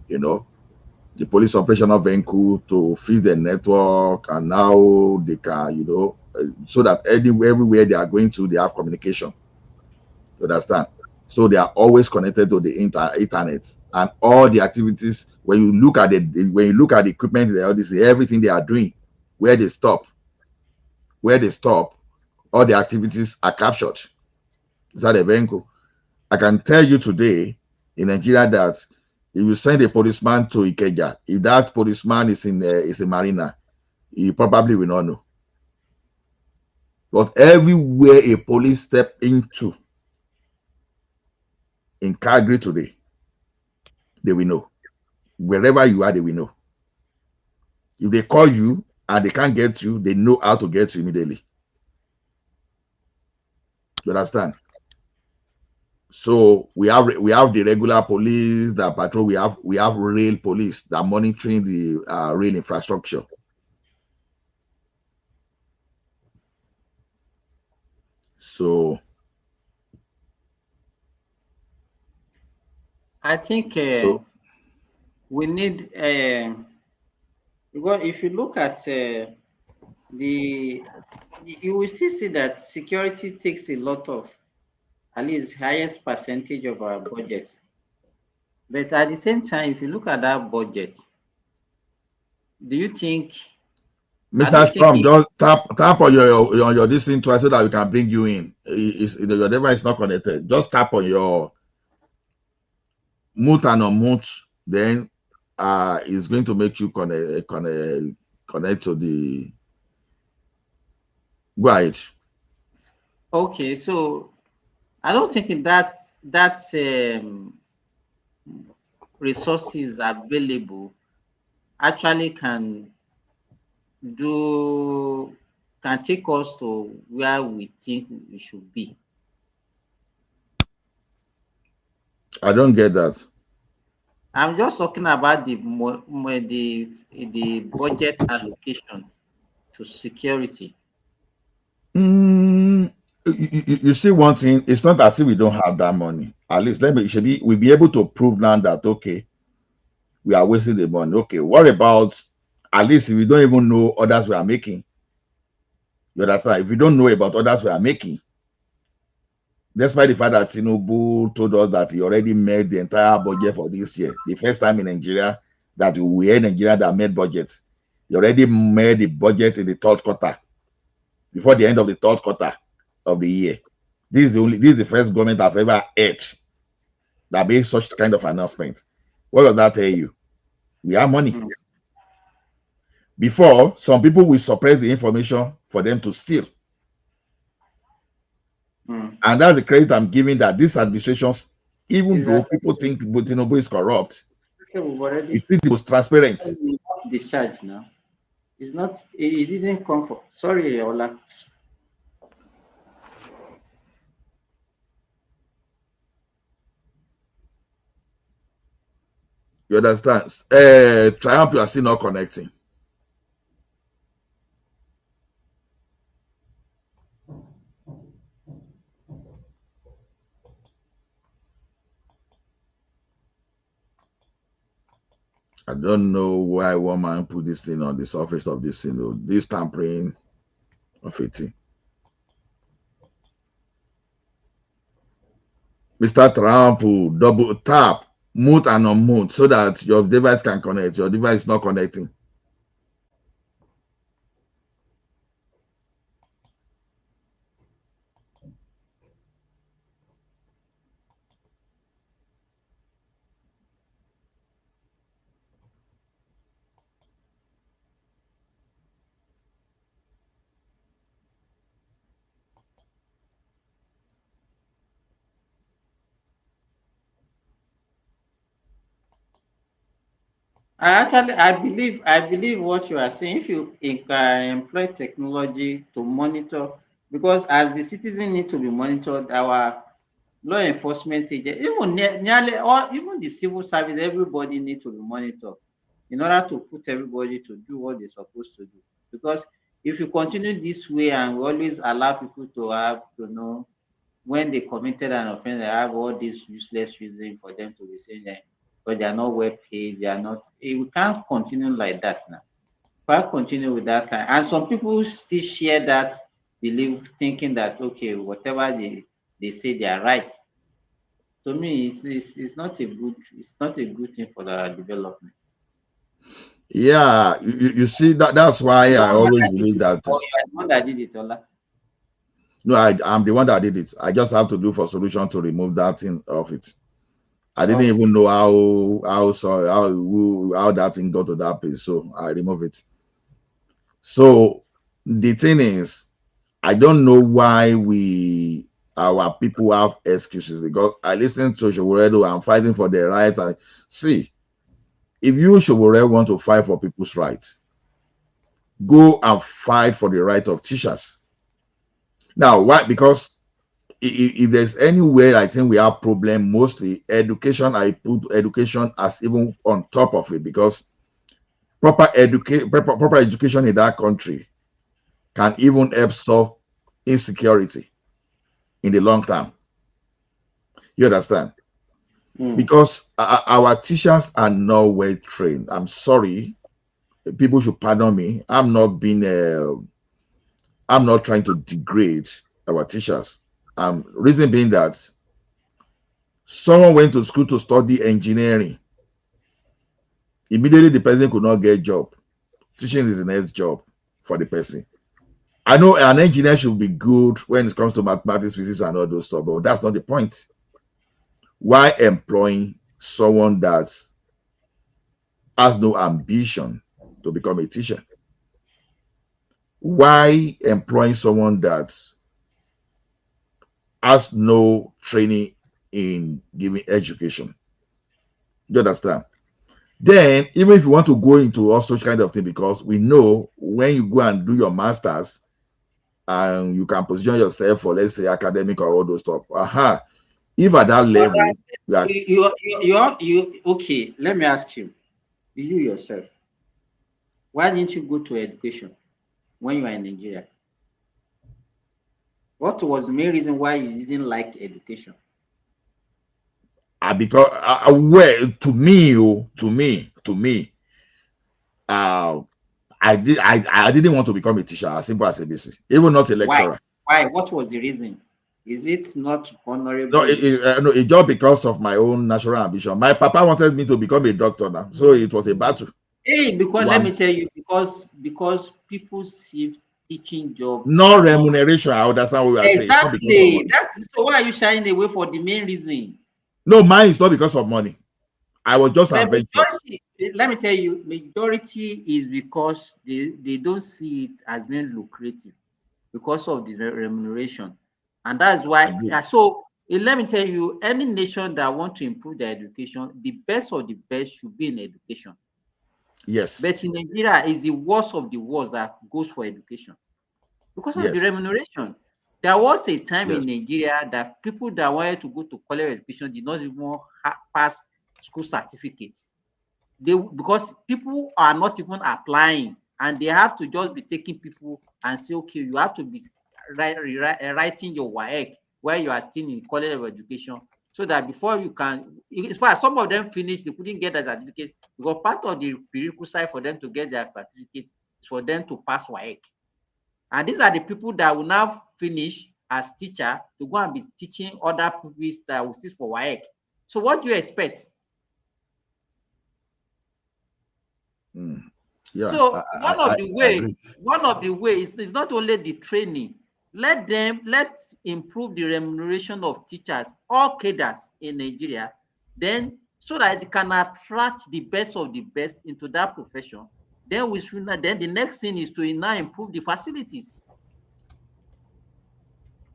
The police operational vehicle to fix the network, and now they can, so that everywhere they are going to, they have communication. You understand? So they are always connected to the internet, and all the activities. When you look at the equipment, everything they are doing, where they stop, all the activities are captured. Is that a vehicle? I can tell you today in Nigeria that if you send a policeman to Ikeja, if that policeman is in Marina, he probably will not know. But everywhere a police step into in Calgary today, they will know. Wherever you are, they will know. If they call you and they can't get you, they know how to get you immediately. You understand? So we have the regular police that patrol. We have rail police that monitoring the rail infrastructure. So I think we need because if you look at you will still see that security takes a lot of, at least highest percentage of our budget. But at the same time, if you look at that budget, do you think? Mr. Trump, just tap on your this thing twice so that we can bring you in. Your device is not connected. Just tap on your mute and unmute. Then it's going to make you connect to the. Go ahead. Okay, so I don't think that's resources available actually can take us to where we think we should be. I don't get that. I'm just talking about the budget allocation to security. You see one thing, it's not as if we don't have that money. At least we'll be able to prove now that okay, we are wasting the money. Okay, what about at least if we don't even know others we are making? You understand? If we don't know about others we are making, Despite the fact that Tinubu told us that he already made the entire budget for this year, the first time in Nigeria that we hear Nigeria that made budgets, he already made the budget in the third quarter, before the end of the third quarter of the year. This is the first government I've ever heard that made such kind of announcement. What does that tell you? We have money. Before, some people will suppress the information for them to steal. And that's the credit I'm giving that these administrations, even though people think Tinubu is corrupt, it's still the most transparent. Discharge now. It's not. It didn't come from. Sorry, Ola. You understand? Triumph, you are still not connecting. I don't know why one man put this thing on the surface of this thing, though. This tampering of a thing. Mr. Trump will double tap, mute and unmute so that your device can connect. Your device is not connecting. I believe what you are saying. If you employ technology to monitor, because as the citizen need to be monitored, our law enforcement agent, even nearly or even the civil service, everybody need to be monitored in order to put everybody to do what they're supposed to do. Because if you continue this way and we always allow people to have to know when they committed an offense, they have all these useless reason for them to be saying that, but they are not well paid, they are not. We can't continue like that now. Can't continue with that kind. And some people still share that belief, thinking that okay, whatever they say they are right. To me, it's not a good thing for the development. Yeah, you see that's why I always believe that. Oh, you are the one that did it, Ola. No, I'm the one that did it. I just have to do for solution to remove that thing off it. I didn't even know how that thing got to that place, so I remove it. So the thing is, I don't know why our people have excuses, because I listen to Shoboredo and fighting for their right. And see, if you Shoboredo want to fight for people's rights, go and fight for the right of teachers. Now, why? Because if there's anywhere I think we have problem, mostly education. I put education as even on top of it, because proper education in that country can even help solve insecurity in the long term. You understand? Because our teachers are not well trained. I'm sorry, people should pardon me. I'm not trying to degrade our teachers. Reason being that someone went to school to study engineering. Immediately the person could not get a job. Teaching is the next job for the person. I know an engineer should be good when it comes to mathematics, physics, and all those stuff, but that's not the point. Why employing someone that has no ambition to become a teacher? Why employing someone that has no training in giving education? You understand? Then, even if you want to go into all such kind of thing, because we know when you go and do your masters and you can position yourself for, let's say, academic or all those stuff. If at that level, you okay, let me ask you yourself, why didn't you go to education when you were in Nigeria? What was the main reason why you didn't like education? Because well, to me, I didn't want to become a teacher, as simple as ABC, even not a lecturer. Why? What was the reason? Is it not No, honorable? no, it's just because of my own natural ambition. My papa wanted me to become a doctor now, so it was a battle. Hey, because let me One, tell you, because people see teaching job no are not remuneration. I understand what you are saying. It's not because of exactly. money. That's so why are you shying away for the main reason? No, mine is not because of money. I was just But adventurous. let me tell you, majority is because they don't see it as being lucrative because of the remuneration, and that's why. Agree. So let me tell you, any nation that want to improve their education, the best of the best should be in education. Yes. But in Nigeria, is the worst of the worst that goes for education because of the Yes. remuneration. There was a time Yes. in Nigeria that people that wanted to go to college education did not even pass school certificates. Because people are not even applying, and they have to just be taking people and say, okay, you have to be writing your WAEC while you are still in college of education, so that before you can, in fact, some of them finished, they couldn't get their certificate because part of the prerequisite for them to get their certificate is for them to pass WAEC. And these are the people that will now finish as teacher to go and be teaching other people that will sit for WAEC. So what do you expect? Yeah, So I agree. one of the ways is not only the training. Let's improve the remuneration of teachers, all cadres in Nigeria, then so that it can attract the best of the best into that profession. Then we should then the next thing is to now improve the facilities.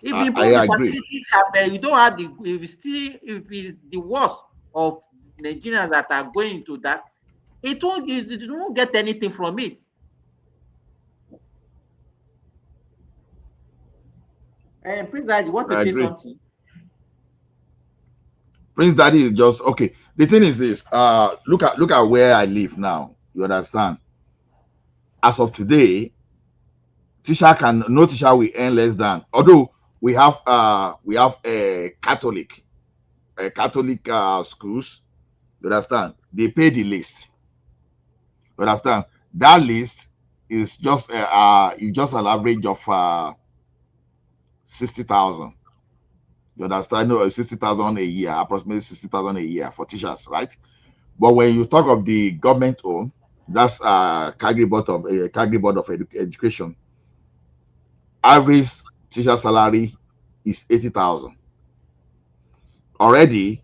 If you I improve the agree. facilities, and you don't have the if it's the worst of Nigerians that are going into that, you won't get anything from it. And Prince Daddy, you want to I say agree. something? Prince Daddy is just okay. The thing is this. Look at where I live now. You understand? As of today, no teacher will earn less than. Although we have a Catholic schools. You understand? They pay the least. You understand? That list is just an average of 60,000. You understand? No, 60,000 a year, approximately 60,000 a year for teachers, right? But when you talk of the government owned, that's Calgary Board of Education. Average teacher salary is 80,000. Already,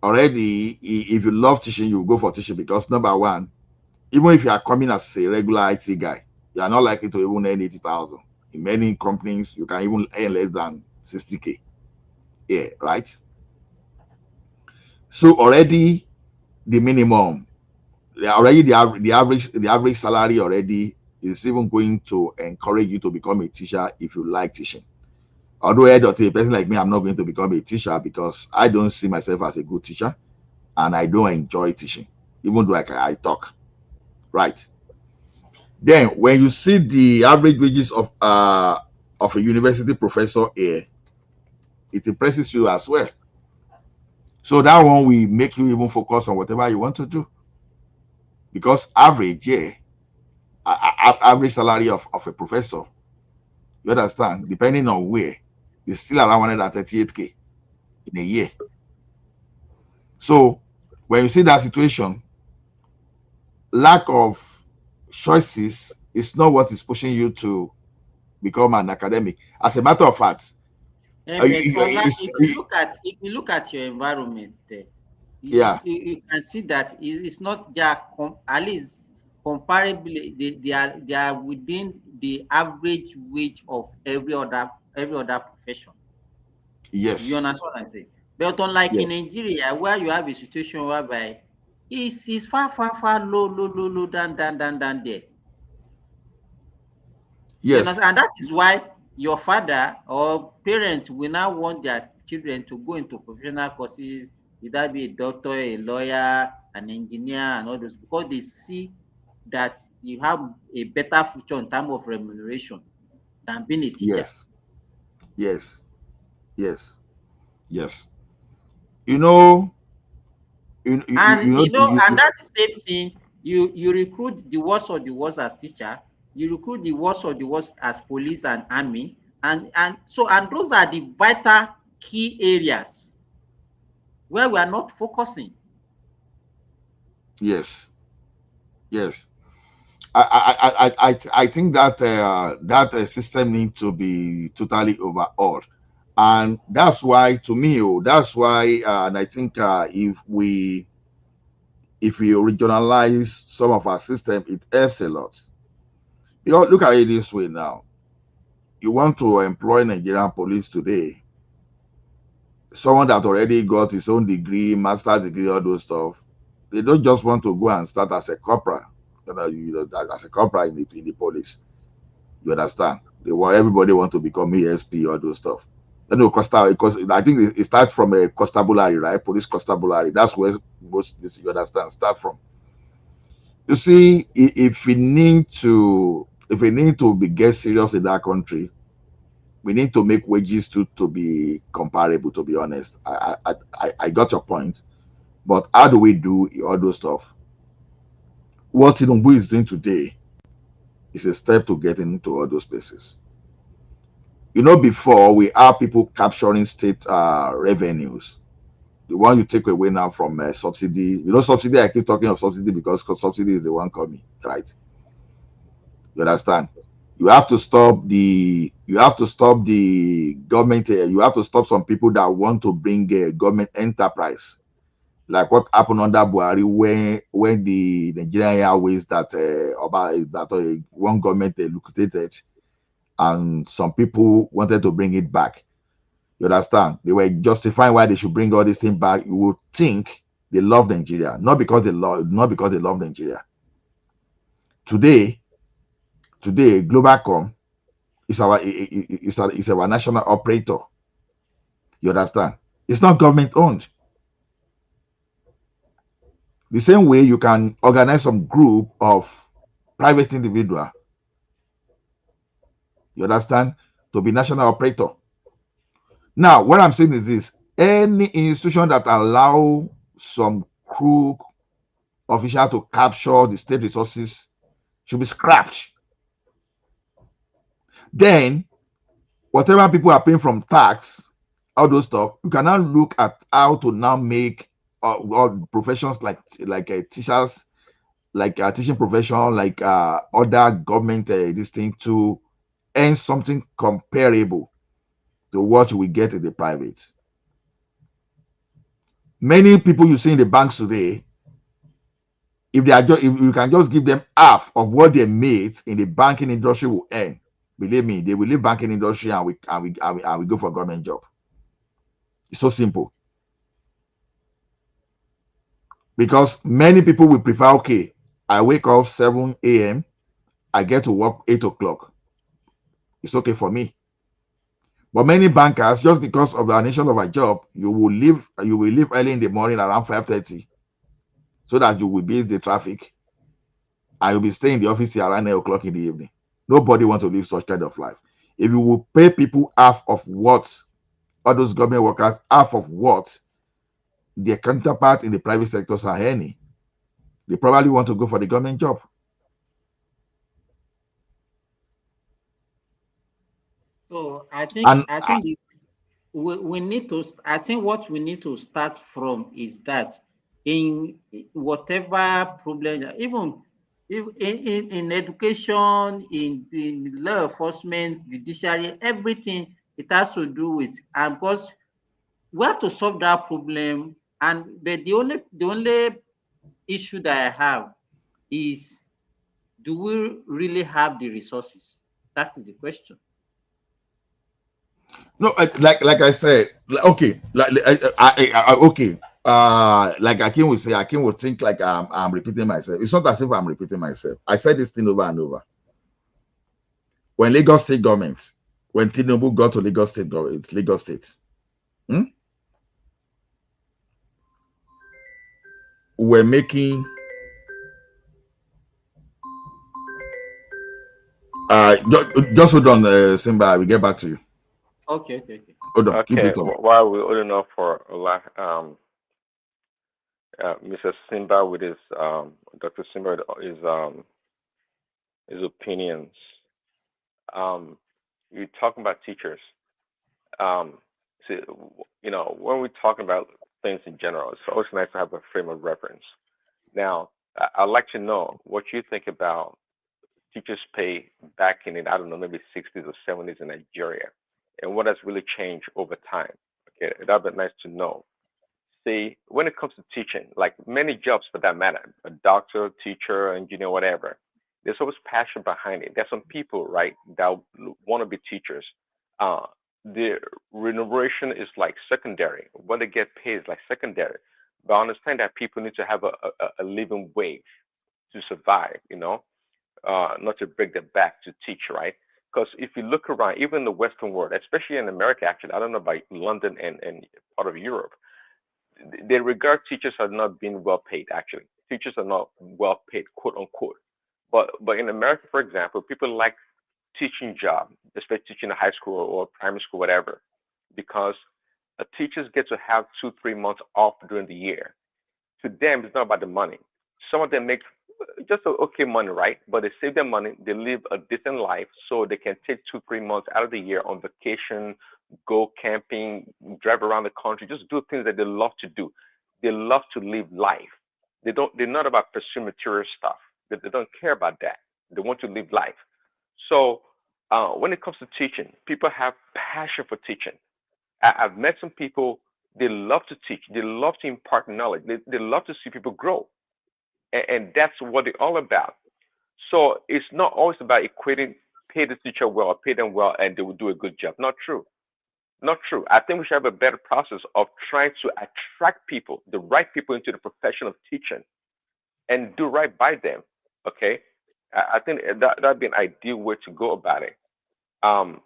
if you love teaching, you go for teaching because number one, even if you are coming as a regular IT guy, you are not likely to even earn 80,000. In many companies, you can even earn less than 60K. Yeah, right. So already the minimum, the average salary already is even going to encourage you to become a teacher if you like teaching. Although a person like me, I'm not going to become a teacher because I don't see myself as a good teacher and I don't enjoy teaching, even though I talk. Right. Then when you see the average wages of a university professor here, it impresses you as well. So that one will make you even focus on whatever you want to do. Because average, yeah, average salary of a professor, you understand, depending on where, is still around 138K in a year. So when you see that situation, lack of choices is not what is pushing you to become an academic. As a matter of fact, But Ola, if you look at your environment there, yeah, you can see that it's not they are at least comparably they are within the average wage of every other profession. You yes, understand what I'm saying? But unlike in yes, Nigeria, where you have a situation whereby it's far low than there. You yes, understand? And that is why your father or parents will now want their children to go into professional courses, either be a doctor, a lawyer, an engineer, and all those, because they see that you have a better future in terms of remuneration than being a teacher. yes, yes, yes, yes. You know, you And know, and that's the same thing. You recruit the worst of the worst as teacher, you recruit the worst of the worst as police and army, And those are the vital key areas where we are not focusing. Yes, yes. I think that that system needs to be totally overhauled, and that's why, to me, that's why, and I think if we regionalize some of our system, it helps a lot. You know, look at it this way now. You want to employ Nigerian police today, someone that already got his own degree, master's degree, all those stuff. They don't just want to go and start as a corporal, as a corporal in the police. You understand? Everybody want to become ESP, all those stuff. You know, because I think it starts from a constabulary, right? Police constabulary. That's where most this, you understand, start from. You see, if we need to be get serious in that country, we need to make wages to be comparable. To be honest, I got your point, but how do we do all those stuff? What Tinubu is doing today is a step to get into all those places. You know, before we have people capturing state revenues. The one you take away now from subsidy. You know, subsidy. I keep talking of subsidy because subsidy is the one coming, right? You understand? You have to stop the government. You have to stop some people that want to bring government enterprise, like what happened under Buhari when the Nigerian Airways that one government liquidated, and some people wanted to bring it back. You understand? They were justifying why they should bring all this thing back. You would think they love Nigeria, not because they love Nigeria. Today, Globalcom is our national operator. You understand? It's not government owned. The same way you can organize some group of private individual, you understand, to be national operator. Now, what I'm saying is this: any institution that allow some crook official to capture the state resources should be scrapped. Then, whatever people are paying from tax, all those stuff, you can now look at how to now make all professions like teachers, like teaching profession, like other government this thing, to earn something comparable to what we get in the private. Many people you see in the banks today, if you can just give them half of what they made in the banking industry will earn, believe me, they will leave banking industry and we go for government job. It's so simple. Because many people will prefer, okay, I wake up 7 a.m., I get to work 8 o'clock. It's okay for me. But many bankers, just because of the nature of a job, you will leave early in the morning around 5:30, so that you will beat the traffic. I will be staying in the office here around 9 o'clock in the evening. Nobody wants to live such kind of life. If you will pay people half of what, all those government workers, half of what their counterparts in the private sectors are earning, they probably want to go for the government job. So I And think we need to. I think what we need to start from is that in whatever problem, even if in education, in law enforcement, judiciary, everything, it has to do with, and because we have to solve that problem. And but the only issue that I have is, do we really have the resources? That is the question. no, like I said, okay, okay. Like Akin would say, Akin would think like I'm repeating myself. It's not as if I'm repeating myself. I said this thing over and over. When Lagos State government, when Tinubu got to Lagos State government, Lagos State, hmm, we're making just hold on, Simba. I will get back to you. Okay, okay, okay. Hold on, keep Okay, it on. while we're holding up for Mr. Simba with his Dr. Simba his opinions. Um, you're talking about teachers. So, when we're talking about things in general, it's always nice to have a frame of reference. Now, I'd like to know what you think about teachers' pay back in, I don't know, maybe 60s or 70s in Nigeria, and what has really changed over time. Okay, that'd be nice to know. See, when it comes to teaching, like many jobs for that matter, a doctor, teacher, engineer, whatever, there's always passion behind it. There's some people, right, that want to be teachers. Uh, the remuneration is like secondary. What they get paid is like secondary. But I understand that people need to have a living wage to survive, not to break their back to teach, right? Because if you look around, even in the Western world, especially in America, actually, I don't know about London and part of Europe, they regard teachers as not being well paid. Actually, teachers are not well paid, quote unquote. But in America, for example, people like teaching job, especially teaching in high school or primary school, whatever, because teachers get to have 2 3 months off during the year. To them, it's not about the money. Some of them make just okay money, right? But they save their money, they live a decent life, so they can take 2 3 months out of the year on vacation, go camping, drive around the country, just do things that they love to do. They love to live life. They don't. They're not about pursuing material stuff. They don't care about that. They want to live life. So when it comes to teaching, people have passion for teaching. I've met some people. They love to teach. They love to impart knowledge. They love to see people grow, and that's what they're all about. So it's not always about equating pay the teacher well or pay them well and they will do a good job. Not true. Not true. I think we should have a better process of trying to attract people, the right people, into the profession of teaching and do right by them. Okay, I think that'd be an ideal way to go about it. Um,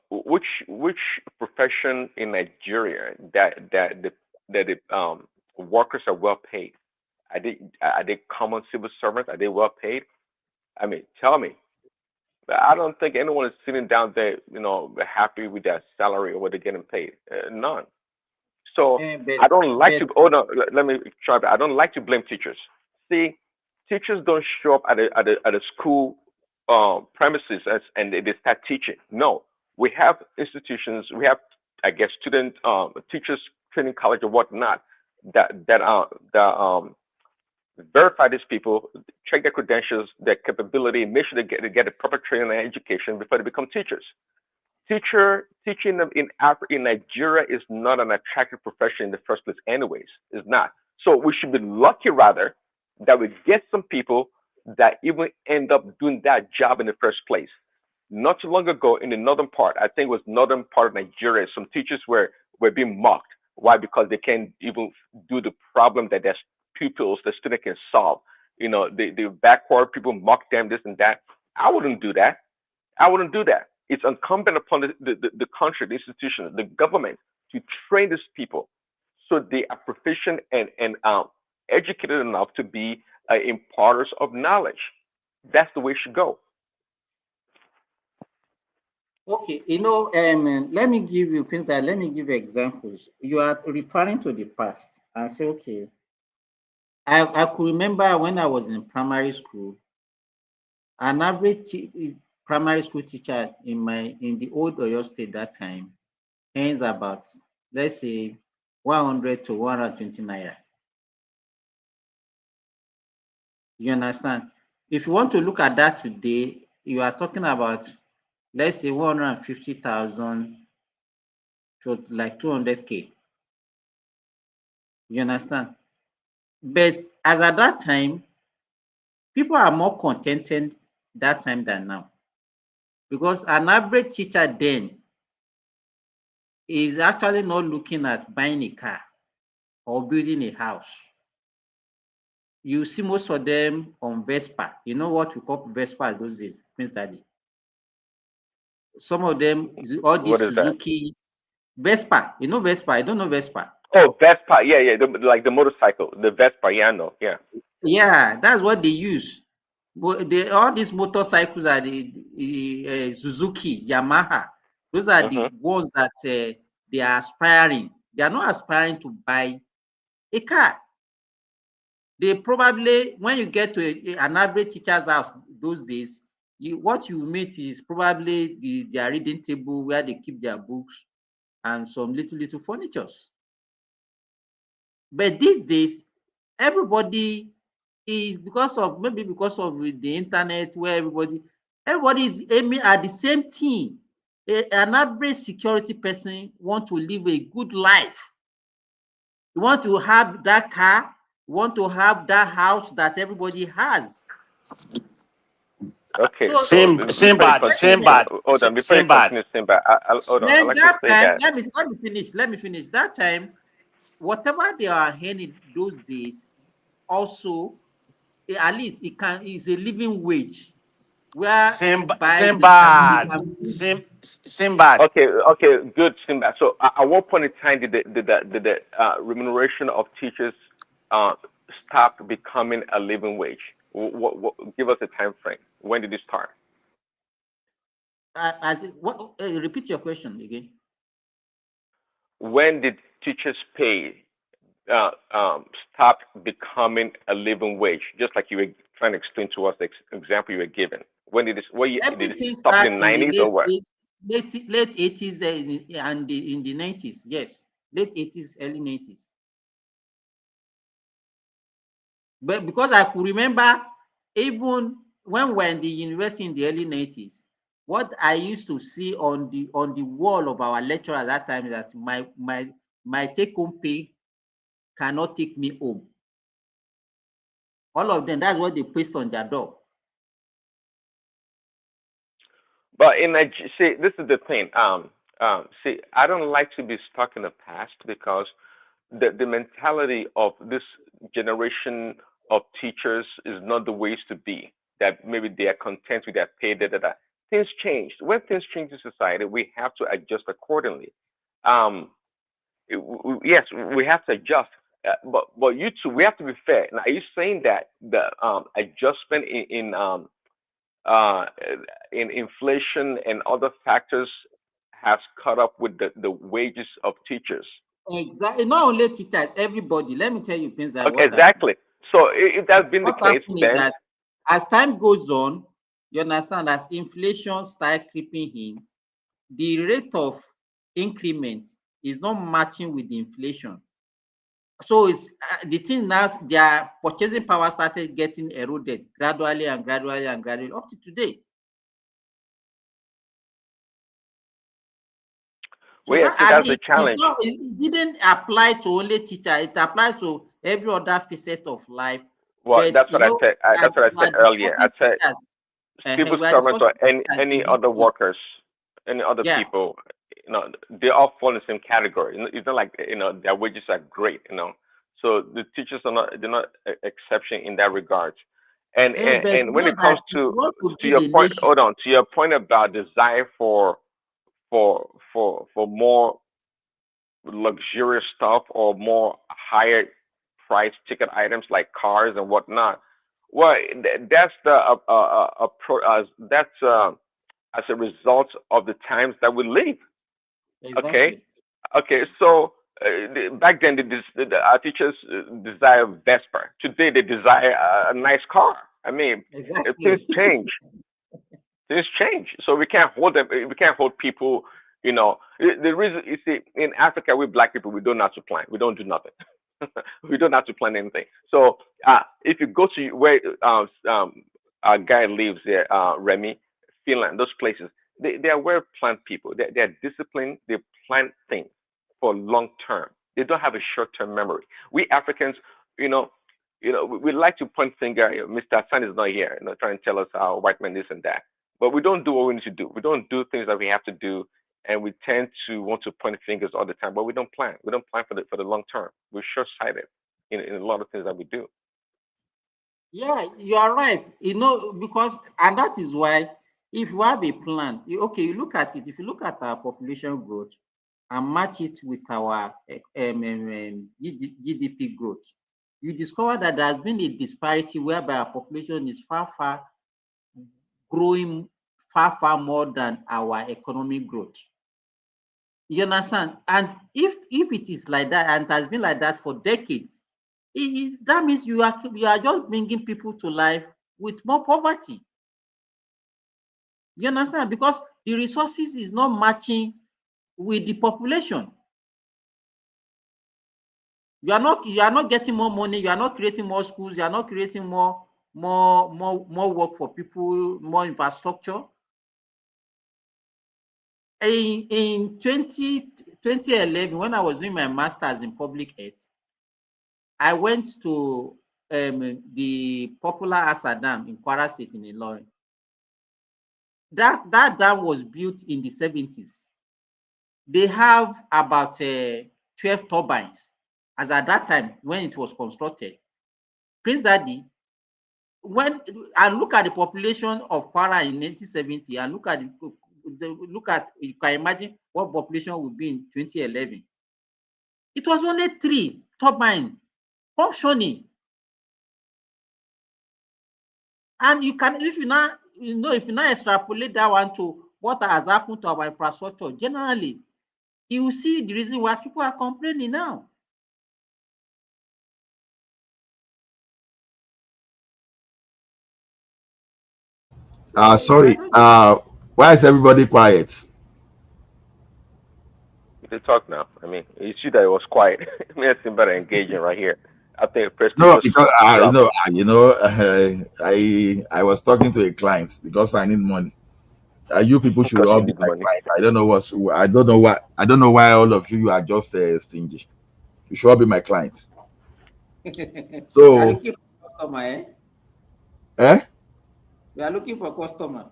which profession in Nigeria that the workers are well paid? Are they common civil servants? Are they well paid? I mean, tell me. I don't think anyone is sitting down there, happy with their salary or what they're getting paid. None. So But I don't like to. Oh no, let me try. I don't like to blame teachers. See, teachers don't show up at a school premises and they start teaching. No, we have institutions. We have, I guess, student teachers training college or whatnot that verify these people, check their credentials, their capability, make sure they get a proper training and education before they become teachers. Teaching them in Nigeria is not an attractive profession in the first place, anyways. It's not. So we should be lucky rather that we get some people that even end up doing that job in the first place. Not too long ago in the northern part, I think it was northern part of Nigeria, some teachers were being mocked. Why? Because they can't even do the problem that their pupils, the student can solve. The backward people mock them, this and that. I wouldn't do that. I wouldn't do that. It's incumbent upon the country, the institution, the government to train these people so they are proficient and educated enough to be imparters of knowledge. That's the way it should go. okay, let me give you things that let me give you examples. You are referring to the past and say, okay, I could remember when I was in primary school, an average primary school teacher in the old Oyo state that time earns about, let's say, 100 to 120 naira. You understand? If you want to look at that today, you are talking about, let's say, 150,000 to like 200K. You understand? But as at that time, people are more contented that time than now, because an average teacher then is actually not looking at buying a car or building a house. You see most of them on Vespa. You know what we call Vespa those days, Prince Daddy. Some of them, all What these is that? Suzuki Vespa. You know Vespa? I don't know Vespa. Oh, Vespa. Yeah, yeah. Like the motorcycle, the Vespa. Yeah, I know. Yeah. Yeah, that's what they use. But all these motorcycles are the Suzuki, Yamaha. Those are the Mhm. ones that they are aspiring. They are not aspiring to buy a car. They probably, when you get to an average teacher's house those days, what you meet is probably their reading table where they keep their books and some little furnitures. But these days, everybody is because of the internet where everybody is aiming at the same thing. An average security person want to live a good life. You want to have that car, you want to have that house that everybody has. Okay, So so before you Simbad, continue, hold on. Before you Simbad. continue, Simba, hold on. I'd then like to that say time, that. let me finish. That time, whatever they are earning those days, also at least is a living wage whereby Simbad. they can Simbad. Okay, okay, good, Simba. So, at what point in time did the remuneration of teachers uh, stop becoming a living wage? Give us a time frame. When did it start? repeat your question again. When did teachers' pay uh, um, stop becoming a living wage? Just like you were trying to explain to us the example you were given. When did did it Everything stop in the starts in the 90s or what? late 80s and in the 90s. Yes, late 80s, early 90s. But because I could remember, even when we were in the university in the early 90s, what I used to see on the wall of our lecturer at that time is that my take-home pay cannot take me home. All of them, that's what they pasted on their door. But see, this is the thing. See, I don't like to be stuck in the past because the mentality of this generation of teachers is not the ways to be. That maybe they are content with their pay. Things changed. When things change in society, we have to adjust accordingly. Um, yes, we have to adjust. But you two, we have to be fair. Now, are you saying that the adjustment uh, in inflation and other factors has caught up with the wages of teachers? Exactly. Not only teachers, everybody. Let me tell you, things like Okay, what happened. exactly. So if that's been the What case, happened is then that as time goes on, you understand, as inflation start creeping in, the rate of increment is not matching with the inflation. So it's the thing now, their purchasing power started getting eroded gradually and gradually and gradually up to today. So well, yeah, that, see, and that's the challenge. it didn't apply to only teacher, it applies to every other facet of life. Well, But that's what I said. That's what I we said are earlier. I discussing said teachers. civil We are servants or discussing teachers in any this other case. workers, any other Yeah. people, they all fall in the same category. It's not like their wages are great. So the teachers are not they're not exception in that regard. And and, But and you when know it that comes if you want to to build your a point, nation, hold on, to your point about desire for more luxurious stuff or more higher price ticket items like cars and whatnot. Well, that's that's as a result of the times that we live. Okay, exactly. okay. So back then, our teachers desire Vespa. Today, they desire a nice car. I mean, things Exactly. change. Things change. So we can't hold them. We can't hold people. The reason you see in Africa, we black people, we don't know how to plan. We don't do nothing. We don't have to plan anything. So if you go to where our guy lives there, Remy, Finland, those places, they are well planned people. They are disciplined. They plan things for long term. They don't have a short term memory. We Africans, you know, we like to point finger. Mr. Hassan is not here, trying to tell us how white man this and that. But we don't do what we need to do. We don't do things that we have to do, and we tend to want to point fingers all the time. But we don't plan. We don't plan for the long term. We're short sighted in a lot of things that we do. Yeah, you are right. Because, and that is why if you have a plan, you look at it. If you look at our population growth and match it with our GDP growth, you discover that there has been a disparity whereby our population is far growing far more than our economic growth. You understand? And if it is like that and it has been like that for decades, that means you are just bringing people to life with more poverty. You understand? Because the resources is not matching with the population. You are not getting more money, you are not creating more schools, you are not creating more work for people, more infrastructure. In 2011, when I was doing my master's in public health, I went to the popular Asa Dam in Kwara State in Ilorin. That dam was built in the 70s. They have about 12 turbines as at that time when it was constructed. Prince Daddy, when and look at the population of Kwara in 1970 and look at you can imagine what population would be in 2011. It was only 3 turbines functioning. And you can, if you now extrapolate that one to what has happened to our infrastructure generally, you will see the reason why people are complaining now. Sorry. Why is everybody quiet? They talk now. I mean, you see that it was quiet. It made it seem better engaging right here. I think Preston No, just because dropped. I was talking to a client because I need money. You people should Because all you be need my money. client. I don't know why all of you are just stingy. You should all be my client. You are So, looking for customer, eh? eh? You are looking for customer.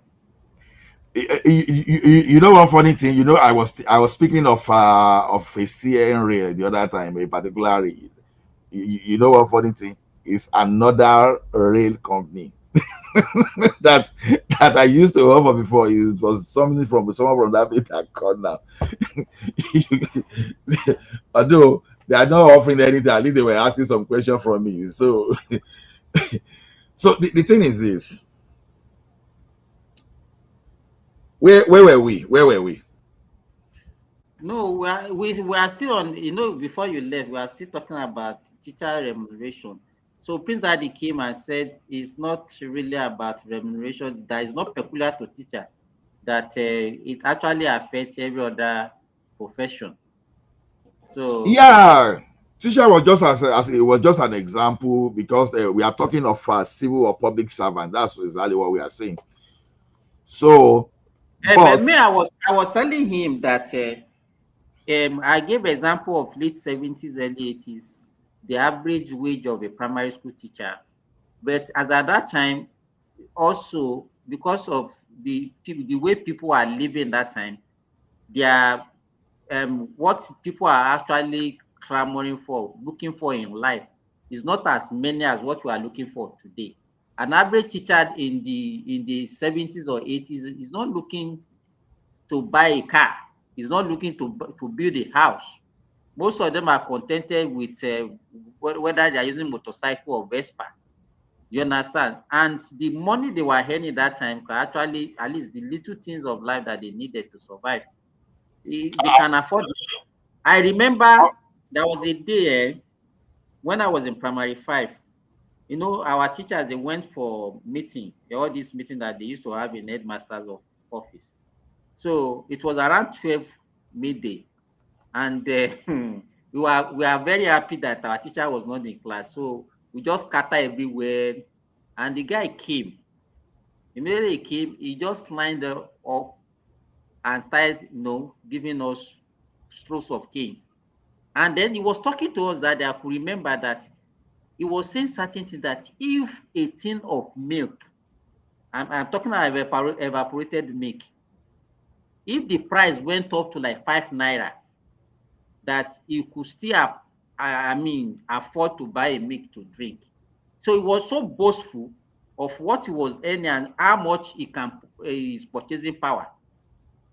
You know one funny thing. I was speaking of a CN rail the other time, a particular rail. You know one funny thing is another rail company that I used to work for before. It was someone from that bit that called now. Although they are not offering anything, at least they were asking some question from me. So, so the thing is this: where were we? Where were we? No, we are still on, before you left, we are still talking about teacher remuneration. So Prince Adi came and said it's not really about remuneration, that is not peculiar to teachers, that it actually affects every other profession. So Yeah, teacher was just as it was just an example because we are talking of civil or public servant. That's exactly what we are saying. So, but but me, I was telling him that I gave example of late 70s, early 80s, the average wage of a primary school teacher. But as at that time, also because of the way people are living that time, their what people are actually clamoring for, looking for in life, is not as many as what we are looking for today. An average teacher in the 70s or 80s is not looking to buy a car, is not looking to build a house. Most of them are contented with whether they are using motorcycle or Vespa. You understand? And the money they were earning that time can actually, at least the little things of life that they needed to survive, they can afford it. I remember there was a day when I was in primary 5. Our teachers, they went for meeting, all this meeting that they used to have in headmaster's office. So it was around 12 midday, and we are very happy that our teacher was not in class. So we just scatter everywhere, and the guy came. Immediately he came, he just lined up and started, giving us strokes of cane. And then he was talking to us that I could remember that he was saying certain things, that if a tin of milk, I'm talking about evaporated milk, if the price went up to like 5 naira, that he could still, afford to buy a milk to drink. So he was so boastful of what he was earning and how much his purchasing power.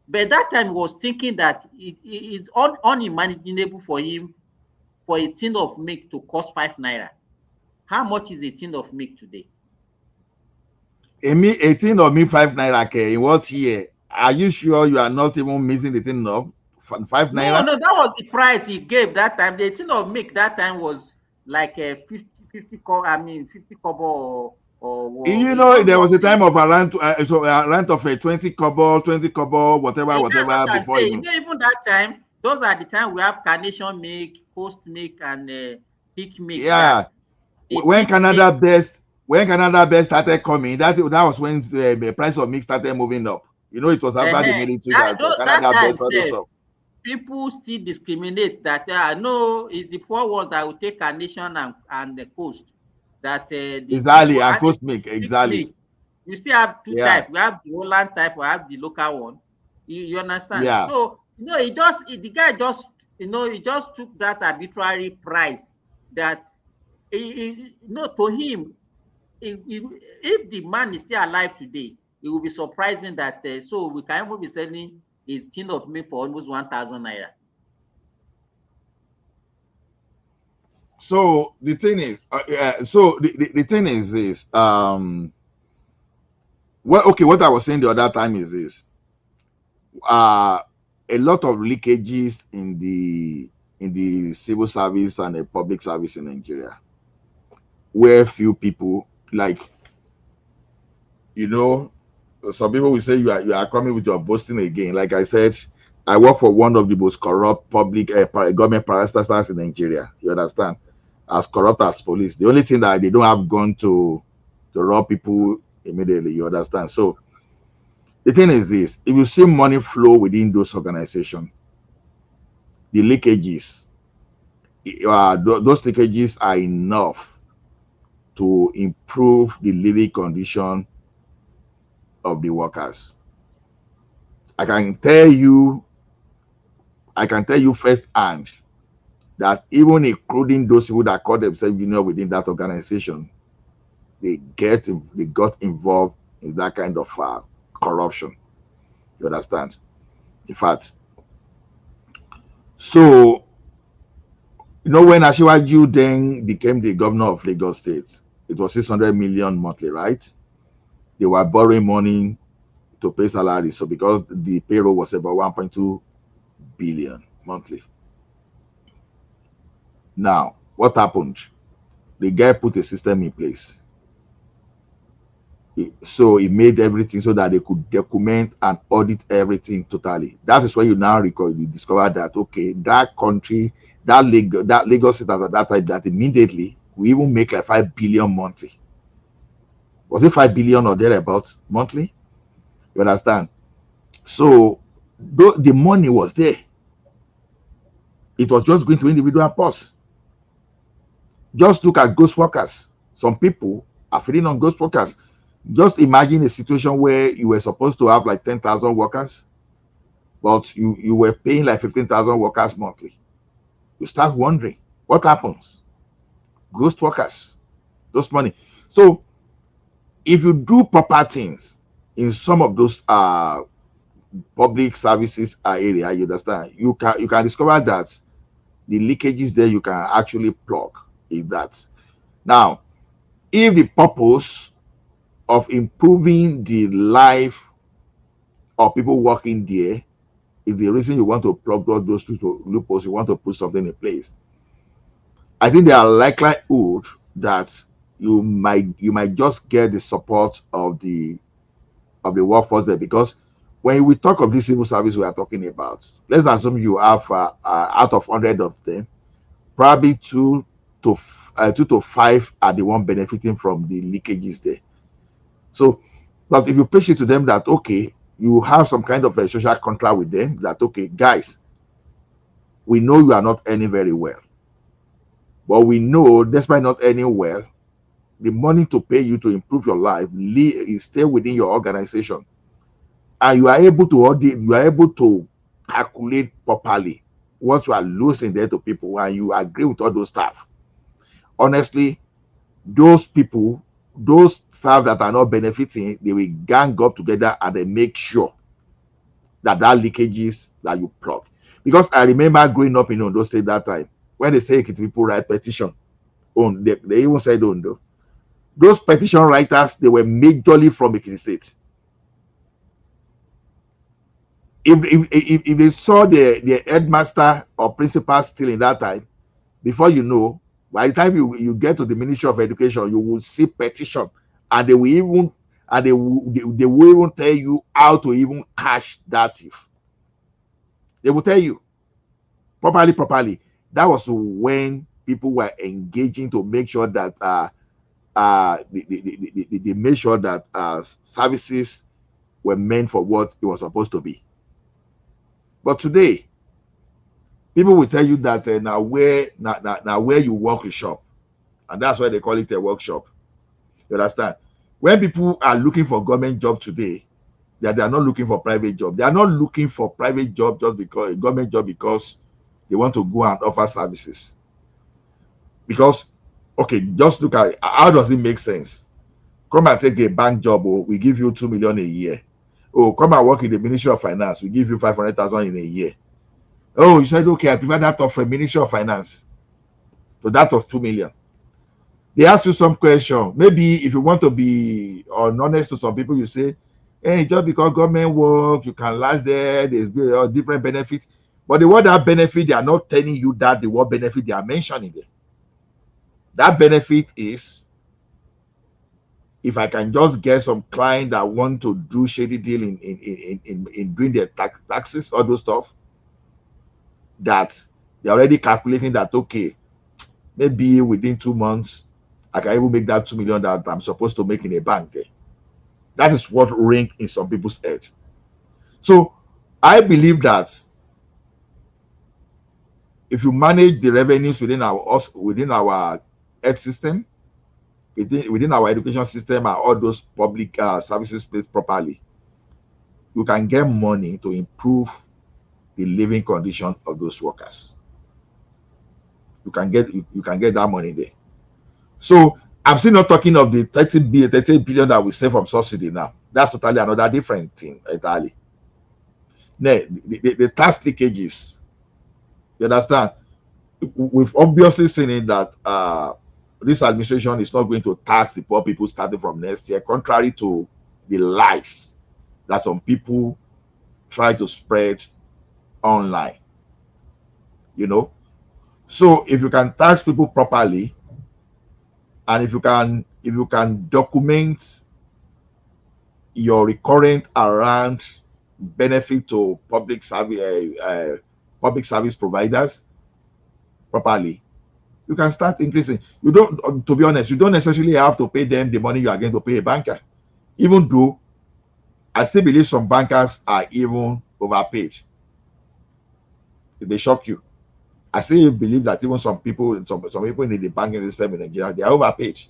But that time he was thinking that it is unimaginable for him for a tin of milk to cost 5 naira. How much is a tin of milk today? me 18 or me 5 naira in what year? Are you sure you are not even missing the thing of 5 naira? No, that was the price he gave that time. The tin of milk that time was like 50 kobo, or You it's know, not there was a more. time of a rent of a 20 kobo, whatever, That's what I'm before saying. even. Even that time, those are the time we have Carnation Milk, Coast Milk, and Peak Milk. That Yeah. the When Peak Milk. Canada Best started coming, that was when the price of milk started moving up. You know, it was after the military that That Canada time, Best all this sir, stuff. people still discriminate that no, it's the poor ones that will take Carnation and the Coast. That the Exactly, people and and the Coast milk, Peak exactly. Milk. You still have two Yeah, types. We have the Holland type, we have the local one. You understand? yeah. So the guy just he just took that arbitrary price that to him, if the man is still alive today, it will be surprising that so we can even be selling a tin of milk for almost 1,000 naira. So the thing is, the thing is this. What I was saying the other time is this. A lot of leakages in the civil service and the public service in Nigeria, where few people, like, you know, some people will say you are coming with your boasting again. Like I said, I work for one of the most corrupt public government parastatals in Nigeria. You understand? As corrupt as police. The only thing that they don't have gone to rob people immediately. You understand? So the thing is this: if you see money flow within those organizations, the leakages, those leakages are enough to improve the living condition of the workers. I can tell you firsthand that even including those people that call themselves junior within that organization, they got involved in that kind of corruption. You understand? In fact, so when Asiwaju then became the governor of Lagos State, it was 600 million monthly, right? They were borrowing money to pay salaries. So because the payroll was about 1.2 billion monthly. Now, what happened? The guy put a system in place. So he made everything so that they could document and audit everything totally. That is why you now you discover that, okay, that country, that Lagos State at that time, that immediately we even make like 5 billion monthly. Was it 5 billion or thereabout monthly? You understand? So the money was there. It was just going to individual purse. Just look at ghost workers. Some people are feeding on ghost workers. Just imagine a situation where you were supposed to have like 10,000 workers, but you were paying like 15,000 workers monthly. You start wondering what happens. Ghost workers, those money. So if you do proper things in some of those public services area, you understand, you can discover that the leakages there you can actually plug is that. Now, if the purpose of improving the life of people working there is the reason you want to plug all those loopholes, you want to put something in place, I think there are likelihood that you might just get the support of the workforce there, because when we talk of this civil service we are talking about, let's assume you have out of 100 of them, probably 2 to 5 are the one benefiting from the leakages there. So, but if you pitch it to them that, okay, you have some kind of a social contract with them that, okay, guys, we know you are not earning very well, but we know despite not earning well, the money to pay you to improve your life is still within your organization, and you are able to calculate properly what you are losing there to people, and you agree with all those staff. Honestly, those people, those staff that are not benefiting, they will gang up together and they make sure that leakages that you plug. Because I remember growing up in Ondo State that time, when they say people write petition, they even said Ondo. Those petition writers, they were majorly from Ekiti State. If they saw the headmaster or principal still in that time, before you know, by the time you get to the Ministry of Education, you will see petition and they will even they will even tell you how to even catch that thief. They will tell you properly. That was when people were engaging to make sure that they made sure that services were meant for what it was supposed to be. But today, people will tell you that now where you work is shop, and that's why they call it a workshop. You understand? When people are looking for government job today, they are not looking for private job. They are not looking for private job just because a government job because they want to go and offer services. Because okay, just look at how does it make sense? Come and take a bank job, or we give you 2 million a year. Oh, come and work in the Ministry of Finance, we give you 500,000 in a year. Oh, you said okay, I prefer that of a Ministry of Finance to that of 2 million. They ask you some question. Maybe if you want to be honest to some people, you say, hey, just because government work, you can last there, there's different benefits. But the word that benefit, they are not telling you that the word benefit they are mentioning there. That benefit is if I can just get some client that want to do shady deal in doing their taxes, all those stuff, that they're already calculating that okay, maybe within 2 months, I can even make that 2 million that I'm supposed to make in a bank there. That is what ring in some people's head. So I believe that if you manage the revenues within our health system, within our education system, and all those public services placed properly, you can get money to improve the living condition of those workers. You can get that money there. So I'm still not talking of the 30 billion that we save from subsidy now. That's totally another different thing entirely. The tax leakages, you understand? We've obviously seen it that this administration is not going to tax the poor people starting from next year, contrary to the lies that some people try to spread online. You know, so if you can tax people properly, and if you can document your recurrent around benefit to public service providers properly, you can start increasing. You don't, to be honest, you don't necessarily have to pay them the money you are going to pay a banker. Even though I still believe some bankers are even overpaid. If they shock you, I still believe that even some people in the banking system in Nigeria, they are overpaid.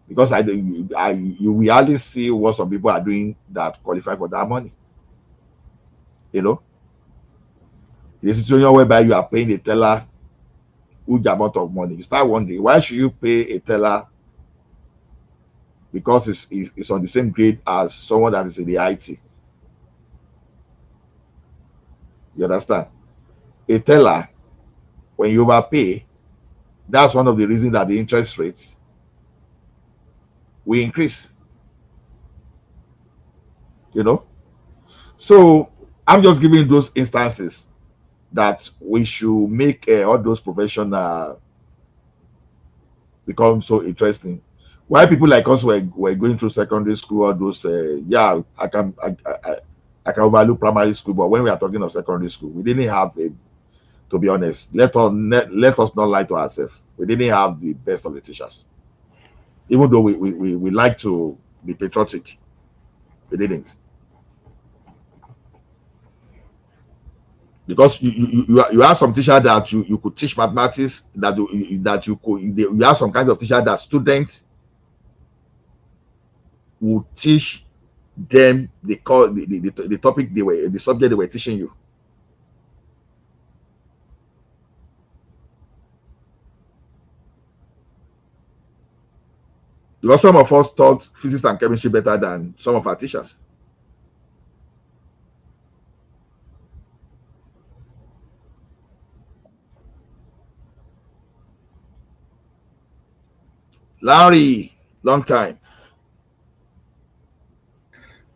Because you rarely see what some people are doing that qualify for that money. You know, the situation whereby you are paying a teller huge amount of money, you start wondering why should you pay a teller because it's on the same grade as someone that is in the IT. You understand? A teller, when you overpay, that's one of the reasons that the interest rates will increase. You know, so I'm just giving those instances that we should make all those professional become so interesting. Why people like us were going through secondary school, all those I can overlook primary school, but when we are talking of secondary school, we didn't have to be honest, let us not lie to ourselves. We didn't have the best of the teachers. Even though we like to be patriotic, we didn't. Because you have some teacher that you could teach mathematics, that you have some kind of teacher that students would teach them the topic the subject they were teaching you. Because some of us taught physics and chemistry better than some of our teachers. Larry, long time.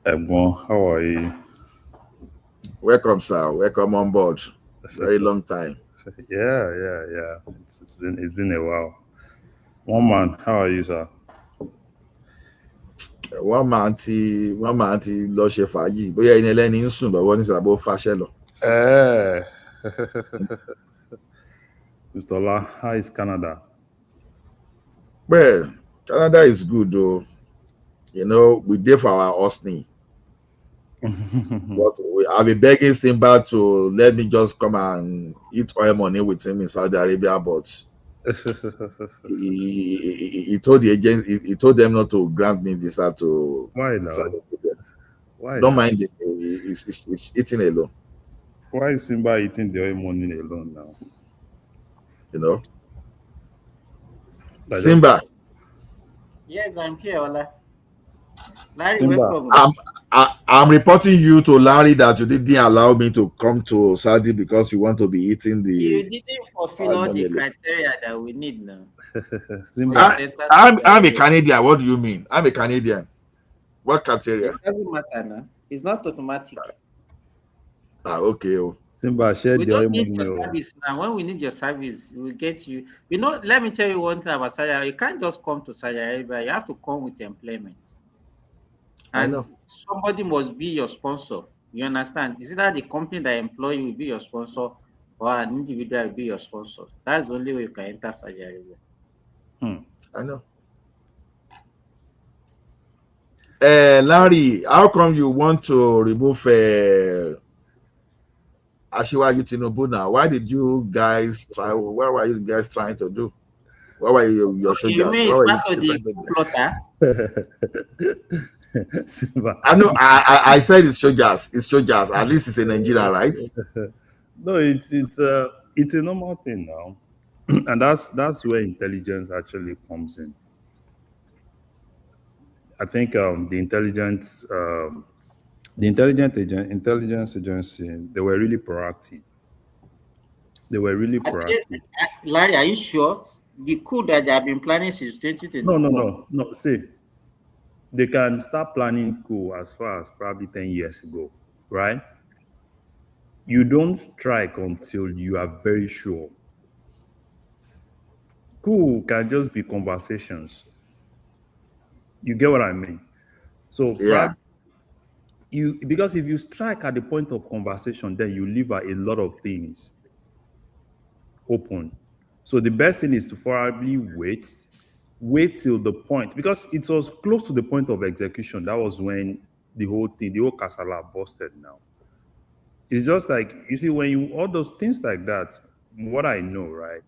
Ebon, how are you? Welcome, sir. Welcome on board. Very long time. Yeah. It's been a while. One man, how are you, sir? wọ́n máa ti lọ ṣe fàájì bóyá ẹni ẹlẹ́ni ń sùn lọ́wọ́ nísìnyí àbó fàṣẹ lọ. Mr. Ola, how is Canada? Well, Canada is good though. You know, we did for our hosting. But I'll be begging Simba to let me just come and eat oil money with him in Saudi Arabia, but he told the agent, he told them not to grant me visa to Why now? Saudi Arabia. Why Don't now? mind it. It's eating alone. Why is Simba eating the oil money alone now? You know, I Simba. Yes, I'm here, Ola. Larry, Simba. welcome. I'm reporting you to Larry that you didn't allow me to come to Saudi because you want to be eating the. You didn't fulfill oil all money the alone. criteria that we need now. Simba. I'm a Canadian. What do you mean? I'm a Canadian. What criteria? It doesn't matter now. It's not automatic. Okay. Oh. Simba, share We the oil don't need money. your service now. When we need your service, we'll get you. You know, let me tell you one thing about Saudi Arabia. You can't just come to Saudi Arabia. You have to come with employment. I And know. somebody must be your sponsor. You understand? Is it that the company that employ you will be your sponsor or an individual will be your sponsor? That's the only way you can enter Saudi Arabia. I know. Larry, how come you want to remove Ashiwaju Tinubu now? Why did you guys try? What were you guys trying to do? What were your soldiers? You mean it's What were part of the you plotter? Simba. I know. I said it's soldiers. It's soldiers. At least it's a Nigerian, right? No, it's a normal thing now, and that's where intelligence actually comes in. I think the intelligence agency, they were really proactive. They were really proactive. Larry, are you sure? The coup that they have been planning since 2024. No. See, they can start planning coup as far as probably 10 years ago, right? You don't strike until you are very sure. Coup can just be conversations. You get what I mean? So Yeah. because if you strike at the point of conversation, then you leave a lot of things open. So the best thing is to probably wait till the point, because it was close to the point of execution. That was when the whole casala busted now. It's just like, you see, when you, all those things like that, what I know, right?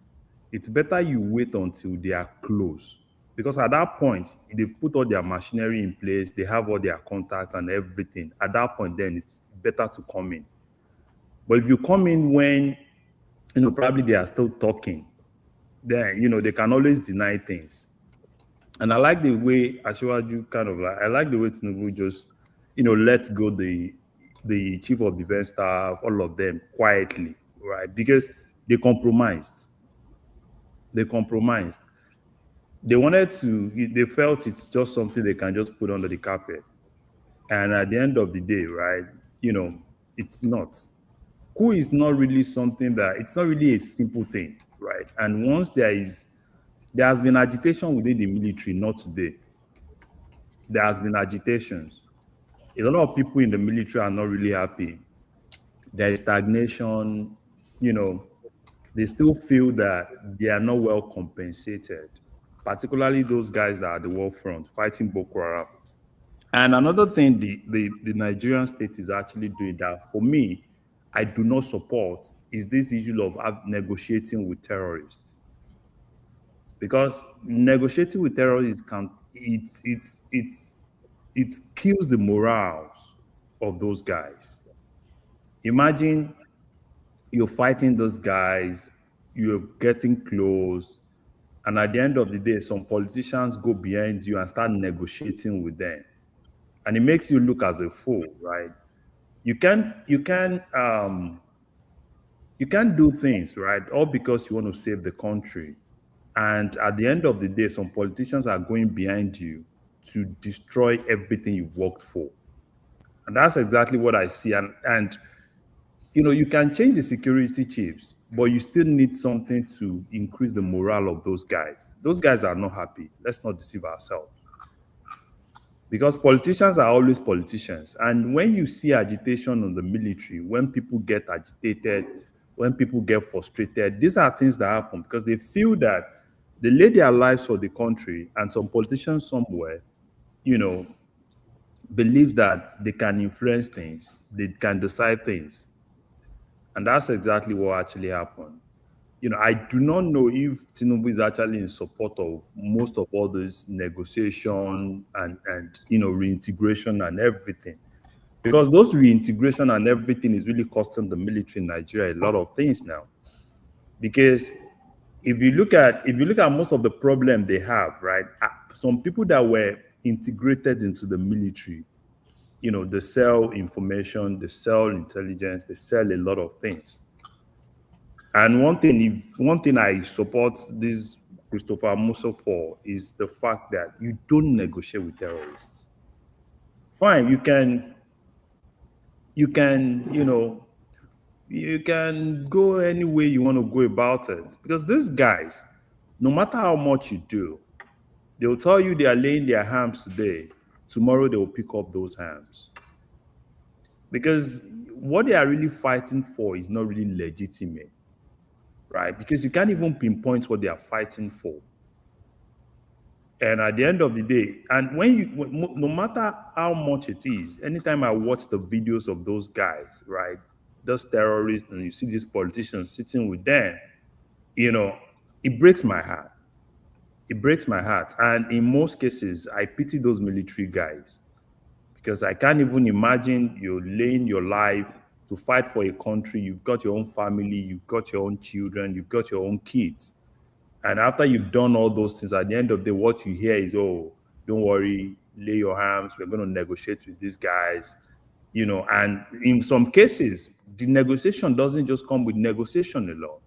It's better you wait until they are close. Because at that point, they've put all their machinery in place, they have all their contacts and everything. At that point, then it's better to come in. But if you come in when, probably they are still talking, then, they can always deny things. And I like the way Ashwaju I like the way Tinubu just, let go the chief of defense staff, all of them quietly, right? Because they compromised. They felt it's just something they can just put under the carpet. And at the end of the day, right, it's not. Coup is not really something it's not really a simple thing, right? And once there has been agitation within the military, not today. There has been agitations. A lot of people in the military are not really happy. There is stagnation, they still feel that they are not well compensated, particularly those guys that are at the war front fighting Boko Haram. And another thing the Nigerian state is actually doing that, for me, I do not support, is this issue of negotiating with terrorists. Because negotiating with terrorists it kills the morale of those guys. Imagine you're fighting those guys, you're getting close, and at the end of the day, some politicians go behind you and start negotiating with them. And it makes you look as a fool, right? You can't do things, right? All because you want to save the country. And at the end of the day, some politicians are going behind you to destroy everything you've worked for. And that's exactly what I see. And you can change the security chiefs, but you still need something to increase the morale of those guys. Those guys are not happy. Let's not deceive ourselves. because politicians are always politicians. And when you see agitation on the military, when people get agitated, when people get frustrated, these are things that happen because they feel that they lay their lives for the country, and some politicians somewhere, you know, believe that they can influence things, they can decide things. And that's exactly what actually happened. You know, I do not know if Tinubu is actually in support of most of all this negotiation and reintegration and everything. Because those reintegration and everything is really costing the military in Nigeria a lot of things now. Because if you look at most of the problem they have, right? Some people that were integrated into the military, they sell information, they sell intelligence, they sell a lot of things. And one thing I support this Christopher Musso for is the fact that you don't negotiate with terrorists. Fine, you can go any way you want to go about it. Because these guys, no matter how much you do, they'll tell you they are laying their hams today. Tomorrow they will pick up those hams. Because what they are really fighting for is not really legitimate, right? Because you can't even pinpoint what they are fighting for. And at the end of the day, and no matter how much it is, anytime I watch the videos of those guys, right, those terrorists, and you see these politicians sitting with them, it breaks my heart. It breaks my heart. And in most cases, I pity those military guys because I can't even imagine you laying your life to fight for a country. You've got your own family, you've got your own children, you've got your own kids. And after you've done all those things, at the end of the day, what you hear is, oh, don't worry, lay your hands, we're going to negotiate with these guys. And in some cases, the negotiation doesn't just come with negotiation alone.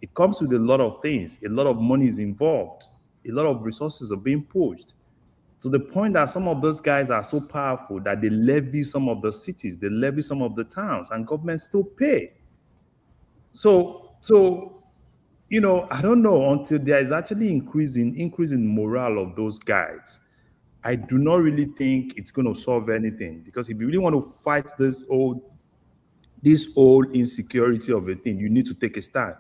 It comes with a lot of things. A lot of money is involved. A lot of resources are being pushed to the point that some of those guys are so powerful that they levy some of the cities, they levy some of the towns, and governments still pay. So I don't know, until there is actually increase in morale of those guys. I do not really think it's going to solve anything, because if you really want to fight this old insecurity of a thing, you need to take a stand.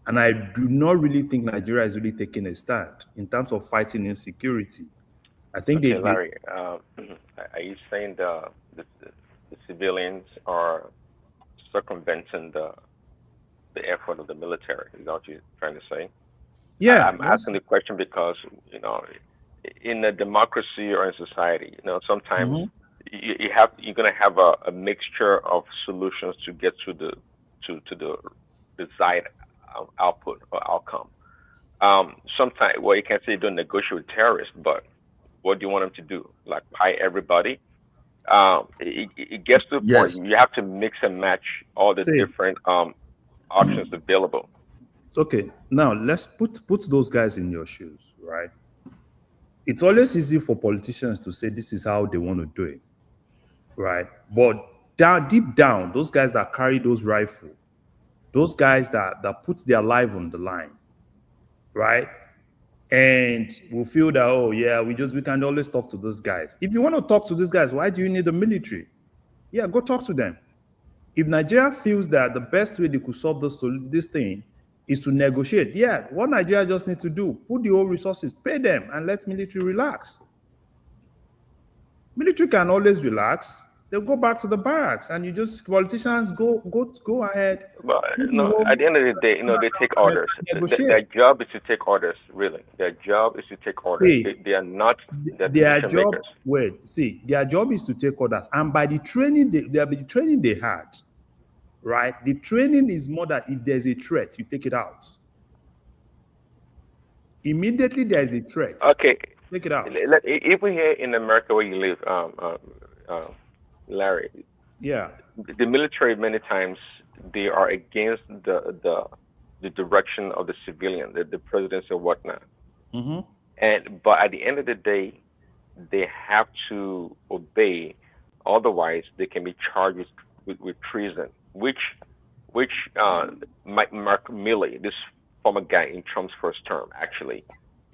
And I do not really think Nigeria is really taking a stand in terms of fighting insecurity. I think Okay, Larry, are you saying the civilians are circumventing the effort of the military? Is that what you're trying to say? Yeah. I'm asking the question because, in a democracy or in society, sometimes you're going to have a mixture of solutions to get to the desired output or outcome. Sometimes, well, you can't say you don't negotiate with terrorists, but what do you want them to do? Like pie everybody? It gets to the Yes. point you have to mix and match all the See. different options available. Okay, now let's put those guys in your shoes, right? It's always easy for politicians to say this is how they want to do it, right? But deep down, those guys that carry those rifles, those guys that put their life on the line, right? And we feel that, oh yeah, we can always talk to those guys. If you want to talk to these guys, why do you need the military? Yeah, go talk to them. If Nigeria feels that the best way they could solve this thing is to negotiate, yeah, what Nigeria just needs to do, put the whole resources, pay them, and let military relax. Military can always relax. They'll go back to the barracks, and politicians go ahead. But at the end of the day, they take orders. Their job is to take orders. Really, their job is to take orders. They are not the decision makers. Their job is to take orders, and by the training they had, right? The training is more that if there's a threat, you take it out. Immediately there is a threat. Okay, take it out. If we here in America where you live, Larry. Yeah. The military many times they are against the direction of the civilian, the presidents and whatnot. Mm-hmm. But at the end of the day, they have to obey. Otherwise, they can be charged with treason, which Mark Milley, this former guy in Trump's first term, actually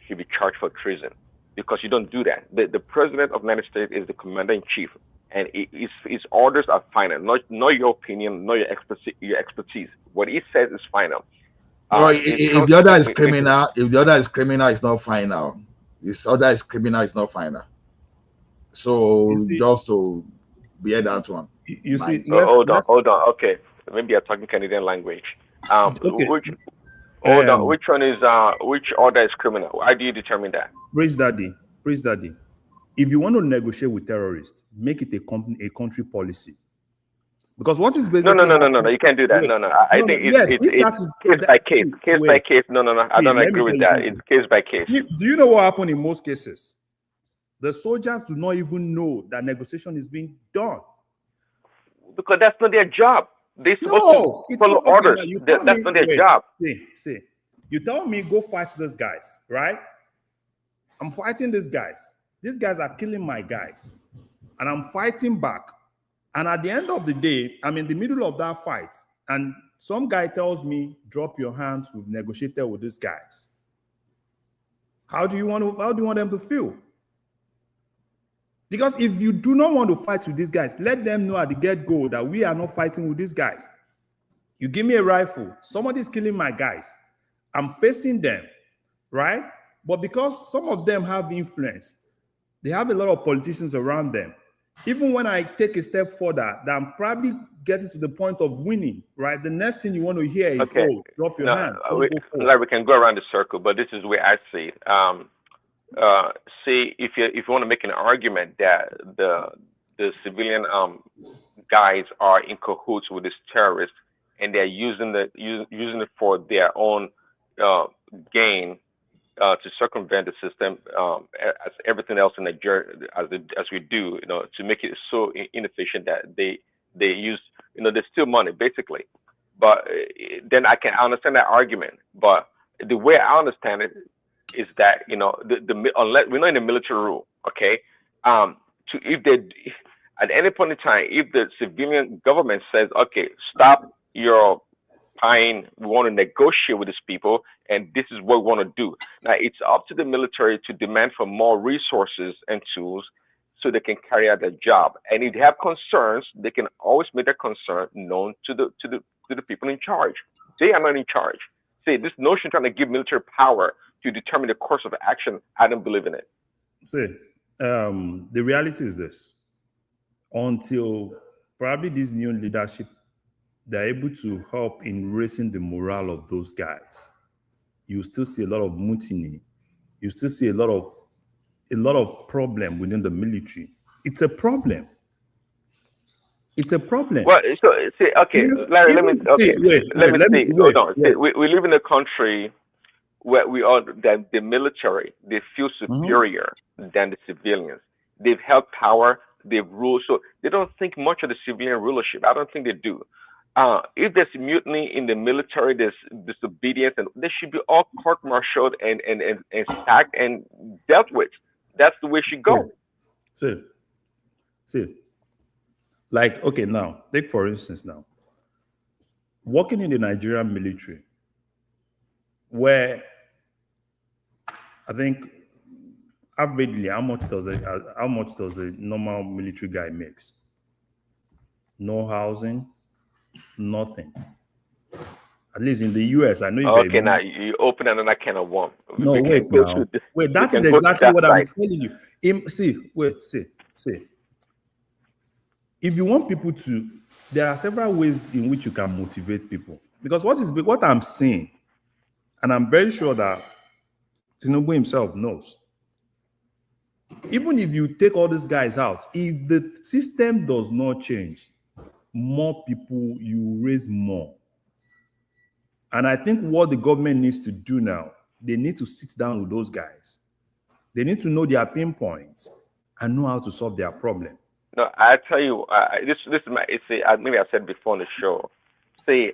should be charged for treason because you don't do that. The president of the United States is the commander in chief, and his orders are final, not your opinion, not your expertise. What he says is final. No, In if terms the of other is criminal, if the other is criminal, it's not final. This other is criminal, it's not final. So just to bear that one. You see, so hold on. Okay, maybe you're talking Canadian language. Okay. Hold on. Which one is which order is criminal? How do you determine that? Praise Daddy. Praise Daddy. If you want to negotiate with terrorists, make it a country policy. Because what is basically No. You can't do that. Wait. No. I think it's case by case. Case by case. No. I don't agree with that. It's case by case. Do you know what happened in most cases? The soldiers do not even know that negotiation is being done. Because that's not their job. They're supposed to follow orders. That's not their job. See, you tell me go fight these guys, right? I'm fighting these guys. These guys are killing my guys. And I'm fighting back. And at the end of the day, I'm in the middle of that fight. And some guy tells me, drop your hands, we've negotiated with these guys. How do you want them to feel? Because if you do not want to fight with these guys, let them know at the get-go that we are not fighting with these guys. You give me a rifle, somebody's killing my guys. I'm facing them, right? But because some of them have influence, they have a lot of politicians around them. Even when I take a step further, that I'm probably getting to the point of winning, right? The next thing you want to hear is, oh, drop your hand. We can go around the circle, but this is where I see it. See, if you want to make an argument that the civilian guys are in cahoots with this terrorist and they're using it for their own gain to circumvent the system, as everything else in Nigeria as we do, to make it so inefficient that they use, they steal money basically. But then I can understand that argument. But the way I understand it is that unless we're not in a military rule, okay? At any point in time, if the civilian government says, okay, stop your buying, we want to negotiate with these people, and this is what we want to do. Now, it's up to the military to demand for more resources and tools so they can carry out their job. And if they have concerns, they can always make their concern known to the people in charge. They are not in charge. See, this notion trying to give military power to determine the course of action, I don't believe in it. See, the reality is this. Until probably this new leadership, they're able to help in raising the morale of those guys, you still see a lot of mutiny. You still see a lot of problem within the military. It's a problem. It's a problem. Well, so see, okay, Larry, let me see. Hold on. See, we live in a country where the military, they feel superior than the civilians. They've held power, they've ruled, so they don't think much of the civilian rulership. I don't think they do. If there's mutiny in the military, there's disobedience, and they should be all court-martialed and sacked and dealt with. That's the way it should go. See. Like, okay, now, take for instance now, working in the Nigerian military, where I think averagely, how much does a normal military guy makes? No housing, nothing. At least in the US, I know you. Okay, now you open another can of worms. No, wait now. Wait, that is exactly what I'm telling you. See. If you want people to, there are several ways in which you can motivate people. Because what I'm saying, and I'm very sure that Tinubu himself knows, even if you take all these guys out, if the system does not change, more people, you raise more. And I think what the government needs to do now, they need to sit down with those guys. They need to know their pain points and know how to solve their problem. No, I tell you, this is maybe I said before on the show. See,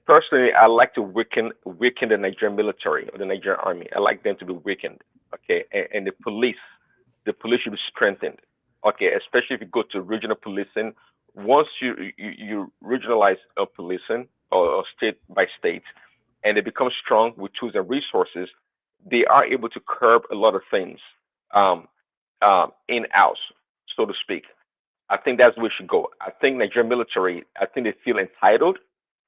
personally, I like to weaken the Nigerian military or the Nigerian army. I like them to be weakened, okay? And the police should be strengthened, okay? Especially if you go to regional policing. Once you regionalize policing or state by state, and they become strong with tools and resources, they are able to curb a lot of things. in-house, so to speak. I think that's where we should go. I think Nigerian military, I think they feel entitled,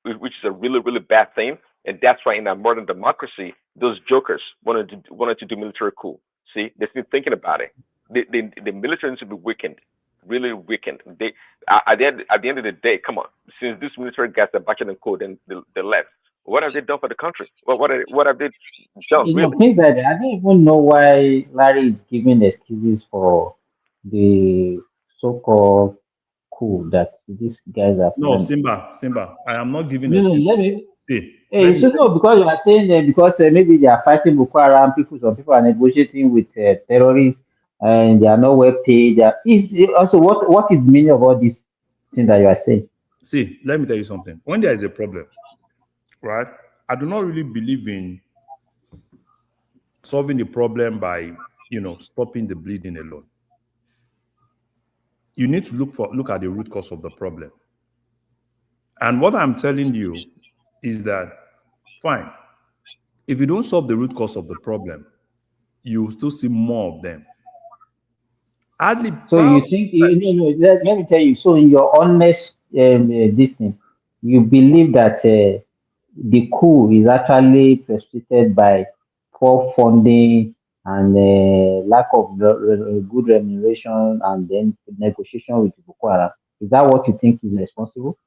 which is a really, really bad thing. And that's why in a modern democracy, those jokers wanted to do military coup. See, they've been thinking about it. The military needs to be weakened, really weakened. They at the end of the day, come on, since these military guys are backing and code and the left, what have they done for the country? What have they done You know, really? things like that. I don't even know why Larry is giving excuses for the so-called coup that these guys are No, planning. Simba, I am not giving No, no, excuse. let me. See, Hey, so no, because you are saying that because maybe they are fighting Boko Haram, some people are negotiating with terrorists, and they are not well paid. Is also what is the meaning of all these things that you are saying? see, let me tell you something. When there is a problem, right, I do not really believe in solving the problem by, stopping the bleeding alone. You need to look at the root cause of the problem. And what I'm telling you is that, fine, if you don't solve the root cause of the problem, you will still see more of them. Hardly So you think let me tell you. So in your honest this thing, you believe that the coup is actually precipitated by poor funding and lack of good remuneration and then negotiation with Boko Haram. Is that what you think is responsible?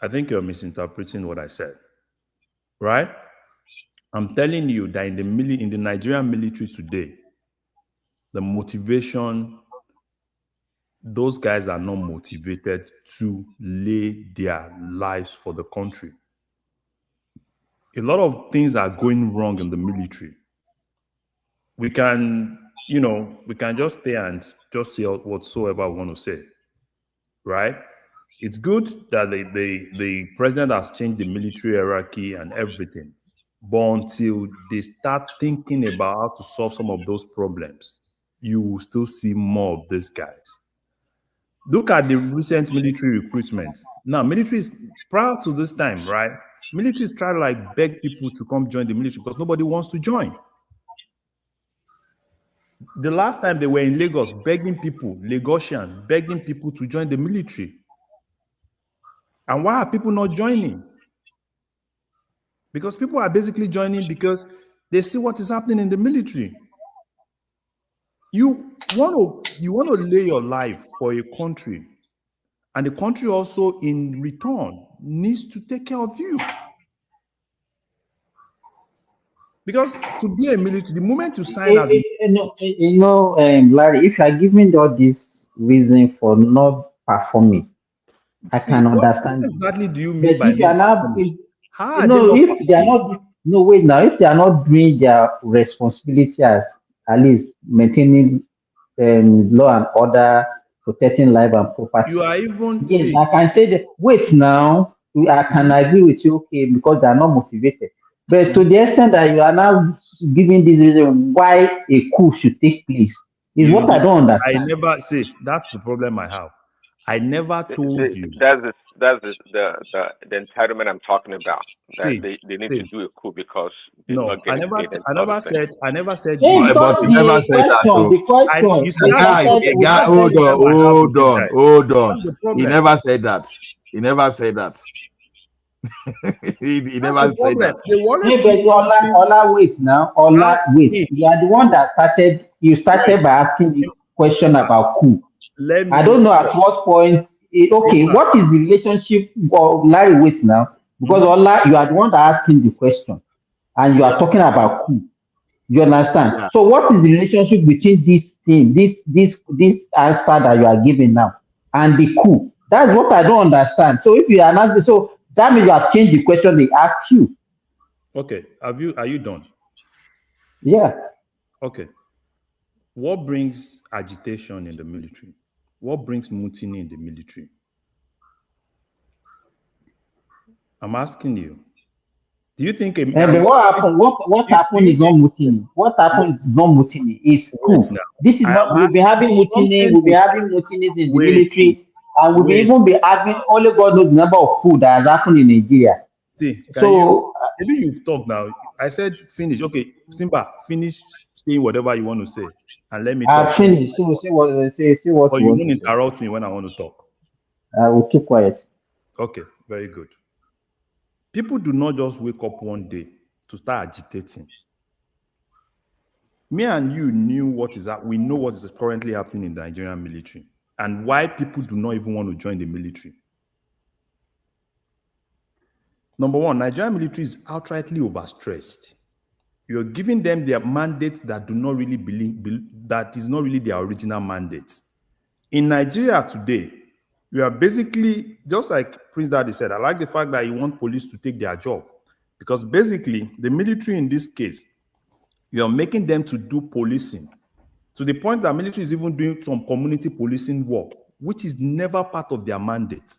I think you're misinterpreting what I said, right? I'm telling you that in the Nigerian military today, the motivation, those guys are not motivated to lay their lives for the country. A lot of things are going wrong in the military. We can just stay and just say whatsoever we want to say, right? It's good that the president has changed the military hierarchy and everything. But until they start thinking about how to solve some of those problems, you will still see more of these guys. Look at the recent military recruitment. Now, military is prior to this time, right? Military is trying to beg people to come join the military because nobody wants to join. The last time they were in Lagos begging people, Lagosian, begging people to join the military. And why are people not joining? Because people are basically joining because they see what is happening in the military. You want to lay your life for a country, and the country also in return needs to take care of you. Because to be a military, the moment you sign as Larry, if you are giving all this reason for not performing, I can what understand. exactly do you mean But by if you are not, performing? How are they not if they are not, no, wait now, if they are not doing their responsibility as at least maintaining law and order, protecting life and property, you are even yes, I can say that. Wait now, I can agree with you, okay, because they are not motivated. But to the extent that you are now giving this reason why a coup should take place is what I don't I understand. never say that's the problem I have. I never told you. That's the entitlement I'm talking about. That See, they need to do a coup because they're no, not getting paid and I other never things. said Yeah, you. because But you never said that though. You see, that's the problem. That's the Hold problem I have with you on, guys. hold on. That's the He problem. never said that. He never said that. he That's never the said problem. that. They will always Yeah, keep but Ola, wait now. Ola, wait. You are the one that started. You started wait. by asking the question Simba, about coup. let I me don't know at what point. Okay, Simba, what is the relationship of Larry? Wait now, because Ola, you are the one that asked him the question, and you are yeah. talking about coup. You understand? Yeah. So, what is the relationship between this thing, this answer that you are giving now, and the coup? That's what I don't understand. So, if you are not, so that means you have changed the question they asked you. Okay. Are you done? Yeah. Okay. What brings agitation in the military? What brings mutiny in the military? I'm asking you. Do you think But what happened? What do happened you is not think mutiny. What happened is not mutiny. It's wait coup. now? This is I not. am We've been asking having mutiny. something We've been having mutinies in the wait, military, and we'll be wait. even be having. Only God knows the number of coup that has happened in Nigeria. See, So maybe you've talked now. I said finish. Okay, Simba, finish saying whatever you want to say. and let me I talk. finished. Say what Or you you want won't to say. interrupt me when I want to talk. I will keep quiet. Okay, very good. People do not just wake up one day to start agitating. Me and you knew what is that. We know what is currently happening in the Nigerian military and why people do not even want to join the military. Number one, Nigerian military is outrightly overstressed. You're giving them their mandate that do not really that is not really their original mandate. In Nigeria today, we are basically, just like Prince Daddy said, I like the fact that you want police to take their job. Because basically, the military in this case, you are making them to do policing to the point that military is even doing some community policing work, which is never part of their mandate.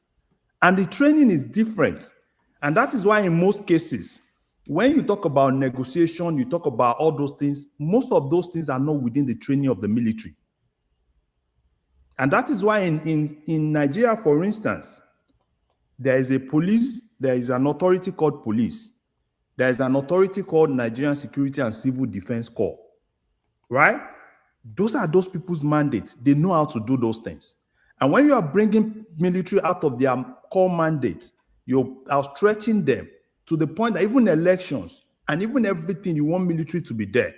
And the training is different. And that is why in most cases, when you talk about negotiation, you talk about all those things, most of those things are not within the training of the military. And that is why in Nigeria, for instance, there is a police, there is an authority called police. There is an authority called Nigerian Security and Civil Defense Corps, right? Those are those people's mandates. They know how to do those things. And when you are bringing military out of their core mandates, you are stretching them to the point that even elections and even everything, you want military to be there.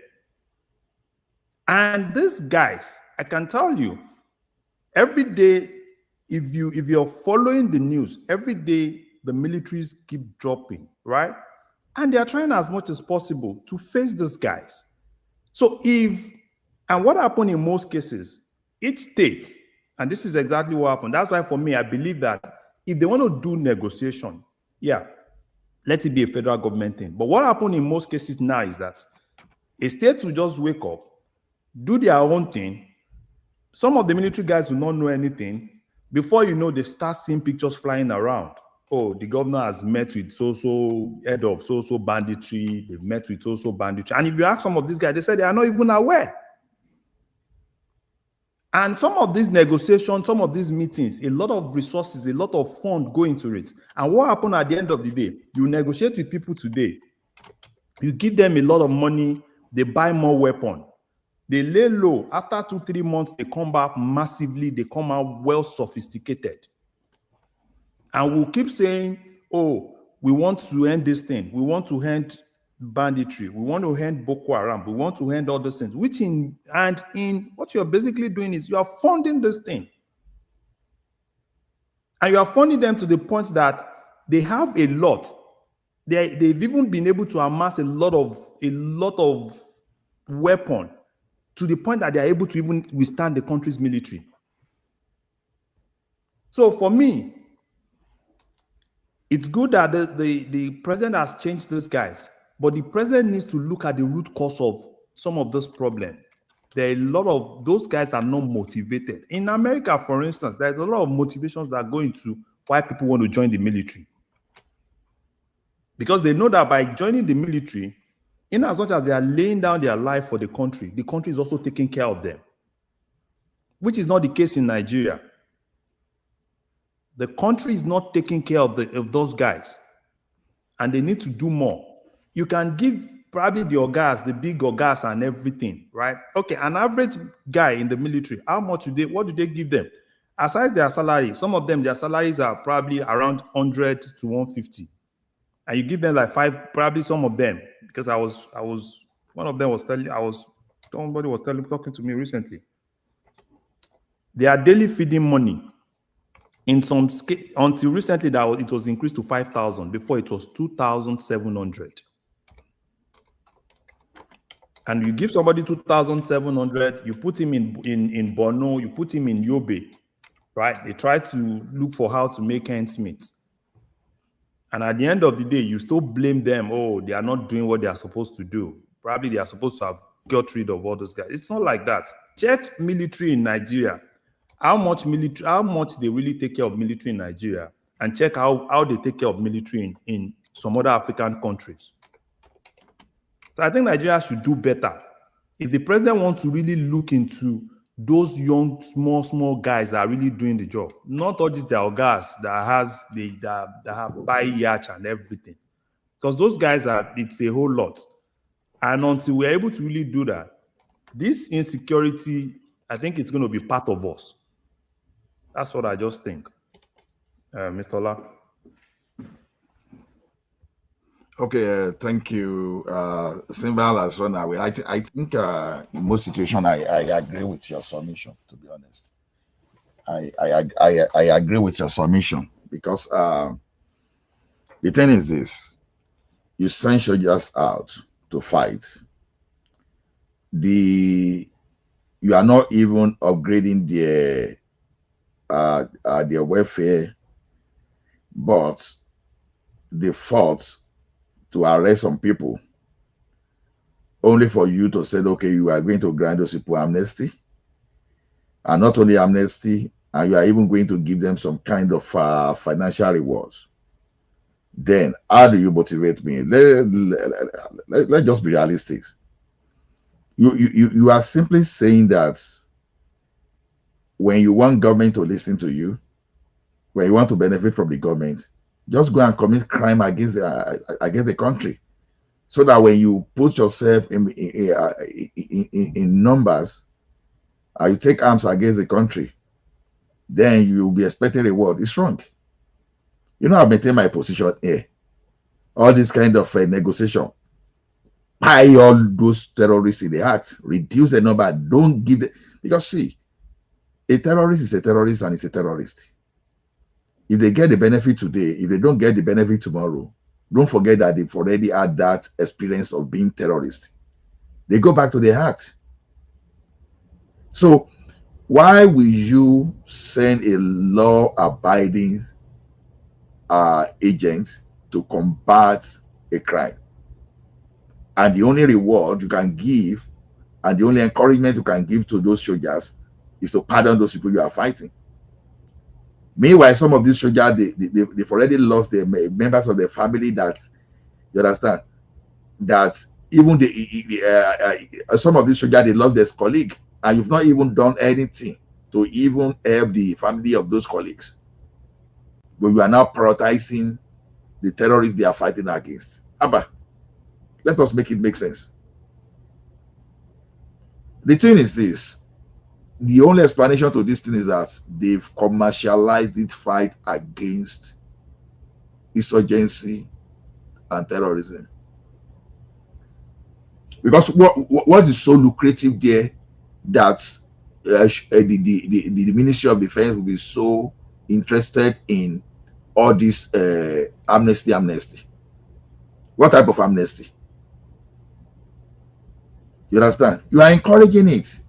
And these guys, I can tell you, every day, if you're following the news, every day the militaries keep dropping, right? And they are trying as much as possible to face these guys. So and what happened in most cases, each state, and this is exactly what happened. That's why for me, I believe that if they want to do negotiation, yeah, let it be a federal government thing. But what happened in most cases now is that a state will just wake up, do their own thing. Some of the military guys will not know anything. Before you know, they start seeing pictures flying around. Oh, the governor has met with so-so head of so-so banditry. They've met with so-so banditry. And if you ask some of these guys, they say they are not even aware. And some of these negotiations, some of these meetings, a lot of resources, a lot of funds go into it. And what happened at the end of the day? You negotiate with people today. You give them a lot of money. They buy more weapons. They lay low. After 2-3 months, they come back massively. They come out well sophisticated. And we'll keep saying, oh, we want to end this thing. We want to end banditry. We want to end Boko Haram. We want to end all those things. In what you're basically doing is you are funding this thing. And you are funding them to the point that they have a lot. They've even been able to amass a lot of weapon to the point that they are able to even withstand the country's military. So for me, it's good that the president has changed these guys, but the president needs to look at the root cause of some of those problems. There are a lot of those guys are not motivated. In America, for instance, there's a lot of motivations that go into why people want to join the military. Because they know that by joining the military, in as much as they are laying down their life for the country is also taking care of them, which is not the case in Nigeria. The country is not taking care of those guys, and they need to do more. You can give probably the orgas, the big orgas and everything, right? Okay, an average guy in the military, what do they give them? Aside their salary, some of them, their salaries are probably around 100 to 150. And you give them like 5, probably some of them, because one of them was talking to me recently. Their daily feeding money, in some until recently, it was increased to 5,000. Before it was 2,700. And you give somebody 2,700, you put him in Borno, you put him in Yobe, right? They try to look for how to make ends meet. And at the end of the day, you still blame them. Oh, they are not doing what they are supposed to do. Probably they are supposed to have got rid of all those guys. It's not like that. Check military in Nigeria. How much they really take care of military in Nigeria, and check how they take care of military in some other African countries. So I think Nigeria should do better. If the president wants to really look into those young, small guys that are really doing the job, not all these guys that have buy yacht and everything. Because those guys it's a whole lot. And until we're able to really do that, This insecurity, I think it's going to be part of us. That's what I just think. Mr. Ola. Okay, thank you. Symbol has run away. I think in most situations, I agree with your submission, to be honest. I agree with your submission because the thing is this: you send soldiers out to fight. You are not even upgrading their welfare, but they fought to arrest some people, only for you to say, okay, you are going to grant those people amnesty, and not only amnesty, and you are even going to give them some kind of financial rewards. Then how do you motivate me? Let's just be realistic. You are simply saying that when you want government to listen to you, when you want to benefit from the government, just go and commit crime against the country, so that when you put yourself in numbers, you take arms against the country, then you'll be expecting reward. It's wrong. You know, I've maintained my position here. All this kind of negotiation, buy all those terrorists in the heart, reduce the number, don't give them, because see, a terrorist is a terrorist and is a terrorist. If they get the benefit today, if they don't get the benefit tomorrow, don't forget that they've already had that experience of being terrorist. They go back to their heart. So why will you send a law-abiding agent to combat a crime? And the only reward you can give and the only encouragement you can give to those soldiers is to pardon those people you are fighting. Meanwhile, some of these soldiers, they've already lost their members of their family, that, you understand, that even some of these soldiers, they love their colleague, and you've not even done anything to even help the family of those colleagues. But you are now prioritizing the terrorists they are fighting against. Abba, let us make it make sense. The thing is this: the only explanation to this thing is that they've commercialized this fight against insurgency and terrorism. Because what is so lucrative there that the Ministry of Defense will be so interested in all this amnesty? What type of amnesty? You understand? You are encouraging it,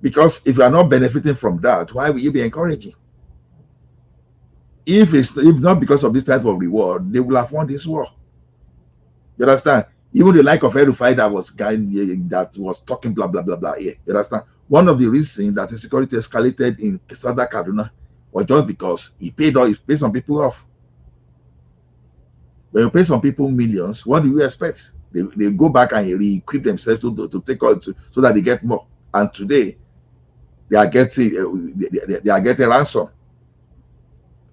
because if you are not benefiting from that, why will you be encouraging? If not because of this type of reward, they will have won this war. You understand? Even the like of El-Rufai that was talking blah blah blah blah here. You understand? One of the reasons that insecurity escalated in Southern Kaduna was just because he paid some people off. When you pay some people millions, what do you expect? They go back and re-equip themselves to take on so that they get more. And today they are getting ransom.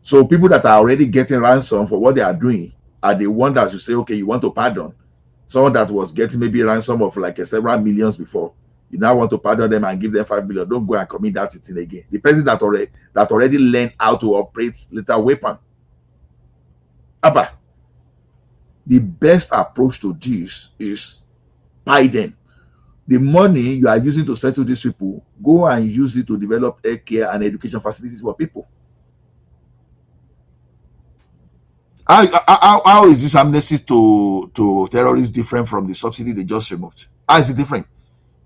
So people that are already getting ransom for what they are doing are the ones that you say, okay, you want to pardon someone that was getting maybe ransom of like several millions before. You now want to pardon them and give them 5 million. Don't go and commit that thing again. The person that already learned how to operate lethal weapon. Abba, the best approach to this is buy them. The money you are using to settle these people, go and use it to develop healthcare and education facilities for people. How is this amnesty to terrorists different from the subsidy they just removed? How is it different?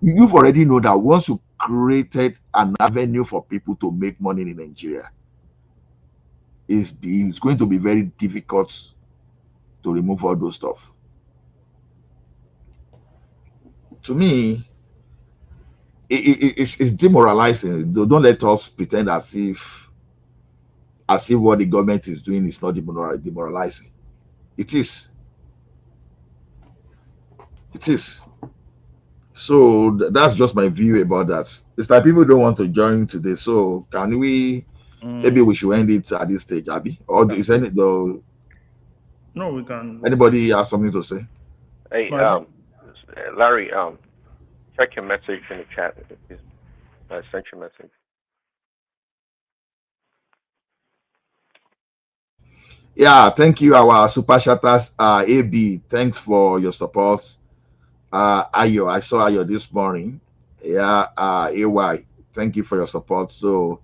You've already know that once you created an avenue for people to make money in Nigeria, it's going to be very difficult to remove all those stuff. To me, it's demoralizing. Don't let us pretend as if what the government is doing is not demoralizing. It is. It is. So that's just my view about that. It's like people don't want to join today. So can we? Maybe we should end it at this stage, Abby. Or is any the? No, we can. Anybody have something to say? Hey, Larry, check your message in the chat. I sent your message. Yeah, thank you, our super chatters. AB, thanks for your support. Ayo, I saw Ayo this morning. Yeah, AY, thank you for your support. So,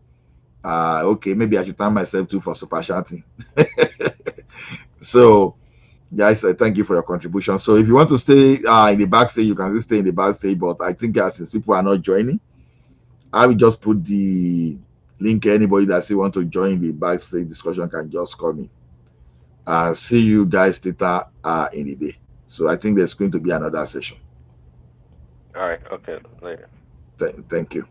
okay, maybe I should thank myself too for super chatting. So, guys, thank you for your contribution. So, if you want to stay in the backstage, you can still stay in the backstage. But I think since people are not joining, I will just put the link. Anybody that still want to join the backstage discussion can just call me. See you guys later in the day. So I think there's going to be another session. All right. Okay. Later. Thank you.